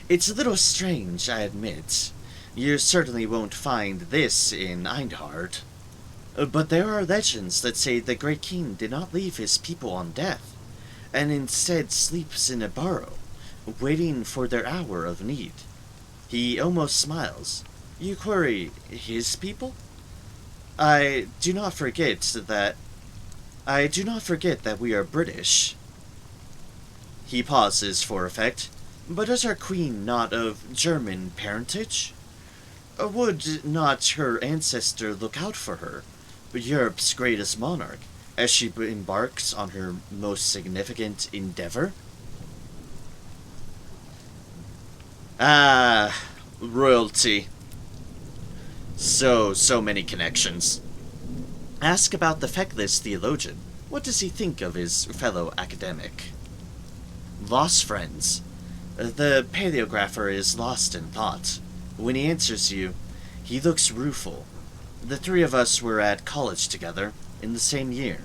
It's a little strange, I admit. You certainly won't find this in Einhard. But there are legends that say the great king did not leave his people on death, and instead sleeps in a burrow, waiting for their hour of need. He almost smiles. You query, his people? I do not forget that we are British. He pauses for effect. But is our queen not of German parentage? Would not her ancestor look out for her, Europe's greatest monarch, as she embarks on her most significant endeavor? Ah, royalty. So many connections. Ask about the feckless theologian. What does he think of his fellow academic? Lost friends. The paleographer is lost in thought. When he answers you, he looks rueful. The three of us were at college together, in the same year.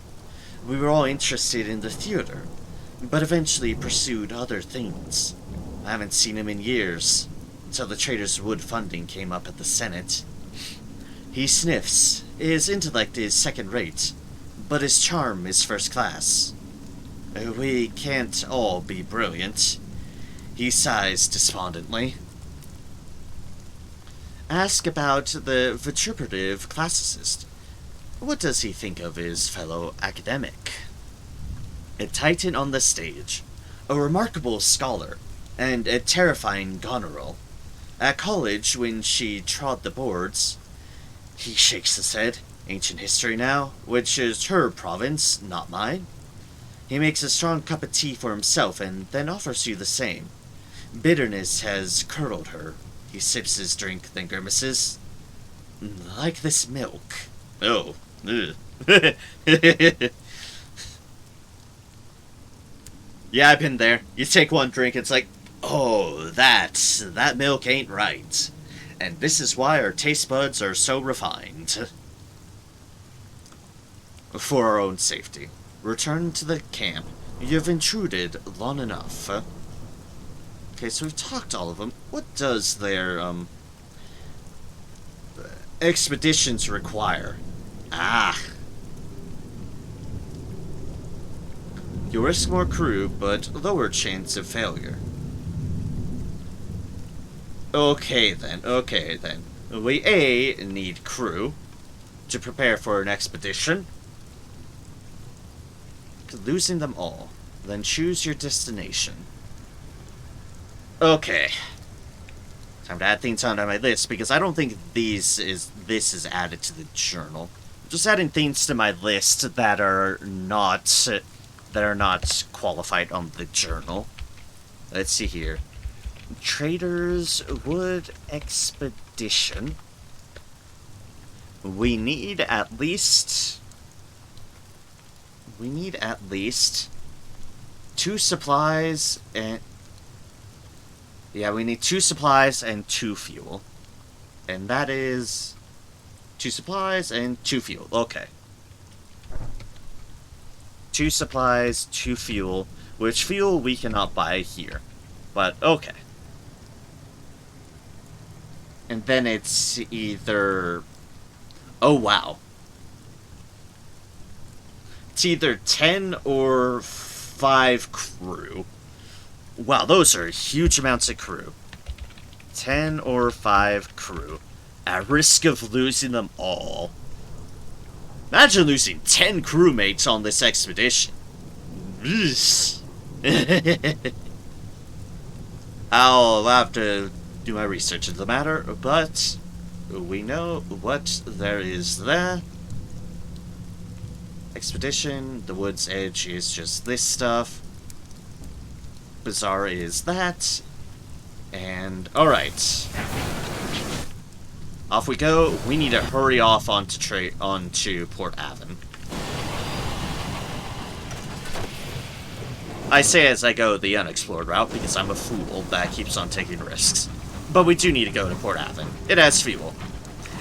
We were all interested in the theater, but eventually pursued other things. I haven't seen him in years, until the Trader's Wood funding came up at the Senate. He sniffs. His intellect is second-rate, but his charm is first class. We can't all be brilliant. He sighs despondently. Ask about the vituperative classicist. What does he think of his fellow academic? A titan on the stage, a remarkable scholar, and a terrifying goneril. At college, when she trod the boards, he shakes his head. Ancient history now, which is her province, not mine. He makes a strong cup of tea for himself and then offers you the same. Bitterness has curdled her. He sips his drink, then grimaces. Like this milk. Oh. Yeah, I've been there. You take one drink, it's like, oh, that milk ain't right. And this is why our taste buds are so refined. For our own safety, return to the camp. You've intruded long enough. Okay, so we've talked to all of them. What does their, expeditions require? You risk more crew, but lower chance of failure. Okay then, okay then. We need crew to prepare for an expedition. Losing them all. Then choose your destination. Okay. Time to add things onto my list, because I don't think this is added to the journal. I'm just adding things to my list that are not qualified on the journal. Let's see here. Traders Wood Expedition. We need at least 2 supplies and... Yeah, we need 2 supplies and 2 fuel. And that is 2 supplies and 2 fuel. Okay. 2 supplies, 2 fuel, which fuel we cannot buy here. But okay. And then it's either... Oh, wow. It's either 10 or 5 crew. Wow, those are huge amounts of crew. 10 or 5 crew. At risk of losing them all. Imagine losing 10 crewmates on this expedition. I'll have to do my research into the matter, but we know what there is there. Expedition, the Wood's Edge is just this stuff. Bazaar is that. And, alright. Off we go. We need to hurry off onto Port Avon. I say as I go the unexplored route because I'm a fool that keeps on taking risks. But we do need to go to Port Avon. It has fuel.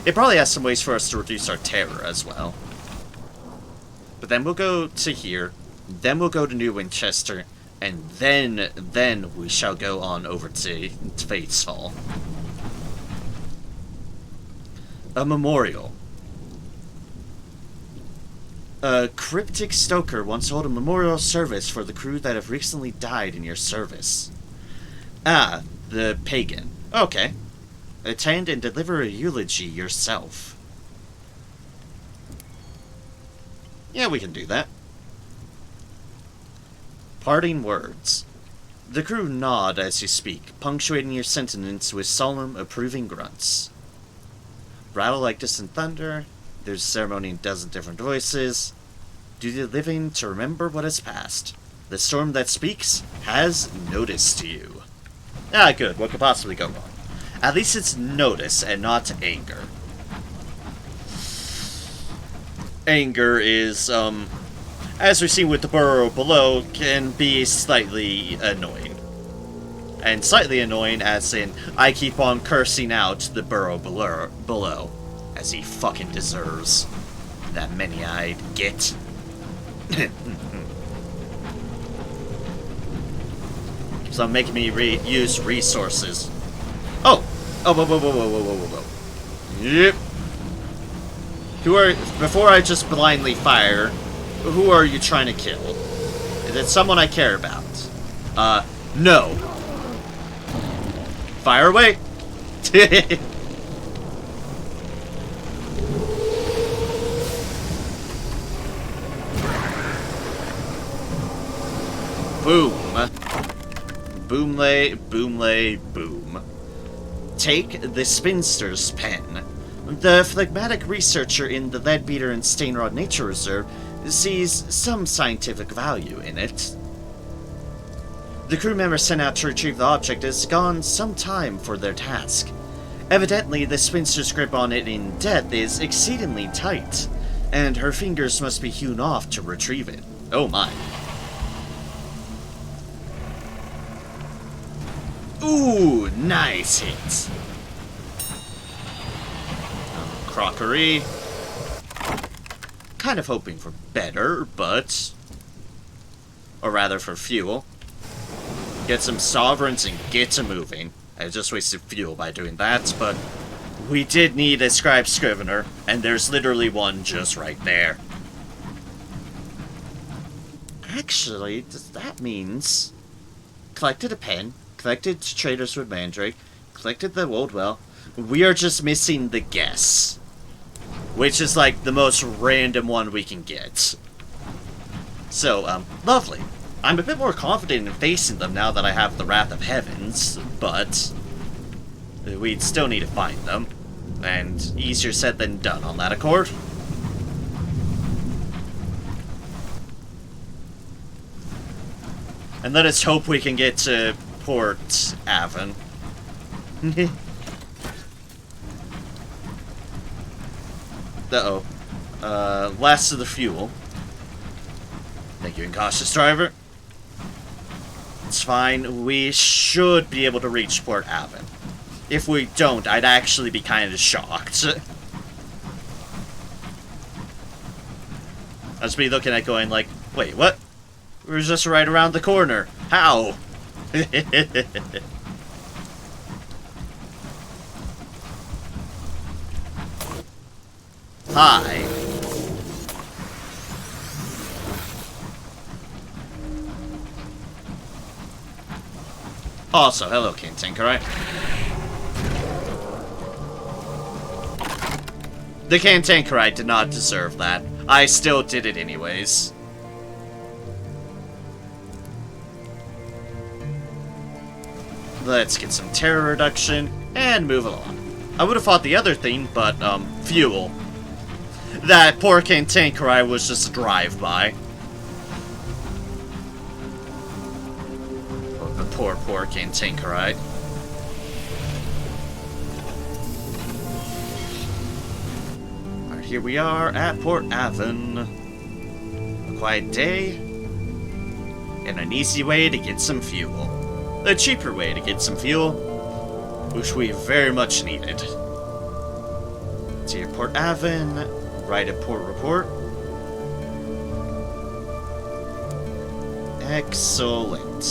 It probably has some ways for us to reduce our terror as well. But then we'll go to here. Then we'll go to New Winchester. And then we shall go on over to Faith's Hall. A memorial. A cryptic stoker once held a memorial service for the crew that have recently died in your service. Ah, the pagan. Okay. Attend and deliver a eulogy yourself. Yeah, we can do that. Parting words. The crew nod as you speak, punctuating your sentences with solemn, approving grunts. Rattle like distant thunder. There's a ceremony in a dozen different voices. Do the living to remember what has passed. The storm that speaks has noticed you. Ah, good. What could possibly go wrong? At least it's notice and not anger. Anger is, as we've seen with the burrow below, can be slightly annoying. And slightly annoying as in, I keep on cursing out the burrow below, as he fucking deserves. That many-eyed git. So making me use resources. Oh! Oh, whoa, whoa, whoa, whoa, whoa, whoa, whoa. Yep. Before I just blindly fire, who are you trying to kill? Is it someone I care about? No. Fire away! Boom. Boomlay, boomlay, boom. Take the spinster's pen. The phlegmatic researcher in the Leadbeater and Stainrod Nature Reserve sees some scientific value in it. The crew member sent out to retrieve the object has gone some time for their task. Evidently, the spinster's grip on it in death is exceedingly tight, and her fingers must be hewn off to retrieve it. Oh my. Ooh, nice hit. Crockery. Kind of hoping for better, but... Or rather for fuel. Get some sovereigns and get to moving. I just wasted fuel by doing that, but... We did need a scribe scrivener, and there's literally one just right there. Actually, that means... Collected a pen, collected Traders with Mandrake, collected the old well. We are just missing the guess, which is like the most random one we can get. So, lovely. I'm a bit more confident in facing them now that I have the Wrath of Heavens, but we'd still need to find them. And easier said than done on that accord. And let us hope we can get to Port Avon. Uh-oh. Last of the fuel. Thank you, incautious driver. It's fine. We should be able to reach Port Avon. If we don't, I'd actually be kind of shocked. I'd just be looking at going like, wait, what? We're just right around the corner. How? Hi. Also, hello, King Tankerai. The Cantankerite did not deserve that. I still did it anyways. Let's get some terror reduction and move along. I would have fought the other thing, but, fuel. That poor Cantankerite was just a drive-by. Oh, the poor Cantankerite. Alright, here we are at Port Avon. A quiet day, and an easy way to get some fuel. A cheaper way to get some fuel, which we very much needed. To your Port Avon, right at Port Report. Excellent.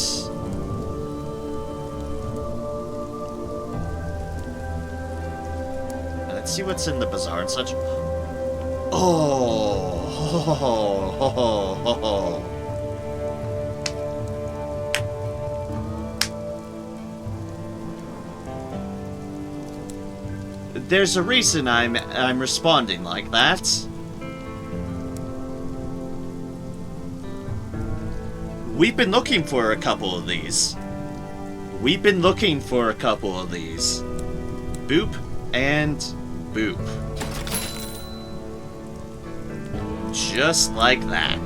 Let's see what's in the bazaar and such. Oh, There's a reason I'm responding like that. We've been looking for a couple of these. Boop and boop. Just like that.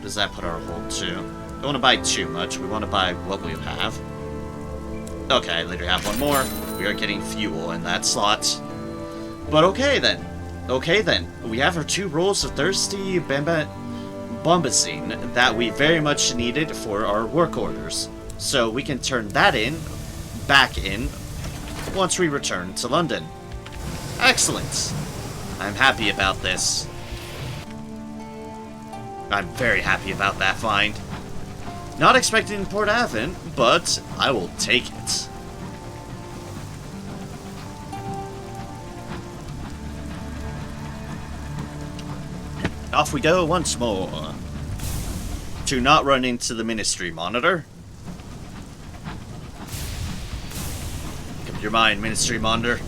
Does that put our hold to? Don't want to buy too much. We want to buy what we have. Okay, I literally have one more. We are getting fuel in that slot. But okay then. We have our 2 rolls of Thirsty Bombazine that we very much needed for our work orders. So we can turn that back in, once we return to London. Excellent. I'm happy about this. I'm very happy about that find. Not expecting Port Avon, but I will take it. Off we go once more. To not run into the Ministry Monitor. Make up your mind, Ministry Monitor.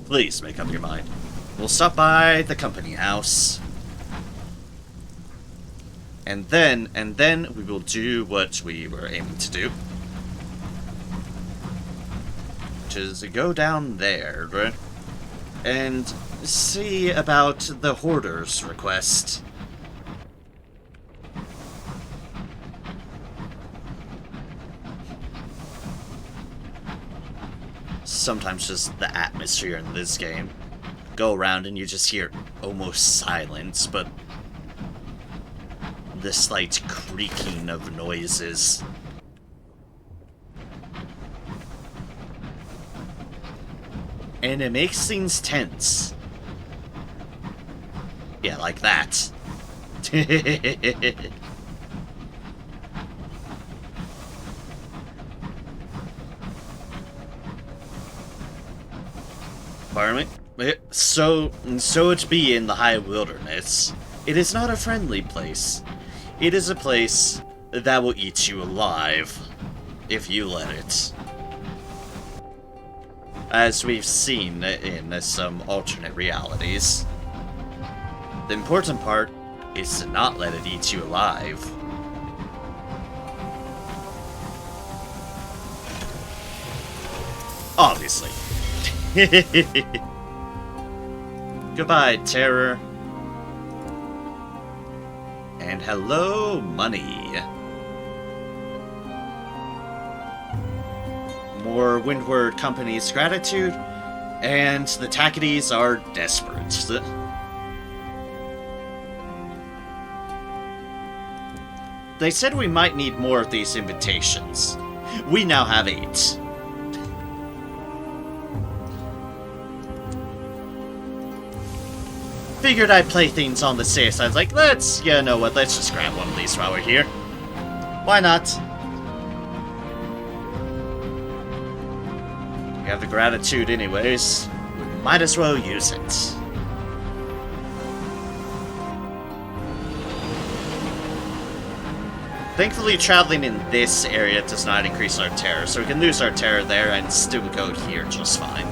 Please make up your mind. We'll stop by the company house. And then we will do what we were aiming to do. Which is go down there, right? And see about the Hoarder's request. Sometimes just the atmosphere in this game. Go around and you just hear almost silence, but the slight creaking of noises. And it makes things tense. Yeah, like that. Pardon me? So it be in the high wilderness. It is not a friendly place. It is a place that will eat you alive. if you let it. As we've seen in some alternate realities. The important part is to not let it eat you alive. Obviously. Goodbye, terror. And hello, money. More Windward Company's gratitude, and the Tackities are desperate. They said we might need more of these invitations. We now have 8. Figured I'd play things on the safe side. Like, you know what, let's just grab one of these while we're here. Why not? We have the gratitude anyways. We might as well use it. Thankfully, traveling in this area does not increase our terror, so we can lose our terror there and still go here just fine.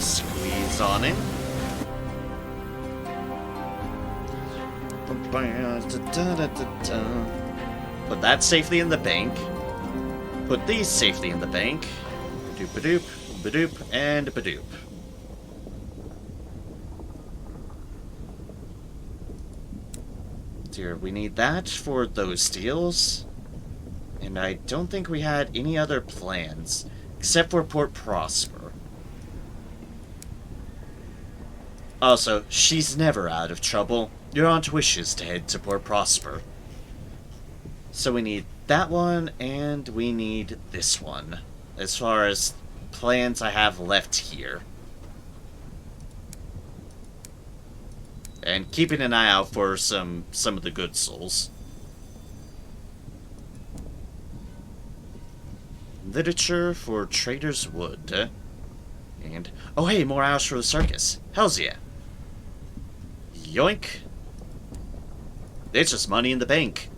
Squeeze on in. Put that safely in the bank. Put these safely in the bank. Badoop, badoop, badoop, and badoop. Dear, we need that for those deals. And I don't think we had any other plans, except for Port Prosper. Also, she's never out of trouble. Your aunt wishes to head to Port Prosper. So we need that one, and we need this one, as far as plans I have left here. And keeping an eye out for some of the good souls. Literature for Trader's Wood. And, oh hey, more hours for the circus. Hells yeah. Yoink. It's just money in the bank.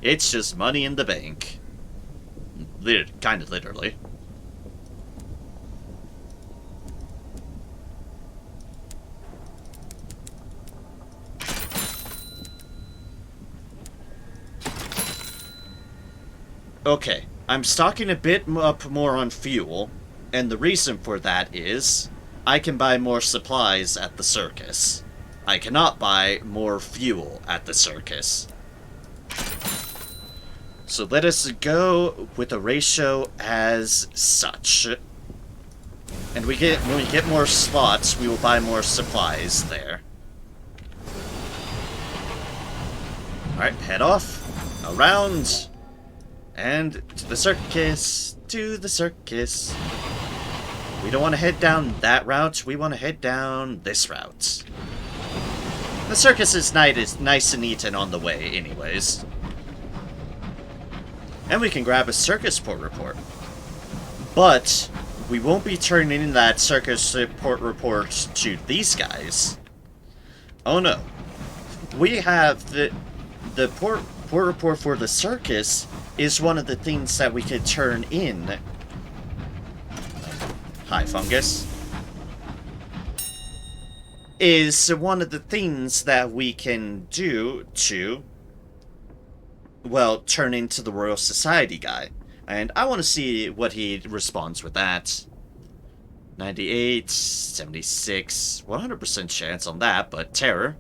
It's just money in the bank. Kind of literally. Okay, I'm stocking a bit up more on fuel, and the reason for that is I can buy more supplies at the circus. I cannot buy more fuel at the circus. So let us go with a ratio as such. And when we get more slots, we will buy more supplies there. Alright, head off. Around. And to the circus. To the circus. We don't want to head down that route. We want to head down this route. The circus is nice and neat and on the way anyways. And we can grab a circus port report. But we won't be turning in that circus port report to these guys. Oh no. We have the port report for the circus is one of the things that we could turn in. Hi, fungus. Is one of the things that we can do to, well, turn into the Royal Society guy. And I want to see what he responds with that. 98, 76, 100% chance on that, but terror.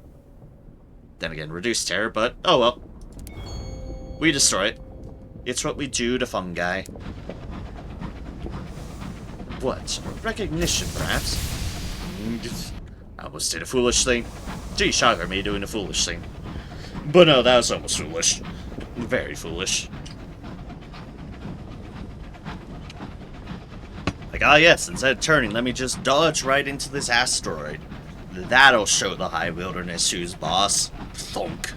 Then again, reduced terror, but oh well. We destroy it. It's what we do to fungi. What? Recognition, perhaps? I almost did a foolish thing. Gee, shocker, me doing a foolish thing. But no, that was almost foolish. Very foolish. Like, ah yes, instead of turning, let me just dodge right into this asteroid. That'll show the High Wilderness who's boss. Thunk.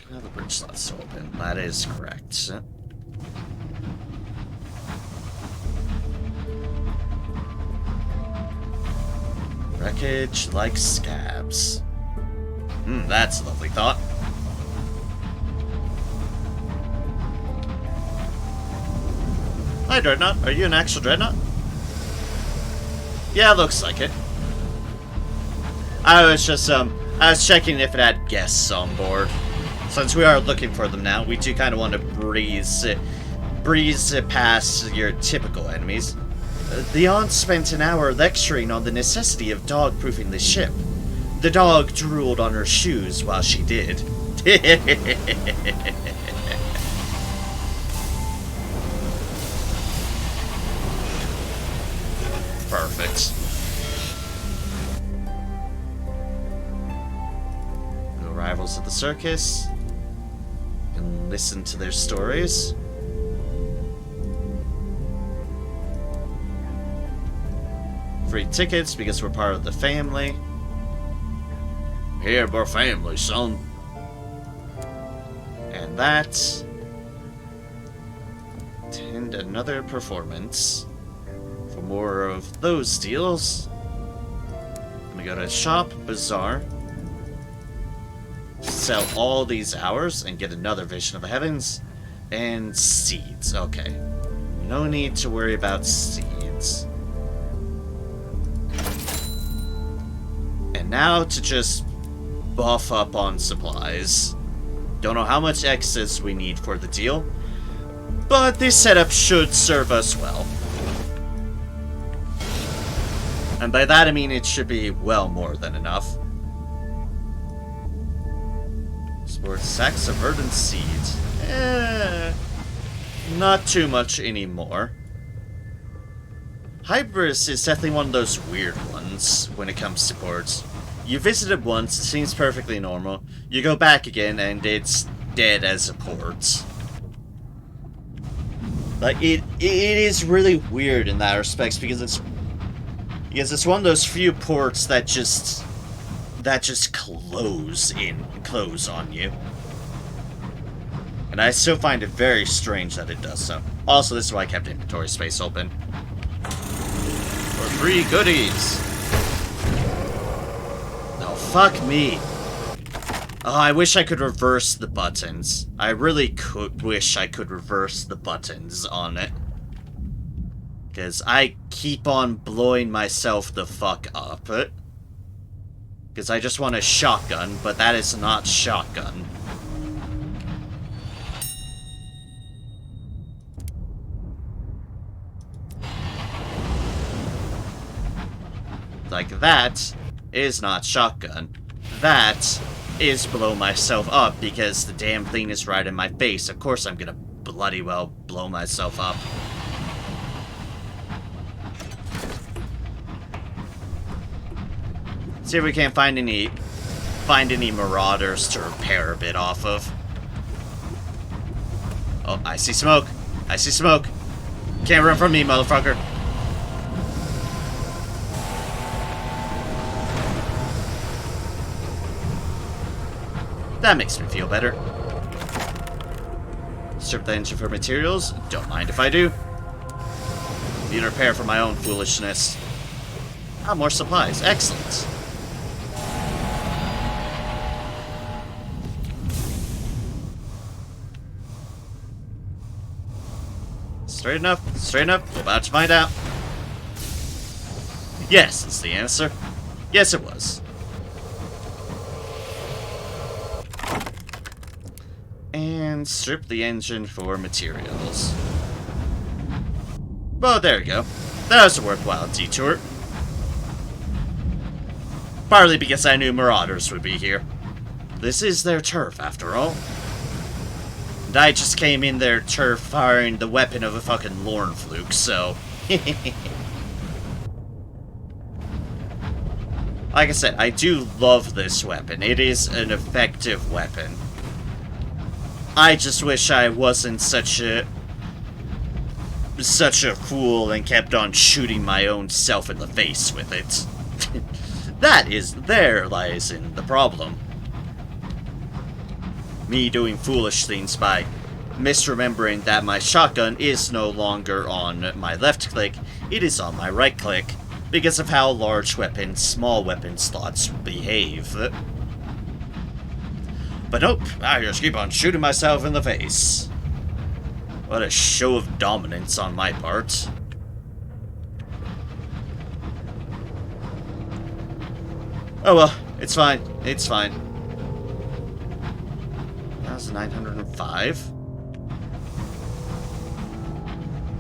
I have a bridge slot still open. That is correct. wreckage like scabs. That's a lovely thought. Hi, Dreadnought. Are you an actual Dreadnought? Yeah, looks like it. I was checking if it had guests on board. Since we are looking for them now, we do kind of want to breeze past your typical enemies. The aunt spent an hour lecturing on the necessity of dog-proofing the ship. The dog drooled on her shoes while she did. Perfect. No rivals at the circus. And listen to their stories. Free tickets because we're part of the family. Here, we're family, son. And that. Attend another performance. For more of those deals, let me go to Shop Bazaar. Sell all these hours and get another Vision of the Heavens. And seeds. Okay. No need to worry about seeds. And now to just buff up on supplies. Don't know how much excess we need for the deal, but this setup should serve us well. And by that I mean it should be well more than enough. Sport sacks of verdant seeds. Not too much anymore. Hybris is definitely one of those weird ones when it comes to ports. You visit it once, it seems perfectly normal. You go back again, and it's dead as a port. Like, it is really weird in that respect, because it's one of those few ports that just close on you. And I still find it very strange that it does so. Also, this is why I kept inventory space open. For free goodies! Oh, fuck me. Oh, I wish I could reverse the buttons. I really wish I could reverse the buttons on it. Because I keep on blowing myself the fuck up. Because I just want a shotgun, but that is not shotgun. Like, that is not shotgun. That is blow myself up because the damn thing is right in my face. Of course I'm gonna bloody well blow myself up. See if we can't find any marauders to repair a bit off of. Oh, I see smoke. I see smoke. Can't run from me, motherfucker. That makes me feel better. Strip the engine for materials. Don't mind if I do. Need repair for my own foolishness. Ah, more supplies. Excellent. Straight enough. Straight enough. We're about to find out. Yes, is the answer. Yes, it was. And strip the engine for materials. Well, there we go. That was a worthwhile detour. Partly because I knew marauders would be here. This is their turf, after all. And I just came in their turf firing the weapon of a fucking Lorn fluke, so... Like I said, I do love this weapon. It is an effective weapon. I just wish I wasn't such a fool and kept on shooting my own self in the face with it. There lies in the problem. Me doing foolish things by misremembering that my shotgun is no longer on my left click, it is on my right click. because of how large weapons, small weapon slots behave. But nope, I just keep on shooting myself in the face. What a show of dominance on my part. Oh well, it's fine. It's fine. 1,905.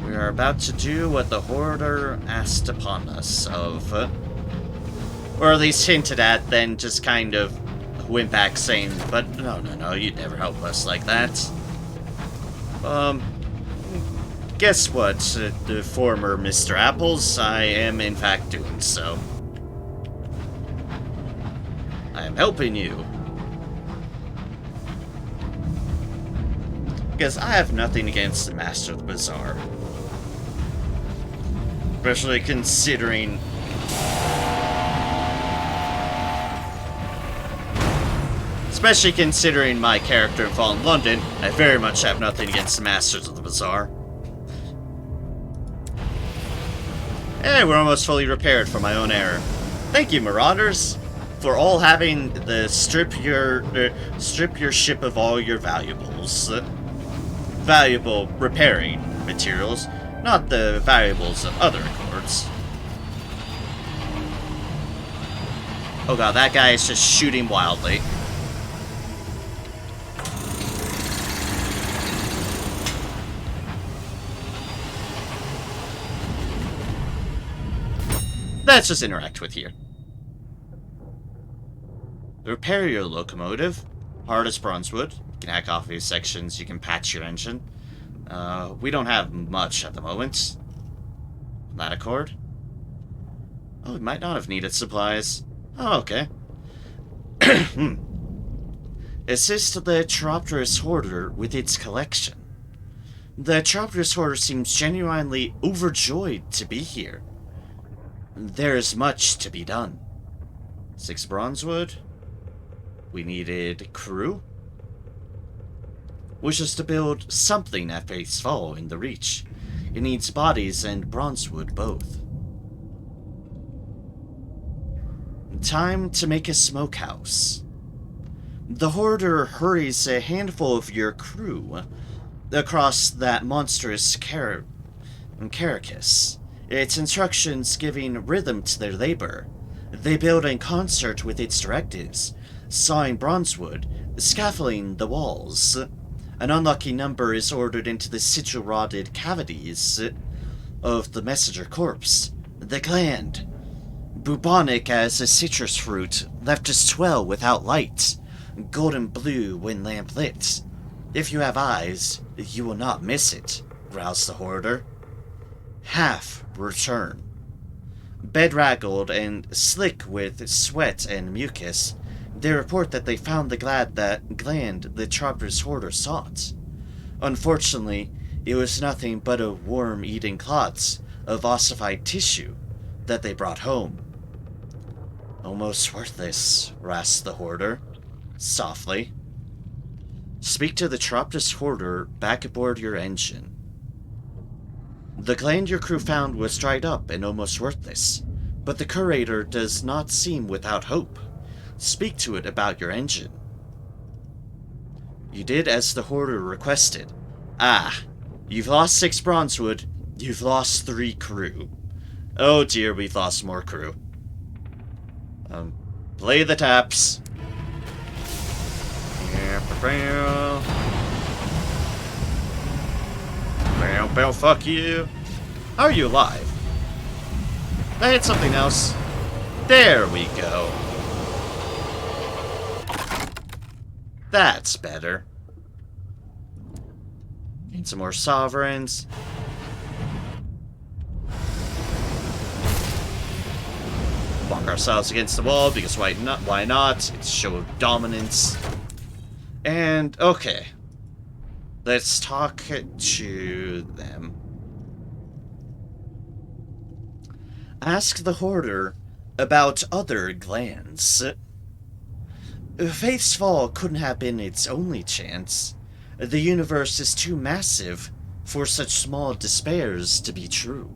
We are about to do what the Hoarder asked upon us of. Or at least hinted at, then just kind of went back saying, but no, you'd never help us like that. Guess what, the former Mr. Apples, I am in fact doing so. I am helping you. Because I have nothing against the Master of the Bazaar. Especially considering... Especially considering my character in Fallen London, I very much have nothing against the Masters of the Bazaar. Hey, we're almost fully repaired for my own error. Thank you, Marauders, for all having the strip your ship of all your valuables. Valuable repairing materials, not the valuables of other accords. Oh god, that guy is just shooting wildly. Let's just interact with here. Repair your locomotive. Hard as bronzewood. You can hack off a few sections. You can patch your engine. We don't have much at the moment. That accord. Oh, we might not have needed supplies. Oh, okay. Assist the Chiropterous Hoarder with its collection. The Chiropterous Hoarder seems genuinely overjoyed to be here. There is much to be done. 6 bronzewood. We needed crew. Wishes to build something at Faith's Fall in the Reach. It needs bodies and bronzewood both. Time to make a smokehouse. The Hoarder hurries a handful of your crew across that monstrous carcass. Its instructions giving rhythm to their labor. They build in concert with its directives, sawing bronzewood, scaffolding the walls. An unlucky number is ordered into the sigil-rotted cavities of the messenger corpse. The gland, bubonic as a citrus fruit, left to swell without light, golden blue when lamp-lit. If you have eyes, you will not miss it, growls the Hoarder. Half return. Bedraggled and slick with sweat and mucus, they report that they found the gland the Chiropterous Hoarder sought. Unfortunately, it was nothing but a worm-eating clots of ossified tissue that they brought home. Almost worthless, rasped the Hoarder, softly. Speak to the Chiropterous Hoarder back aboard your engine. The gland your crew found was dried up and almost worthless, but the curator does not seem without hope. Speak to it about your engine. You did as the Hoarder requested. Ah, you've lost 6 bronzewood, you've lost 3 crew. Oh dear, we've lost more crew. Play the taps. Bell, fuck you. How are you alive? I hit something else. There we go. That's better. Need some more sovereigns. Bonk ourselves against the wall because why not? It's a show of dominance. And okay. Let's talk to them. Ask the Hoarder about other glands. Faith's Fall couldn't have been its only chance. The universe is too massive for such small despairs to be true.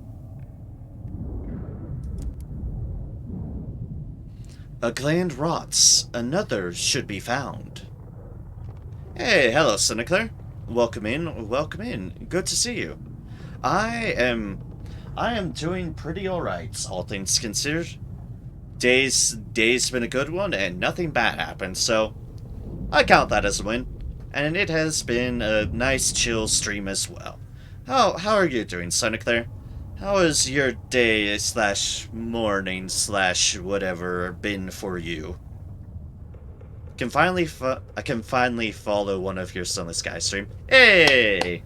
A gland rots, another should be found. Hey, hello, Sinclair. Welcome in, welcome in. Good to see you. I am doing pretty alright, all things considered. Day's been a good one, and nothing bad happened, so I count that as a win. And it has been a nice chill stream as well. How are you doing, Sinclair? How has your day slash morning slash whatever been for you? I can finally follow one of your Sunless guys stream. Hey!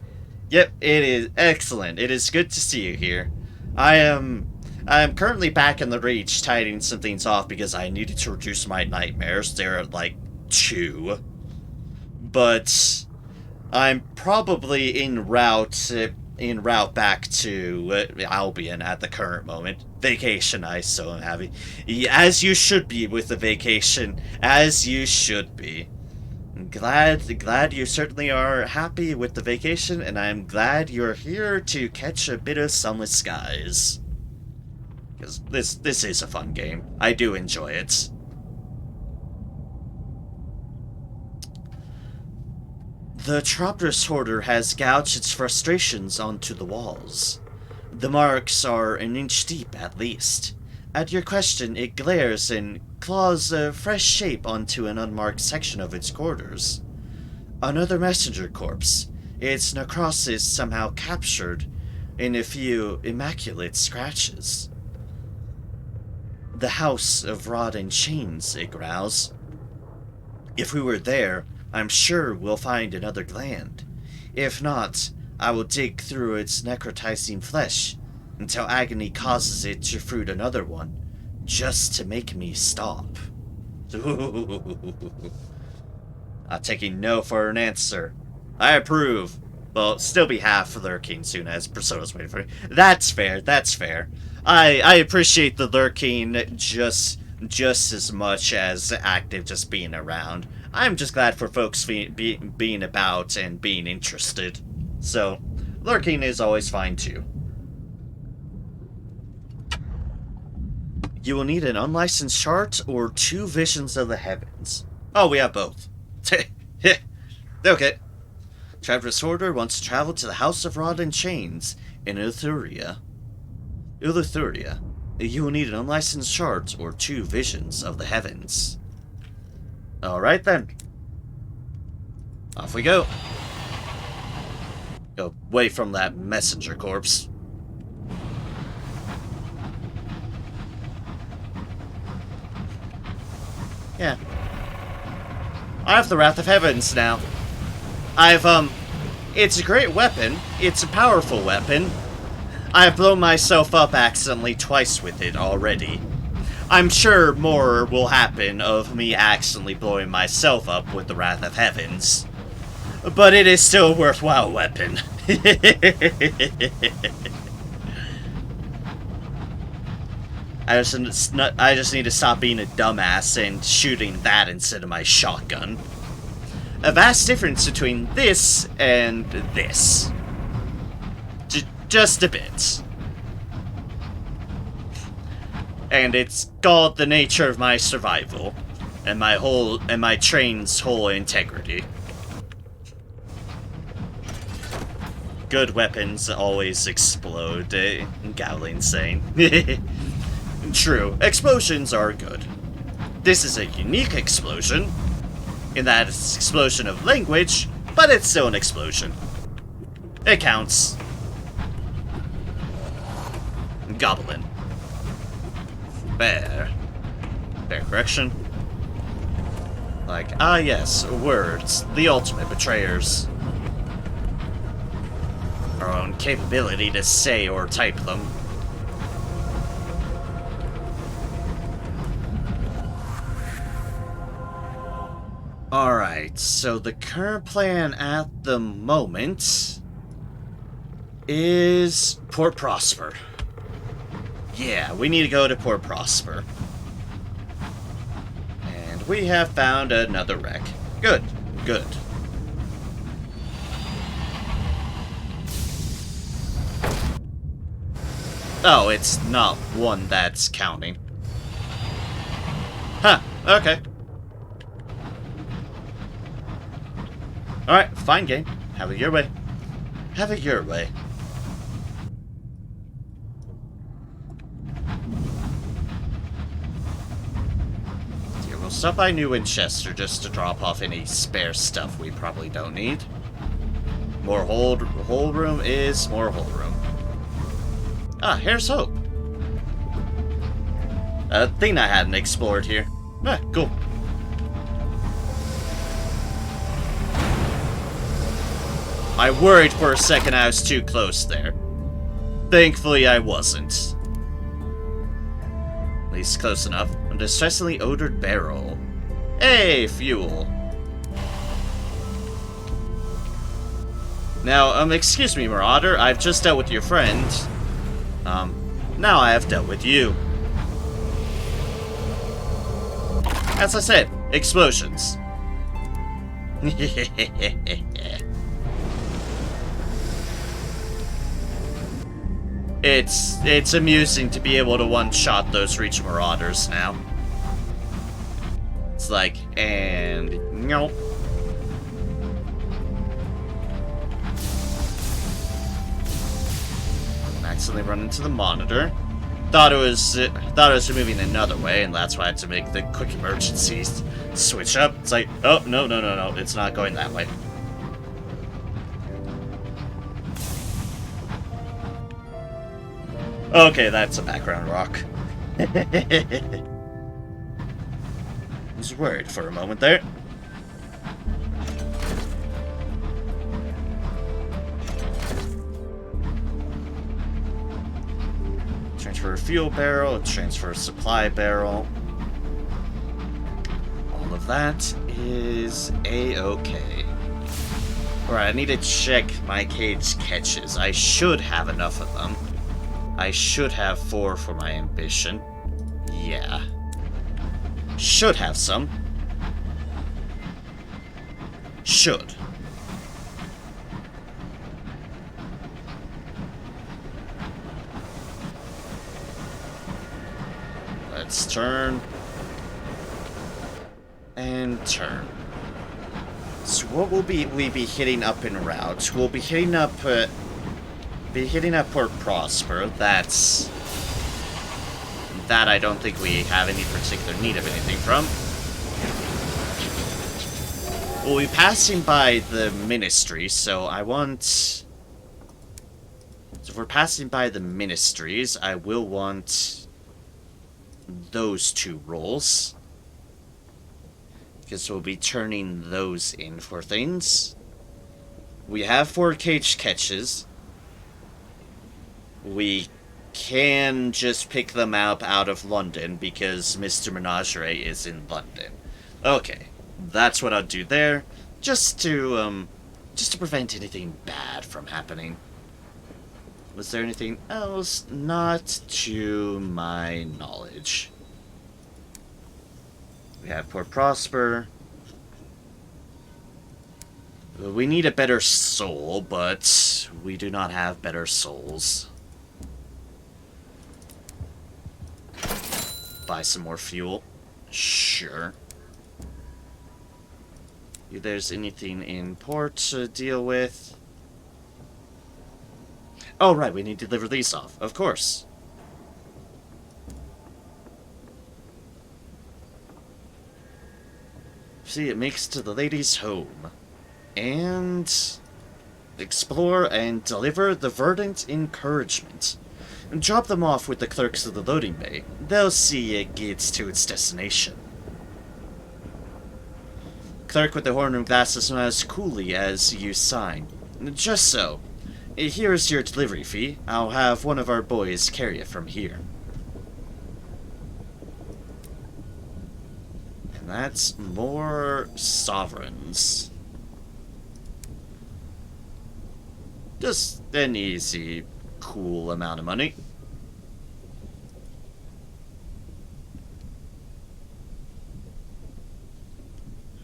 Yep, it is excellent. It is good to see you here. I am currently back in the rage tidying some things off because I needed to reduce my nightmares. They're at like 2. But I'm probably en route back to Albion at the current moment. Vacation, I so am having. As you should be with the vacation. As you should be. Glad you certainly are happy with the vacation, and I'm glad you're here to catch a bit of sunless skies. Because this is a fun game. I do enjoy it. The Tropterus Hoarder has gouged its frustrations onto the walls. The marks are an inch deep at least. At your question, it glares and claws a fresh shape onto an unmarked section of its quarters. Another messenger corpse, its necrosis somehow captured in a few immaculate scratches. The house of rod and chains, it growls. If we were there, I'm sure we'll find another gland. If not, I will dig through its necrotizing flesh until agony causes it to fruit another one, just to make me stop. I'm taking no for an answer. I approve. Well, still be half lurking soon as Persona's waiting for me. That's fair, that's fair. I appreciate the lurking just as much as active just being around. I'm just glad for folks being about and being interested. So, lurking is always fine too. You will need an unlicensed chart or 2 visions of the heavens. Oh, we have both. Okay. Traveler's Hoarder wants to travel to the House of Rod and Chains in Eleutheria. You will need an unlicensed chart or 2 visions of the heavens. Alright then. Off we go. Away from that messenger corpse. Yeah. I have the Wrath of Heavens now. It's a great weapon. It's a powerful weapon. I've blown myself up accidentally twice with it already. I'm sure more will happen of me accidentally blowing myself up with the Wrath of Heavens. But it is still a worthwhile weapon. I just need to stop being a dumbass and shooting that instead of my shotgun. A vast difference between this and this. Just a bit. And it's called the nature of my survival and my train's whole integrity. Good weapons always explode, Gowling's saying. True, explosions are good. This is a unique explosion, in that it's an explosion of language, but it's still an explosion. It counts. Goblin. Bear. Bear correction. Like, ah yes, words, the ultimate betrayers. Our own capability to say or type them. Alright, so the current plan at the moment is Port Prosper. Yeah, we need to go to Port Prosper. And we have found another wreck. Good, good. Oh, it's not one that's counting. Huh, okay. Alright, fine game. Have it your way. Have it your way. Here, we'll stop by New Winchester just to drop off any spare stuff we probably don't need. More hold room is more hold room. Ah, here's hope. A thing I hadn't explored here. Ah, cool. I worried for a second I was too close there. Thankfully I wasn't. At least close enough. A distressingly odored barrel. Hey, fuel. Now, excuse me, Marauder. I've just dealt with your friend. Now I have dealt with you. As I said, explosions. It's amusing to be able to one-shot those Reach Marauders now. It's like, and nope. Accidentally run into the monitor. Thought it was moving another way, and that's why I had to make the quick emergency switch up. It's like, oh no, it's not going that way. Okay, that's a background rock. I was worried for a moment there. Transfer a fuel barrel, transfer a supply barrel. All of that is a-okay. Alright, I need to check my cage catches. I should have enough of them. I should have 4 for my ambition. Yeah. Should have some. Should. Let's turn. And turn. So what will we be hitting up en route? We'll be hitting up Port Prosper. That I don't think we have any particular need of anything from. We'll be passing by the Ministry, so I want... So if we're passing by the Ministries, I will want those 2 rolls. Because we'll be turning those in for things. We have 4 cage catches. We can just pick them up out of London because Mr. Menagerie is in London. Okay, that's what I'll do there, just to prevent anything bad from happening. Was there anything else? Not to my knowledge. We have Port Prosper. We need a better soul, but we do not have better souls. Buy some more fuel. Sure. If there's anything in port to deal with. Oh, right, we need to deliver these off. Of course. See, it makes to the lady's home. And... explore and deliver the verdant encouragement. And drop them off with the clerks of the loading bay. They'll see it gets to its destination. Clerk with the horn-rimmed glasses smiles coolly as you sign. Just so. Here's your delivery fee. I'll have one of our boys carry it from here. And that's more sovereigns. Just an easy... cool amount of money.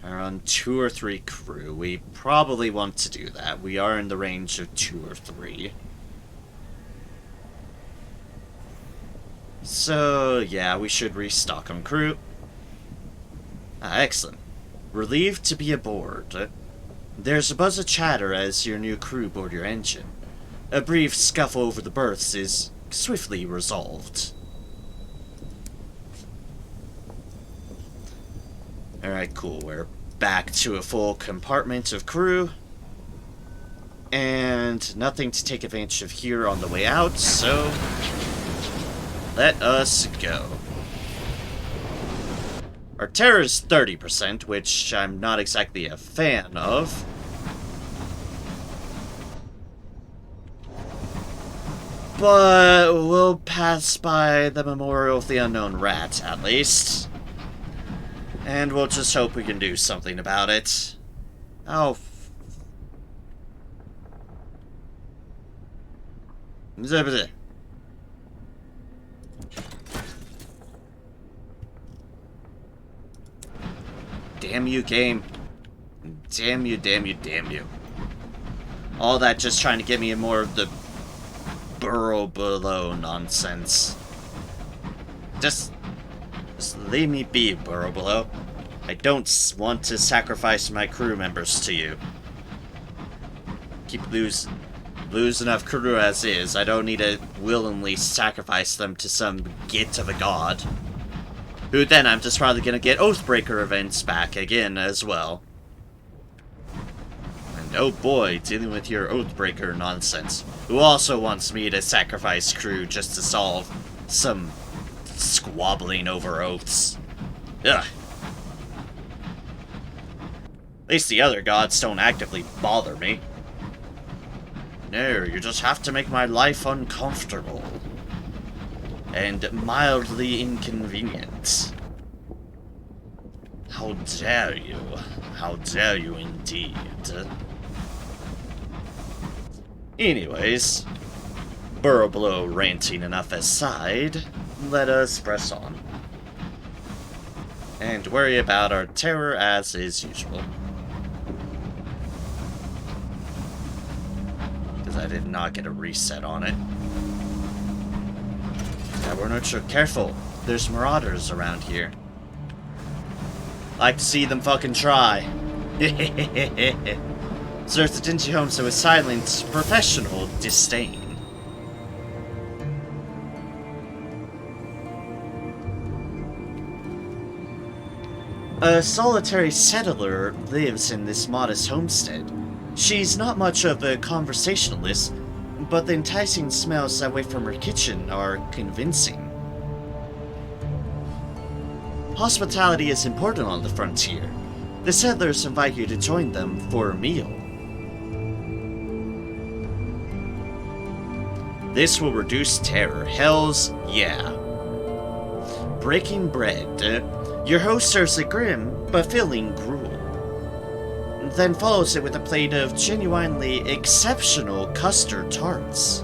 Around 2 or 3 crew. We probably want to do that. We are in the range of 2 or 3. So, yeah, we should restock on crew. Ah, excellent. Relieved to be aboard. There's a buzz of chatter as your new crew board your engine. A brief scuffle over the berths is swiftly resolved. Alright, cool. We're back to a full compartment of crew. And nothing to take advantage of here on the way out, so let us go. Our terror is 30%, which I'm not exactly a fan of. But we'll pass by the Memorial of the Unknown Rat, at least. And we'll just hope we can do something about it. Oh. Damn you, game. Damn you, damn you, damn you. All that just trying to get me in more of the burrow below nonsense. Just leave me be, burrow below. I don't want to sacrifice my crew members to you. Keep lose enough crew as is. I don't need to willingly sacrifice them to some git of a god. Who then I'm just probably gonna get Oathbreaker events back again as well. And oh boy, dealing with your Oathbreaker nonsense. Who also wants me to sacrifice crew just to solve some squabbling over oaths. Ugh. At least the other gods don't actively bother me. No, you just have to make my life uncomfortable. And mildly inconvenient. How dare you? How dare you indeed? Anyways, burrow below ranting enough aside, let us press on. And worry about our terror as is usual. Because I did not get a reset on it. Yeah, we're not sure. Careful, there's marauders around here. Like to see them fucking try. Search the dingy home so with silent, professional disdain. A solitary settler lives in this modest homestead. She's not much of a conversationalist, but the enticing smells that wave from her kitchen are convincing. Hospitality is important on the frontier. The settlers invite you to join them for a meal. This will reduce terror. Hells yeah. Breaking bread. Your host serves a grim but filling gruel. Then follows it with a plate of genuinely exceptional custard tarts.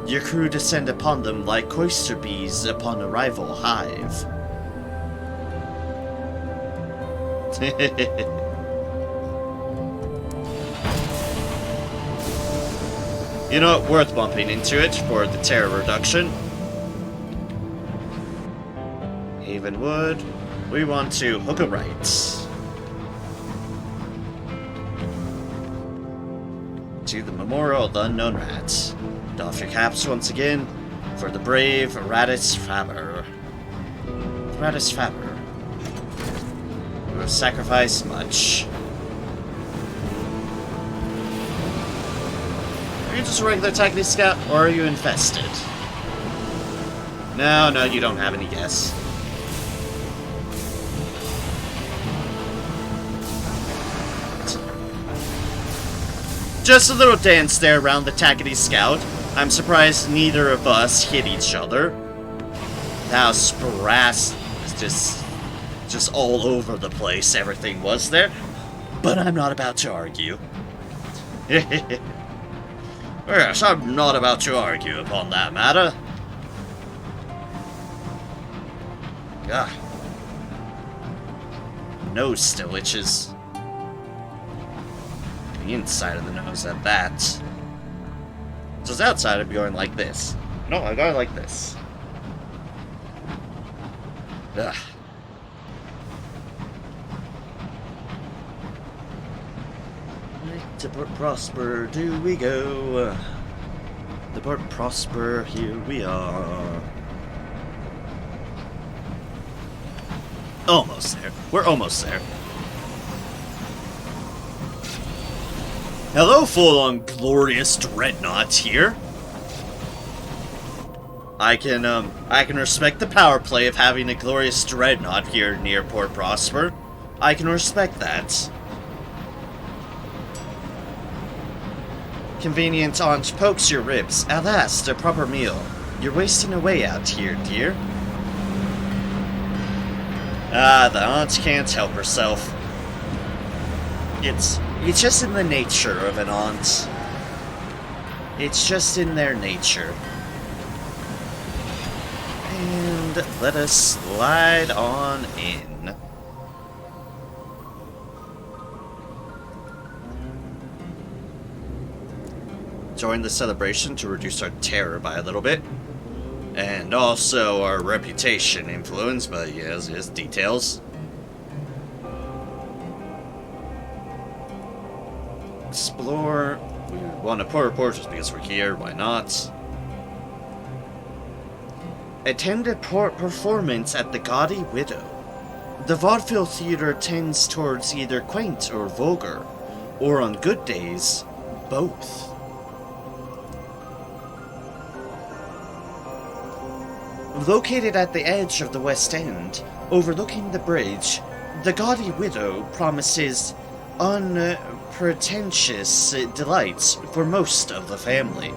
Your crew descend upon them like oyster bees upon a rival hive. You know what? Worth bumping into it for the terror reduction. Havenwood. We want to hook a right. To the Memorial of the Unknown Rat. Doff your caps once again for the brave Radis Faber. Radis Faber. You have sacrificed much. Are you just a regular Tactics Scout, or are you infested? No, you don't have any guess. Just a little dance there around the Tackety Scout. I'm surprised neither of us hit each other. How sprass is just all over the place everything was there. But I'm not about to argue. Yes, I'm not about to argue upon that matter. Ah. Nose still itches. The inside of the nose at that. So it's outside, I'd be going like this. No, I'm going like this. Ugh. To Port Prosper do we go. The Port Prosper, here we are. Almost there. We're almost there. Hello, full-on glorious dreadnought here. I can respect the power play of having a glorious dreadnought here near Port Prosper. I can respect that. Convenient aunt pokes your ribs. At last, a proper meal. You're wasting away out here, dear. Ah, the aunt can't help herself. It's just in the nature of an aunt. It's just in their nature. And let us slide on in. Join the celebration to reduce our terror by a little bit. And also our reputation influence, but yes, details. Explore. We want to port just because we're here, why not? Attend a performance at the Gaudy Widow. The vaudeville theater tends towards either quaint or vulgar, or on good days, both. Located at the edge of the West End, overlooking the bridge, the Gaudy Widow promises unpretentious delights for most of the family.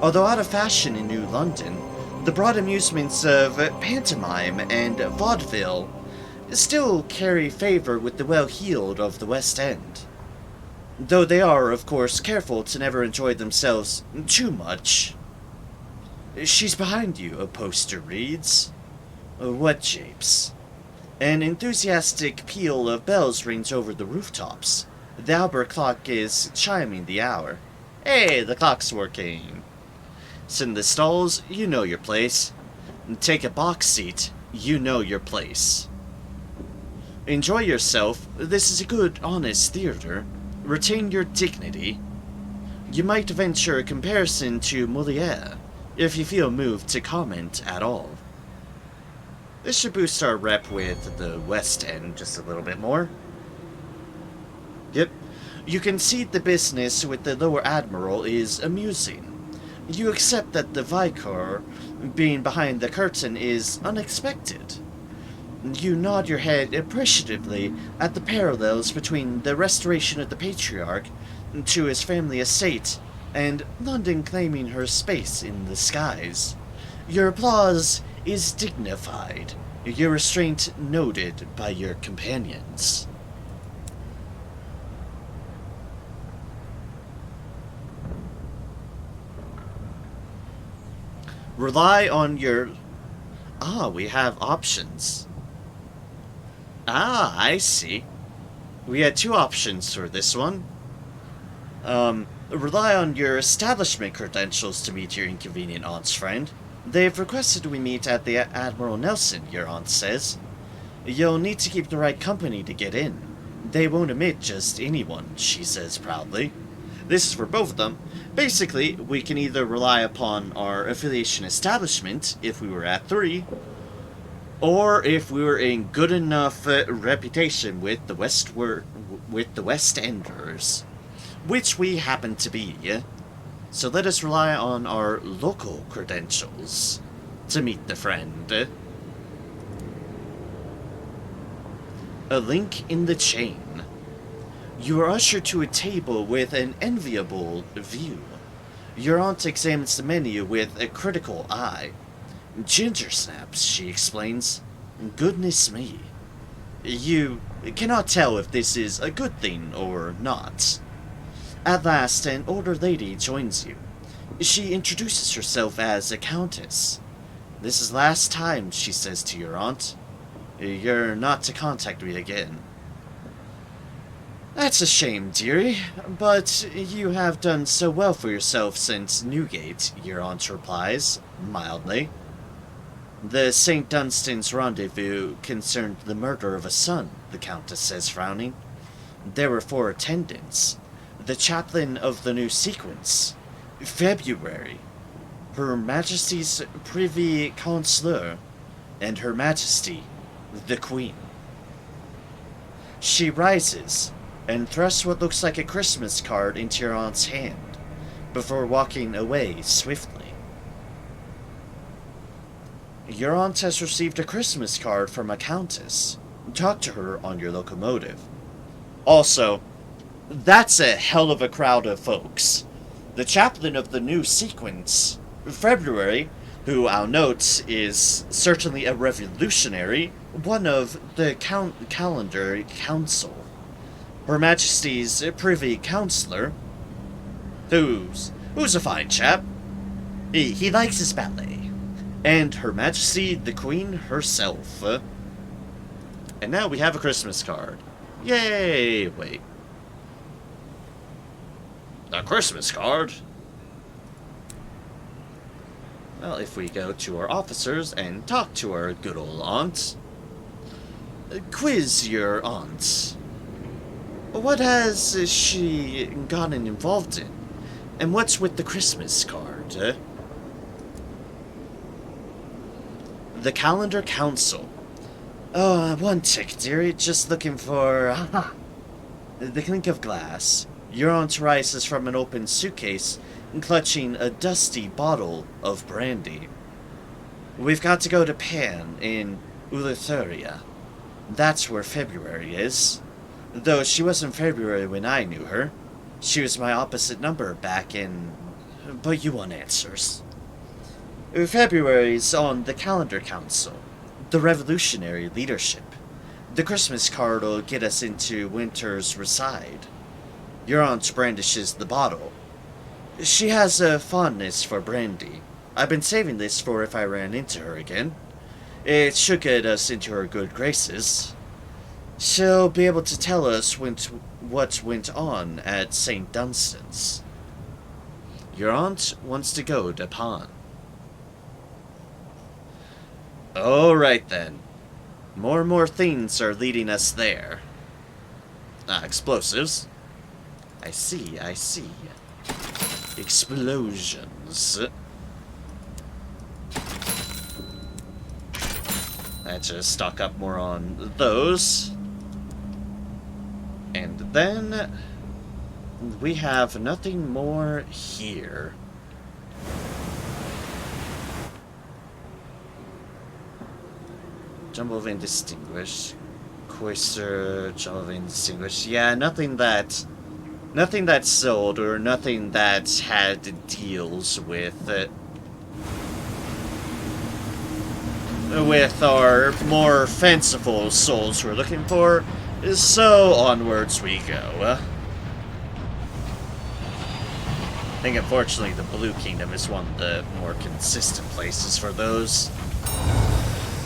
Although out of fashion in New London, the broad amusements of pantomime and vaudeville still carry favor with the well-heeled of the West End. Though they are, of course, careful to never enjoy themselves too much. She's behind you, a poster reads. What japes? An enthusiastic peal of bells rings over the rooftops. The Albert clock is chiming the hour. Hey, the clock's working. Sit in the stalls, you know your place. Take a box seat, you know your place. Enjoy yourself, this is a good, honest theater. Retain your dignity. You might venture a comparison to Moliere, if you feel moved to comment at all. This should boost our rep with the West End just a little bit more. Yep. You concede the business with the Lower Admiral is amusing. You accept that the Vicar being behind the curtain is unexpected. You nod your head appreciatively at the parallels between the restoration of the Patriarch to his family estate and London claiming her space in the skies. Your applause is dignified, your restraint noted by your companions. Rely on your... we have options. I see. We had two options for this one. Rely on your establishment credentials to meet your inconvenient aunt's friend. They've requested we meet at the Admiral Nelson, your aunt says. You'll need to keep the right company to get in. They won't admit just anyone, she says proudly. This is for both of them. Basically, we can either rely upon our affiliation establishment, if we were at 3, or if we were in good enough reputation with the West Enders, which we happen to be. So let us rely on our local credentials to meet the friend. A link in the chain. You are ushered to a table with an enviable view. Your aunt examines the menu with a critical eye. Ginger snaps, she explains. Goodness me. You cannot tell if this is a good thing or not. At last, an older lady joins you. She introduces herself as a countess. This is last time, she says to your aunt. You're not to contact me again. That's a shame, dearie, but you have done so well for yourself since Newgate, your aunt replies, mildly. The St. Dunstan's rendezvous concerned the murder of a son, the Countess says, frowning. There were 4 attendants. the chaplain of the new sequence, February, Her Majesty's Privy Councillor, and Her Majesty, the Queen. She rises and thrusts what looks like a Christmas card into your aunt's hand, before walking away swiftly. Your aunt has received a Christmas card from a countess. Talk to her on your locomotive. Also, that's a hell of a crowd of folks. The chaplain of the new sequence, February, who I'll note is certainly a revolutionary, one of the calendar council. Her Majesty's Privy Councillor, who's a fine chap. He likes his ballet. And Her Majesty the Queen herself. And now we have a Christmas card. Yay! Wait. A Christmas card? Well, if we go to our officers and talk to our good old aunt. Quiz your aunt. What has she gotten involved in? And what's with the Christmas card? The Calendar Council. Oh, one tick, dearie. Just looking for... the clink of glass. Your aunt rises from an open suitcase, clutching a dusty bottle of brandy. We've got to go to Pan in Ulithuria. That's where February is. Though she wasn't February when I knew her. She was my opposite number back in... But you want answers. February's on the Calendar Council. The revolutionary leadership. The Christmas card will get us into winter's reside. Your aunt brandishes the bottle. She has a fondness for brandy. I've been saving this for if I ran into her again. It should get us into her good graces. She'll be able to tell us what went on at St. Dunstan's. Your aunt wants to go to Pan. Alright then. More and more things are leading us there. Explosives. I see. Explosions. Let's just stock up more on those. And then we have nothing more here. Jumble of Indistinguished. Cloister, Jumble of Indistinguished. Yeah, nothing that's sold or nothing that's had deals with our more fanciful souls we're looking for. So onwards we go. I think unfortunately the Blue Kingdom is one of the more consistent places for those.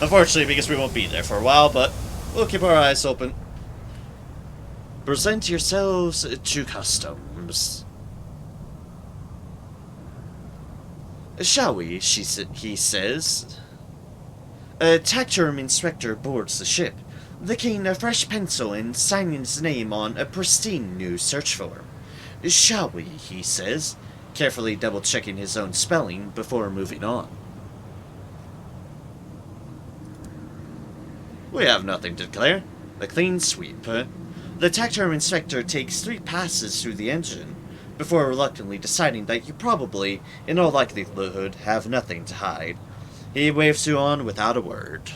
Unfortunately, because we won't be there for a while, but we'll keep our eyes open. Present yourselves to customs. Shall we? He says. A taxidermy inspector boards the ship, licking a fresh pencil and signing his name on a pristine new search form. Shall we? He says, carefully double-checking his own spelling before moving on. We have nothing to declare. A clean sweep. The taxidermy inspector takes 3 passes through the engine, before reluctantly deciding that you probably, in all likelihood, have nothing to hide. He waves you on without a word.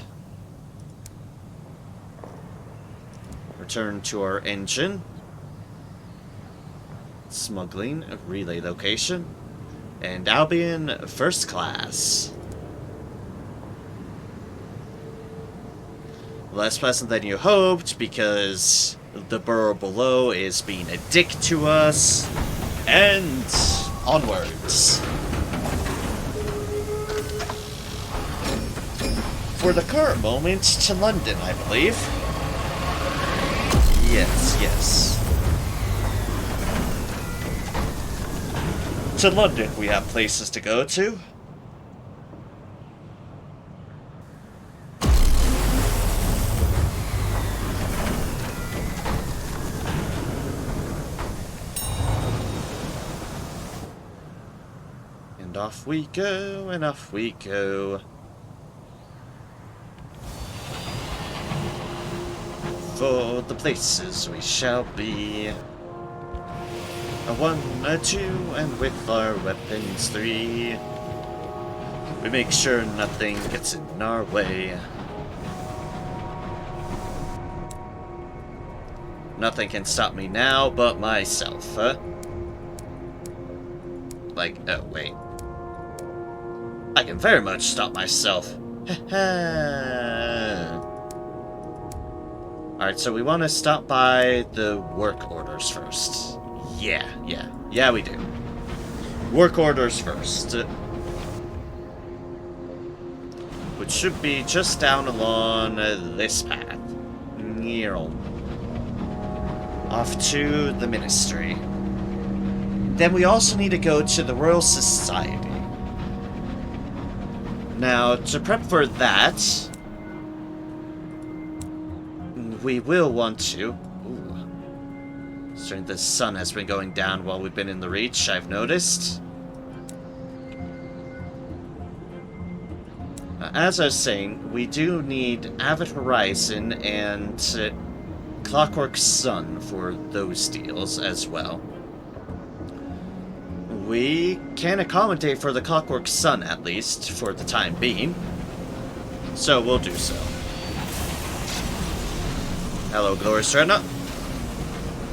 Return to our engine. Smuggling, relay location. And Albion, first class. Less pleasant than you hoped, because the borough below is being a dick to us. And onwards. For the current moment, to London, I believe. Yes. To London, we have places to go to. off we go, and off we go. For the places we shall be. A 1, a 2, and with our weapons 3. We make sure nothing gets in our way. Nothing can stop me now but myself, huh? Like, oh, wait. I can very much stop myself. Alright, so we want to stop by the work orders first. Yeah, we do. Work orders first. Which should be just down along this path. Off to the Ministry. Then we also need to go to the Royal Society. Now, to prep for that, we will want to... Ooh. Certainly the sun has been going down while we've been in the Reach, I've noticed. As I was saying, we do need Avid Horizon and Clockwork Sun for those deals as well. We can accommodate for the Clockwork Sun, at least, for the time being. So we'll do so. Hello, Glorious Dreadnought.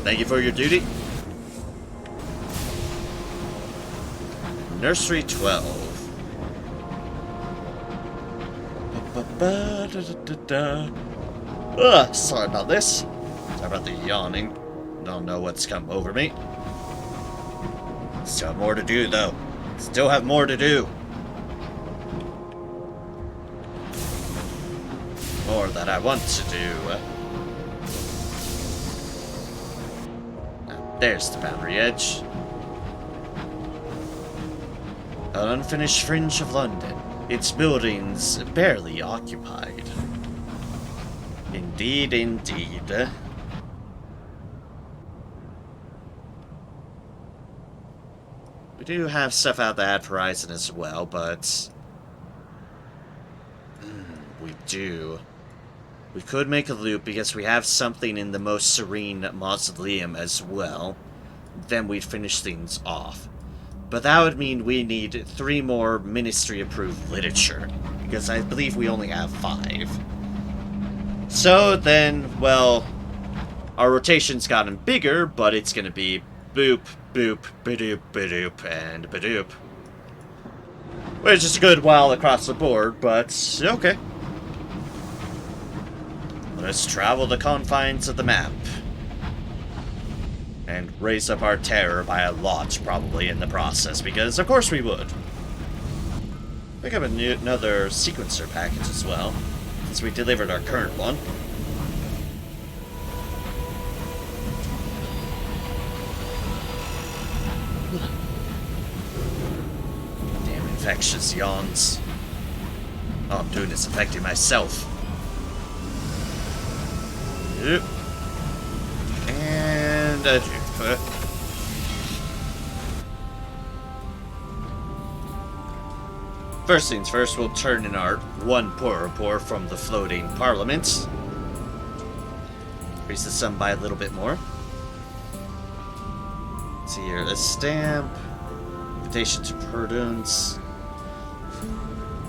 Thank you for your duty. Nursery 12. Ugh, sorry about this. Sorry about the yawning. Don't know what's come over me. Still have more to do, though. Still have more to do. More that I want to do. Now, there's the boundary edge. An unfinished fringe of London. Its buildings barely occupied. Indeed, indeed. We do have stuff out the horizon as well, but... we do. We could make a loop because we have something in the Most Serene Mausoleum as well. Then we'd finish things off. But that would mean we need 3 more Ministry-approved literature, because I believe we only have 5. So then, well, our rotation's gotten bigger, but it's gonna be boop, boop, badoop, badoop, and badoop. Which is a good while across the board, but okay. Let's travel the confines of the map. And raise up our terror by a lot, probably, in the process, because of course we would. Pick up another sequencer package as well, since we delivered our current one. Damn infectious yawns. All I'm doing is affecting myself. Yep. And adieu. First things first, we'll turn in our 1 poor report from the floating parliament. Increase the sum by a little bit more. Let's see here, a stamp, invitation to prudence.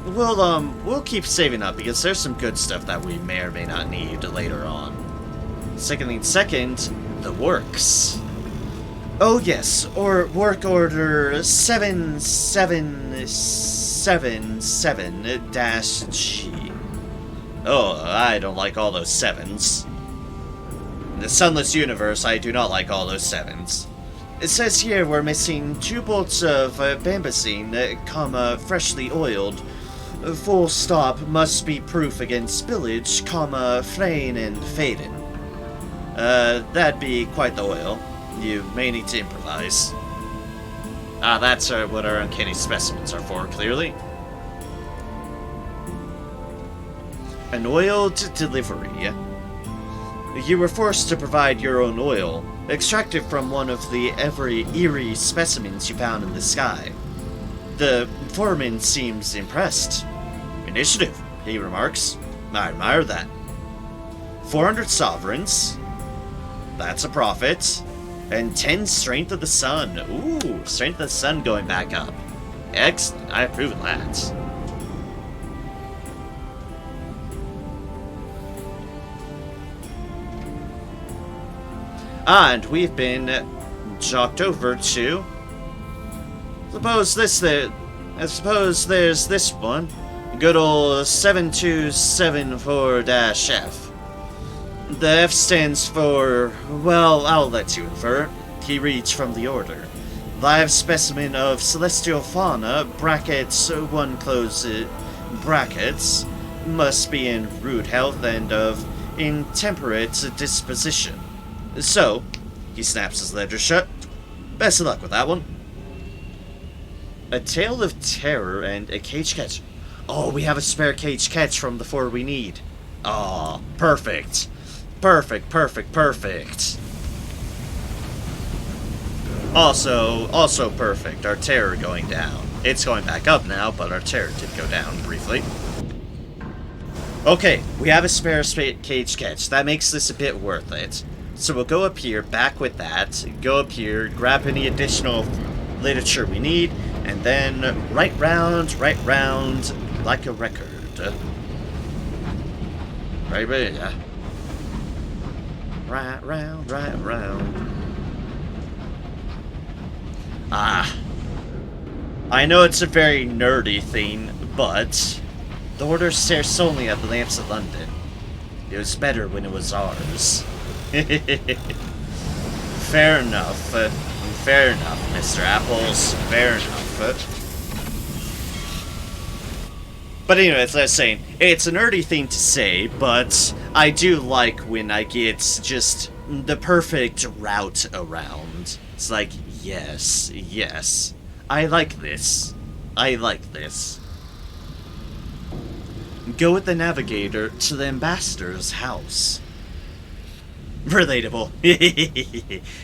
We'll keep saving up because there's some good stuff that we may or may not need later on. Second, the works. Oh yes, or work order 7777-G. Oh, I don't like all those 7s. In the Sunless universe, I do not like all those 7s. It says here we're missing 2 bolts of bambasine, comma, freshly oiled. Full stop, must be proof against spillage, comma, fraying and fading. That'd be quite the oil. You may need to improvise. Ah, that's what our uncanny specimens are for, clearly. An oiled delivery. You were forced to provide your own oil, extracted from one of the every eerie specimens you found in the sky. The foreman seems impressed. Initiative, he remarks. I admire that. 400 sovereigns. That's a profit. And 10 strength of the sun. Ooh, strength of the sun going back up. Excellent, I approve of that. And we've been jocked over to... Suppose there's this one. Good old 7274-F. The F stands for... well, I'll let you infer. He reads from the order. Live specimen of celestial fauna, brackets, one close brackets, must be in rude health and of intemperate disposition. So, he snaps his ledger shut. Best of luck with that one. A tale of terror and a cage catch. Oh, we have a spare cage catch from the 4 we need. Oh, perfect. Perfect. Also perfect, our terror going down. It's going back up now, but our terror did go down briefly. Okay, we have a spare cage catch. That makes this a bit worth it. So we'll go up here, back with that, go up here, grab any additional literature we need, and then right round, like a record. Right, yeah. Right round. Ah. I know it's a very nerdy thing, but the Order stares solely at the lamps of London. It was better when it was ours. Fair enough. Fair enough, Mr. Apples. Fair enough. But anyway, as I was saying, it's a nerdy thing to say, but I do like when I get just the perfect route around. It's like, yes. I like this. Go with the navigator to the ambassador's house. Relatable.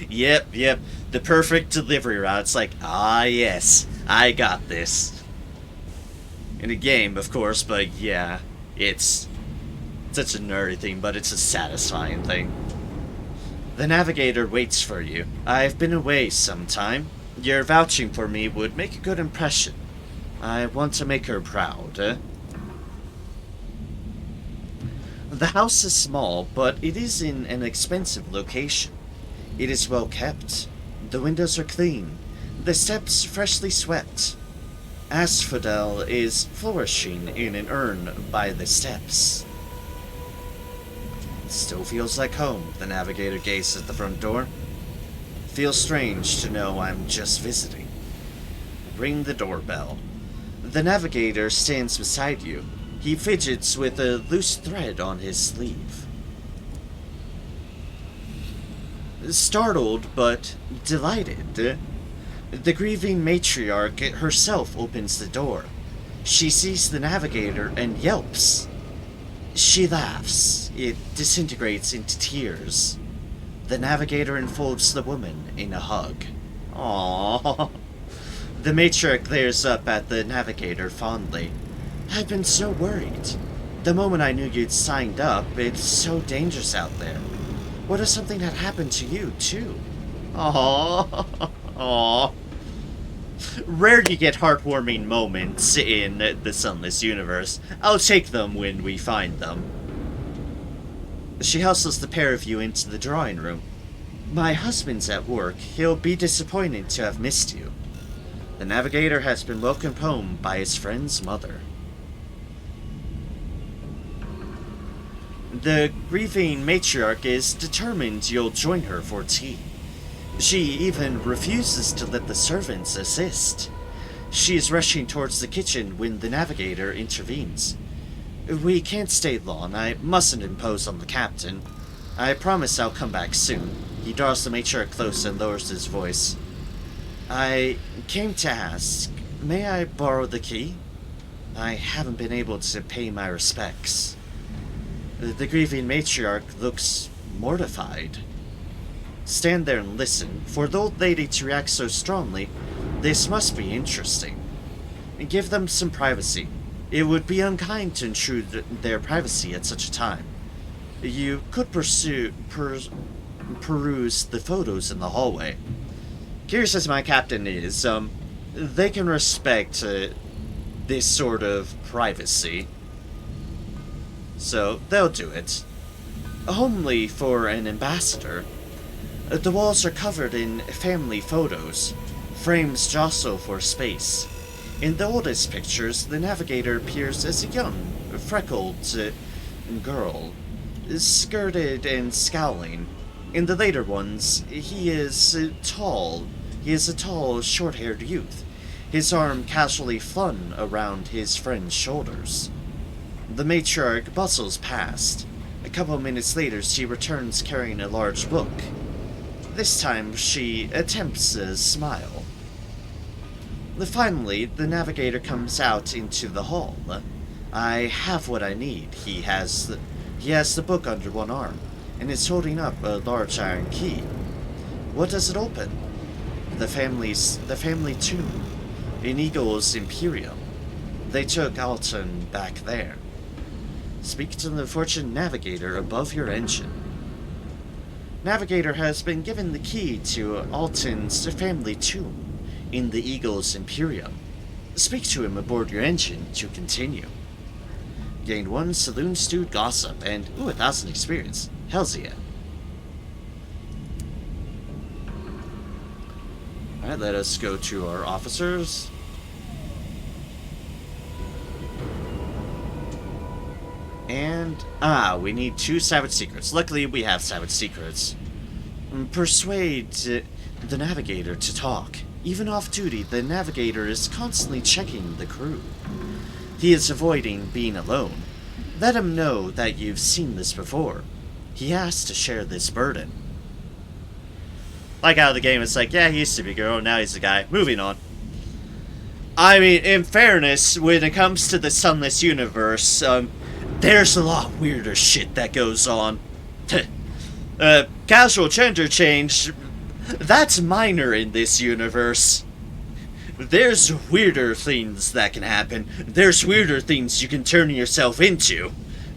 Yep. The perfect delivery route. It's like, ah yes, I got this. In a game, of course, but yeah, it's such a nerdy thing, but it's a satisfying thing. The navigator waits for you. I've been away some time. Your vouching for me would make a good impression. I want to make her proud. The house is small, but it is in an expensive location. It is well kept. The windows are clean. The steps freshly swept. Asphodel is flourishing in an urn by the steps. It still feels like home, the navigator gazes at the front door. Feels strange to know I'm just visiting. Ring the doorbell. The navigator stands beside you. He fidgets with a loose thread on his sleeve. Startled but delighted, the grieving matriarch herself opens the door. She sees the navigator and yelps. She laughs. It disintegrates into tears. The navigator enfolds the woman in a hug. Aww. The matriarch glares up at the navigator fondly. I've been so worried. The moment I knew you'd signed up, it's so dangerous out there. What if something had happened to you, too? Aww. Rare to get heartwarming moments in the Sunless universe. I'll take them when we find them. She hustles the pair of you into the drawing room. My husband's at work. He'll be disappointed to have missed you. The navigator has been welcomed home by his friend's mother. The grieving matriarch is determined you'll join her for tea. She even refuses to let the servants assist. She is rushing towards the kitchen when the navigator intervenes. We can't stay long. I mustn't impose on the captain. I promise I'll come back soon. He draws the matriarch close and lowers his voice. I came to ask, may I borrow the key? I haven't been able to pay my respects. The grieving matriarch looks mortified. Stand there and listen. For the old lady to react so strongly, this must be interesting. and give them some privacy. It would be unkind to intrude their privacy at such a time. You could peruse the photos in the hallway. Curious as my captain is, they can respect this sort of privacy. So, they'll do it. Homely for an ambassador. The walls are covered in family photos. Frames jostle for space. In the oldest pictures, the navigator appears as a young, freckled girl, skirted and scowling. In the later ones, he is tall. He is a tall, short-haired youth, his arm casually flung around his friend's shoulders. The matriarch bustles past. A couple minutes later, she returns carrying a large book. This time, she attempts a smile. Finally, the navigator comes out into the hall. I have what I need. He has the book under one arm, and is holding up a large iron key. What does it open? The family tomb, in Eagle's Imperium. They took Alton back there. Speak to the fortune navigator above your engine. Navigator has been given the key to Alton's family tomb in the Eagle's Imperium. Speak to him aboard your engine to continue. Gained 1 saloon stewed gossip and, 1,000 experience. Hells yeah. Alright, let us go to our officers. And, we need 2 Savage Secrets. Luckily, we have Savage Secrets. Persuade the navigator to talk. Even off duty, the navigator is constantly checking the crew. He is avoiding being alone. Let him know that you've seen this before. He has to share this burden. Like how the game is like, yeah, he used to be a girl, now he's a guy. Moving on. I mean, in fairness, when it comes to the Sunless universe, there's a lot weirder shit that goes on. Casual gender change, that's minor in this universe. There's weirder things that can happen. There's weirder things you can turn yourself into.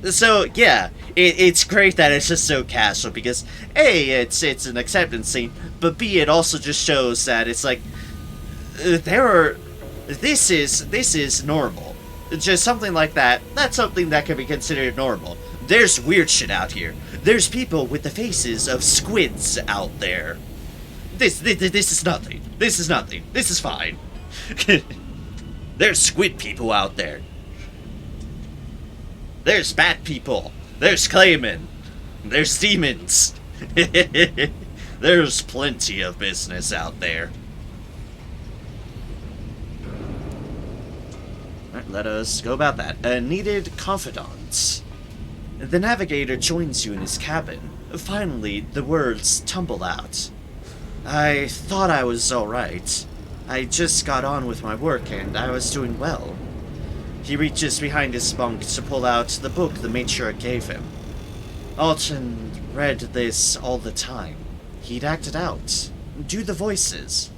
So, yeah, it's great that it's just so casual, because A, it's an acceptance scene, but B, it also just shows that it's like, this is normal. Just something like that, that's something that can be considered normal. There's weird shit out here. There's people with the faces of squids out there. This is nothing. This is nothing. This is fine. There's squid people out there. There's bat people. There's claymen. There's demons. There's plenty of business out there. Alright, let us go about that. Needed confidants. The navigator joins you in his cabin. Finally, the words tumble out. I thought I was alright. I just got on with my work and I was doing well. He reaches behind his bunk to pull out the book the matriarch gave him. Alton read this all the time. He'd act it out. Do the voices.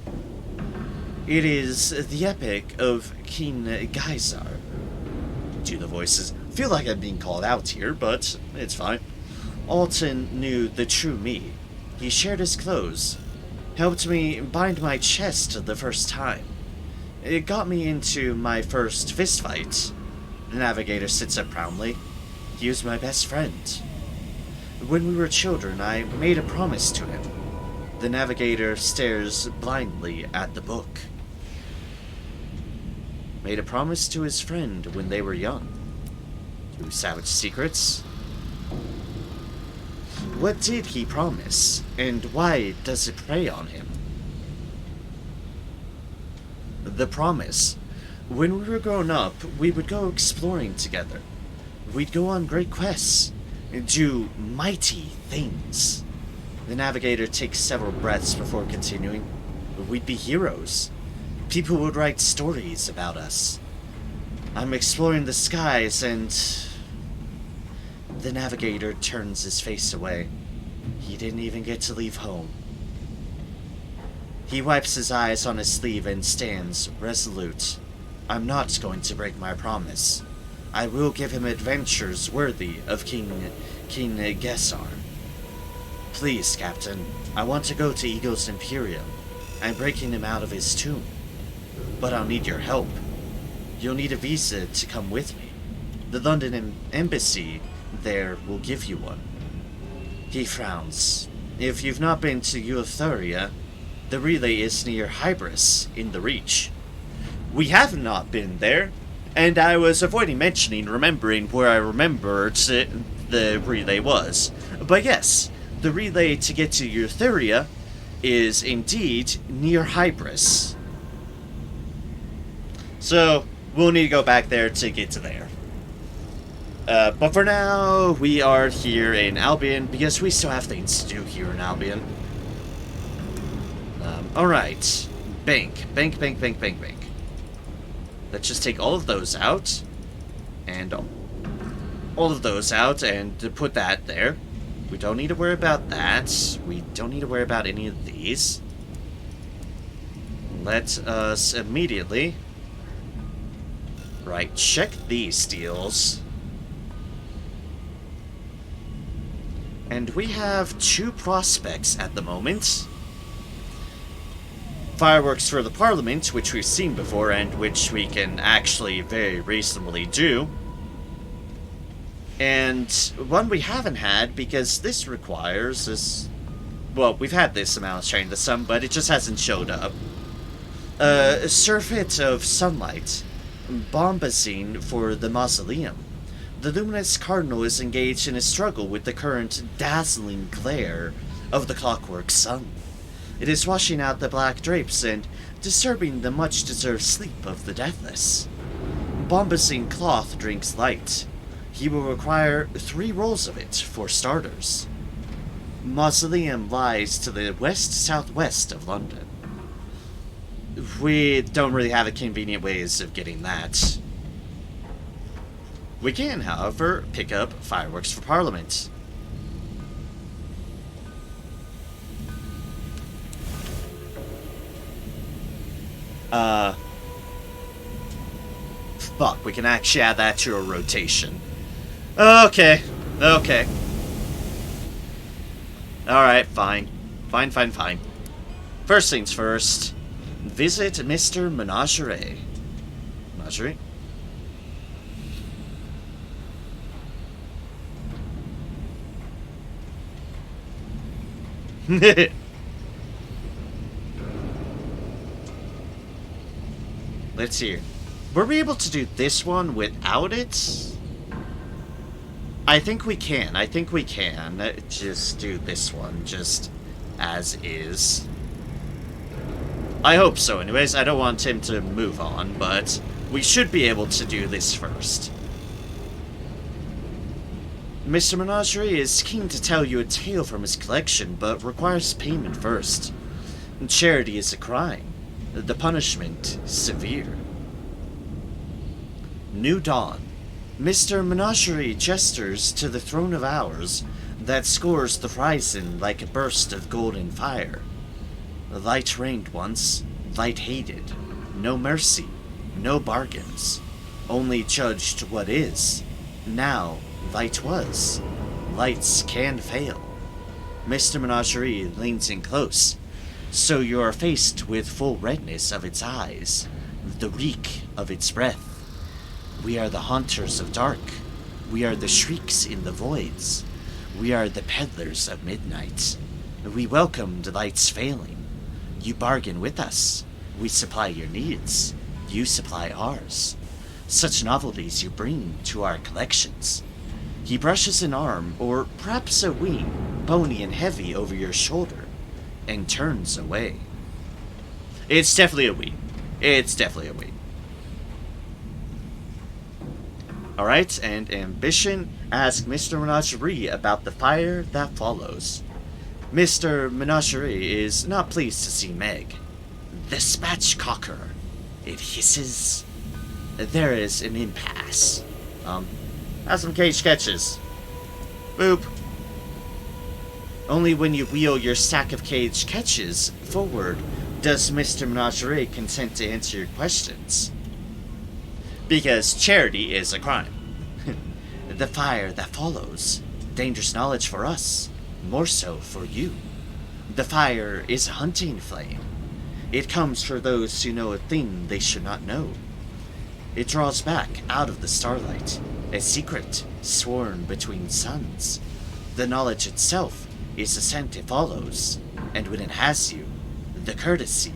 It is the epic of King Geysar. Do the voices. Feel like I'm being called out here, but it's fine. Alton knew the true me. He shared his clothes. Helped me bind my chest the first time. It got me into my first fistfight. The navigator sits up proudly. He was my best friend. When we were children, I made a promise to him. The navigator stares blindly at the book. Made a promise to his friend when they were young. 2 Savage Secrets. What did he promise, and why does it prey on him? The promise. When we were growing up, we would go exploring together. We'd go on great quests, and do mighty things. The navigator takes several breaths before continuing. We'd be heroes. People would write stories about us. I'm exploring the skies, and the navigator turns his face away. He didn't even get to leave home. He wipes his eyes on his sleeve and stands resolute. I'm not going to break my promise. I will give him adventures worthy of King Gesar. Please, Captain, I want to go to Ego's Imperium. I'm breaking him out of his tomb. But I'll need your help. You'll need a visa to come with me. The London embassy there will give you one. He frowns. If you've not been to Euphoria, the relay is near Hybris in the Reach. We have not been there, and I was avoiding remembering where I remembered the relay was. But yes, the relay to get to Euphoria is indeed near Hybris. So, we'll need to go back there to get to there. But for now, we are here in Albion, because we still have things to do here in Albion. Alright. Bank. Let's just take all of those out. And all of those out, and put that there. We don't need to worry about that. We don't need to worry about any of these. Let us immediately... Right, check these deals. And we have 2 prospects at the moment. Fireworks for the Parliament, which we've seen before, and which we can actually very reasonably do. And one we haven't had, because this requires this... Well, we've had this amount of Sharing the Sun, but it just hasn't showed up. A surfeit of sunlight. Bombazine for the mausoleum. The luminous cardinal is engaged in a struggle with the current dazzling glare of the clockwork sun. It is washing out the black drapes and disturbing the much-deserved sleep of the deathless. Bombazine cloth drinks light. He will require 3 rolls of it, for starters. Mausoleum lies to the west-southwest of London. We don't really have a convenient ways of getting that. We can, however, pick up Fireworks for Parliament. Fuck, we can actually add that to a rotation. Okay. Alright, fine. Fine. First things first. Visit Mr. Menagerie. Menagerie? Let's see. Were we able to do this one without it? I think we can. Just do this one, just as is. I hope so, anyways. I don't want him to move on, but we should be able to do this first. Mr. Menagerie is keen to tell you a tale from his collection, but requires payment first. Charity is a crime. The punishment severe. New Dawn. Mr. Menagerie gestures to the throne of hours that scores the horizon like a burst of golden fire. Light reigned once, light hated. No mercy, no bargains. Only judged what is. Now, light was. Lights can fail. Mr. Menagerie leans in close, so you are faced with full redness of its eyes, the reek of its breath. We are the haunters of dark. We are the shrieks in the voids. We are the peddlers of midnight. We welcome the lights failing. You bargain with us. We supply your needs. You supply ours. Such novelties you bring to our collections. He brushes an arm, or perhaps a wing, bony and heavy over your shoulder, and turns away. It's definitely a we. Alright, and Ambition, ask Mr. Menagerie about the fire that follows. Mr. Menagerie is not pleased to see Meg. The spatchcocker. It hisses. There is an impasse. Have some cage catches. Boop. Only when you wheel your stack of cage catches forward does Mr. Menagerie consent to answer your questions. Because charity is a crime. The fire that follows, dangerous knowledge for us, more so for you. The fire is a hunting flame. It comes for those who know a thing they should not know. It draws back out of the starlight, a secret sworn between suns. The knowledge itself is the scent it follows, and when it has you, the courtesy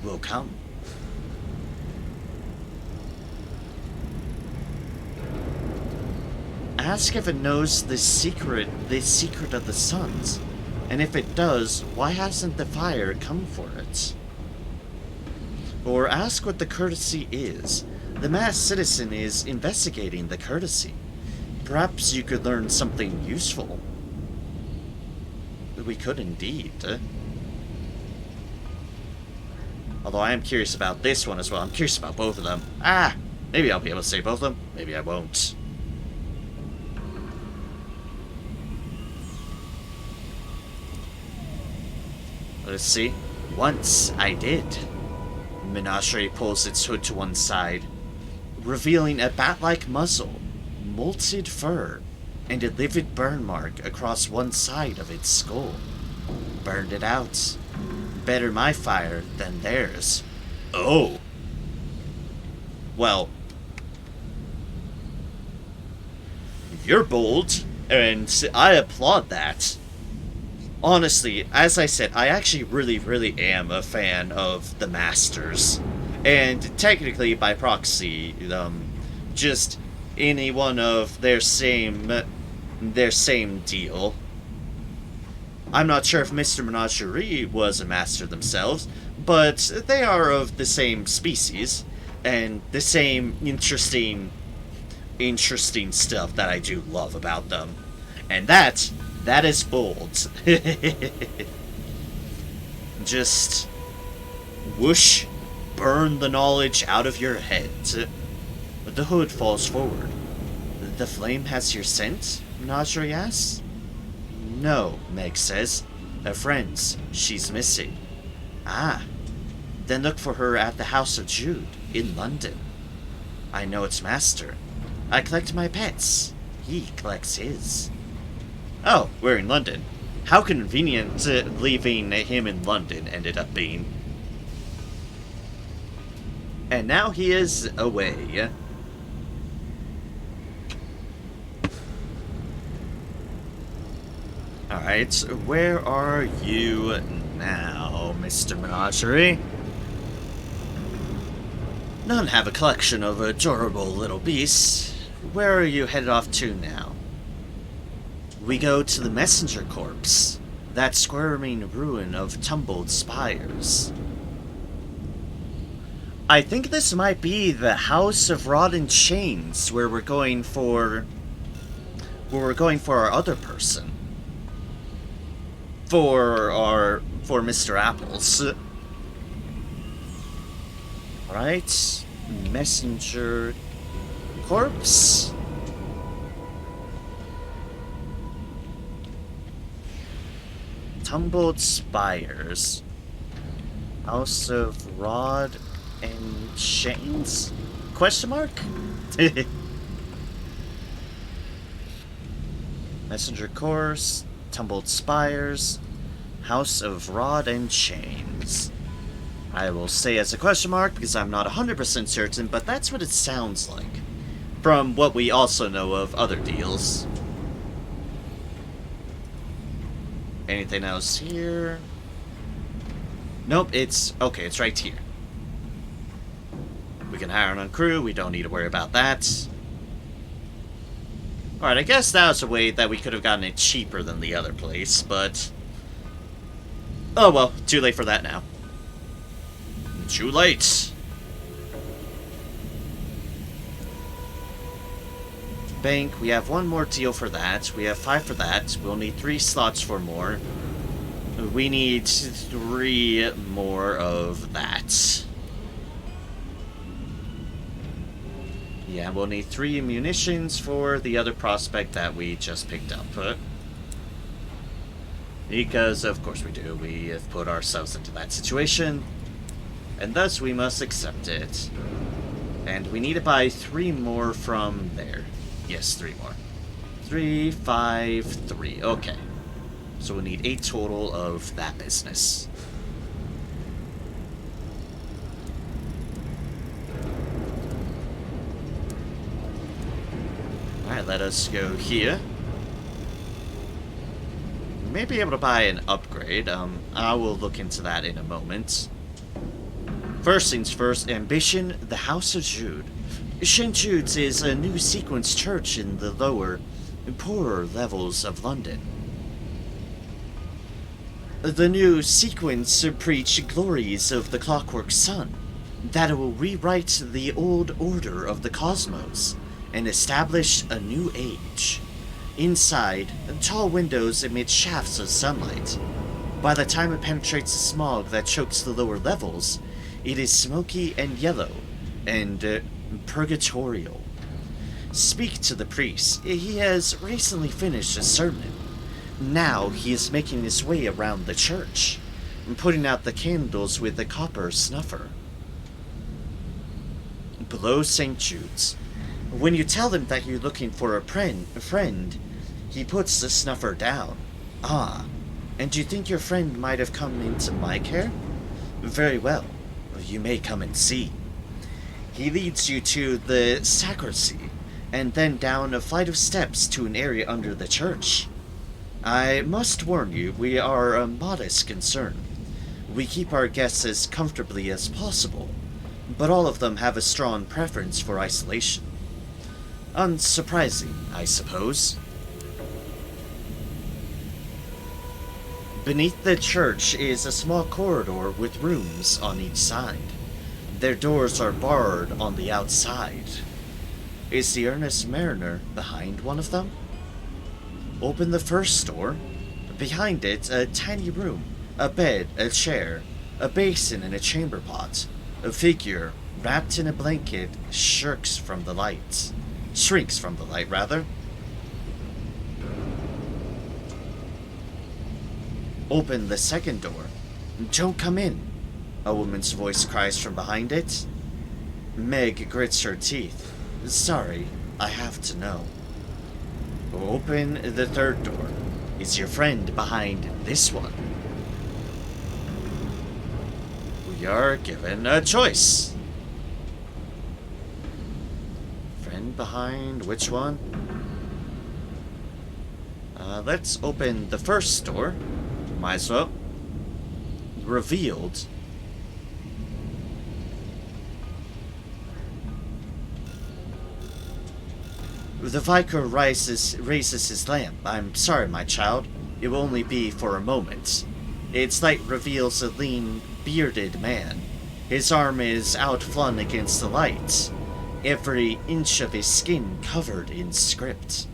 will come. Ask if it knows the secret of the suns, and if it does, why hasn't the fire come for it? Or ask what the courtesy is. The masked citizen is investigating the courtesy. Perhaps you could learn something useful. We could indeed. Although I am curious about this one as well. I'm curious about both of them. Maybe I'll be able to say both of them. Maybe I won't. Let's see. Once I did. Menagerie pulls its hood to one side, revealing a bat-like muzzle, molted fur, and a livid burn mark across one side of its skull. Burned it out. Better my fire than theirs. Oh. Well. You're bold, and I applaud that. Honestly, as I said, I actually really am a fan of the Masters. And technically, by proxy, just any one of their same deal. I'm not sure if Mr. Menagerie was a master themselves, but they are of the same species, and the same interesting stuff that I do love about them. And that is bold. Just whoosh, burn the knowledge out of your head. The hood falls forward. The flame has your scent? Menagerie asks. No, Meg says. Her friends, she's missing. Ah, then look for her at the House of Jude, in London. I know its master. I collect my pets. He collects his. Oh, we're in London. How convenient leaving him in London ended up being. And now he is away. Alright, where are you now, Mr. Menagerie? None have a collection of adorable little beasts. Where are you headed off to now? We go to the Messenger Corpse, that squirming ruin of tumbled spires. I think this might be the House of Rod and Chains, where we're going for our other person. For Mr. Apples. Alright. Messenger Corpse. Tumbled Spires. House of Rod and Chains? Question mark? Messenger Course, Tumbled Spires, House of Rod and Chains. I will say as a question mark because I'm not 100% certain, but that's what it sounds like. From what we also know of other deals. Anything else here? Nope, it's right here. We can hire an crew, we don't need to worry about that. Alright, I guess that was a way that we could have gotten it cheaper than the other place, but... oh well, too late for that now. Too late! Bank, we have one more deal for that. We have 5 for that. We'll need 3 slots for more. We need 3 more of that. Yeah, we'll need 3 munitions for the other prospect that we just picked up. Because, of course we do. We have put ourselves into that situation. And thus we must accept it. And we need to buy 3 more from there. Yes, 3 more. 3, 5, 3. Okay. So we need 8 total of that business. Alright, let us go here. We may be able to buy an upgrade. I will look into that in a moment. First things first, ambition, the House of Jude. St. Jude's is a new sequence church in the lower, poorer levels of London. The new sequence preach glories of the clockwork sun, that it will rewrite the old order of the cosmos and establish a new age. Inside, tall windows emit shafts of sunlight. By the time it penetrates the smog that chokes the lower levels, it is smoky and yellow and purgatorial. Speak to the priest. He has recently finished a sermon. Now he is making his way around the church, putting out the candles with a copper snuffer. Below St. Jude's. When you tell him that you're looking for a friend, he puts the snuffer down. Ah, and do you think your friend might have come into my care? Very well. You may come and see. He leads you to the sacristy, and then down a flight of steps to an area under the church. I must warn you, we are a modest concern. We keep our guests as comfortably as possible, but all of them have a strong preference for isolation. Unsurprising, I suppose. Beneath the church is a small corridor with rooms on each side. Their doors are barred on the outside. Is the earnest mariner behind one of them? Open the first door. Behind it, a tiny room, a bed, a chair, a basin and a chamber pot. A figure, wrapped in a blanket, shrinks from the light, rather. Open the second door. Don't come in, a woman's voice cries from behind it. Meg grits her teeth. Sorry, I have to know. Open the third door. Is your friend behind this one? We are given a choice. Friend behind which one? Let's open the first door. Might as well. Revealed. The Vicar raises his lamp. I'm sorry, my child. It will only be for a moment. Its light reveals a lean, bearded man. His arm is outflung against the light, every inch of his skin covered in script.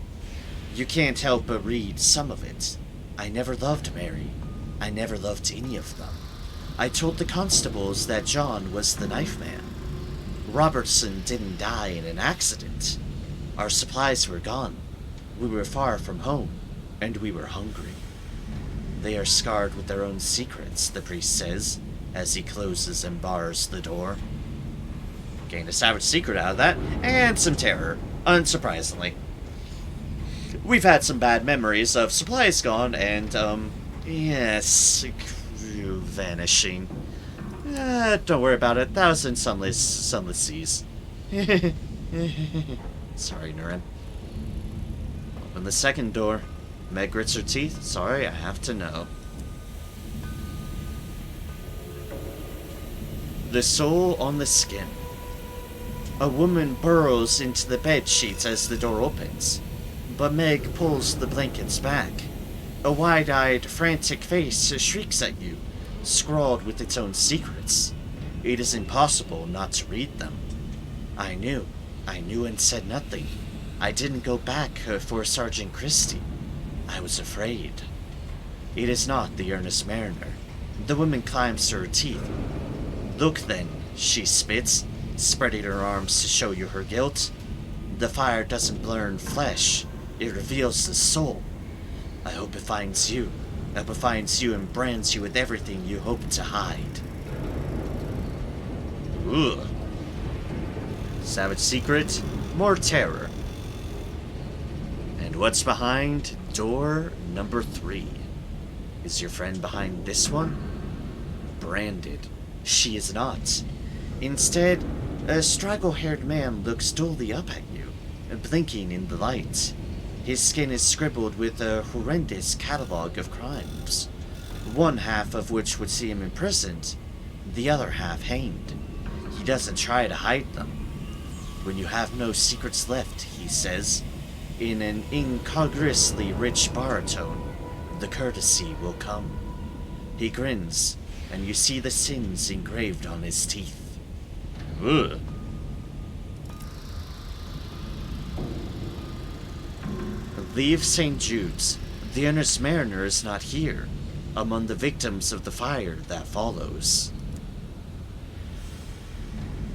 You can't help but read some of it. I never loved Mary. I never loved any of them. I told the constables that John was the knife man. Robertson didn't die in an accident. Our supplies were gone. We were far from home, and we were hungry. They are scarred with their own secrets, the priest says, as he closes and bars the door. Gained a savage secret out of that, and some terror, unsurprisingly. We've had some bad memories of supplies gone, and, yes, vanishing. Don't worry about it. That was in sunless seas. Sorry, Nurin. Open the second door. Meg grits her teeth. Sorry, I have to know. The soul on the skin. A woman burrows into the bed sheets as the door opens, but Meg pulls the blankets back. A wide-eyed, frantic face shrieks at you, scrawled with its own secrets. It is impossible not to read them. I knew and said nothing. I didn't go back for Sergeant Christie. I was afraid. It is not the earnest mariner. The woman climbs to her teeth. Look then, she spits, spreading her arms to show you her guilt. The fire doesn't burn flesh, it reveals the soul. I hope it finds you. I hope it finds you and brands you with everything you hope to hide. Ugh. Savage secret, more terror. And what's behind door number 3? Is your friend behind this one? Branded. She is not. Instead, a straggle-haired man looks dully up at you, blinking in the light. His skin is scribbled with a horrendous catalogue of crimes, one half of which would see him imprisoned, the other half hanged. He doesn't try to hide them. When you have no secrets left, he says, in an incongruously rich baritone, the courtesy will come. He grins, and you see the sins engraved on his teeth. Ugh. Leave St. Jude's. The earnest mariner is not here, among the victims of the fire that follows.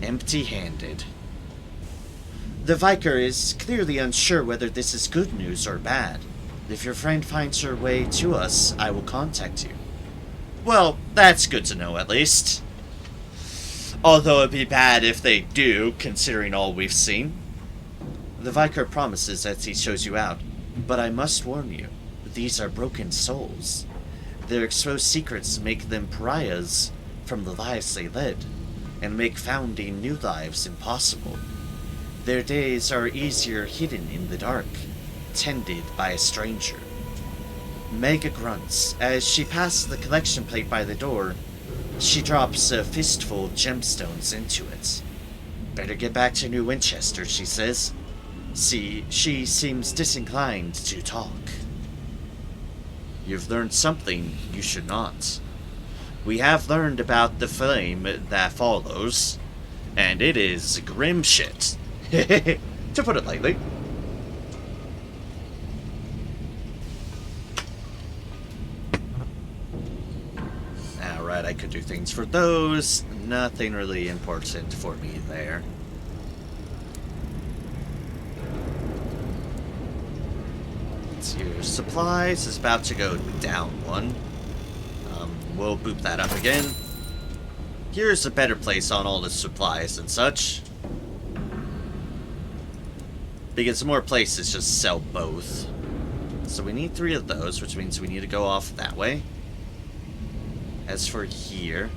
Empty-handed. The Vicar is clearly unsure whether this is good news or bad. If your friend finds her way to us, I will contact you. Well, that's good to know, at least. Although it'd be bad if they do, considering all we've seen. The Vicar promises as he shows you out, but I must warn you, these are broken souls. Their exposed secrets make them pariahs from the lives they led, and make founding new lives impossible. Their days are easier hidden in the dark, tended by a stranger. Mega grunts. As she passes the collection plate by the door, she drops a fistful of gemstones into it. Better get back to New Winchester, she says. See, she seems disinclined to talk. You've learned something you should not. We have learned about the flame that follows, and it is grim shit. To put it lightly. Alright, I could do things for those. Nothing really important for me there. Your supplies is about to go down one. We'll boop that up again. Here's a better place on all the supplies and such. Because more places just sell both. So we need 3 of those, which means we need to go off that way. As for here,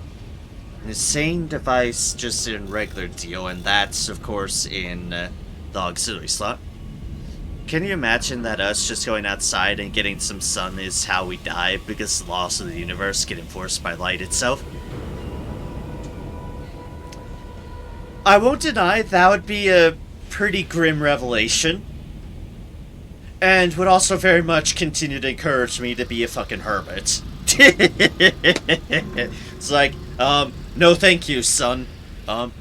the same device, just in regular deal, and that's, of course, in the auxiliary slot. Can you imagine that us just going outside and getting some sun is how we die because the laws of the universe get enforced by light itself? I won't deny that would be a pretty grim revelation. And would also very much continue to encourage me to be a fucking hermit. It's like, no thank you, son.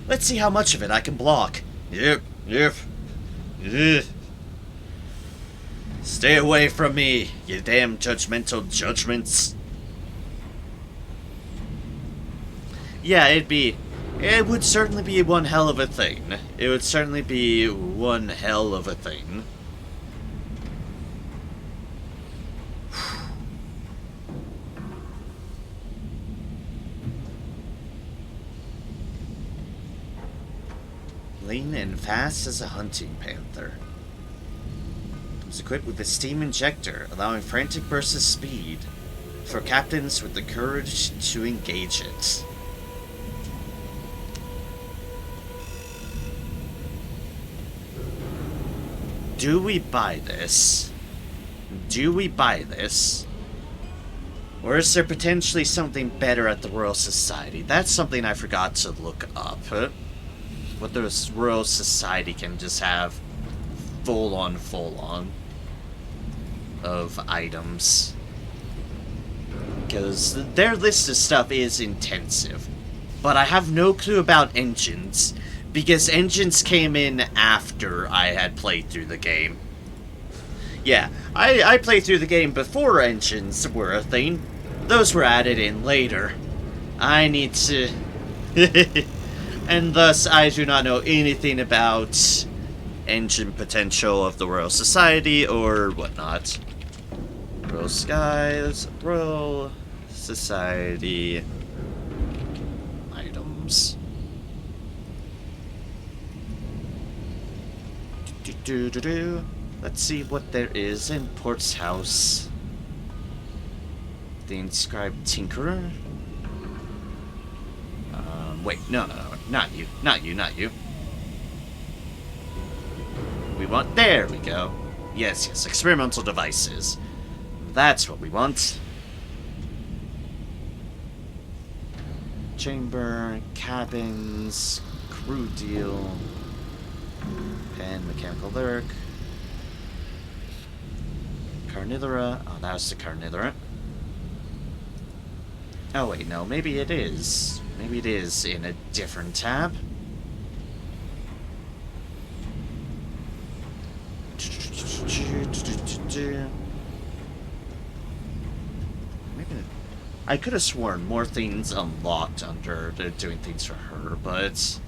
Let's see how much of it I can block. Yep. Ugh. Stay away from me, you damn judgmental judgments. Yeah, it would certainly be one hell of a thing. It would certainly be one hell of a thing. Lean and fast as a hunting panther. It's equipped with a steam injector, allowing frantic bursts of speed for captains with the courage to engage it. Do we buy this? Do we buy this? Or is there potentially something better at the Royal Society? That's something I forgot to look up. What the Royal Society can just have full on of items. Because their list of stuff is intensive. But I have no clue about engines. Because engines came in after I had played through the game. Yeah, I played through the game before engines were a thing. Those were added in later. I need to... And thus, I do not know anything about engine potential of the Royal Society or whatnot. Royal Skies, Royal Society items. Do. Let's see what there is in Port's house. The inscribed Tinkerer. Wait, no, not you. We want, there we go. Yes, experimental devices. That's what we want. Chamber, cabins, crew deal, pen, mechanical lyric, Carnivora. Oh, that was the Carnivora. Oh wait, no, maybe it is. Maybe it is in a different tab. Maybe I could have sworn more things unlocked under doing things for her, but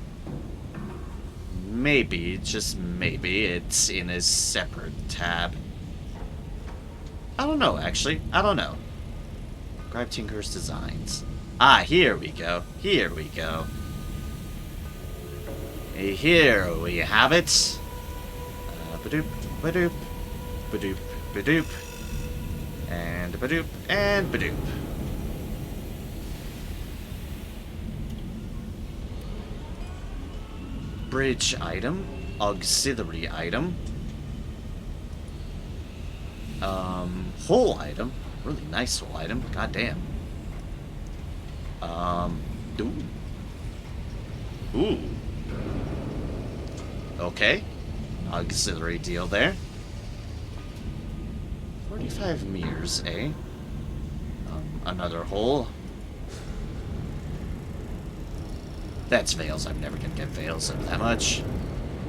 maybe, just maybe, it's in a separate tab. I don't know, actually. I don't know. Grab Tinker's designs. Ah, here we go. Here we have it. Badoop, badoop, badoop, badoop, and badoop, and badoop. Bridge item, auxiliary item, whole item, really nice whole item, goddamn. Ooh. Okay. Auxiliary deal there. 45 meters, eh? Another hole. That's Veils. I'm never gonna get Veils of that much.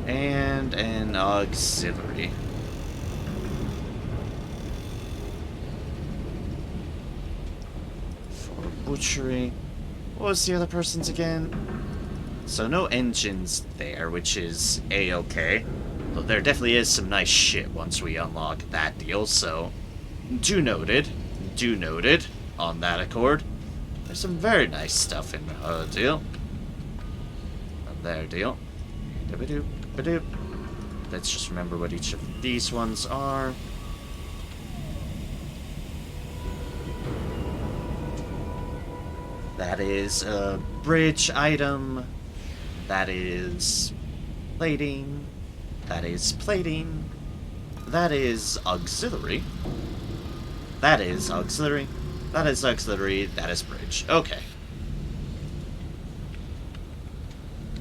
And an auxiliary. For butchery. What was the other person's again? So no engines there, which is A-okay. Though there definitely is some nice shit once we unlock that deal, so do noted on that accord. There's some very nice stuff in her deal. Their deal. Ba-doop, ba-doop. Let's just remember what each of these ones are. That is a bridge item. That is plating. That is plating. That is auxiliary. That is auxiliary. That is auxiliary. That is bridge. Okay.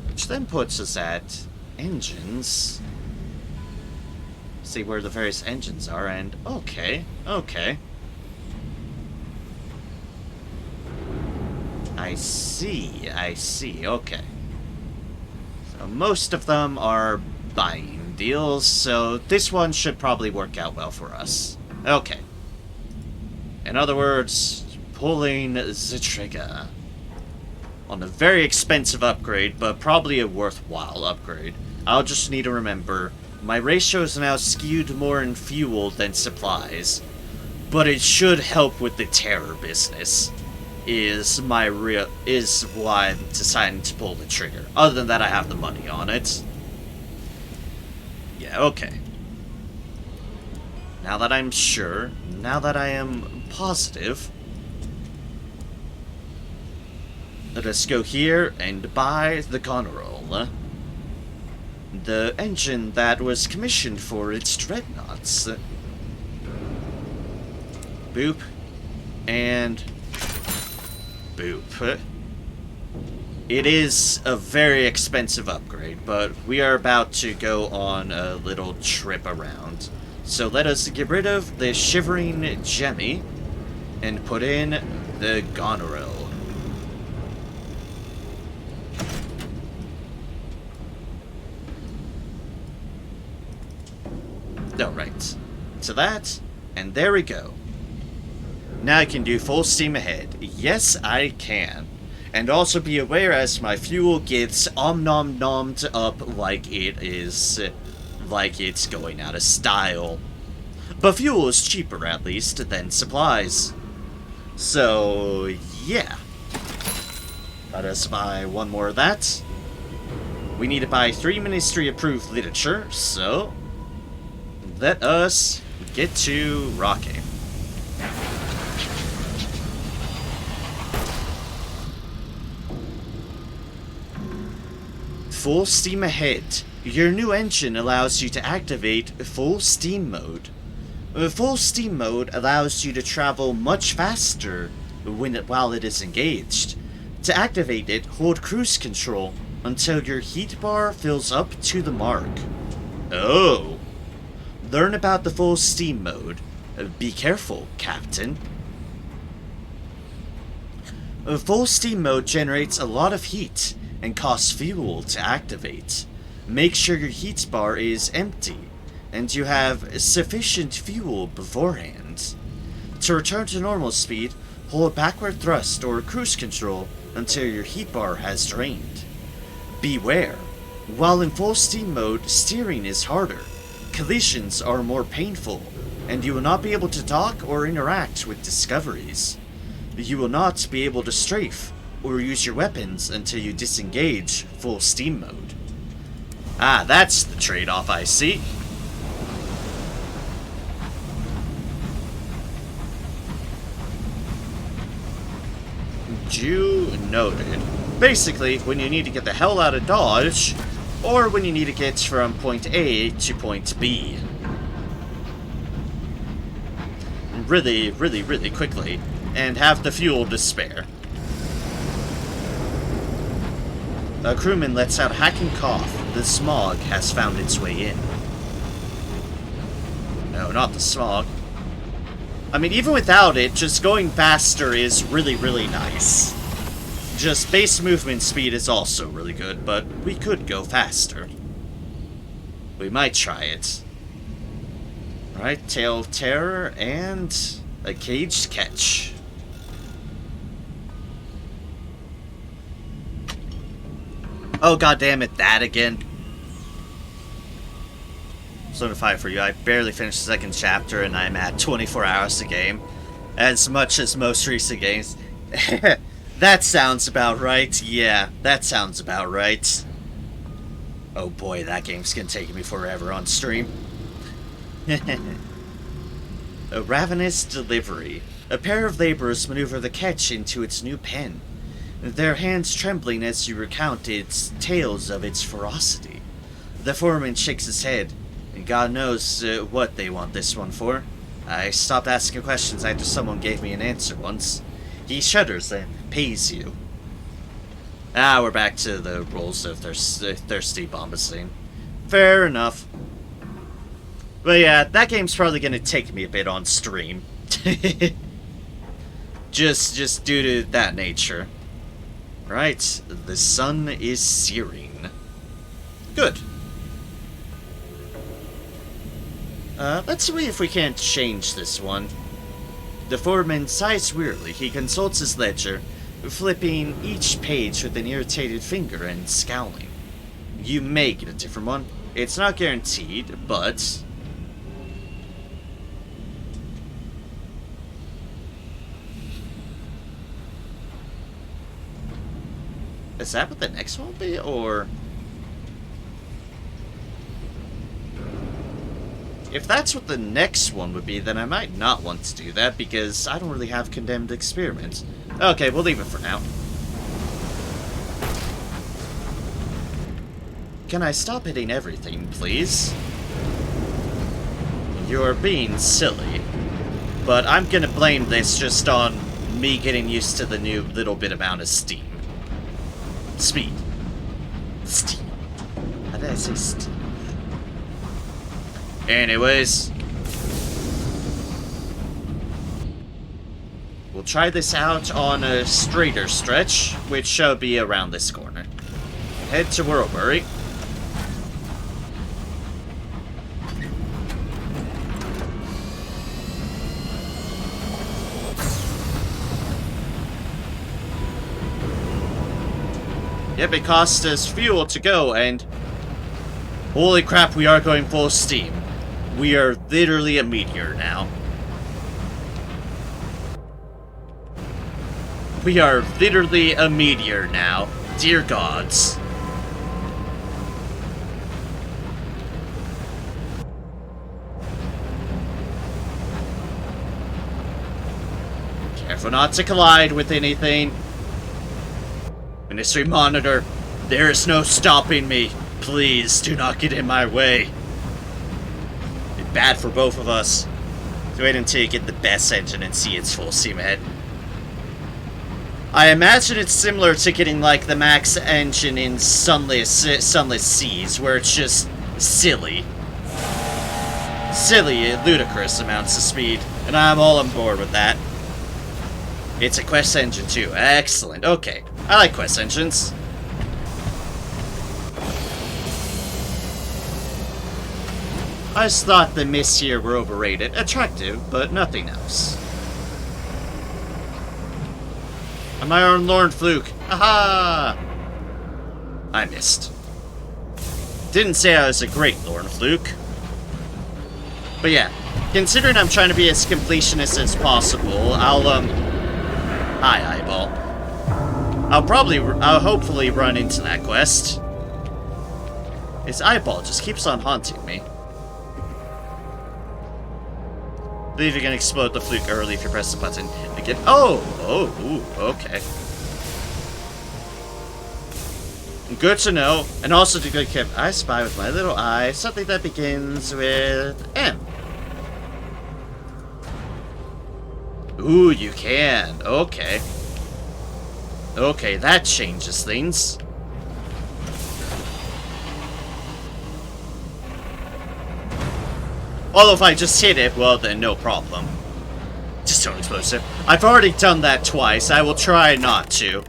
Which then puts us at engines. See where the various engines are, and okay. I see, okay. So most of them are buying deals, so this one should probably work out well for us. Okay. In other words, pulling the trigger on a very expensive upgrade, but probably a worthwhile upgrade. I'll just need to remember, my ratio is now skewed more in fuel than supplies, but it should help with the terror business, is why I'm deciding to pull the trigger. Other than that, I have the money on it. Yeah, okay. Now that I'm sure, now that I am positive, let us go here and buy the Goneril. The engine that was commissioned for its dreadnoughts. Boop. And boop. It is a very expensive upgrade, but we are about to go on a little trip around. So let us get rid of the Shivering Gemmy and put in the Goneril. Oh, right. So that, and there we go. Now I can do full steam ahead. Yes, I can. And also be aware as my fuel gets om-nom-nommed up like it's going out of style. But fuel is cheaper, at least, than supplies. So, yeah. Let us buy one more of that. We need to buy 3 ministry-approved literature, so let us get to rocking. Full steam ahead. Your new engine allows you to activate full steam mode. Full steam mode allows you to travel much faster while it is engaged. To activate it, hold cruise control until your heat bar fills up to the mark. Oh. Learn about the full steam mode. Be careful, Captain. Full steam mode generates a lot of heat and costs fuel to activate. Make sure your heat bar is empty and you have sufficient fuel beforehand. To return to normal speed, hold backward thrust or cruise control until your heat bar has drained. Beware, while in full steam mode, steering is harder, collisions are more painful, and you will not be able to dock or interact with discoveries. You will not be able to strafe or use your weapons until you disengage full steam mode. Ah, that's the trade-off I see. Due noted. Basically, when you need to get the hell out of Dodge, or when you need to get from point A to point B. Really, really, really quickly, and have the fuel to spare. A crewman lets out a hacking cough. The smog has found its way in. No, not the smog. I mean, even without it, just going faster is really, really nice. Just base movement speed is also really good, but we could go faster. We might try it. Alright, Tale of Terror and a caged catch. Oh, goddammit, that again. Certified for you. I barely finished the second chapter and I'm at 24 hours a game. As much as most recent games. That sounds about right. Yeah, that sounds about right. Oh boy, that game's gonna take me forever on stream. A ravenous delivery. A pair of laborers maneuver the catch into its new pen, their hands trembling as you recount its tales of its ferocity. The foreman shakes his head. God knows what they want this one for. I stopped asking questions after someone gave me an answer once. He shudders and pays you. Ah, we're back to the rules of thirsty bombasine. Fair enough. But yeah, that game's probably gonna take me a bit on stream. just due to that nature. Right, the sun is searing. Good. Let's see if we can't change this one. The foreman sighs wearily. He consults his ledger, flipping each page with an irritated finger and scowling. You may get a different one. It's not guaranteed, but... Is that what the next one will be, or... If that's what the next one would be, then I might not want to do that, because I don't really have condemned experiments. Okay, we'll leave it for now. Can I stop hitting everything, please? You're being silly. But I'm gonna blame this just on me getting used to the new little bit amount of steam. Speed. Steam. How did I say steam? Anyways, we'll try this out on a straighter stretch, which shall be around this corner. Head to Whirlbury. Yep, it cost us fuel to go, and holy crap, we are going full steam. We are literally a meteor now. We are literally a meteor now. Dear gods. Careful not to collide with anything. Ministry Monitor, there is no stopping me. Please do not get in my way. It's bad for both of us. So wait until you get the best engine and see its full steam ahead. I imagine it's similar to getting like the max engine in Sunless Seas, where it's just silly, ludicrous amounts of speed, and I'm all on board with that. It's a quest engine too. Excellent. Okay, I like quest engines. I just thought the mists here were overrated. Attractive, but nothing else. Am I on Lorne Fluke? Aha! I missed. Didn't say I was a great Lorne Fluke. But yeah, considering I'm trying to be as completionist as possible, Hi, Eyeball. I'll hopefully run into that quest. His eyeball just keeps on haunting me. I believe you can explode the fluke early if you press the button again. Okay. Good to know. And also to good keep, I spy with my little eye something that begins with M. Ooh, you can. Okay. Okay, that changes things. Although if I just hit it, well then no problem. Just don't explosive. I've already done that twice. I will try not to.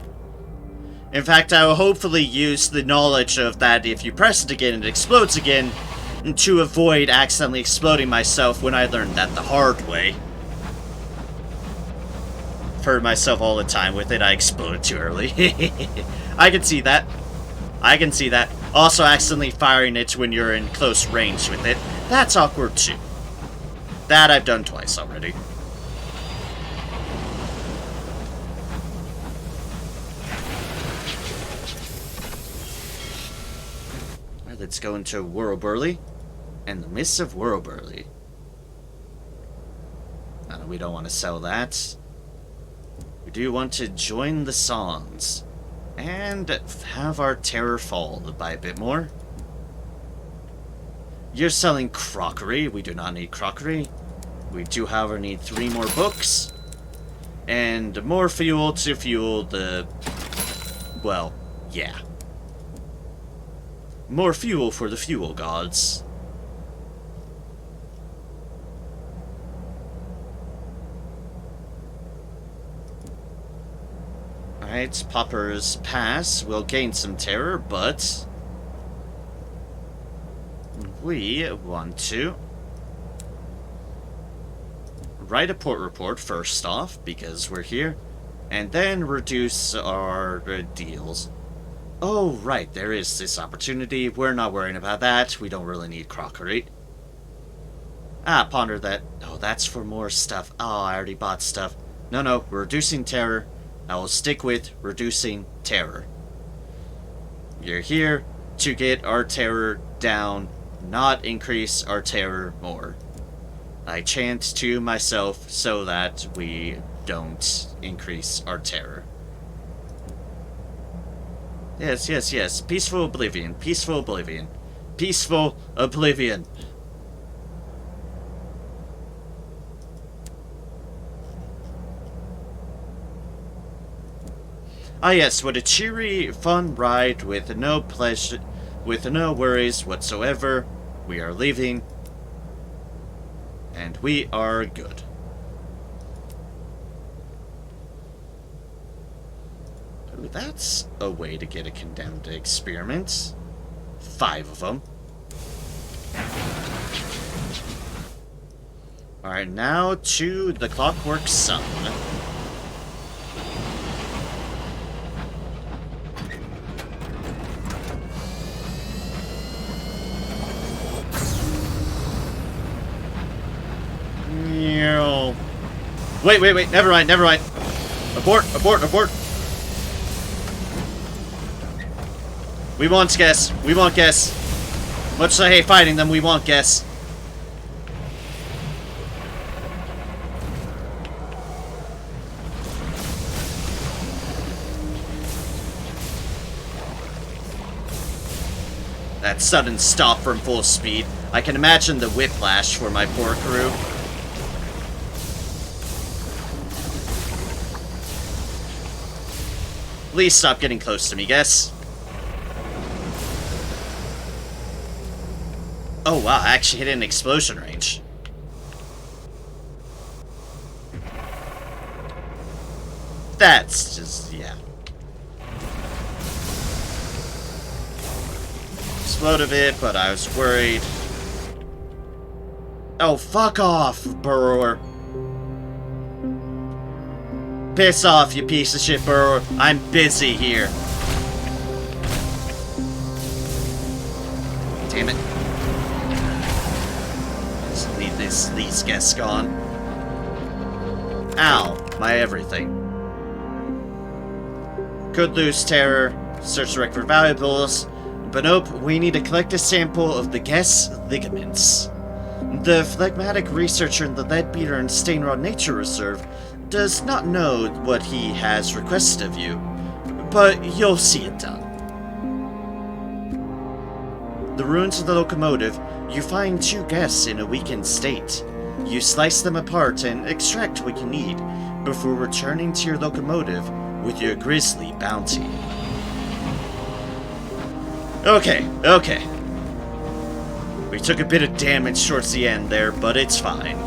In fact, I will hopefully use the knowledge of that if you press it again, it explodes again, to avoid accidentally exploding myself when I learned that the hard way. I've hurt myself all the time with it. I exploded too early. I can see that. I can see that. Also accidentally firing it when you're in close range with it. That's awkward too. That I've done twice already. Alright, let's go into Wuroburly and the Mists of Wuroburly. We don't want to sell that. We do want to join the songs and have our terror fall by a bit more. You're selling crockery. We do not need crockery. We do, however, need 3 more books. And more fuel to fuel the... well, yeah. More fuel for the fuel gods. Alright, Popper's Pass will gain some terror, but... we want to write a port report first off, because we're here, and then reduce our deals. Oh, right, there is this opportunity. We're not worrying about that. We don't really need crockery. Ah, ponder that. Oh, that's for more stuff. Oh, I already bought stuff. No, we're reducing terror. I will stick with reducing terror. You're here to get our terror down, not increase our terror more. I chant to myself so that we don't increase our terror. Yes. Peaceful oblivion. Peaceful oblivion. Peaceful oblivion. Ah yes, what a cheery, fun ride with no pleasure, with no worries whatsoever. We are leaving. And we are good. Ooh, that's a way to get a condemned experiment. 5 of them. Alright, now to the Clockwork Sun. Wait, never mind. Abort. We won't guess. Much as I hate fighting them, we won't guess. That sudden stop from full speed. I can imagine the whiplash for my poor crew. Please stop getting close to me, guess. Oh wow, I actually hit an explosion range. That's just, yeah. Explode a bit, but I was worried. Oh, fuck off, Burrower. Piss off, you piece of shit, Burrower. I'm busy here. Damn it. Just need these guests gone. Ow, my everything. Could lose terror. Search the wreck for valuables. But nope, we need to collect a sample of the guest's ligaments. The phlegmatic researcher in the Leadbeater and Stainrod Nature Reserve does not know what he has requested of you, but you'll see it done. The ruins of the locomotive, you find 2 guests in a weakened state. You slice them apart and extract what you need before returning to your locomotive with your grisly bounty. Okay. We took a bit of damage towards the end there, but it's fine.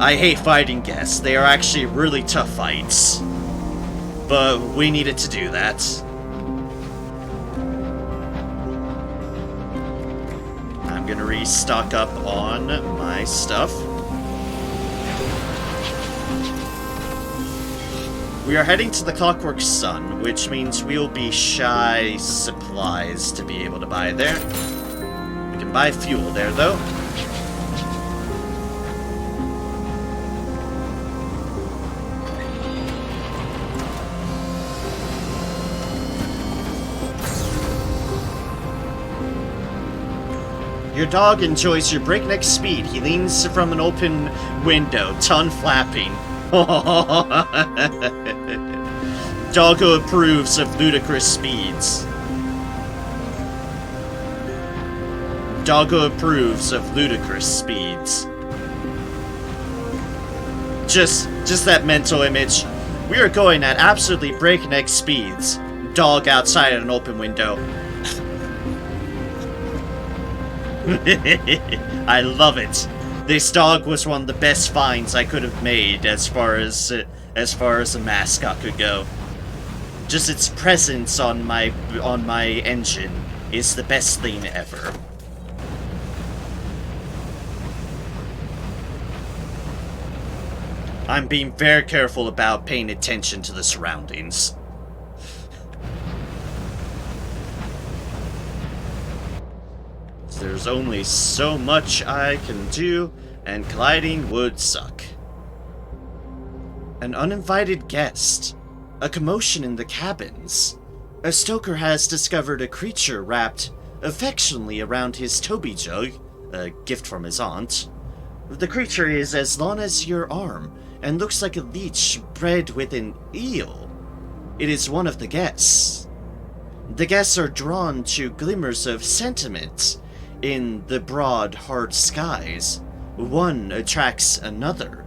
I hate fighting guests. They are actually really tough fights. But we needed to do that. I'm gonna restock up on my stuff. We are heading to the Clockwork Sun, which means we'll be shy supplies to be able to buy there. We can buy fuel there, though. Your dog enjoys your breakneck speed. He leans from an open window, tongue flapping. Doggo approves of ludicrous speeds. Doggo approves of ludicrous speeds. Just that mental image. We are going at absolutely breakneck speeds. Dog outside at an open window. I love it. This dog was one of the best finds I could have made as far as a mascot could go. Just its presence on my engine is the best thing ever. I'm being very careful about paying attention to the surroundings. There's only so much I can do, and colliding would suck. An uninvited guest. A commotion in the cabins. A stoker has discovered a creature wrapped affectionately around his Toby jug, a gift from his aunt. The creature is as long as your arm, and looks like a leech bred with an eel. It is one of the guests. The guests are drawn to glimmers of sentiment in the broad, hard skies. One attracts another,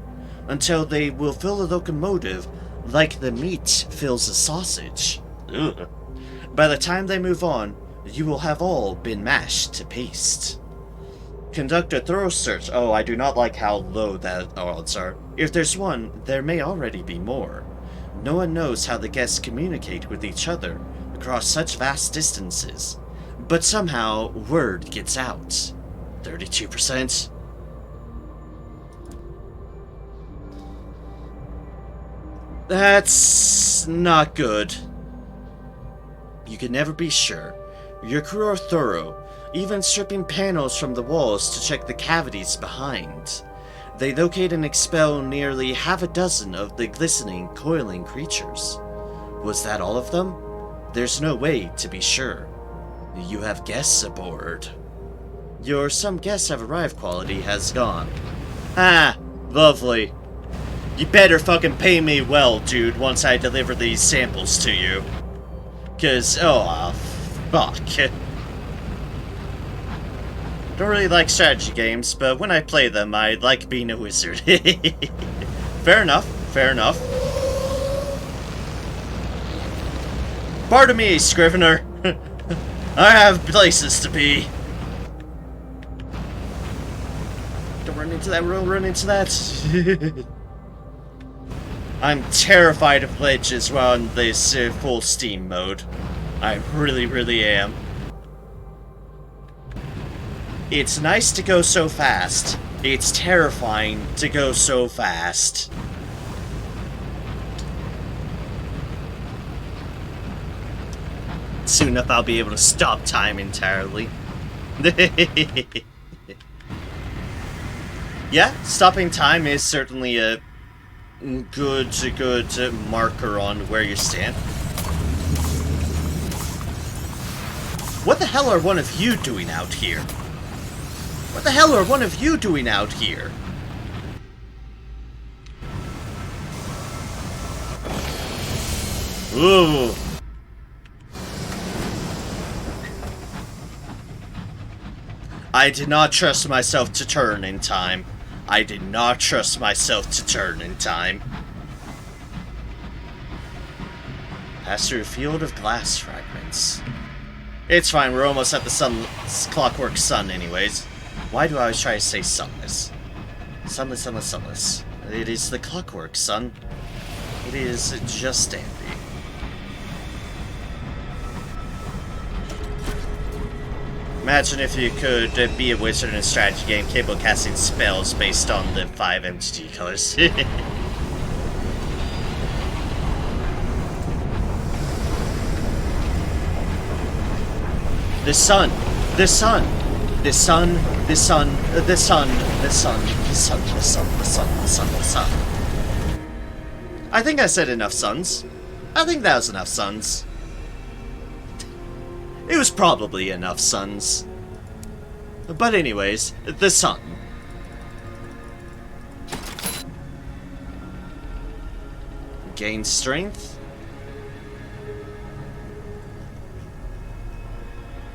until they will fill a locomotive like the meat fills a sausage. Ugh. By the time they move on, you will have all been mashed to paste. Conduct a thorough search. Oh, I do not like how low that odds are. If there's one, there may already be more. No one knows how the guests communicate with each other across such vast distances. But somehow, word gets out. 32%. That's not good. You can never be sure. Your crew are thorough, even stripping panels from the walls to check the cavities behind. They locate and expel nearly half a dozen of the glistening, coiling creatures. Was that all of them? There's no way to be sure. You have guests aboard. Your "some guests have arrived" quality has gone. Ah, lovely. You better fucking pay me well, dude, once I deliver these samples to you. 'Cause, oh, fuck. Don't really like strategy games, but when I play them, I like being a wizard. Fair enough, fair enough. Pardon me, Scrivener. I have places to be. Don't run into that, run into that. I'm terrified of ledges while in this full steam mode. I really, really am. It's nice to go so fast. It's terrifying to go so fast. Soon enough I'll be able to stop time entirely. Yeah, stopping time is certainly a good marker on where you stand. What the hell are one of you doing out here? What the hell are one of you doing out here? Ooh. I did not trust myself to turn in time. I did not trust myself to turn in time. Pass through a field of glass fragments. It's fine, we're almost at the clockwork sun anyways. Why do I always try to say sunless? Sunless, sunless, sunless. It is the clockwork sun. It is just dandy. Imagine if you could be a wizard in a strategy game capable of casting spells based on the 5 MTG colors. The sun. The sun. The sun. The sun. The sun. The sun. The sun. The sun. The sun. The sun. The sun. I think I said enough suns. I think that was enough suns. It was probably enough suns. But anyways, the sun. Gain strength.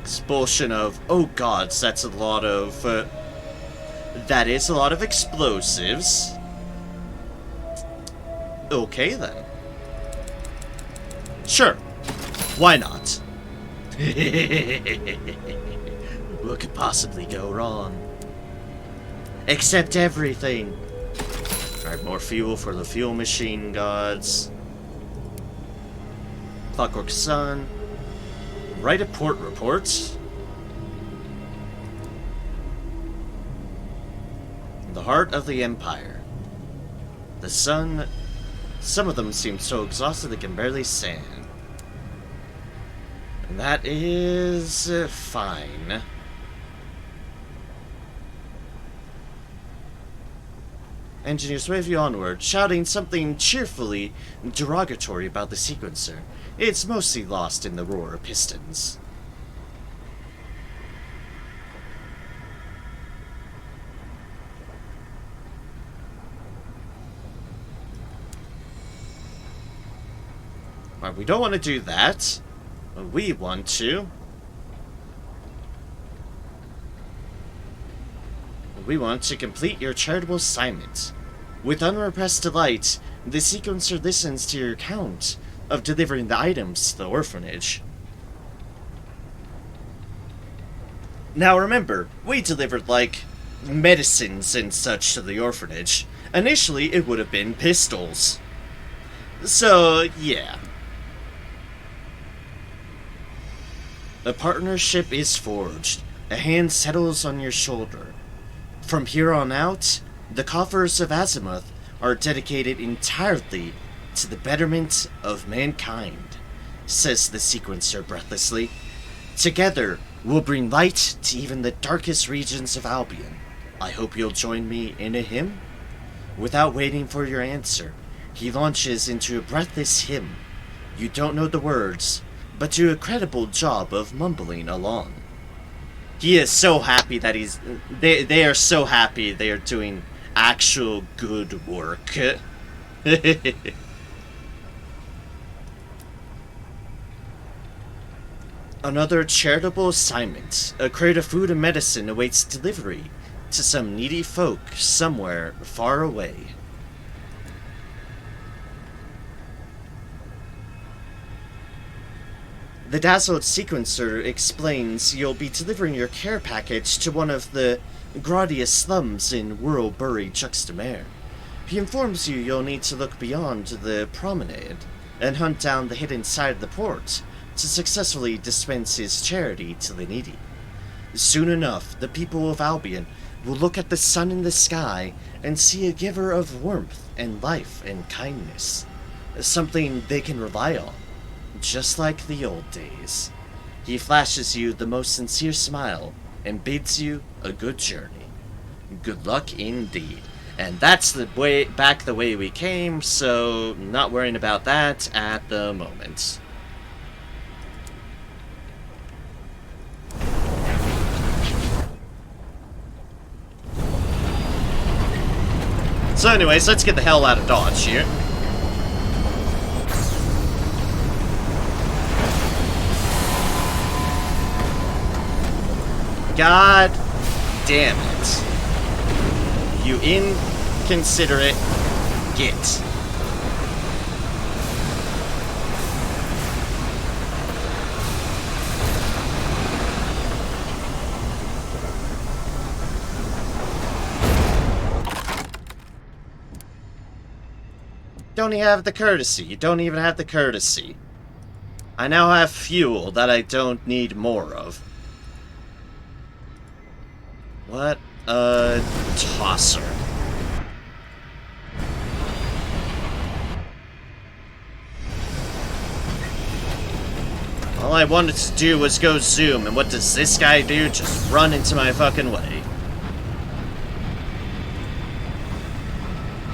Expulsion of... Oh gods, that's a lot of... that is a lot of explosives. Okay then. Sure. Why not? What could possibly go wrong? Except everything. Alright, more fuel for the fuel machine gods. Clockwork Sun. Write a port report. The heart of the Empire. The sun. Some of them seem so exhausted they can barely stand. And that is fine. Engineers wave you onward, shouting something cheerfully derogatory about the sequencer. It's mostly lost in the roar of pistons. Right, we don't want to do that. We want to. We want to complete your charitable assignment. With unrepressed delight, the sequencer listens to your account of delivering the items to the orphanage. Now remember, we delivered, like, medicines and such to the orphanage. Initially, it would have been pistols. So, yeah. A partnership is forged. A hand settles on your shoulder. From here on out, the coffers of Azimuth are dedicated entirely to the betterment of mankind, says the sequencer breathlessly. Together, we'll bring light to even the darkest regions of Albion. I hope you'll join me in a hymn? Without waiting for your answer, he launches into a breathless hymn. You don't know the words, but do a credible job of mumbling along. He is so happy that they are so happy they are doing actual good work. Another charitable assignment. A crate of food and medicine awaits delivery to some needy folk somewhere far away. The dazzled sequencer explains you'll be delivering your care package to one of the grottiest slums in rural Bury Juxtamer. He informs you you'll need to look beyond the promenade and hunt down the hidden side of the port to successfully dispense his charity to the needy. Soon enough, the people of Albion will look at the sun in the sky and see a giver of warmth and life and kindness, something they can rely on, just like the old days. He flashes you the most sincere smile and bids you a good journey. Good luck indeed. And that's the way back the way we came, so not worrying about that at the moment. So anyways, let's get the hell out of Dodge here. God damn it. You inconsiderate git. Don't even have the courtesy. You don't even have the courtesy. I now have fuel that I don't need more of. What a tosser. All I wanted to do was go zoom, and what does this guy do? Just run into my fucking way.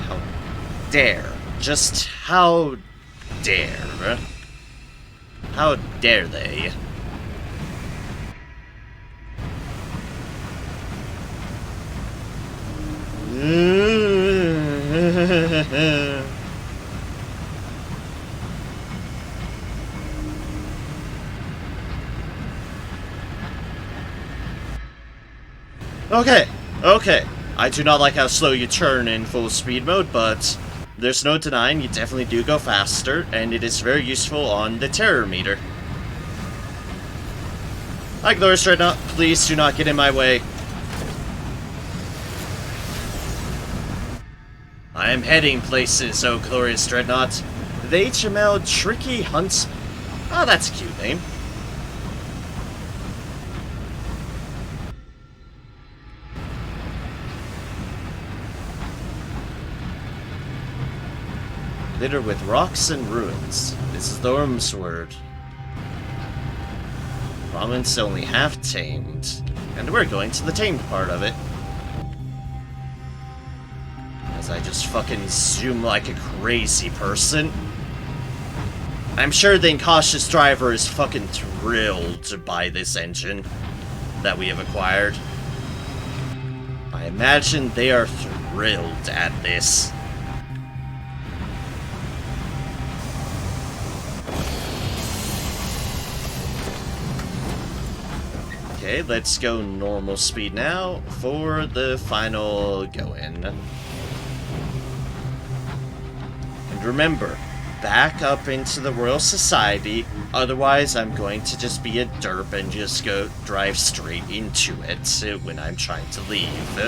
How dare. Just how dare. How dare they? Okay. I do not like how slow you turn in full speed mode, but there's no denying you definitely do go faster, and it is very useful on the terror meter. Hi, Glorious Dreadnought. Please do not get in my way. I am heading places, oh Glorious Dreadnought. The HML Tricky Huntsman. Oh, that's a cute name. Littered with rocks and ruins. This is the Orm's word. Province only half tamed. And we're going to the tamed part of it. As I just fucking zoom like a crazy person. I'm sure the incautious driver is fucking thrilled by this engine that we have acquired. I imagine they are thrilled at this. Okay, let's go normal speed now for the final go-in. And remember, back up into the Royal Society, otherwise I'm going to just be a derp and just go drive straight into it when I'm trying to leave.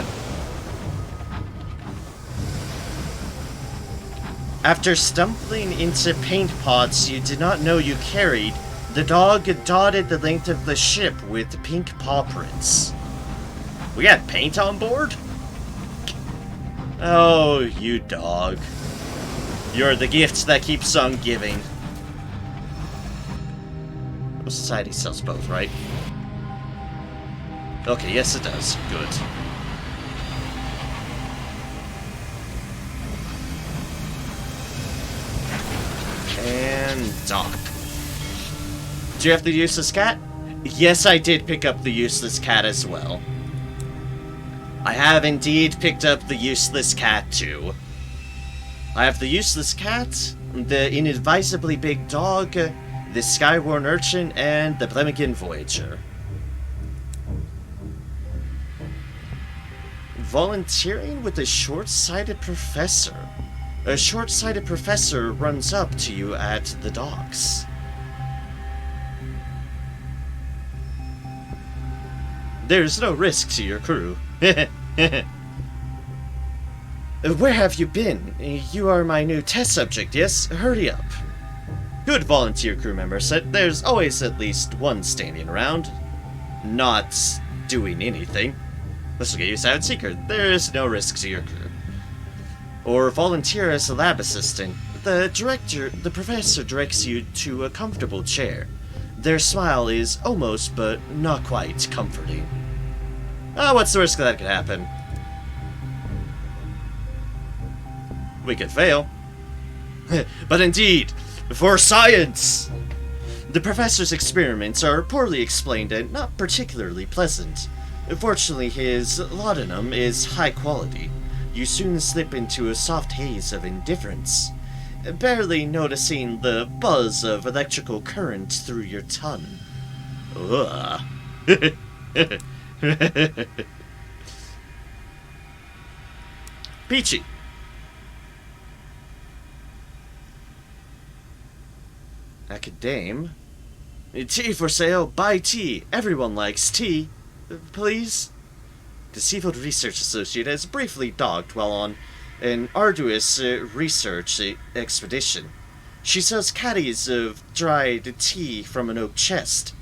After stumbling into paint pots you did not know you carried, the dog dotted the length of the ship with pink paw prints. We got paint on board? Oh, you dog. You're the gift that keeps on giving. Well, society sells both, right? Okay, yes it does. Good. And dock. Do you have the useless cat? Yes, I did pick up the useless cat as well. I have indeed picked up the useless cat too. I have the useless cat, the inadvisably big dog, the Skyworn Urchin, and the Blemmigan Voyager. Volunteering with a short-sighted professor. A short-sighted professor runs up to you at the docks. There's no risk to your crew. Where have you been? You are my new test subject, yes? Hurry up. Good volunteer crew member said there's always at least one standing around, not doing anything. This will get you sound seeker. There is no risk to your crew. Or volunteer as a lab assistant. The professor directs you to a comfortable chair. Their smile is almost, but not quite, comforting. What's the risk that could happen? We could fail. But indeed, for science! The professor's experiments are poorly explained and not particularly pleasant. Fortunately, his laudanum is high quality. You soon slip into a soft haze of indifference, barely noticing the buzz of electrical current through your tongue. Ugh. Peachy. Acadame. Tea for sale. Buy tea. Everyone likes tea. Please? The Seafield Research Associate has briefly docked while on an arduous research expedition. She sells caddies of dried tea from an oak chest.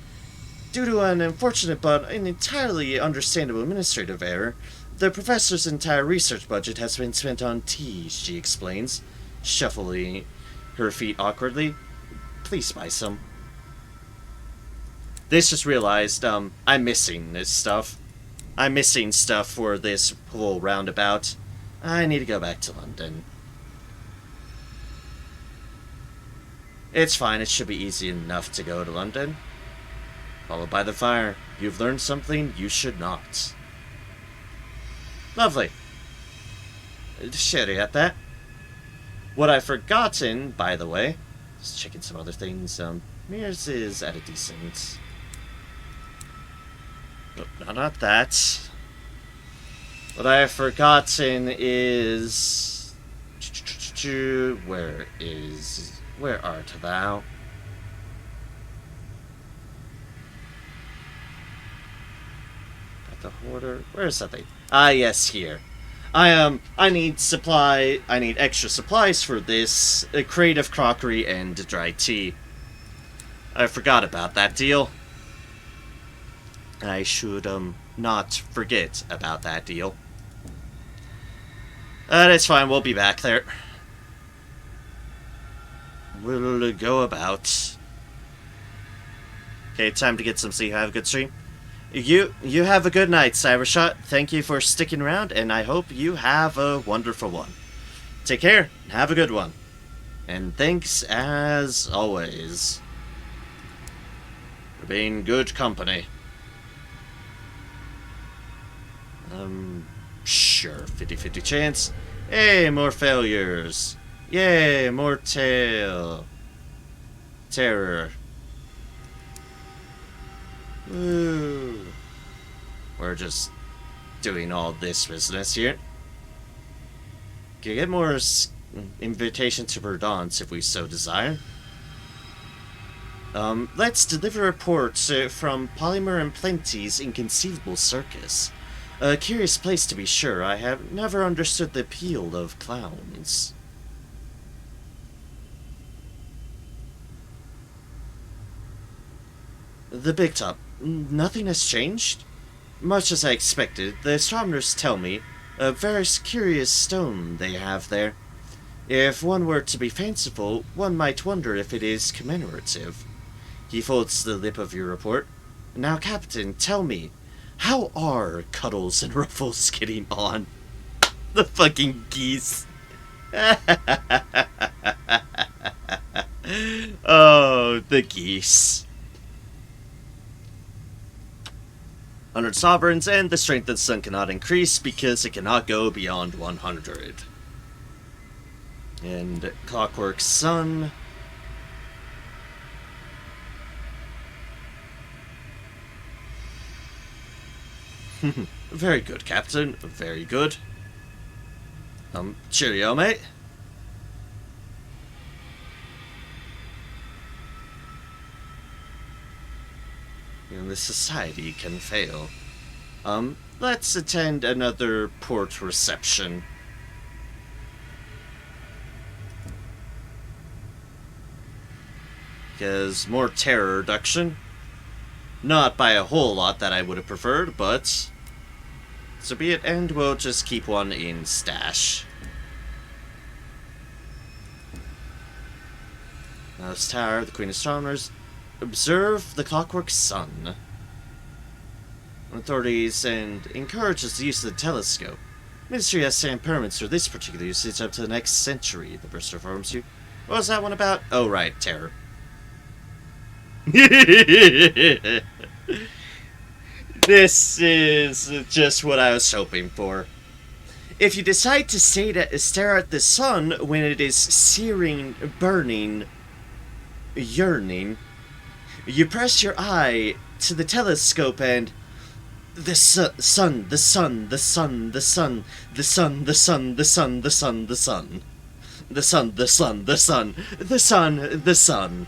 Due to an unfortunate but an entirely understandable administrative error, the professor's entire research budget has been spent on tea, she explains, shuffling her feet awkwardly. Please buy some. This just realized, I'm missing this stuff. I'm missing stuff for this whole roundabout. I need to go back to London. It's fine, it should be easy enough to go to London. Followed by the fire. You've learned something you should not. Lovely. Sherry at that. What I've forgotten, by the way, just checking some other things, Mears is at a decent... No, not that. What I have forgotten is... Where art thou? At the hoarder? Where is that thing? Ah, yes, here. I need extra supplies for this creative crockery and dry tea. I forgot about that deal. I should, not forget about that deal. That's fine, we'll be back there. We'll go about. Okay, time to get some sleep. Have a good stream. You have a good night, Cybershot. Thank you for sticking around, and I hope you have a wonderful one. Take care, and have a good one. And thanks, as always, for being good company. Sure, 50-50 chance. Hey, more failures. Yay, more terror. Woo. We're just doing all this business here. Can get more invitation to Verdance if we so desire. Let's deliver reports from Polymer and Plenty's Inconceivable Circus. A curious place to be sure. I have never understood the appeal of clowns. The Big Top. Nothing has changed? Much as I expected, the astronomers tell me a very curious stone they have there. If one were to be fanciful, one might wonder if it is commemorative. He folds the lip of your report. Now, Captain, tell me, how are Cuddles and Ruffles getting on? The fucking geese. Oh, the geese. 100 sovereigns, and the strength of the sun cannot increase because it cannot go beyond 100. And Clockwork Sun. Very good, Captain. Very good. Cheerio, mate. The society can fail. Let's attend another port reception. Because more terror reduction. Not by a whole lot that I would have preferred, but so be it, and we'll just keep one in stash. Now this tower, the Queen Astronomers. Observe the clockwork sun. Authorities and encourages the use of the telescope. Ministry has stamp permits for this particular usage up to the next century, the burst informs you. What was that one about? Oh right, terror. This is just what I was hoping for. If you decide to stare at the sun when it is searing, burning, yearning, you press your eye to the telescope and the sun, the sun, the sun, the sun, the sun, the sun, the sun, the sun, the sun, the sun, the sun, the sun, the sun, the sun.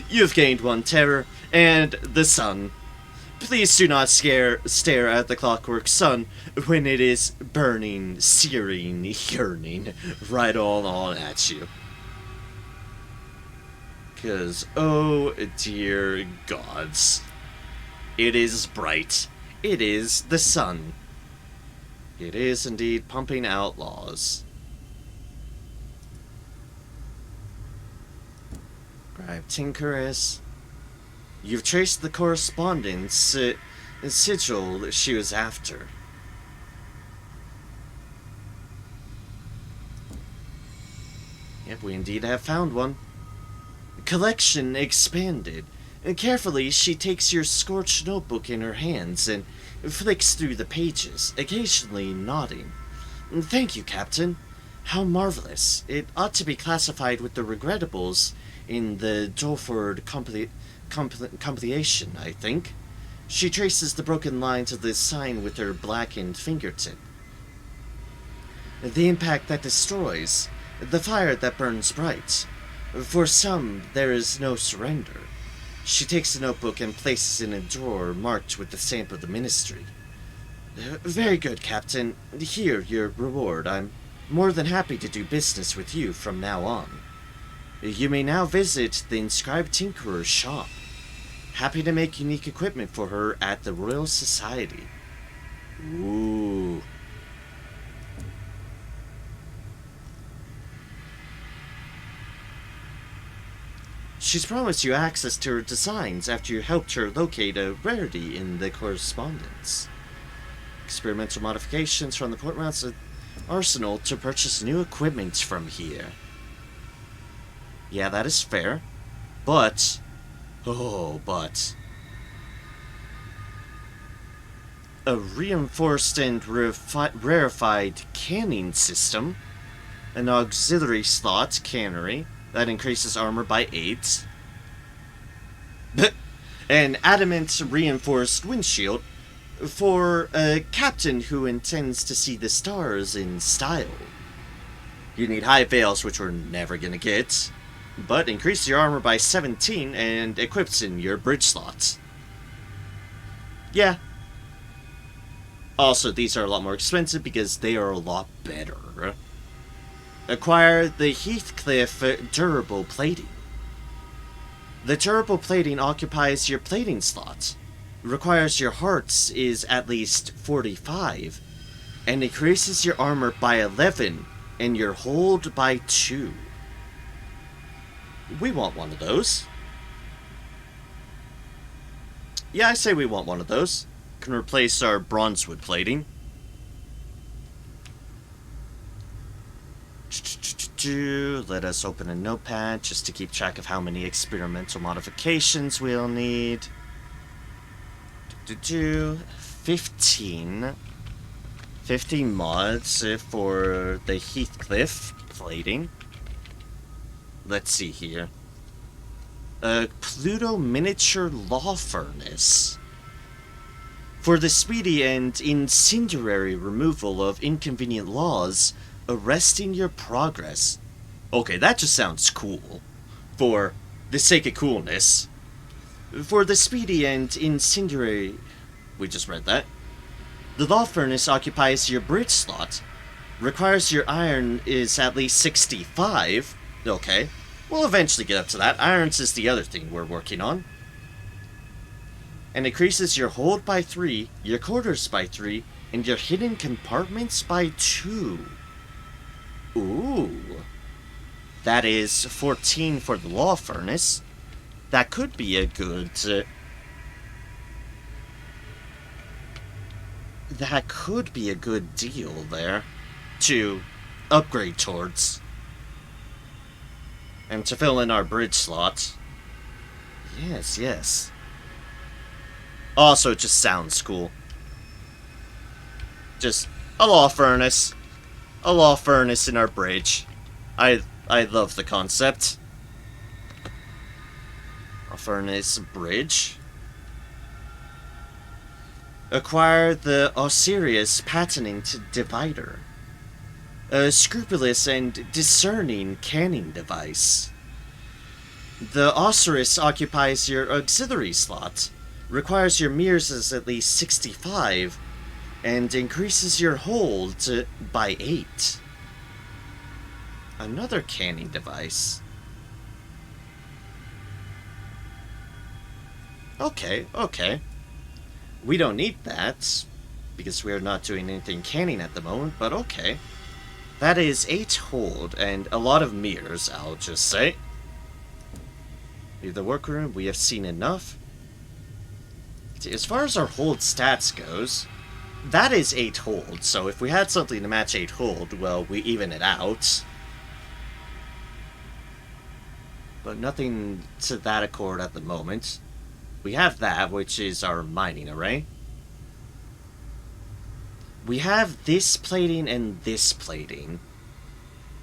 You've gained one terror, and the sun. Please do not stare at the clockwork sun when it is burning, searing, yearning right on at you. 'Cause, oh dear gods, it is bright. It is the sun. It is indeed pumping out laws. Grab Tinkeress. You've traced the correspondence sigil she was after. Yep, we indeed have found one. Collection expanded. And carefully, she takes your scorched notebook in her hands and flicks through the pages, occasionally nodding. Thank you, Captain. How marvelous. It ought to be classified with the regrettables in the Dolford compilation, I think. She traces the broken lines of the sign with her blackened fingertip. The impact that destroys, the fire that burns bright. For some, there is no surrender. She takes the notebook and places it in a drawer marked with the stamp of the Ministry. Very good, Captain. Here, your reward. I'm more than happy to do business with you from now on. You may now visit the inscribed Tinkerer's shop. Happy to make unique equipment for her at the Royal Society. Ooh. She's promised you access to her designs after you helped her locate a rarity in the correspondence. Experimental modifications from the Portmout's arsenal to purchase new equipment from here. Yeah, that is fair. But... but... a reinforced and rarefied canning system, an auxiliary slot cannery that increases armor by 8, an adamant reinforced windshield for a captain who intends to see the stars in style. You need high veils, which we're never gonna get, but increase your armor by 17 and equips in your bridge slots. Yeah. Also, these are a lot more expensive because they are a lot better. Acquire the Heathcliff durable plating. The durable plating occupies your plating slot, requires your hearts is at least 45, and increases your armor by 11 and your hold by 2. We want one of those. Yeah, I say we want one of those. Can replace our bronzewood plating. Let us open a notepad just to keep track of how many experimental modifications we'll need. 15 mods for the Heathcliff plating. Let's see here. A Pluto miniature law furnace. For the speedy and incendiary removal of inconvenient laws arresting your progress. Okay, that just sounds cool. For the sake of coolness. For the speedy and incendiary... We just read that. The law furnace occupies your bridge slot. Requires your iron is at least 65. Okay. We'll eventually get up to that. Irons is the other thing we're working on. And increases your hold by 3, your quarters by 3, and your hidden compartments by 2. Ooh. That is 14 for the law furnace. That could be a good... that could be a good deal there to upgrade towards. And to fill in our bridge slot. Yes, yes. Also, it just sounds cool. Just a law furnace. A law furnace in our bridge. I love the concept. A furnace bridge. Acquire the Osiris patented divider. A scrupulous and discerning canning device. The Osiris occupies your auxiliary slot. Requires your mirrors as at least 65, and increases your hold by 8. Another canning device. Okay, okay. We don't need that, because we are not doing anything canning at the moment, but okay. That is 8 hold, and a lot of mirrors, I'll just say. Leave the workroom, we have seen enough. As far as our hold stats goes, that is 8 hold, so if we had something to match 8 hold, well, we even it out. But nothing to that accord at the moment. We have that, which is our mining array. We have this plating and this plating.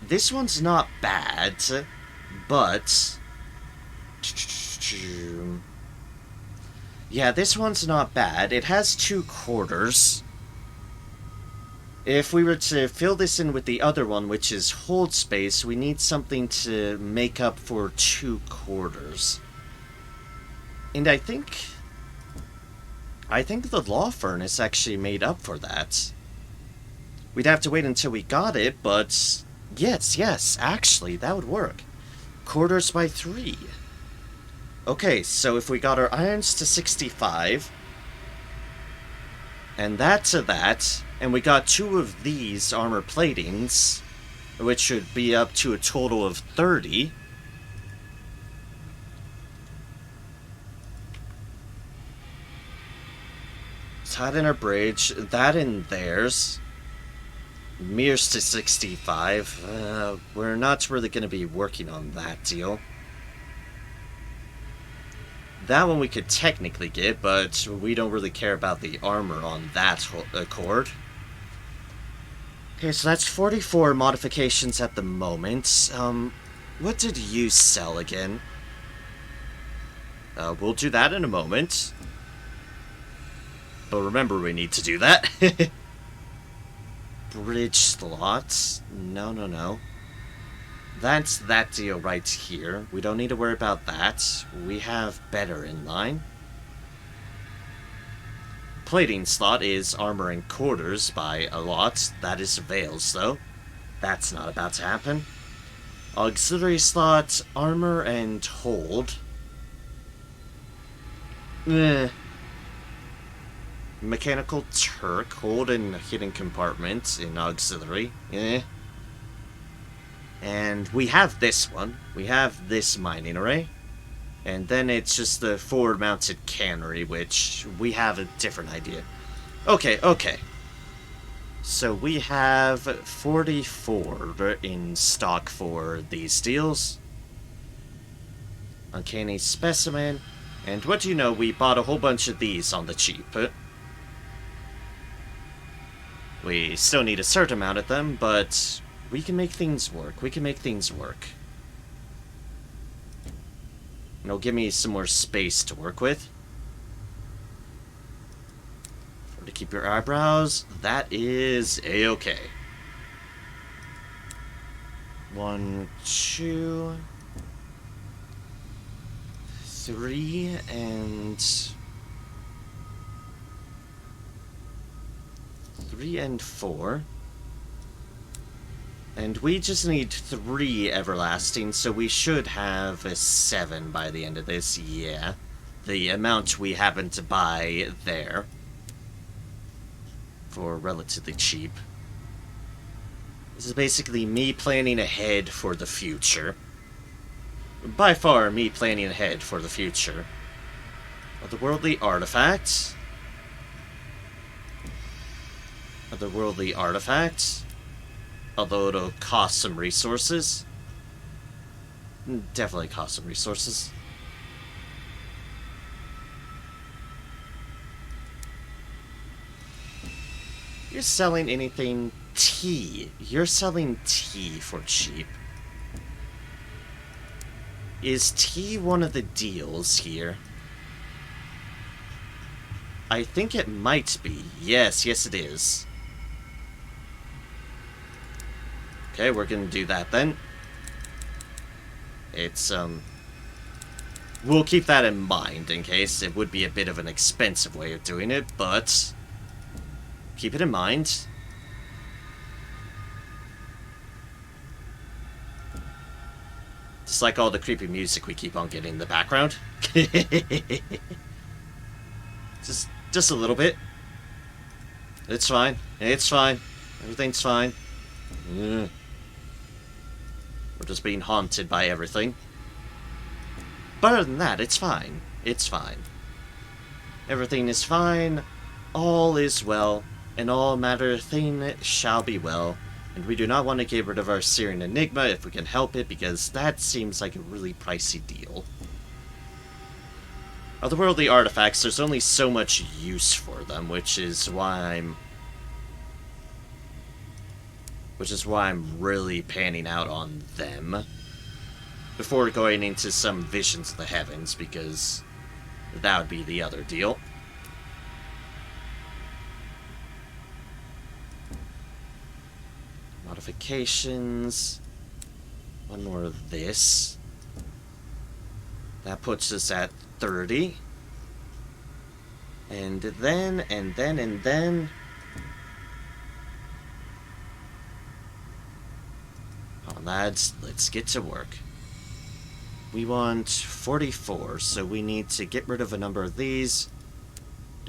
This one's not bad, but... yeah, this one's not bad. It has 2 quarters. If we were to fill this in with the other one, which is hold space, we need something to make up for 2 quarters. And I think the law furnace actually made up for that. We'd have to wait until we got it, but yes, actually, that would work. Quarters by 3. Okay, so if we got our irons to 65, and that to that, and we got 2 of these armor platings, which should be up to a total of 30. That in our bridge, that in theirs. Mirrors to 65. We're not really going to be working on that deal. That one we could technically get, but we don't really care about the armor on that accord. Okay, so that's 44 modifications at the moment. What did you sell again? We'll do that in a moment. But remember, we need to do that. Bridge slots. No. That's that deal right here. We don't need to worry about that. We have better in line. Plating slot is armor and quarters by a lot. That is Veils, though. That's not about to happen. Auxiliary slot, armor and hold. Mechanical Turk, hold and hidden compartment in auxiliary. And we have this one. We have this mining array. And then it's just the forward-mounted cannery, which we have a different idea. Okay. So we have 44 in stock for these deals. Uncanny Specimen. And what do you know, we bought a whole bunch of these on the cheap. We still need a certain amount of them, but we can make things work. It'll give me some more space to work with. To keep your eyebrows, that is a-okay. 1, 2, 3, and 3 and 4. And we just need 3 everlasting, so we should have a 7 by the end of this, yeah. The amount we happen to buy there. For relatively cheap. This is basically me planning ahead for the future. By far, me planning ahead for the future. Otherworldly artifacts. Otherworldly artifacts. Although it'll cost some resources. Definitely cost some resources. You're selling anything tea. You're selling tea for cheap. Is tea one of the deals here? I think it might be. Yes, it is. Okay, we're gonna do that then. It's, we'll keep that in mind in case it would be a bit of an expensive way of doing it, but keep it in mind. Just like all the creepy music we keep on getting in the background. just a little bit. It's fine. It's fine. Everything's fine. We're just being haunted by everything. But other than that, it's fine. It's fine. Everything is fine. All is well. And all matter thing shall be well. And we do not want to get rid of our Syrian Enigma if we can help it, because that seems like a really pricey deal. Otherworldly artifacts, there's only so much use for them, which is why I'm really panning out on them before going into some visions of the heavens, because that would be the other deal. Modifications. One more of this. That puts us at 30. And then... Come on, lads, let's get to work. We want 44, so we need to get rid of a number of these.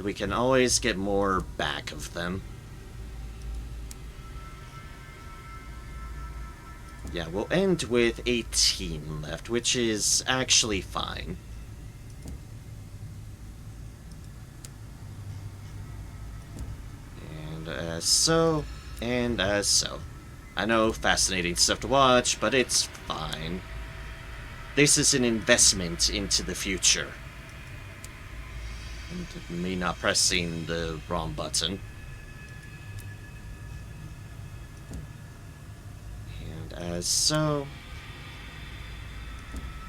We can always get more back of them. Yeah, we'll end with 18 left, which is actually fine. And as so, and as so. I know, fascinating stuff to watch, but it's fine. This is an investment into the future. And me not pressing the wrong button. And as so.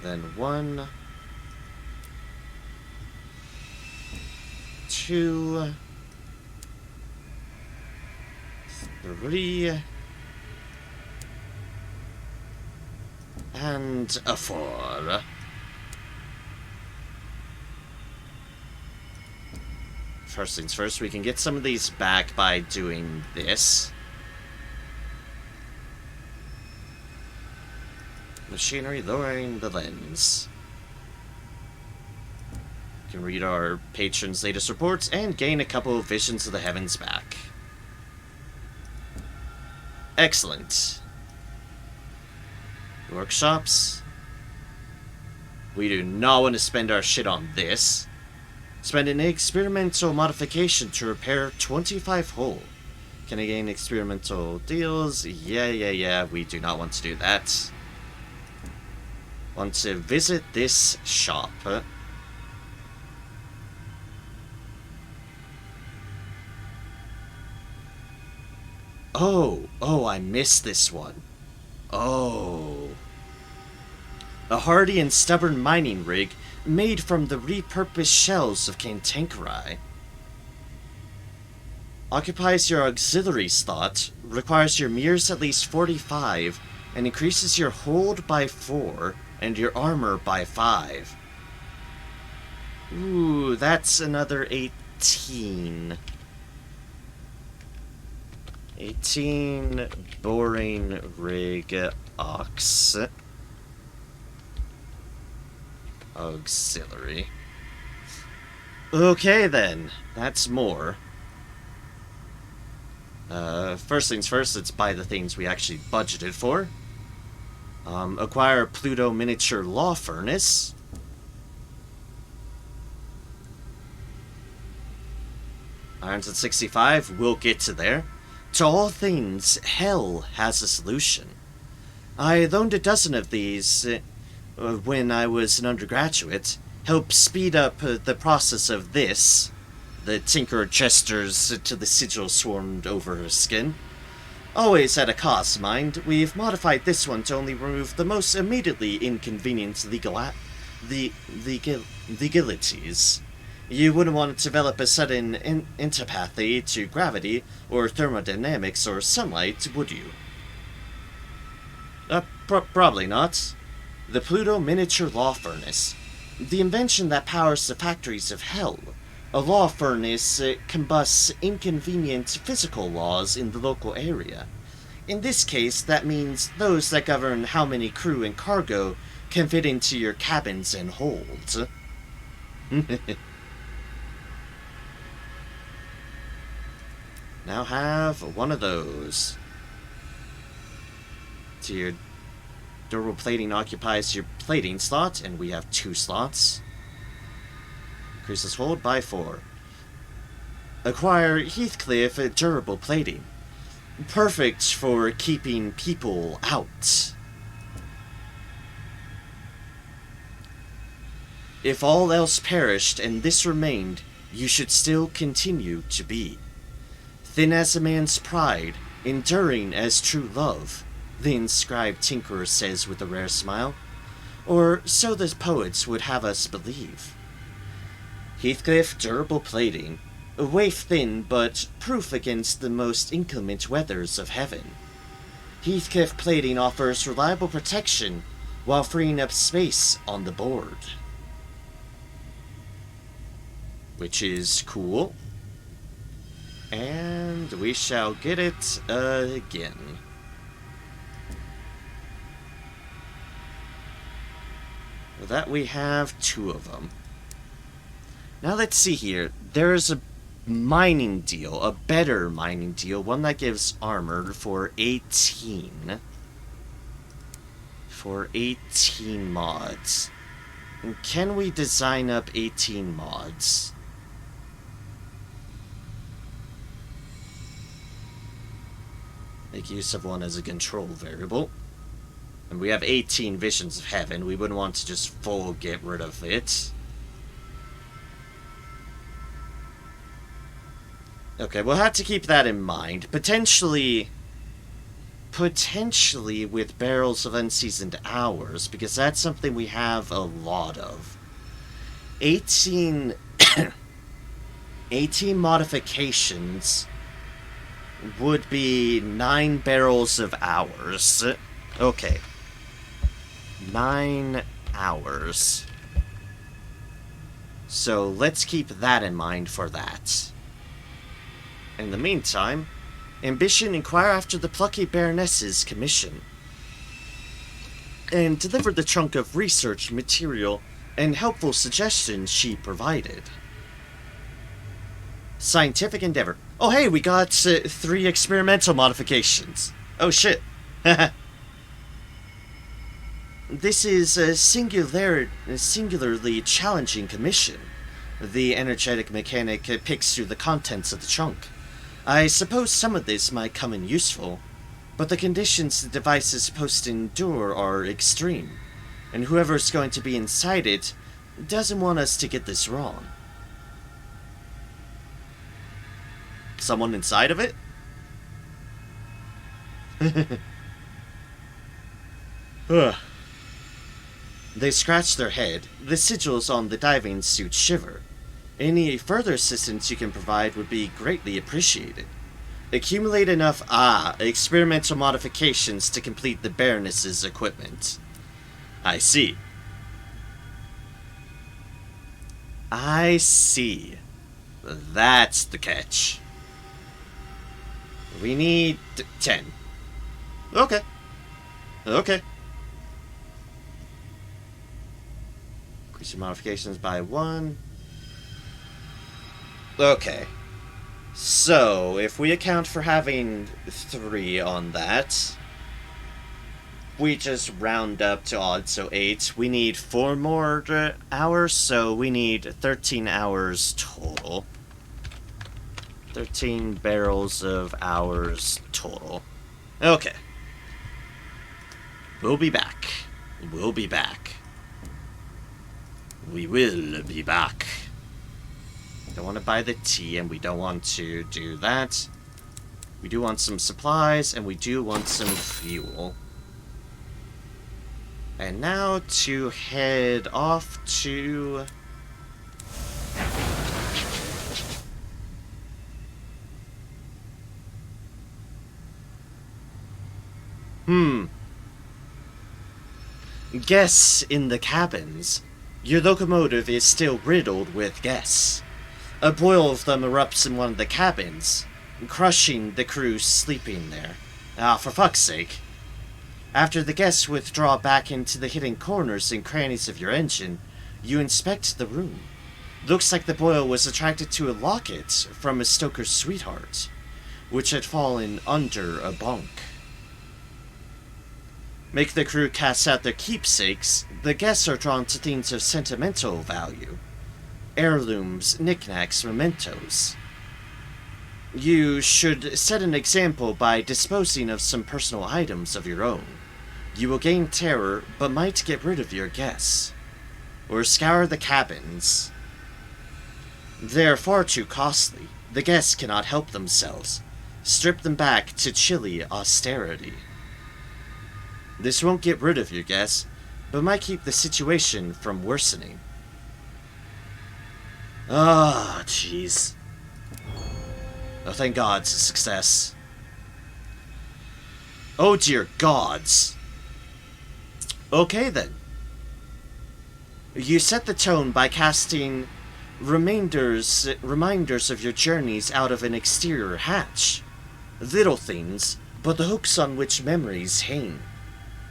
Then 1, 2, 3, and a 4. First things first, we can get some of these back by doing this. Machinery lowering the lens. We can read our patrons' latest reports and gain a couple of visions of the heavens back. Excellent. Workshops. We do not want to spend our shit on this. Spend an experimental modification to repair 25 hull. Can I gain experimental deals? Yeah. We do not want to do that. Want to visit this shop. Oh, I missed this one. Oh. A hardy and stubborn mining rig made from the repurposed shells of Cantankerite. Occupies your auxiliary slot, requires your mirrors at least 45, and increases your hold by 4 and your armor by 5. Ooh, that's another 18. 18 boring rig ox. Auxiliary. Okay then, that's more. First things first, let's buy the things we actually budgeted for. Acquire Pluto miniature law furnace. Irons at 65, we'll get to there. To all things, hell has a solution. I loaned a dozen of these when I was an undergraduate. Help speed up the process of this. The tinker gestures to the sigil swarmed over her skin. Always at a cost, mind. We've modified this one to only remove the most immediately inconvenient legalities. You wouldn't want to develop a sudden antipathy to gravity, or thermodynamics, or sunlight, would you? Probably not. The Pluto miniature law furnace. The invention that powers the factories of hell. A law furnace combusts inconvenient physical laws in the local area. In this case, that means those that govern how many crew and cargo can fit into your cabins and holds. Now have one of those. So your durable plating occupies your plating slot, and we have 2 slots. Increases hold by 4. Acquire Heathcliff durable plating. Perfect for keeping people out. If all else perished and this remained, you should still continue to be. Thin as a man's pride, enduring as true love, the inscribed tinkerer says with a rare smile. Or so the poets would have us believe. Heathcliff durable plating, waif thin but proof against the most inclement weathers of heaven. Heathcliff plating offers reliable protection while freeing up space on the board. Which is cool. And we shall get it again. With that, we have 2 of them. Now let's see here. There's a mining deal, a better mining deal, one that gives armor for 18. For 18 mods. And can we design up 18 mods? Make use of one as a control variable. And we have 18 Visions of Heaven. We wouldn't want to just full get rid of it. Okay, we'll have to keep that in mind. Potentially with Barrels of Unseasoned Hours, because that's something we have a lot of. 18 modifications would be 9 barrels of hours. Okay. 9 hours. So let's keep that in mind for that. In the meantime, ambition, inquire after the plucky Baroness's commission. And deliver the trunk of research material and helpful suggestions she provided. Scientific endeavor. Oh hey, we got 3 experimental modifications. Oh shit. This is a singularly challenging commission. The energetic mechanic picks through the contents of the trunk. I suppose some of this might come in useful, but the conditions the device is supposed to endure are extreme, and whoever's going to be inside it doesn't want us to get this wrong. Someone inside of it? Ugh. They scratch their head. The sigils on the diving suit shiver. Any further assistance you can provide would be greatly appreciated. Accumulate enough, experimental modifications to complete the Baroness's equipment. I see. I see. That's the catch. We need 10. Okay. Okay. Increase your modifications by 1. Okay. So, if we account for having 3 on that, we just round up to odd, so 8. We need 4 more hours, so we need 13 hours total. 13 barrels of hours total. Okay. We'll be back. We'll be back. We will be back. Don't want to buy the tea, and we don't want to do that. We do want some supplies, and we do want some fuel. And now to head off to... Guests in the cabins. Your locomotive is still riddled with guests. A boil of them erupts in one of the cabins, crushing the crew sleeping there. For fuck's sake. After the guests withdraw back into the hidden corners and crannies of your engine, you inspect the room. Looks like the boil was attracted to a locket from a stoker's sweetheart, which had fallen under a bunk. Make the crew cast out their keepsakes, the guests are drawn to things of sentimental value. Heirlooms, knickknacks, mementos. You should set an example by disposing of some personal items of your own. You will gain terror, but might get rid of your guests. Or scour the cabins. They are far too costly. The guests cannot help themselves. Strip them back to chilly austerity. This won't get rid of your guests, but might keep the situation from worsening. Ah, jeez. Oh, thank God it's a success. Oh, dear gods. Okay, then. You set the tone by casting reminders of your journeys out of an exterior hatch. Little things, but the hooks on which memories hang.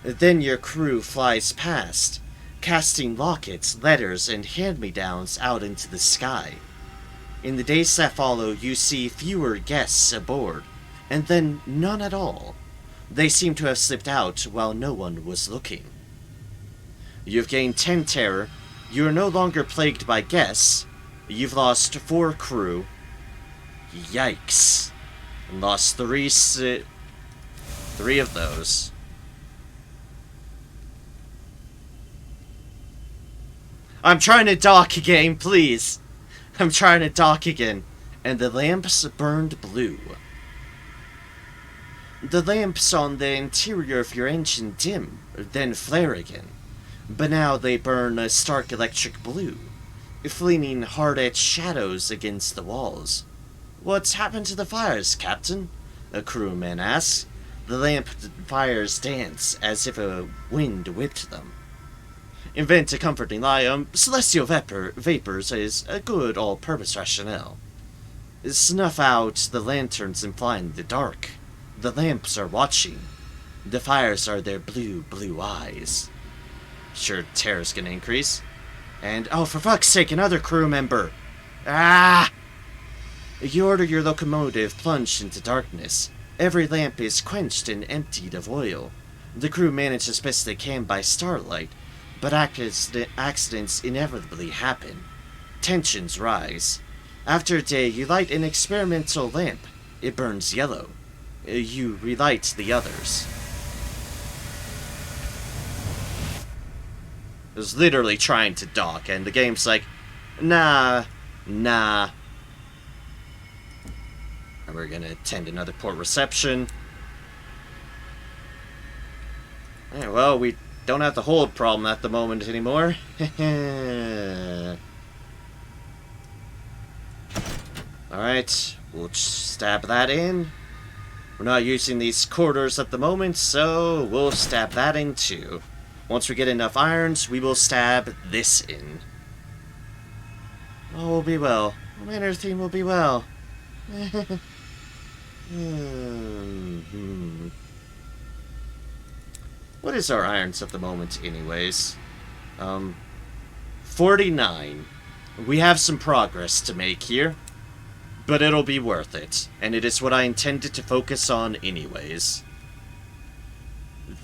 Then your crew flies past, casting lockets, letters, and hand-me-downs out into the sky. In the days that follow, you see fewer guests aboard, and then none at all. They seem to have slipped out while no one was looking. You've gained 10 terror. You are no longer plagued by guests. You've lost 4 crew. Yikes. And lost 3 of those. I'm trying to dock again, please. I'm trying to dock again. And the lamps burned blue. The lamps on the interior of your engine dim, then flare again. But now they burn a stark electric blue, flinging hard-etched shadows against the walls. What's happened to the fires, Captain? A crewman asks. The lamp fires dance as if a wind whipped them. Invent a comforting lie. Celestial vapors is a good all-purpose rationale. Snuff out the lanterns implying the dark. The lamps are watching. The fires are their blue, blue eyes. Sure, terror's gonna increase. And, oh, for fuck's sake, another crew member! Ah! You order your locomotive plunged into darkness. Every lamp is quenched and emptied of oil. The crew manage as best they can by starlight, but accidents inevitably happen. Tensions rise. After a day, you light an experimental lamp. It burns yellow. You relight the others. I was literally trying to dock, and the game's like, nah. And we're gonna attend another port reception. Yeah, well, we don't have the hold problem at the moment anymore. Alright, we'll stab that in. We're not using these quarters at the moment, so we'll stab that in too. Once we get enough irons, we will stab this in. All will be well. Everything will be well. What is our irons at the moment, anyways? 49. We have some progress to make here, but it'll be worth it, and it is what I intended to focus on anyways.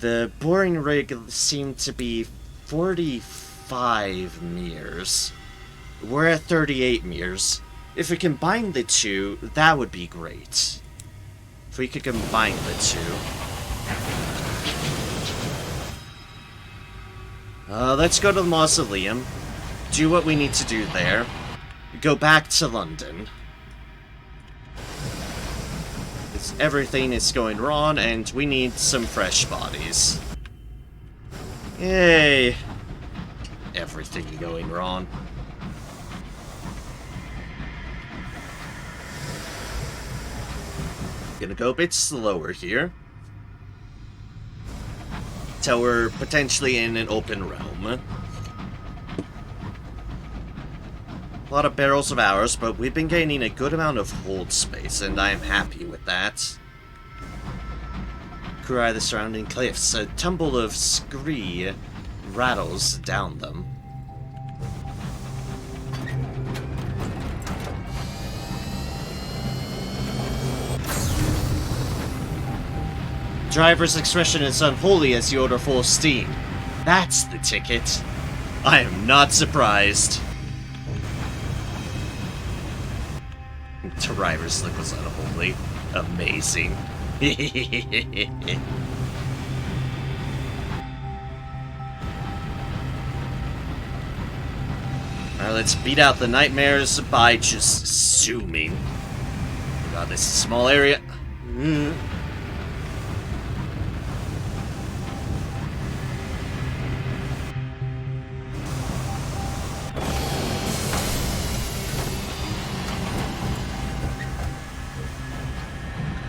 The boring rig seemed to be 45 meters. We're at 38 meters. If we combine the two, that would be great. If we could combine the two. Let's go to the mausoleum. Do what we need to do there. Go back to London. Everything is going wrong, and we need some fresh bodies. Yay! Everything going wrong. Gonna go a bit slower here. Till we're potentially in an open realm. A lot of barrels of ours, but we've been gaining a good amount of hold space, and I am happy with that. Cry the surrounding cliffs. A tumble of scree rattles down them. Driver's expression is unholy as you order full steam. That's the ticket. I am not surprised. Driver's look was unholy. Amazing. Alright, let's beat out the nightmares by just zooming. God, this is a small area.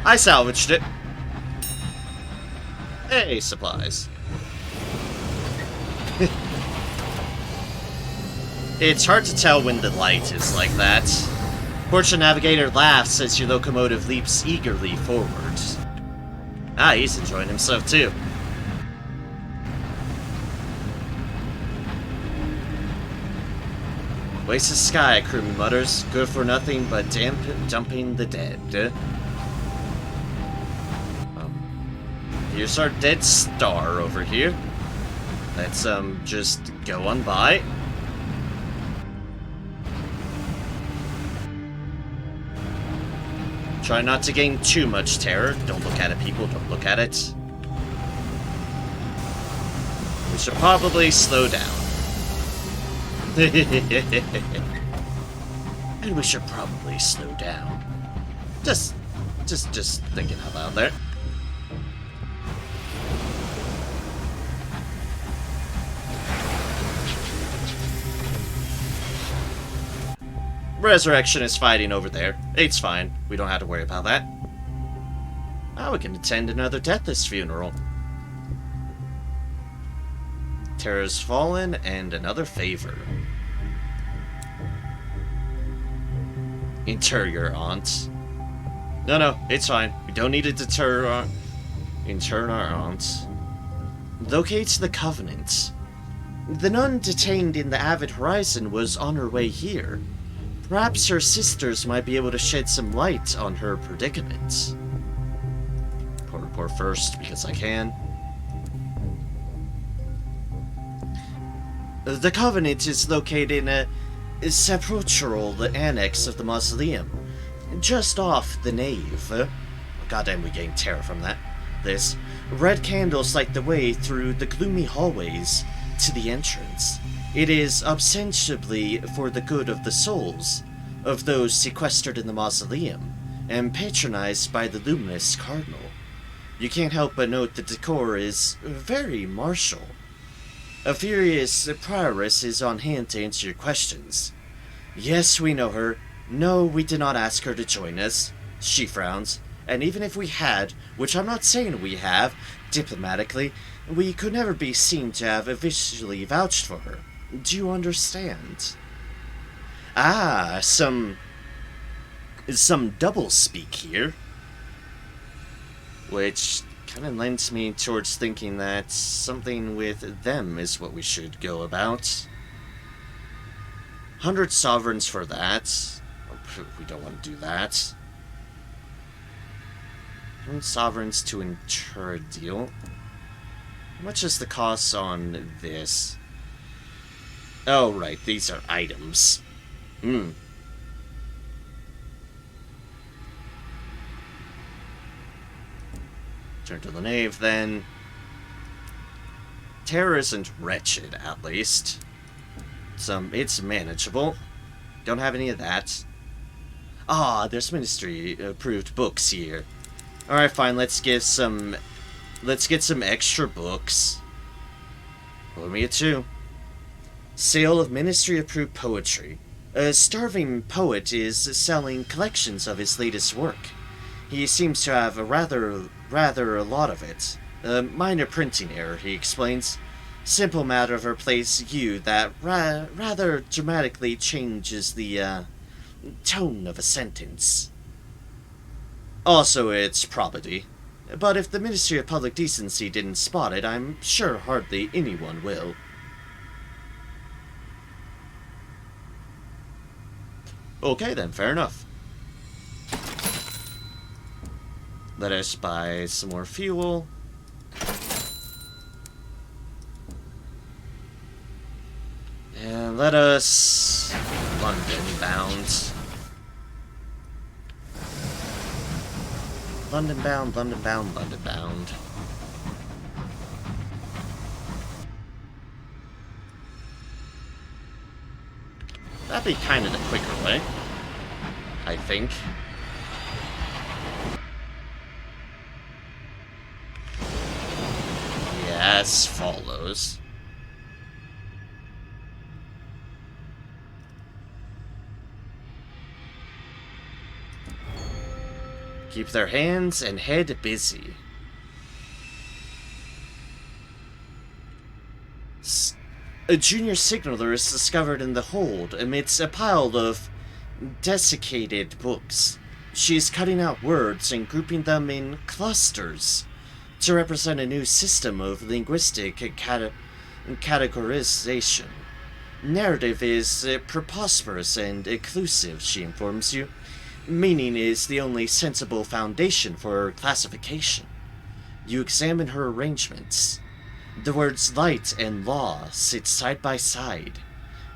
I salvaged it. Hey, supplies. It's hard to tell when the light is like that. Fortune Navigator laughs as your locomotive leaps eagerly forward. Ah, he's enjoying himself too. Waste the sky, crewman mutters. Good for nothing but dumping the dead. Here's our dead star over here. Let's, just go on by. Try not to gain too much terror. Don't look at it, people. Don't look at it. We should probably slow down. And we should probably slow down. Just thinking out loud there. Resurrection is fighting over there. It's fine. We don't have to worry about that. Now we can attend another deathless funeral. Terror's fallen, and another favor. Inter your aunt. No, it's fine. We don't need to inter our aunt. Locate the Covenant. The nun detained in the Avid Horizon was on her way here. Perhaps her sisters might be able to shed some light on her predicament. Report first, because I can. The Covenant is located in a sepulchral annex of the mausoleum, just off the nave. Goddamn, we gained terror from that. This red candles light the way through the gloomy hallways to the entrance. It is ostensibly for the good of the souls of those sequestered in the mausoleum and patronized by the luminous cardinal. You can't help but note the decor is very martial. A furious prioress is on hand to answer your questions. Yes, we know her. No, we did not ask her to join us. She frowns. And even if we had, which I'm not saying we have, diplomatically, we could never be seen to have officially vouched for her. Do you understand? Ah, some doublespeak here. Which kind of lends me towards thinking that something with them is what we should go about. 100 sovereigns for that. We don't want to do that. 100 sovereigns to ensure a deal. How much is the cost on this? Oh, right, these are items. Turn to the knave, then. Terror isn't wretched, at least. It's manageable. Don't have any of that. Ah, there's ministry-approved books here. Alright, fine, let's get some extra books. Let me get 2. Sale of ministry-approved poetry. A starving poet is selling collections of his latest work. He seems to have rather a lot of it. A minor printing error, he explains. Simple matter of replace you that rather dramatically changes the tone of a sentence. Also, it's property. But if the Ministry of Public Decency didn't spot it, I'm sure hardly anyone will. Okay then, fair enough. Let us buy some more fuel. And let us... London bound. London bound, London bound, London bound. That'd be kind of the quicker way, I think. As follows. Keep their hands and head busy. A junior signaler is discovered in the hold amidst a pile of desiccated books. She is cutting out words and grouping them in clusters to represent a new system of linguistic categorization. Narrative is preposterous and inclusive, she informs you. Meaning is the only sensible foundation for classification. You examine her arrangements. The words light and law sit side by side.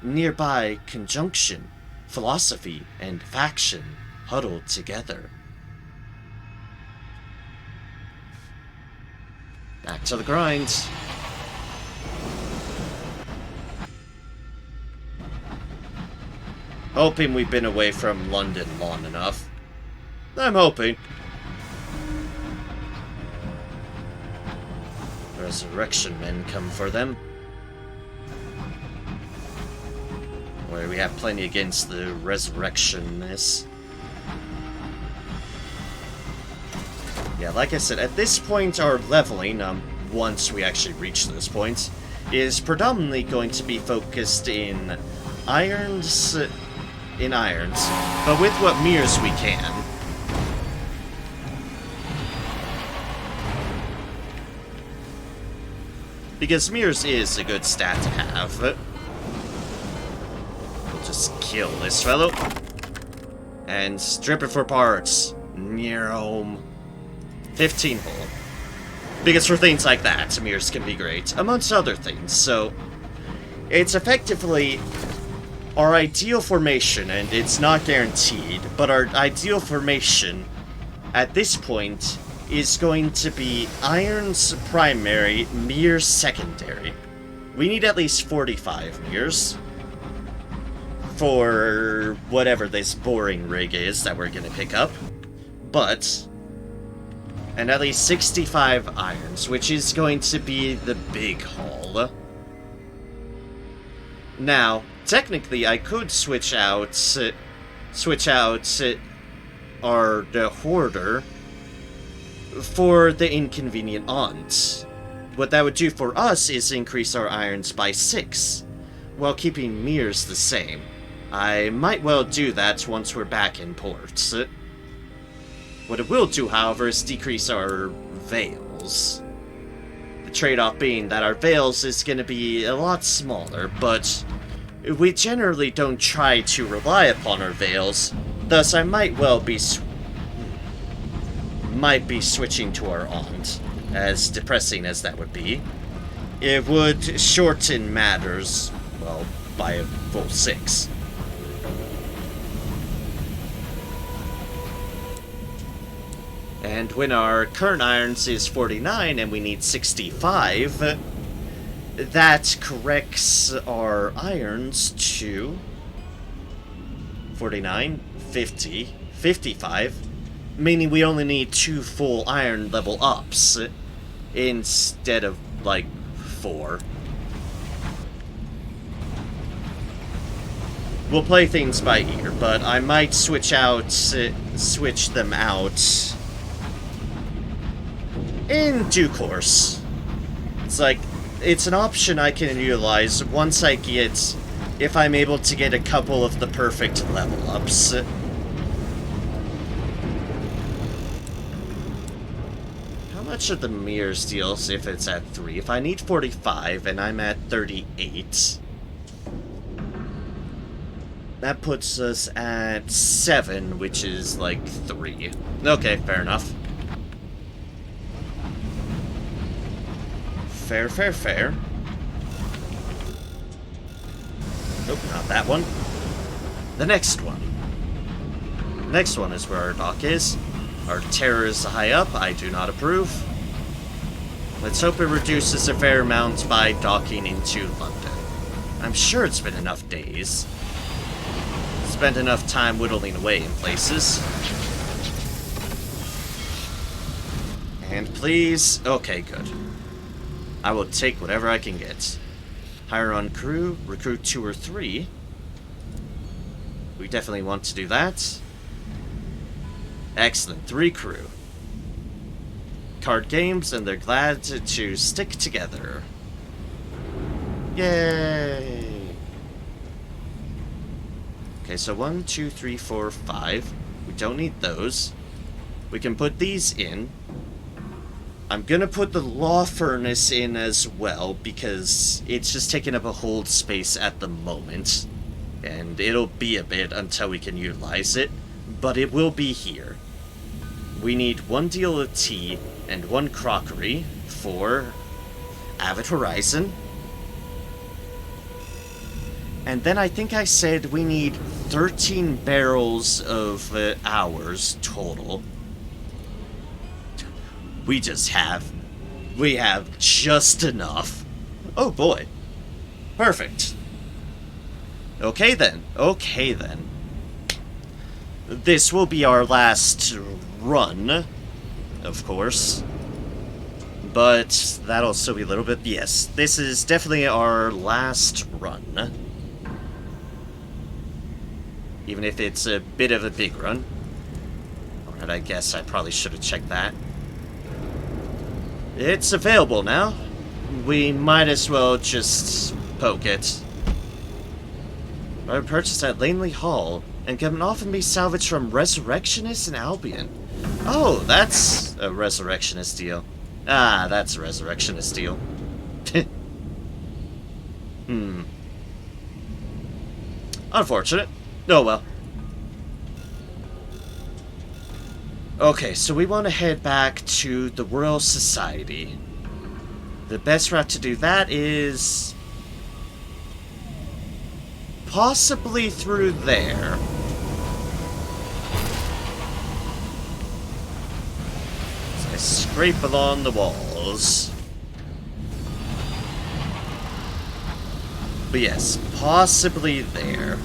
Nearby, conjunction, philosophy, and faction huddled together. Back to the grind. Hoping we've been away from London long enough. I'm hoping. Resurrection men come for them. Where we have plenty against the resurrectionists. Yeah, like I said, at this point our leveling, once we actually reach those points, is predominantly going to be focused in irons, but with what mirrors we can. Because mirrors is a good stat to have. We'll just kill this fellow. And strip it for parts. Near home. 15 hole. Because for things like that, mirrors can be great, amongst other things. So, it's effectively our ideal formation, and it's not guaranteed, but our ideal formation at this point is going to be irons primary, mirrors secondary. We need at least 45 mirrors for whatever this boring rig is that we're gonna pick up. But, and at least 65 irons, which is going to be the big haul. Now, technically I could switch out switch out the hoarder for the inconvenient aunt. What that would do for us is increase our irons by 6, while keeping mirrors the same. I might well do that once we're back in port. What it will do, however, is decrease our veils. The trade-off being that our veils is going to be a lot smaller, but we generally don't try to rely upon our veils, thus I might well be switching to our aunt, as depressing as that would be. It would shorten matters, well, by a full 6. And when our current irons is 49 and we need 65, that corrects our irons to 49, 50, 55, meaning we only need 2 full iron level ups instead of, like, 4. We'll play things by ear, but I might switch them out in due course. It's an option I can utilize once if I'm able to get a couple of the perfect level ups. How much of the mirrors deals if it's at 3? If I need 45 and I'm at 38, that puts us at 7, which is like 3. Okay, fair enough. Fair. Nope, not that one. The next one. Next one is where our dock is. Our terror is high up. I do not approve. Let's hope it reduces a fair amount by docking into London. I'm sure it's been enough days. Spent enough time whittling away in places. And please... Okay, good. I will take whatever I can get. Hire on crew, recruit 2 or 3. We definitely want to do that. Excellent, 3 crew. Card games, and they're glad to stick together. Yay! Okay, so 1, 2, 3, 4, 5. We don't need those. We can put these in. I'm gonna put the law furnace in as well, because it's just taking up a hold space at the moment. And it'll be a bit until we can utilize it, but it will be here. We need 1 deal of tea and 1 crockery for Avid Horizon. And then I think I said we need 13 barrels of ours total. We have just enough. Oh boy. Perfect. Okay then. This will be our last run, of course. But that'll still be a little bit... Yes, this is definitely our last run. Even if it's a bit of a big run. Alright, I guess I probably should have checked that. It's available now. We might as well just poke it. I purchased at Langley Hall and can often be salvaged from Resurrectionists in Albion. Oh, that's a Resurrectionist deal. Ah, that's a Resurrectionist deal. Unfortunate. Oh well. Okay, so we want to head back to the Royal Society. The best route to do that is... possibly through there. So I scrape along the walls. But yes, possibly there.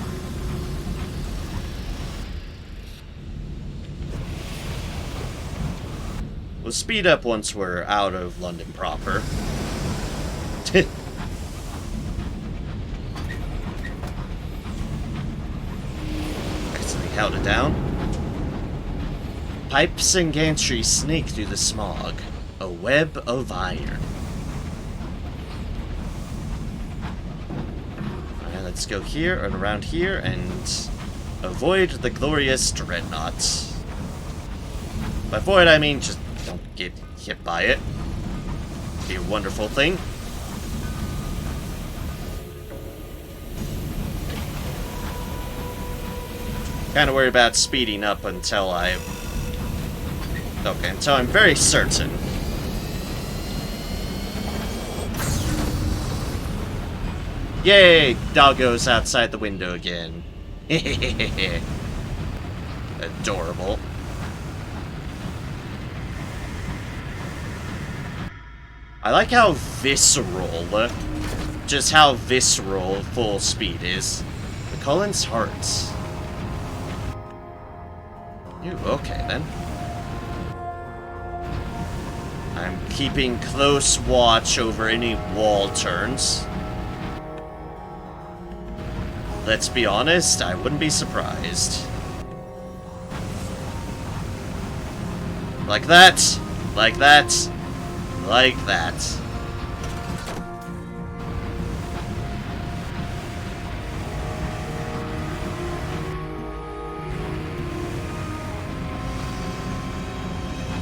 We'll speed up once we're out of London proper. Actually, held it down. Pipes and gantry snake through the smog. A web of iron. Alright, let's go here and around here and avoid the glorious dreadnought. By avoid, I mean just don't get hit by it. Be a wonderful thing. Kind of worry about speeding up until I'm very certain. Yay! Doggo's outside the window again. Adorable. I like how visceral, just how visceral full speed is. The Cullen's Hearts. Ooh, okay then. I'm keeping close watch over any wall turns. Let's be honest, I wouldn't be surprised. Like that, like that, like that.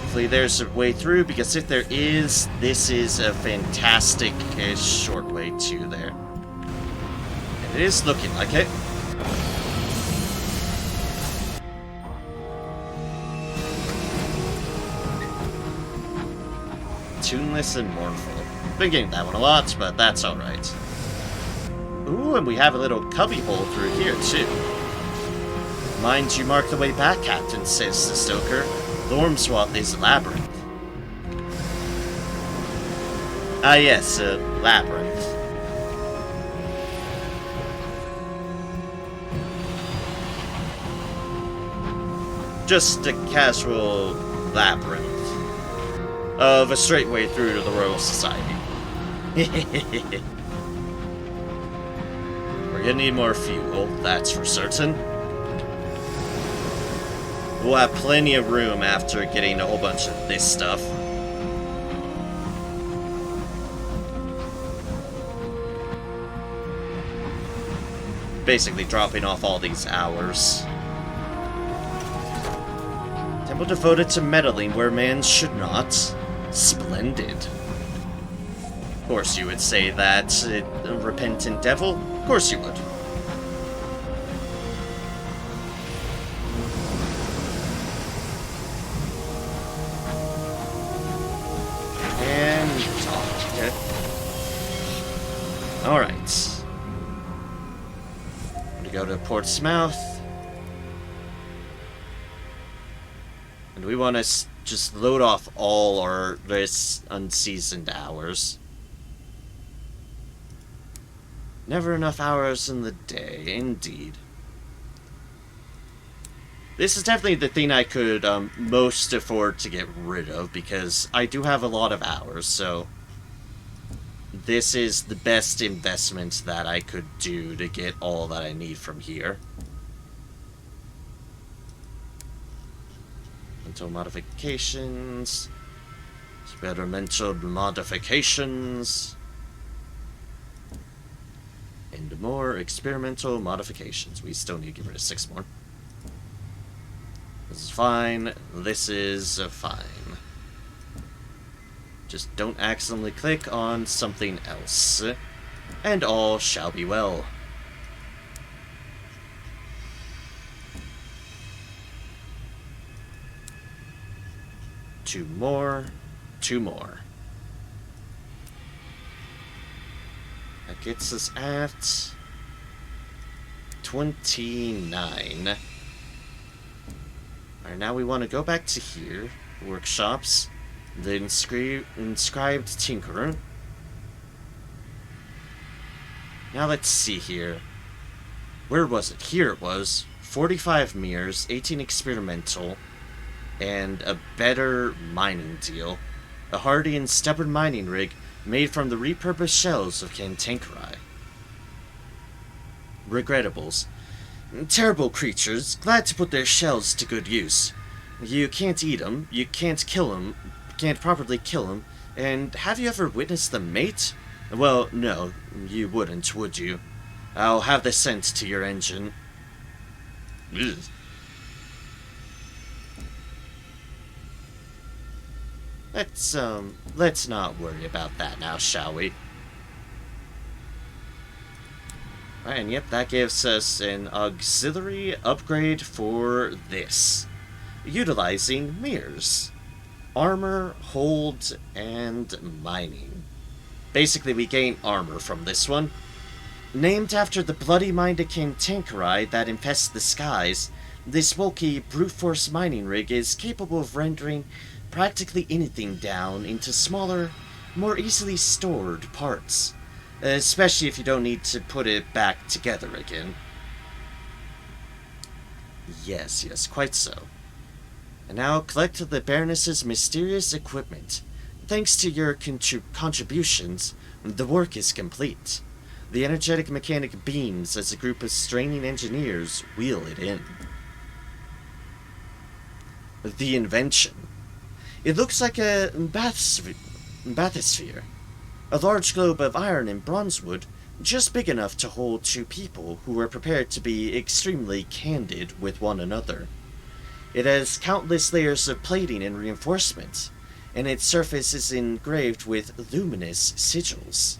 Hopefully there's a way through, because if there is, this is a fantastic short way to there. And it is looking like it. Tuneless and mournful. Been getting that one a lot, but that's alright. Ooh, and we have a little cubby hole through here, too. Mind you mark the way back, Captain, says the stoker. Thormswat is a labyrinth. Ah yes, a labyrinth. Just a casual labyrinth of a straight way through to the Royal Society. We're gonna need more fuel, that's for certain. We'll have plenty of room after getting a whole bunch of this stuff. Basically dropping off all these hours. Temple devoted to meddling where man should not. Splendid. Of course you would say that, a repentant devil? Of course you would. Alright. I'm gonna go to Portsmouth. And we want to just load off all our this unseasoned hours. Never enough hours in the day, indeed. This is definitely the thing I could most afford to get rid of, because I do have a lot of hours, so this is the best investment that I could do to get all that I need from here. Mental modifications. Experimental modifications. And more experimental modifications. We still need to get rid of 6 more. This is fine. This is fine. Just don't accidentally click on something else. And all shall be well. Two more. That gets us at 29. Alright, now we want to go back to here. Workshops. The inscribed Tinkerer. Now let's see here. Where was it? Here it was. 45 mirrors, 18 experimental, and a better mining deal. A hardy and stubborn mining rig made from the repurposed shells of Cantankerite. Regrettables. Terrible creatures, glad to put their shells to good use. You can't eat them, you can't kill them, can't properly kill them, and have you ever witnessed them mate? Well, no, you wouldn't, would you? I'll have this sent to your engine. Ugh. Let's not worry about that now, shall we? Alright, and yep, that gives us an auxiliary upgrade for this. Utilizing mirrors. Armor, hold, and mining. Basically, we gain armor from this one. Named after the bloody-minded King Tankerai that infests the skies, this bulky, brute-force mining rig is capable of rendering practically anything down into smaller, more easily stored parts. Especially if you don't need to put it back together again. Yes, quite so. And now collect the Baroness's mysterious equipment. Thanks to your contributions, the work is complete. The energetic mechanic beams as a group of straining engineers wheel it in. The invention. It looks like a bathysphere. A large globe of iron and bronzewood, just big enough to hold two people who are prepared to be extremely candid with one another. It has countless layers of plating and reinforcements, and its surface is engraved with luminous sigils.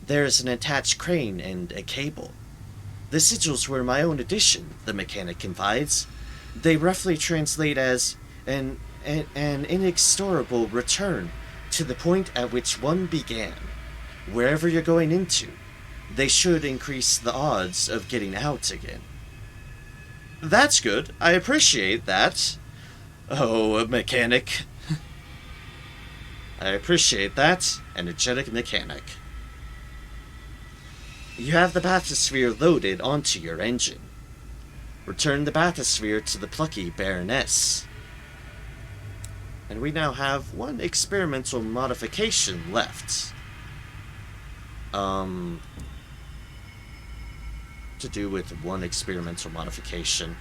There is an attached crane and a cable. The sigils were my own addition, the mechanic confides. They roughly translate as an inexorable return to the point at which one began. Wherever you're going into, they should increase the odds of getting out again. That's good. I appreciate that. Oh, a mechanic. I appreciate that. Energetic mechanic. You have the bathysphere loaded onto your engine. Return the bathysphere to the plucky Baroness. And we now have one experimental modification left. To do with one experimental modification.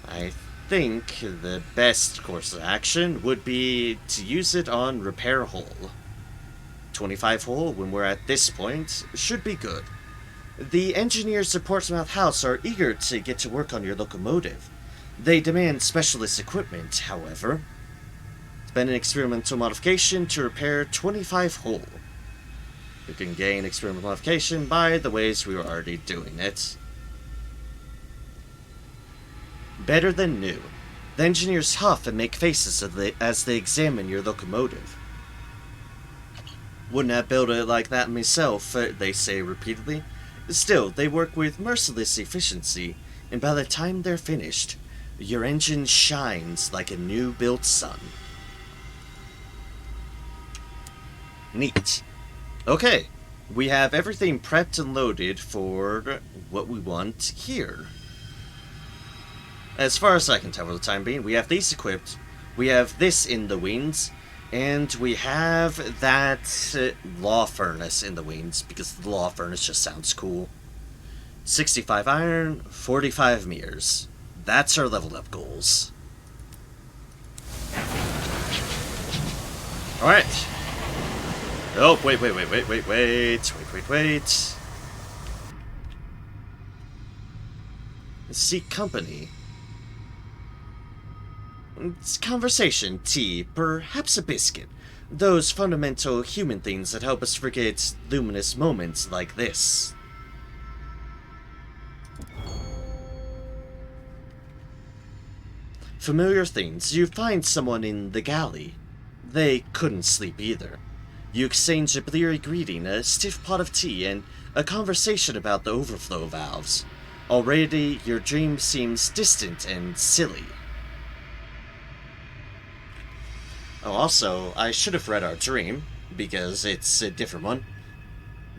I think the best course of action would be to use it on repair hull. 25 hull, when we're at this point, should be good. The engineers of Portsmouth House are eager to get to work on your locomotive. They demand specialist equipment, however. Spend an experimental modification to repair 25 hull. You can gain experimental modification by the ways we were already doing it. Better than new. The engineers huff and make faces as they examine your locomotive. Wouldn't have built it like that myself, they say repeatedly. Still, they work with merciless efficiency, and by the time they're finished, your engine shines like a new-built sun. Neat. Okay, we have everything prepped and loaded for what we want here. As far as I can tell for the time being, we have these equipped, we have this in the wings, and we have that law furnace in the wings, because the law furnace just sounds cool. 65 iron, 45 mirrors. That's our leveled up goals. Alright. Oh, wait. Seek company. It's conversation, tea, perhaps a biscuit. Those fundamental human things that help us forget luminous moments like this. Familiar things. You find someone in the galley. They couldn't sleep either. You exchange a bleary greeting, a stiff pot of tea, and a conversation about the overflow valves. Already, your dream seems distant and silly. Oh, also, I should have read our dream, because it's a different one.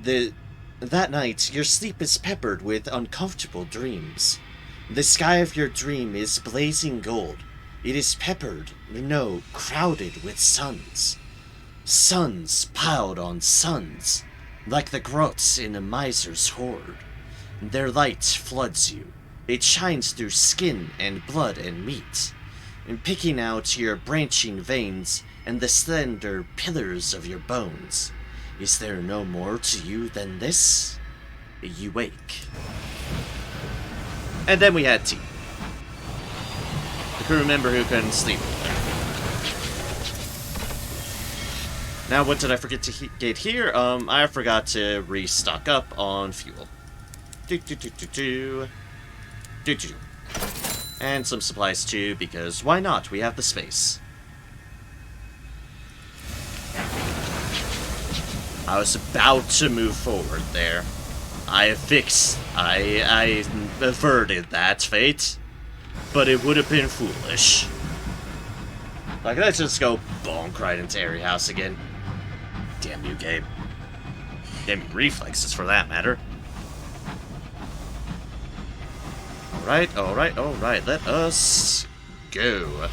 That night, your sleep is peppered with uncomfortable dreams. The sky of your dream is blazing gold. It is peppered, no, crowded with suns. Suns piled on suns. like the groats in a miser's hoard. Their light floods you. It shines through skin and blood and meat, and picking out your branching veins and the slender pillars of your bones. Is there no more to you than this? You wake. And then we had tea. The crew member who couldn't sleep. Now, what did I forget to get here? I forgot to restock up on fuel. And some supplies too, because why not? We have the space. I was about to move forward there. I averted that fate, but it would have been foolish. Like, let's just go bonk right into Airy House again. Damn you, Gabe. Damn you, reflexes for that matter. Alright, let us go.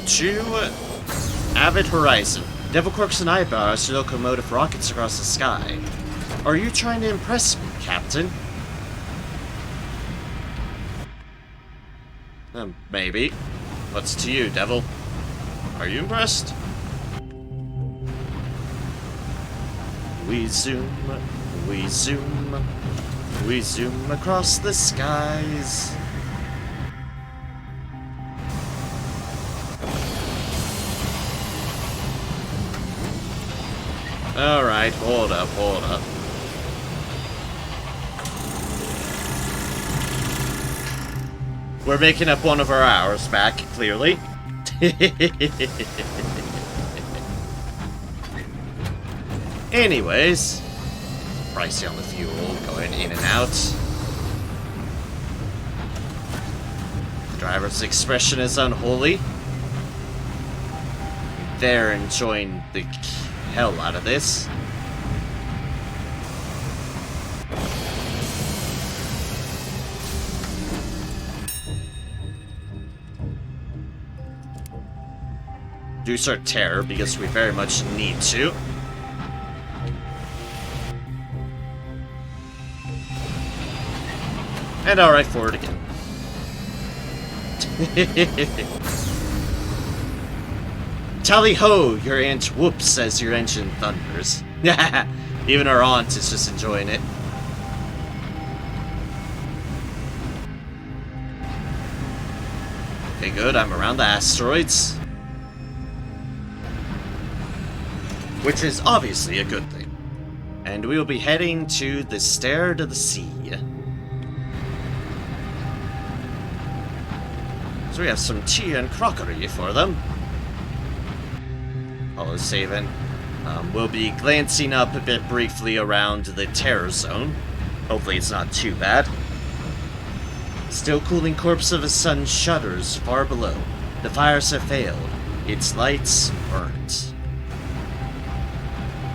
To Avid Horizon. Devil Corks and Eyebrows to locomotive rockets across the sky. Are you trying to impress me, Captain? Maybe. What's to you, Devil? Are you impressed? We zoom across the skies. Alright, hold up. We're making up one of our hours back, clearly. Anyways, pricey on the fuel, going in and out. The driver's expression is unholy. They're enjoying the hell out of this. Reduce our terror because we very much need to. And alright, forward again. Tally ho, your aunt whoops as your engine thunders. Even our aunt is just enjoying it. Okay, good, I'm around the asteroids. Which is obviously a good thing. And we will be heading to the Stair to the Sea. So we have some tea and crockery for them. All is saving. We'll be glancing up a bit briefly around the terror zone. Hopefully it's not too bad. Still cooling corpse of a sun shudders far below. The fires have failed. Its lights burnt.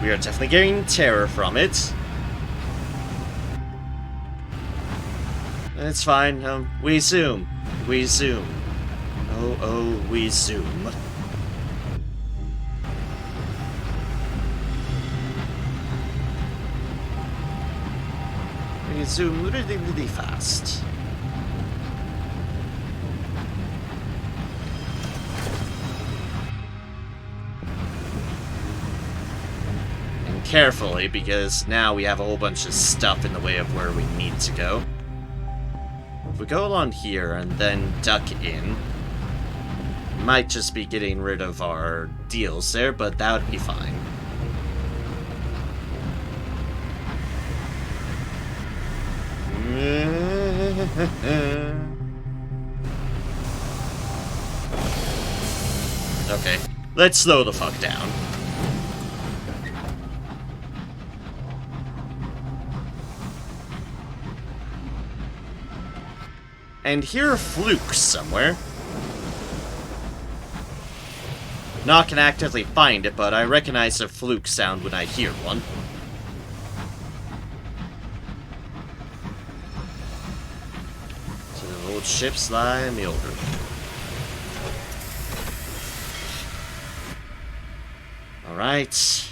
We are definitely getting terror from it. It's fine. We zoom. We zoom. Oh, we zoom. We zoom really, really fast. And carefully, because now we have a whole bunch of stuff in the way of where we need to go. If we go along here and then duck in, might just be getting rid of our deals there, but that would be fine. Okay, let's slow the fuck down. And here are flukes somewhere. Not gonna actively find it, but I recognize a fluke sound when I hear one. So the old ships lie in the older. Alright.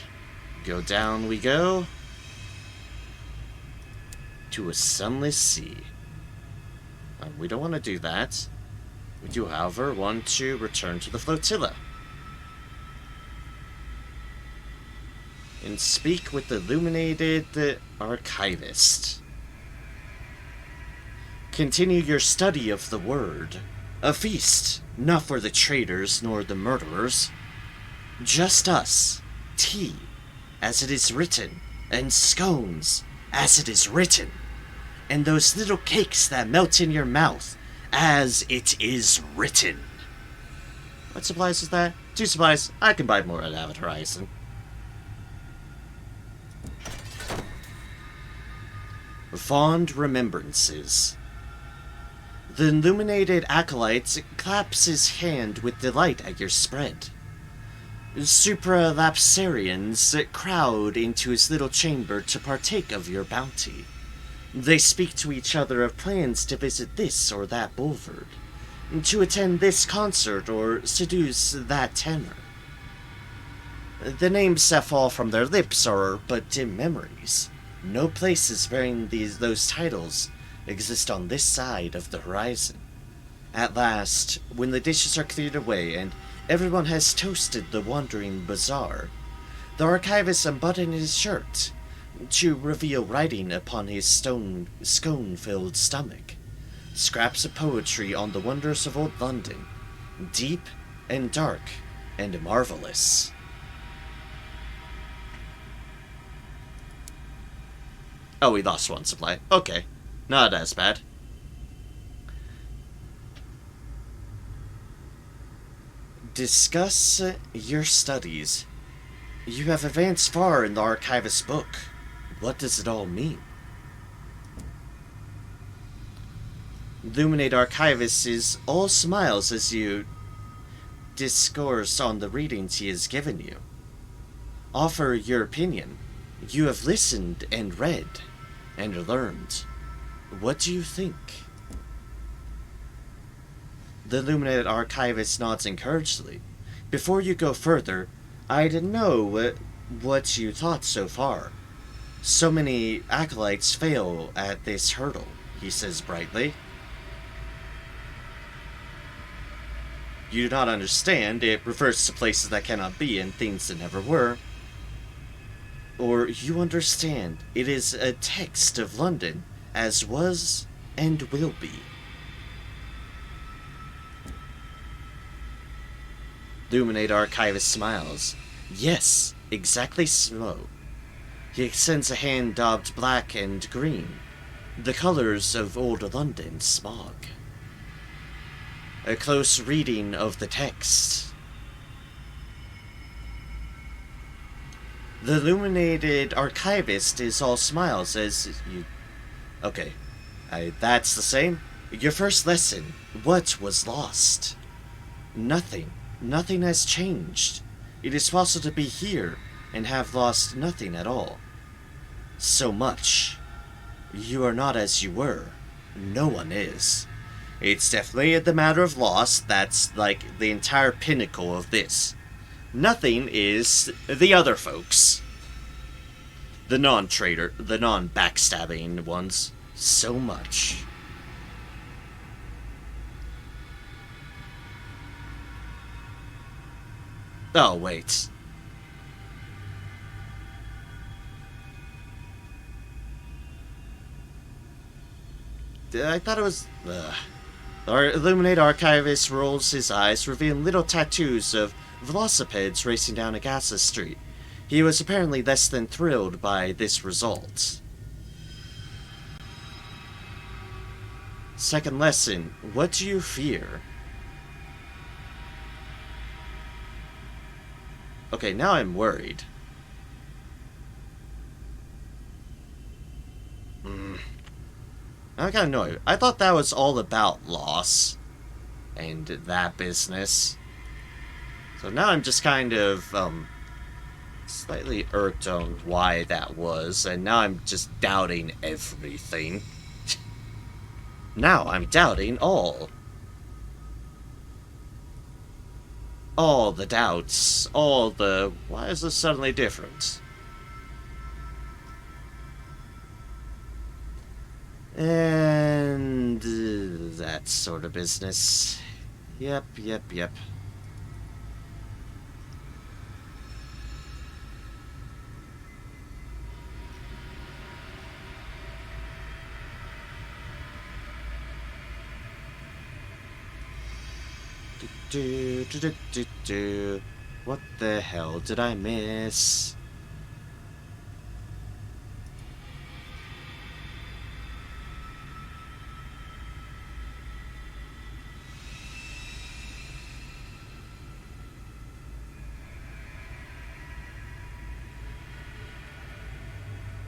Go down we go. To a sunless sea. We don't want to do that. We do, however, want to return to the flotilla. And speak with the illuminated archivist. Continue your study of the word. A feast, not for the traitors nor the murderers. Just us, tea, as it is written, and scones, as it is written, and those little cakes that melt in your mouth, as it is written. What supplies is that? 2 supplies. I can buy more at Avid Horizon. Fond remembrances. The illuminated acolyte claps his hand with delight at your spread. Supralapsarians crowd into his little chamber to partake of your bounty. They speak to each other of plans to visit this or that boulevard, to attend this concert or seduce that tenor. The names that fall from their lips are but dim memories. No places bearing those titles exist on this side of the horizon. At last, when the dishes are cleared away and everyone has toasted the wandering bazaar, the archivist unbuttoned his shirt to reveal writing upon his scone-filled stomach. Scraps of poetry on the wonders of old London, deep and dark and marvelous. Oh, we lost 1 supply. Okay. Not as bad. Discuss your studies. You have advanced far in the archivist's book. What does it all mean? Illuminate Archivist is all smiles as you discourse on the readings he has given you. Offer your opinion. You have listened and read and learned. What do you think? The illuminated archivist nods encouragingly. Before you go further, I'd know what you thought so far. So many acolytes fail at this hurdle, he says brightly. You do not understand. It refers to places that cannot be and things that never were. Or you understand. It is a text of London, as was and will be. Illuminate Archivist smiles. Yes, exactly so. He extends a hand daubed black and green, the colors of old London smog. A close reading of the text. The illuminated archivist is all smiles as you... Okay, that's the same. Your first lesson. What was lost? Nothing. Nothing has changed. It is possible to be here and have lost nothing at all. So much. You are not as you were. No one is. It's definitely the matter of loss that's like the entire pinnacle of this. Nothing is the other folks. The non-traitor, the non-backstabbing ones. So much. Oh, wait. I thought it was... Our Illuminate Archivist rolls his eyes, revealing little tattoos of velocipedes racing down Agassa Street. He was apparently less than thrilled by this result. Second lesson. What do you fear? Okay, now I'm worried. I kinda know. I thought that was all about loss. And that business. So now I'm just kind of, slightly irked on why that was. And now I'm just doubting everything. Now I'm doubting all. all the doubts, all the why is this suddenly different? And that sort of business. Yep, yep, yep. What the hell did I miss?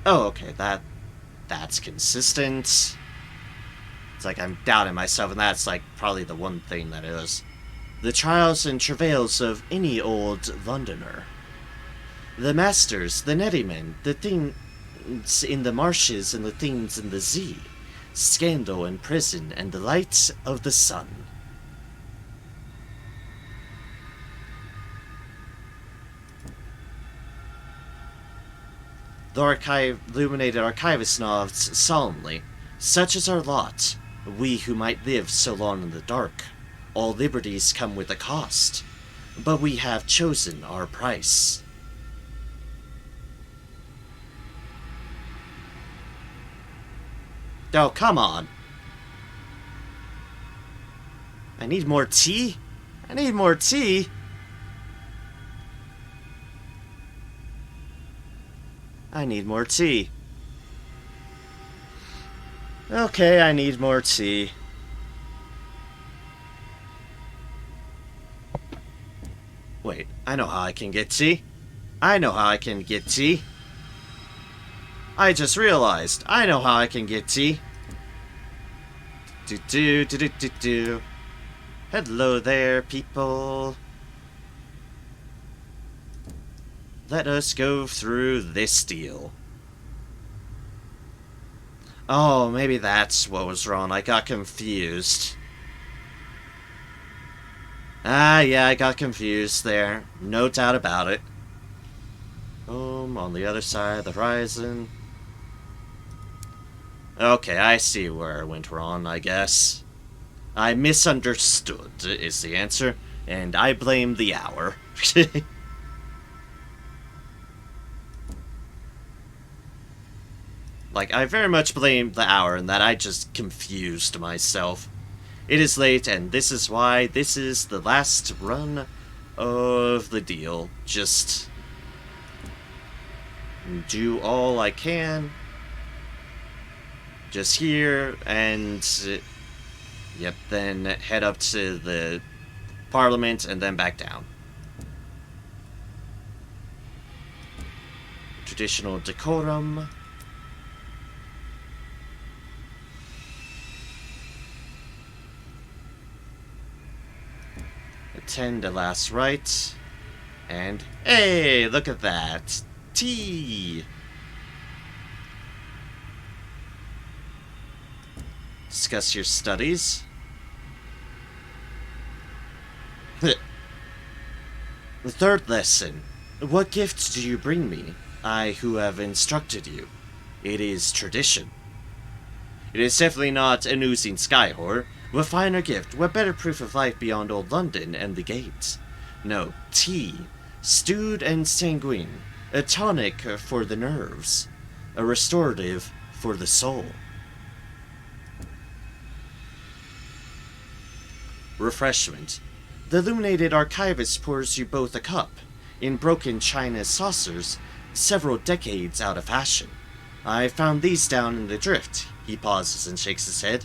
Oh, okay, that's consistent. It's like I'm doubting myself, and that's like probably the one thing that is. The trials and travails of any old Londoner. The masters, the nettymen, the things in the marshes and the things in the sea. Scandal and prison and the light of the sun. The illuminated archivist nods solemnly. Such is our lot, we who might live so long in the dark. All liberties come with a cost, but we have chosen our price. Oh, come on. I need more tea? I need more tea? I need more tea. Okay, I need more tea. Wait, I know how I can get tea. I know how I can get tea. I just realized. I know how I can get tea. Do. Hello there, people. Let us go through this deal. Oh, maybe that's what was wrong. I got confused. Ah, yeah, I got confused there. No doubt about it. On the other side of the horizon. Okay, I see where I went wrong, I guess. I misunderstood, is the answer, and I blame the hour. Like, I very much blame the hour in that I just confused myself. It is late, and this is why this is the last run of the deal. Just do all I can. Just here, and yep, then head up to the Parliament, and then back down. Traditional decorum. Attend the last rite. And, hey, look at that. Tea! Discuss your studies. The third lesson. What gift do you bring me, I who have instructed you? It is tradition. It is definitely not an oozing sky whore. What finer gift, what better proof of life beyond old London and the gates? No, tea. Stewed and sanguine. A tonic for the nerves. A restorative for the soul. Refreshment. The illuminated archivist pours you both a cup, in broken china saucers, several decades out of fashion. I found these down in the drift. He pauses and shakes his head.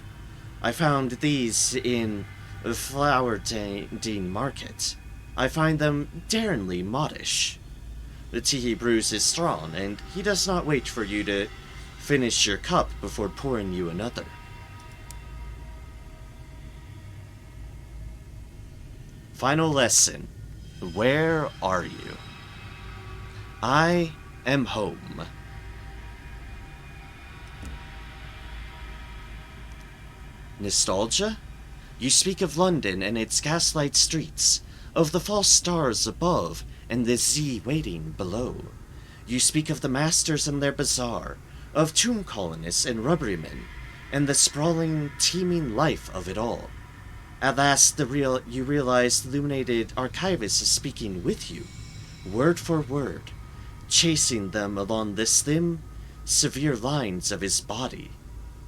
I found these in Flowerdean Market. I find them daringly modish. The tea he brews is strong, and he does not wait for you to finish your cup before pouring you another. Final lesson. Where are you? I am home. Nostalgia? You speak of London and its gaslight streets. of the false stars above and the Z waiting below. You speak of the masters and their bazaar, of tomb colonists and rubberymen, and the sprawling, teeming life of it all. At last, you realize the illuminated archivist is speaking with you, word for word, chasing them along the slim, severe lines of his body.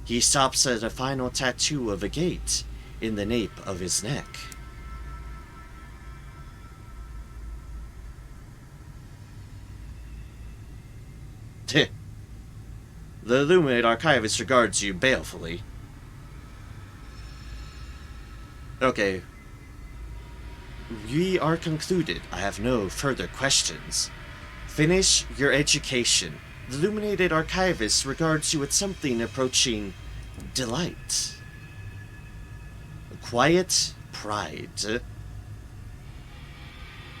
He stops at a final tattoo of a gate in the nape of his neck. The illuminated archivist regards you balefully. Okay. We are concluded. I have no further questions. Finish your education. The illuminated archivist regards you with something approaching delight. Quiet pride.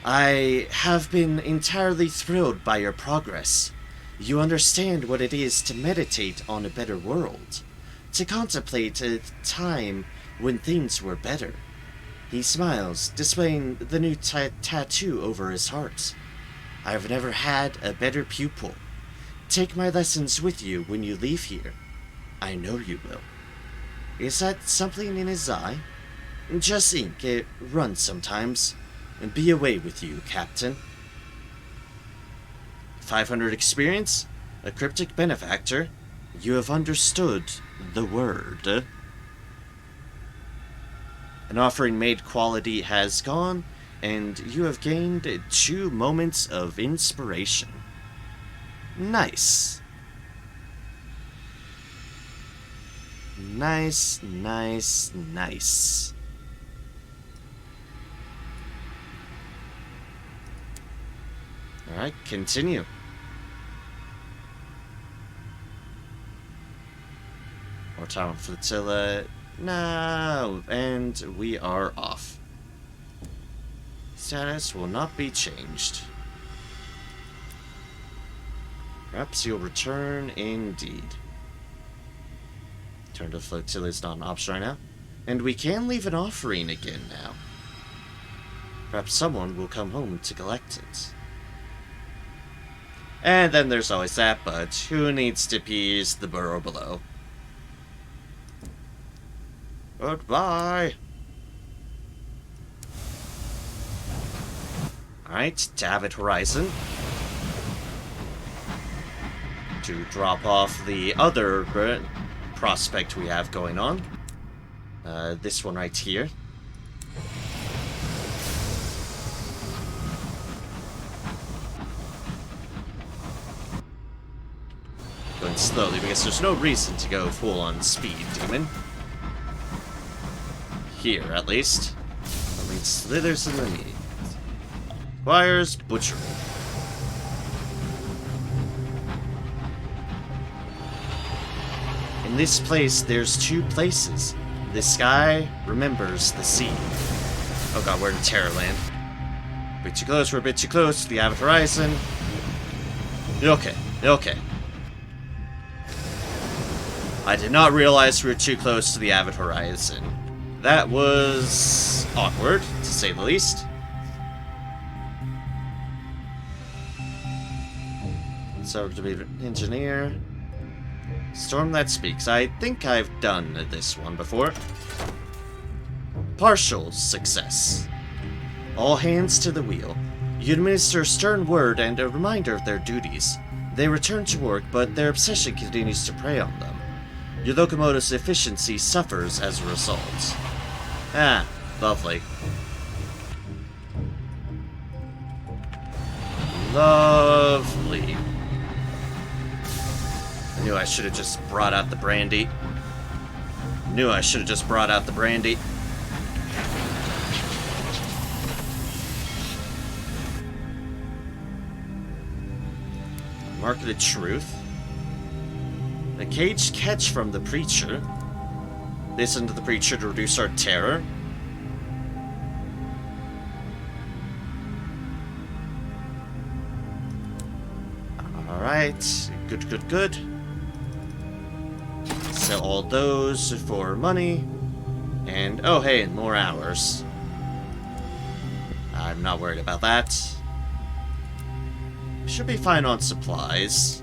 I have been entirely thrilled by your progress. You understand what it is to meditate on a better world, to contemplate a time when things were better. He smiles, displaying the new tattoo over his heart. I have never had a better pupil. Take my lessons with you when you leave here. I know you will. Is that something in his eye? Just ink, it runs sometimes. And be away with you, Captain. 500 experience? A cryptic benefactor? You have understood the word. An offering made quality has gone, and you have gained 2 moments of inspiration. Nice. Nice, nice, nice. Alright, continue. More town flotilla. No, and we are off. Status will not be changed. Perhaps you'll return indeed. Turn to flotilla is not an option right now. And we can leave an offering again now. Perhaps someone will come home to collect it. And then there's always that, but who needs to appease the burrow below? Goodbye! Alright, David Horizon. To drop off the other prospect we have going on. This one right here. Going slowly because there's no reason to go full on speed, demon. Here, at least. I mean, slithers in the knee. Requires butchery. In this place, there's 2 places. The sky remembers the sea. Oh god, we're in Terrorland. A bit too close, we're a bit too close to the Avid Horizon. Okay, okay. I did not realize we were too close to the Avid Horizon. That was awkward, to say the least. So to be an engineer. Storm that speaks. I think I've done this one before. Partial success. All hands to the wheel. You administer a stern word and a reminder of their duties. They return to work, but their obsession continues to prey on them. Your locomotive's efficiency suffers as a result. Ah, lovely. Lovely. I knew I should have just brought out the brandy. Knew I should have just brought out the brandy. Marketed truth. A caged catch from the preacher. Listen to the preacher to reduce our terror. Alright. Good, good, good. Sell all those for money. And, oh hey, more hours. I'm not worried about that. Should be fine on supplies.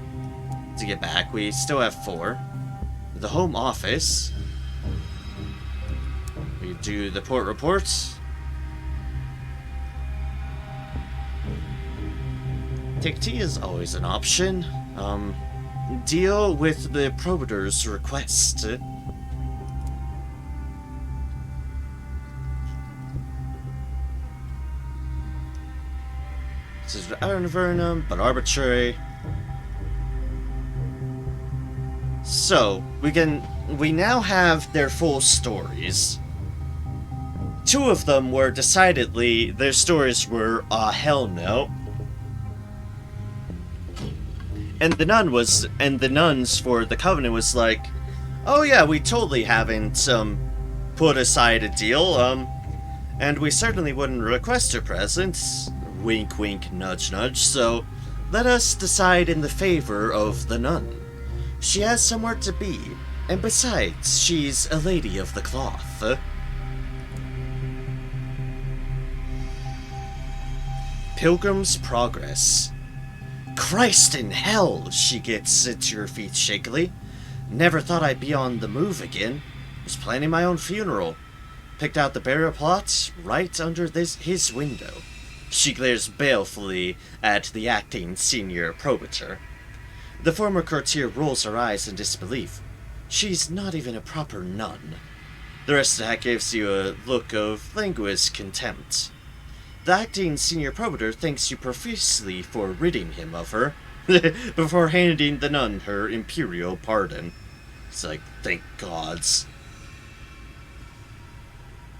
To get back, we still have 4. The home office. We do the port reports. Take tea is always an option. Deal with the probator's request. This is Vernum, but arbitrary. So, we now have their full stories. 2 of them were decidedly, their stories were, hell no. And the nuns for the Covenant was like, oh yeah, we totally haven't, put aside a deal, and we certainly wouldn't request her presence. Wink wink, nudge nudge, so let us decide in the favor of the nun. She has somewhere to be, and besides, she's a lady of the cloth. Pilgrim's Progress. Christ in hell, she gets to her feet shakily. Never thought I'd be on the move again. Was planning my own funeral. Picked out the burial plot right under his window. She glares balefully at the acting senior probator. The former courtier rolls her eyes in disbelief. She's not even a proper nun. The rest of that gives you a look of languid contempt. The acting senior probator thanks you profusely for ridding him of her, before handing the nun her imperial pardon. It's like, thank gods.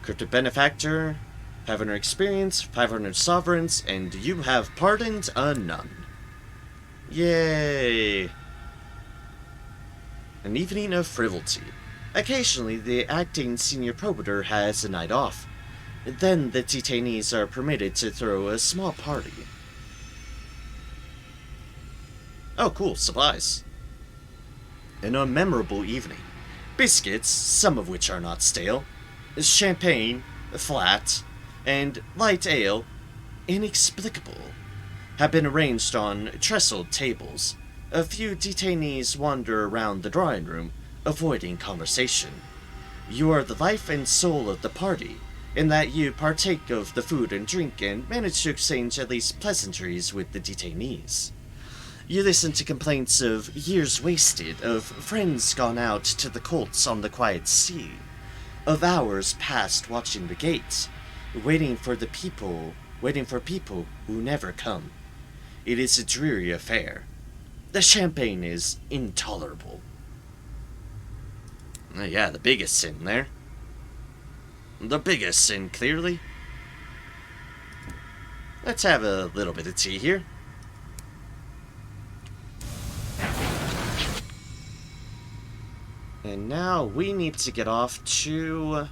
Cryptic benefactor, 500 experience, 500 sovereigns, and you have pardoned a nun. Yay! An evening of frivolity. Occasionally, the acting senior probator has a night off. Then the detainees are permitted to throw a small party. Oh, cool, supplies. An unmemorable evening. Biscuits, some of which are not stale. Champagne, flat, and light ale, inexplicable, have been arranged on trestled tables. A few detainees wander around the drawing room, avoiding conversation. You are the life and soul of the party, in that you partake of the food and drink and manage to exchange at least pleasantries with the detainees. You listen to complaints of years wasted, of friends gone out to the colts on the quiet sea, of hours passed watching the gates, waiting for people who never come. It is a dreary affair. The champagne is intolerable. Yeah, the biggest sin there. The biggest sin, clearly. Let's have a little bit of tea here. And now we need to get off to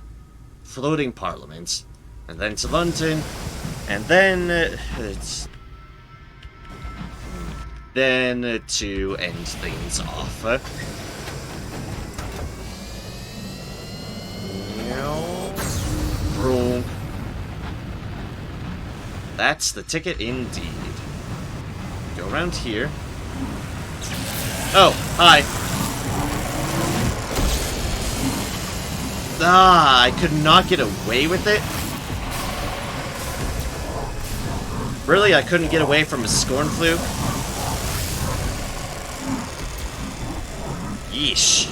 Floating Parliament. And then to London. And then to end things off. That's the ticket indeed. Go around here. Oh, hi. Ah, I could not get away with it. Really, I couldn't get away from a scorn fluke? Yeesh.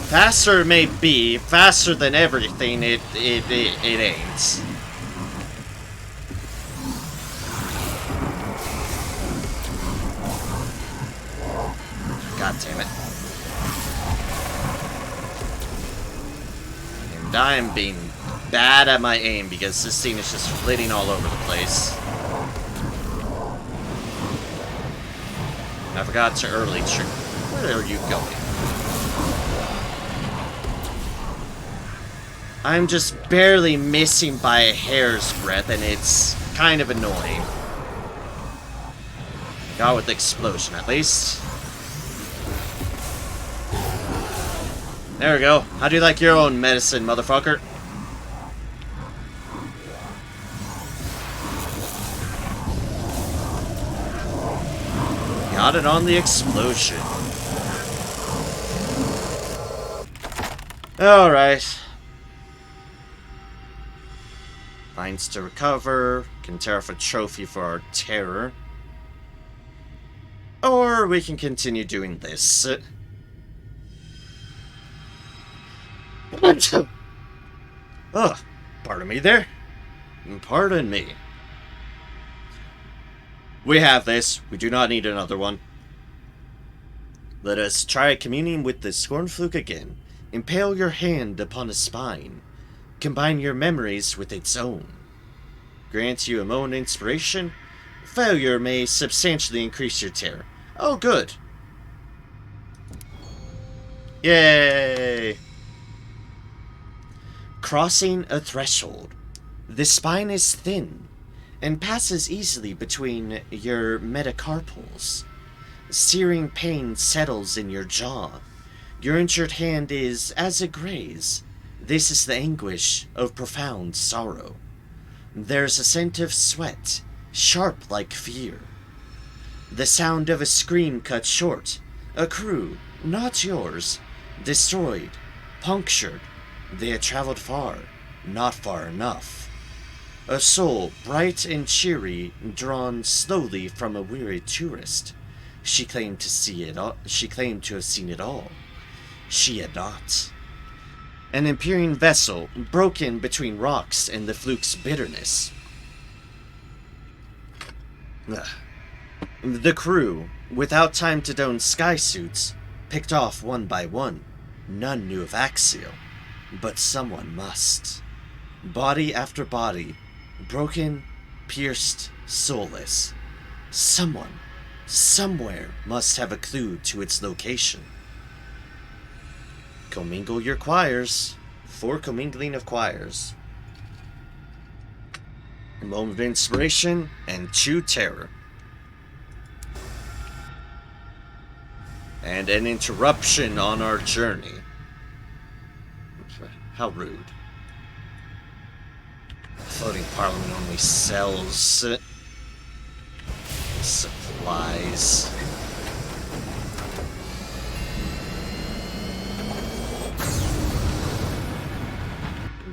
Faster it may be, faster than everything it ain't. God damn it. And I'm being bad at my aim because this scene is just flitting all over the place. I forgot to early trick. Where are you going? I'm just barely missing by a hair's breadth, and it's kind of annoying. Got with the explosion, at least. There we go. How do you like your own medicine, motherfucker? Got it on the explosion. Alright. Finds to recover. Can tear off a trophy for our terror. Or we can continue doing this. Ugh, pardon me there. Pardon me. We have this. We do not need another one. Let us try communing with the Scornfluke again. Impale your hand upon a spine. Combine your memories with its own. Grant you a moment inspiration. Failure may substantially increase your terror. Oh, good. Yay! Crossing a threshold. The spine is thin and passes easily between your metacarpals. Searing pain settles in your jaw. Your injured hand is as a graze. This is the anguish of profound sorrow. There's a scent of sweat, sharp like fear. The sound of a scream cut short. A crew, not yours, destroyed, punctured. They had traveled far, not far enough. A soul, bright and cheery, drawn slowly from a weary tourist. She claimed to see it all. She claimed to have seen it all. She had not. An Empyrean vessel, broken between rocks and the fluke's bitterness. The crew, without time to don sky suits, picked off one by one. None knew of Axial, but someone must. Body after body, broken, pierced, soulless. Someone, somewhere, must have a clue to its location. Commingle your choirs. For commingling of choirs. A moment of inspiration and true terror. And an interruption on our journey. How rude. Floating Parliament only sells supplies.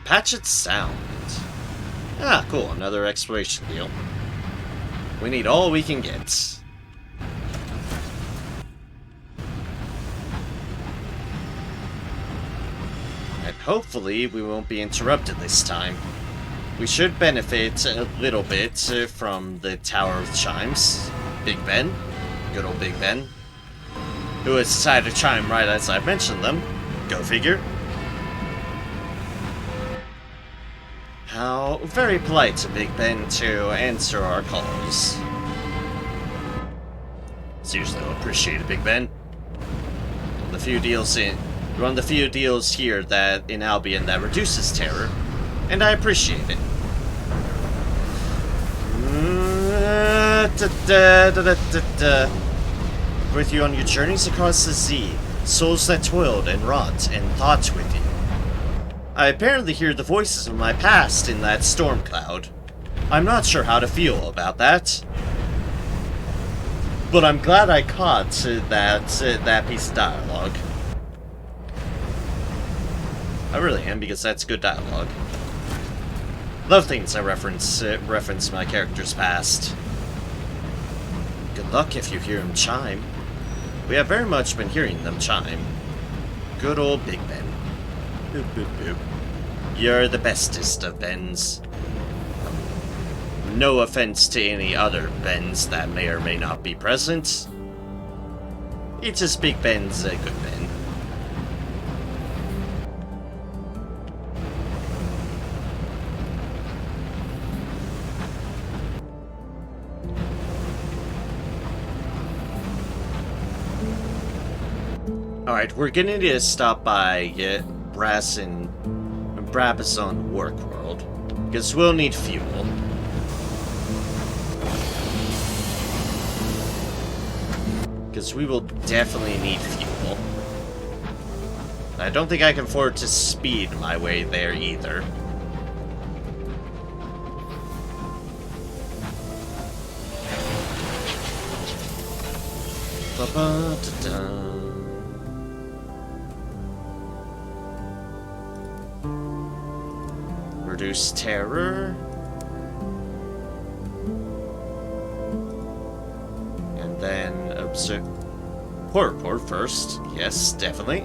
Patchet sound. Ah, cool. Another exploration deal. We need all we can get. And hopefully we won't be interrupted this time. We should benefit a little bit from the Tower of Chimes. Big Ben. Good old Big Ben. Who has decided to chime right as I mentioned them. Go figure. How very polite of Big Ben to answer our calls. Seriously, I appreciate it, Big Ben. One of the few deals here that in Albion that reduces terror, and I appreciate it. With you on your journeys across the sea, souls that toiled and wrought and thought with you. I apparently hear the voices of my past in that storm cloud. I'm not sure how to feel about that. But I'm glad I caught that piece of dialogue. I really am, because that's good dialogue. Love things that reference my character's past. Good luck if you hear him chime. We have very much been hearing them chime. Good old Big Ben. Boop, boop, boop. You're the bestest of Bens. No offense to any other Bens that may or may not be present. It's just Big Ben's a good Ben. Alright, we're gonna need to stop by Brabazon Work World, because we'll need fuel. Because we will definitely need fuel. I don't think I can afford to speed my way there either. Ba-ba-da-da. Reduce terror. And then observe. Port report first. Yes, definitely.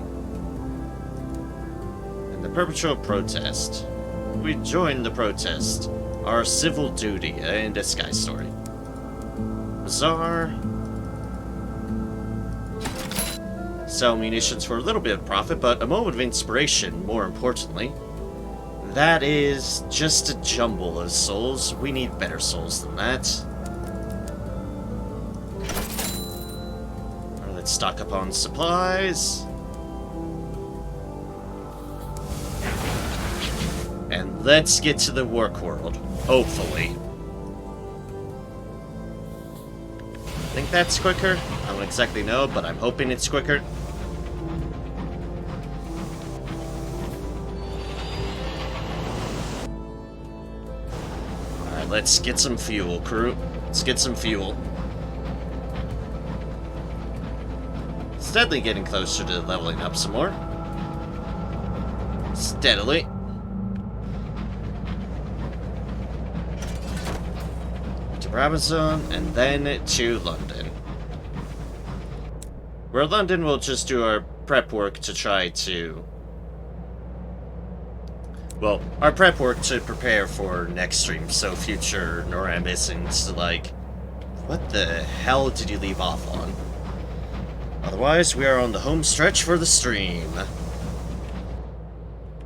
And the perpetual protest. We join the protest. Our civil duty in disguise story. Bazaar. Sell munitions for a little bit of profit, but a moment of inspiration, more importantly. That is just a jumble of souls. We need better souls than that. Let's stock up on supplies. And let's get to the work world, hopefully. I think that's quicker. I don't exactly know, but I'm hoping it's quicker. Alright, let's get some fuel, crew. Let's get some fuel. Steadily getting closer to leveling up some more. Steadily. To Robinson, and then to London. Where London will just do our prep work to try to... Well, our prep work to prepare for next stream, so future Noram isn't like... What the hell did you leave off on? Otherwise, we are on the home stretch for the stream.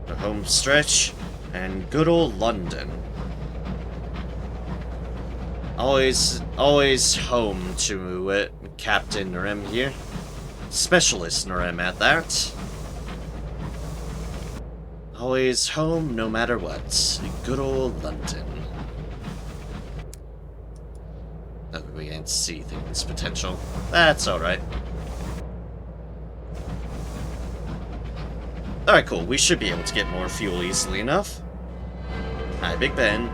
The home stretch, and good old London. Always home to Captain Norem here. Specialist Norem at that. Always home, no matter what. Good old London. Oh, we can't see things potential. That's alright. Alright, cool. We should be able to get more fuel easily enough. Hi, Big Ben.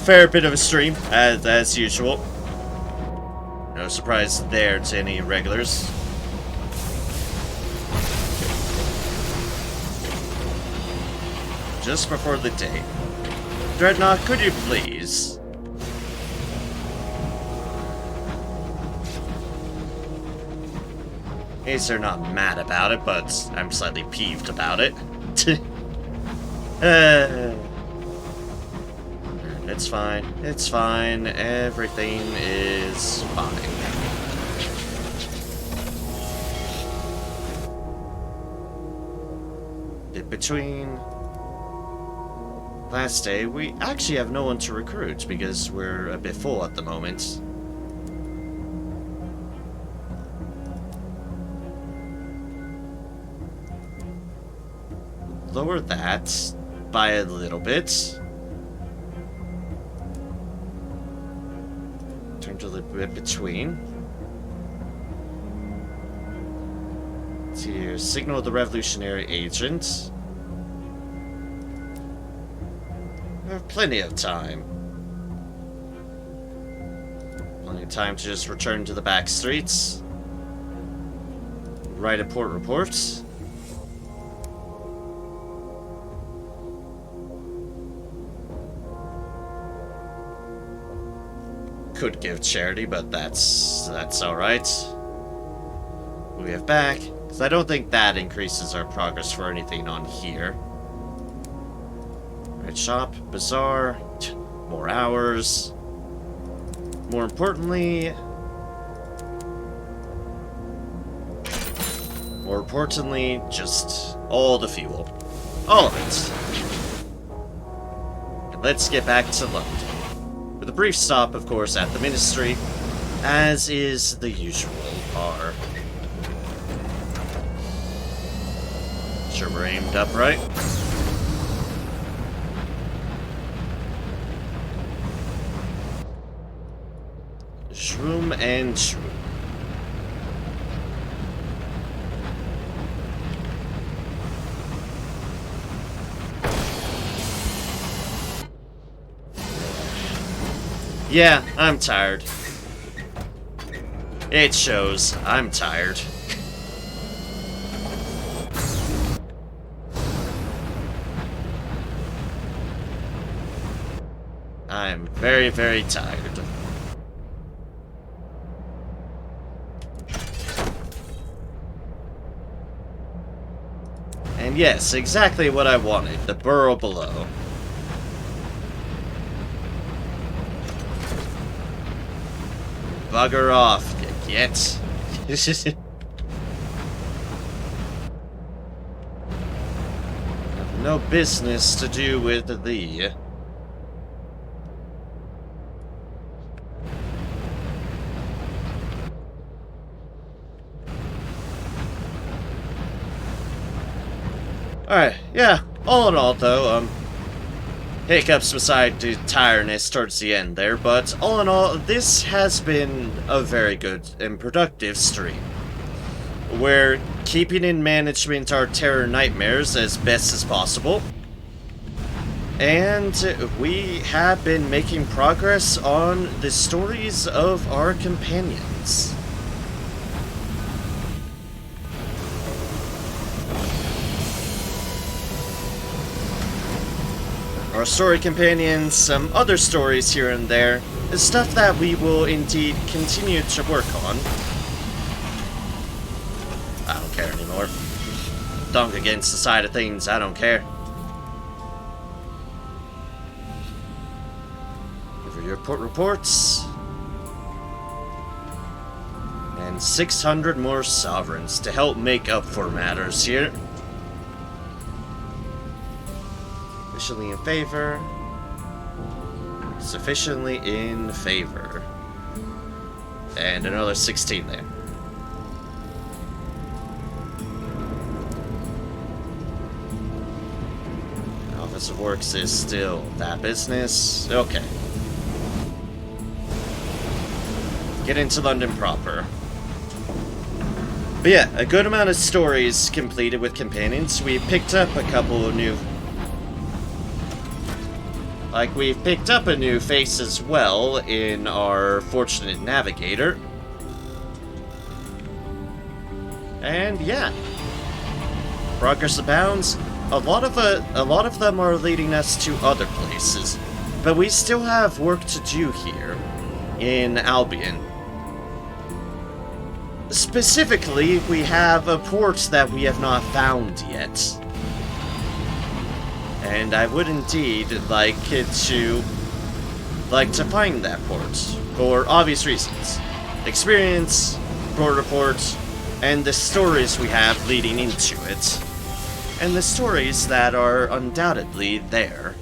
Fair bit of a stream, as usual. No surprise there to any regulars. Just before the day. Dreadnought, could you please? They're not mad about it, but I'm slightly peeved about it. It's fine. It's fine. Everything is fine. In between last day, we actually have no one to recruit because we're a bit full at the moment. Lower that by a little bit. Turn to the bit between. To signal the revolutionary agent. We have plenty of time. Plenty of time to just return to the back streets. Write a port report. Could give charity, but that's alright. We have back, because I don't think that increases our progress for anything on here. Right, shop, bazaar, more hours. More importantly, just all the fuel. All of it. And let's get back to London. With a brief stop, of course, at the Ministry, as is the usual R. sure we're aimed up right. Shroom and shroom. Yeah, I'm tired. It shows. I'm tired. I'm very, very tired. And yes, exactly what I wanted. The burrow below. Bugger off, you get. Have no business to do with thee. Alright, yeah, all in all though, hiccups beside the tiredness towards the end there, but all in all, this has been a very good and productive stream. We're keeping in management our terror nightmares as best as possible, and we have been making progress on the stories of our companions. Our story companions, some other stories here and there, is stuff that we will indeed continue to work on. I don't care anymore. Dunk against the side of things, I don't care. For your reports. And 600 more sovereigns to help make up for matters here. Sufficiently in favor. Sufficiently in favor. And another 16 there. Office of Works is still that business. Okay. Get into London proper. But yeah, a good amount of stories completed with companions. We picked up a couple of new... Like, we've picked up a new face as well in our Fortunate Navigator. And yeah, progress abounds. A lot of them are leading us to other places, but we still have work to do here in Albion. Specifically, we have a port that we have not found yet. And I would indeed like to find that port, for obvious reasons. Experience, port reports, and the stories we have leading into it. And the stories that are undoubtedly there.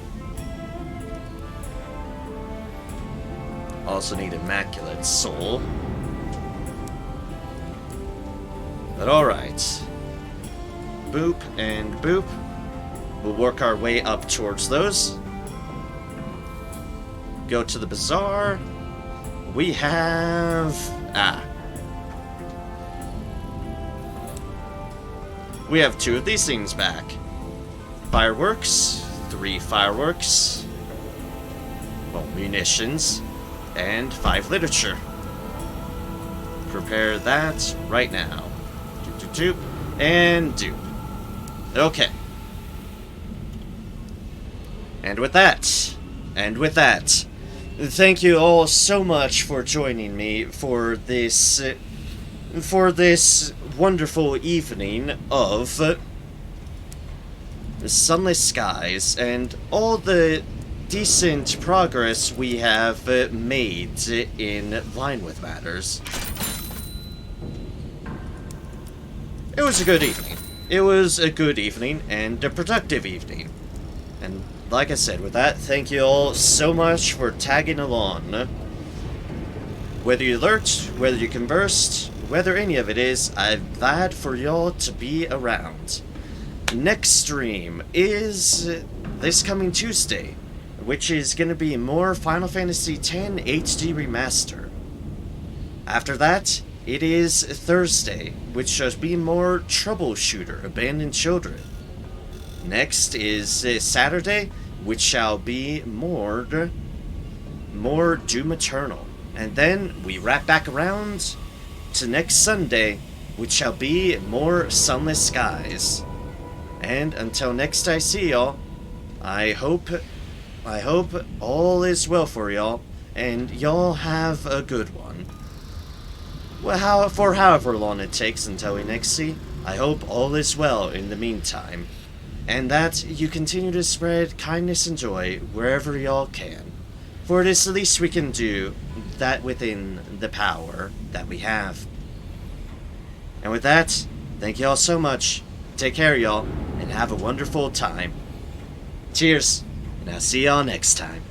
Also need Immaculate Soul. But alright. Boop and boop. We'll work our way up towards those. Go to the bazaar. We have... We have 2 of these things back. Fireworks. 3 fireworks. Well, munitions. And 5 literature. Prepare that right now. Doop, doop, doop. And doop. Okay. And with that, thank you all so much for joining me for this wonderful evening of Sunless Skies and all the decent progress we have made in line with matters. It was a good evening. It was a good evening and a productive evening. And like I said, with that, thank you all so much for tagging along. Whether you lurked, whether you conversed, whether any of it is, I'm glad for y'all to be around. next stream is this coming Tuesday, which is going to be more Final Fantasy X HD Remaster. After that, it is Thursday, which shall be more Troubleshooter, Abandoned Children. Next is Saturday, which shall be more Doom Eternal. And then we wrap back around to next Sunday, which shall be more Sunless Skies. And until next I see y'all, I hope all is well for y'all, and y'all have a good one. Well, for however long it takes until we next see, I hope all is well in the meantime, and that you continue to spread kindness and joy wherever y'all can, for it is the least we can do that within the power that we have. And with that, thank y'all so much, take care y'all, and have a wonderful time. Cheers, and I'll see y'all next time.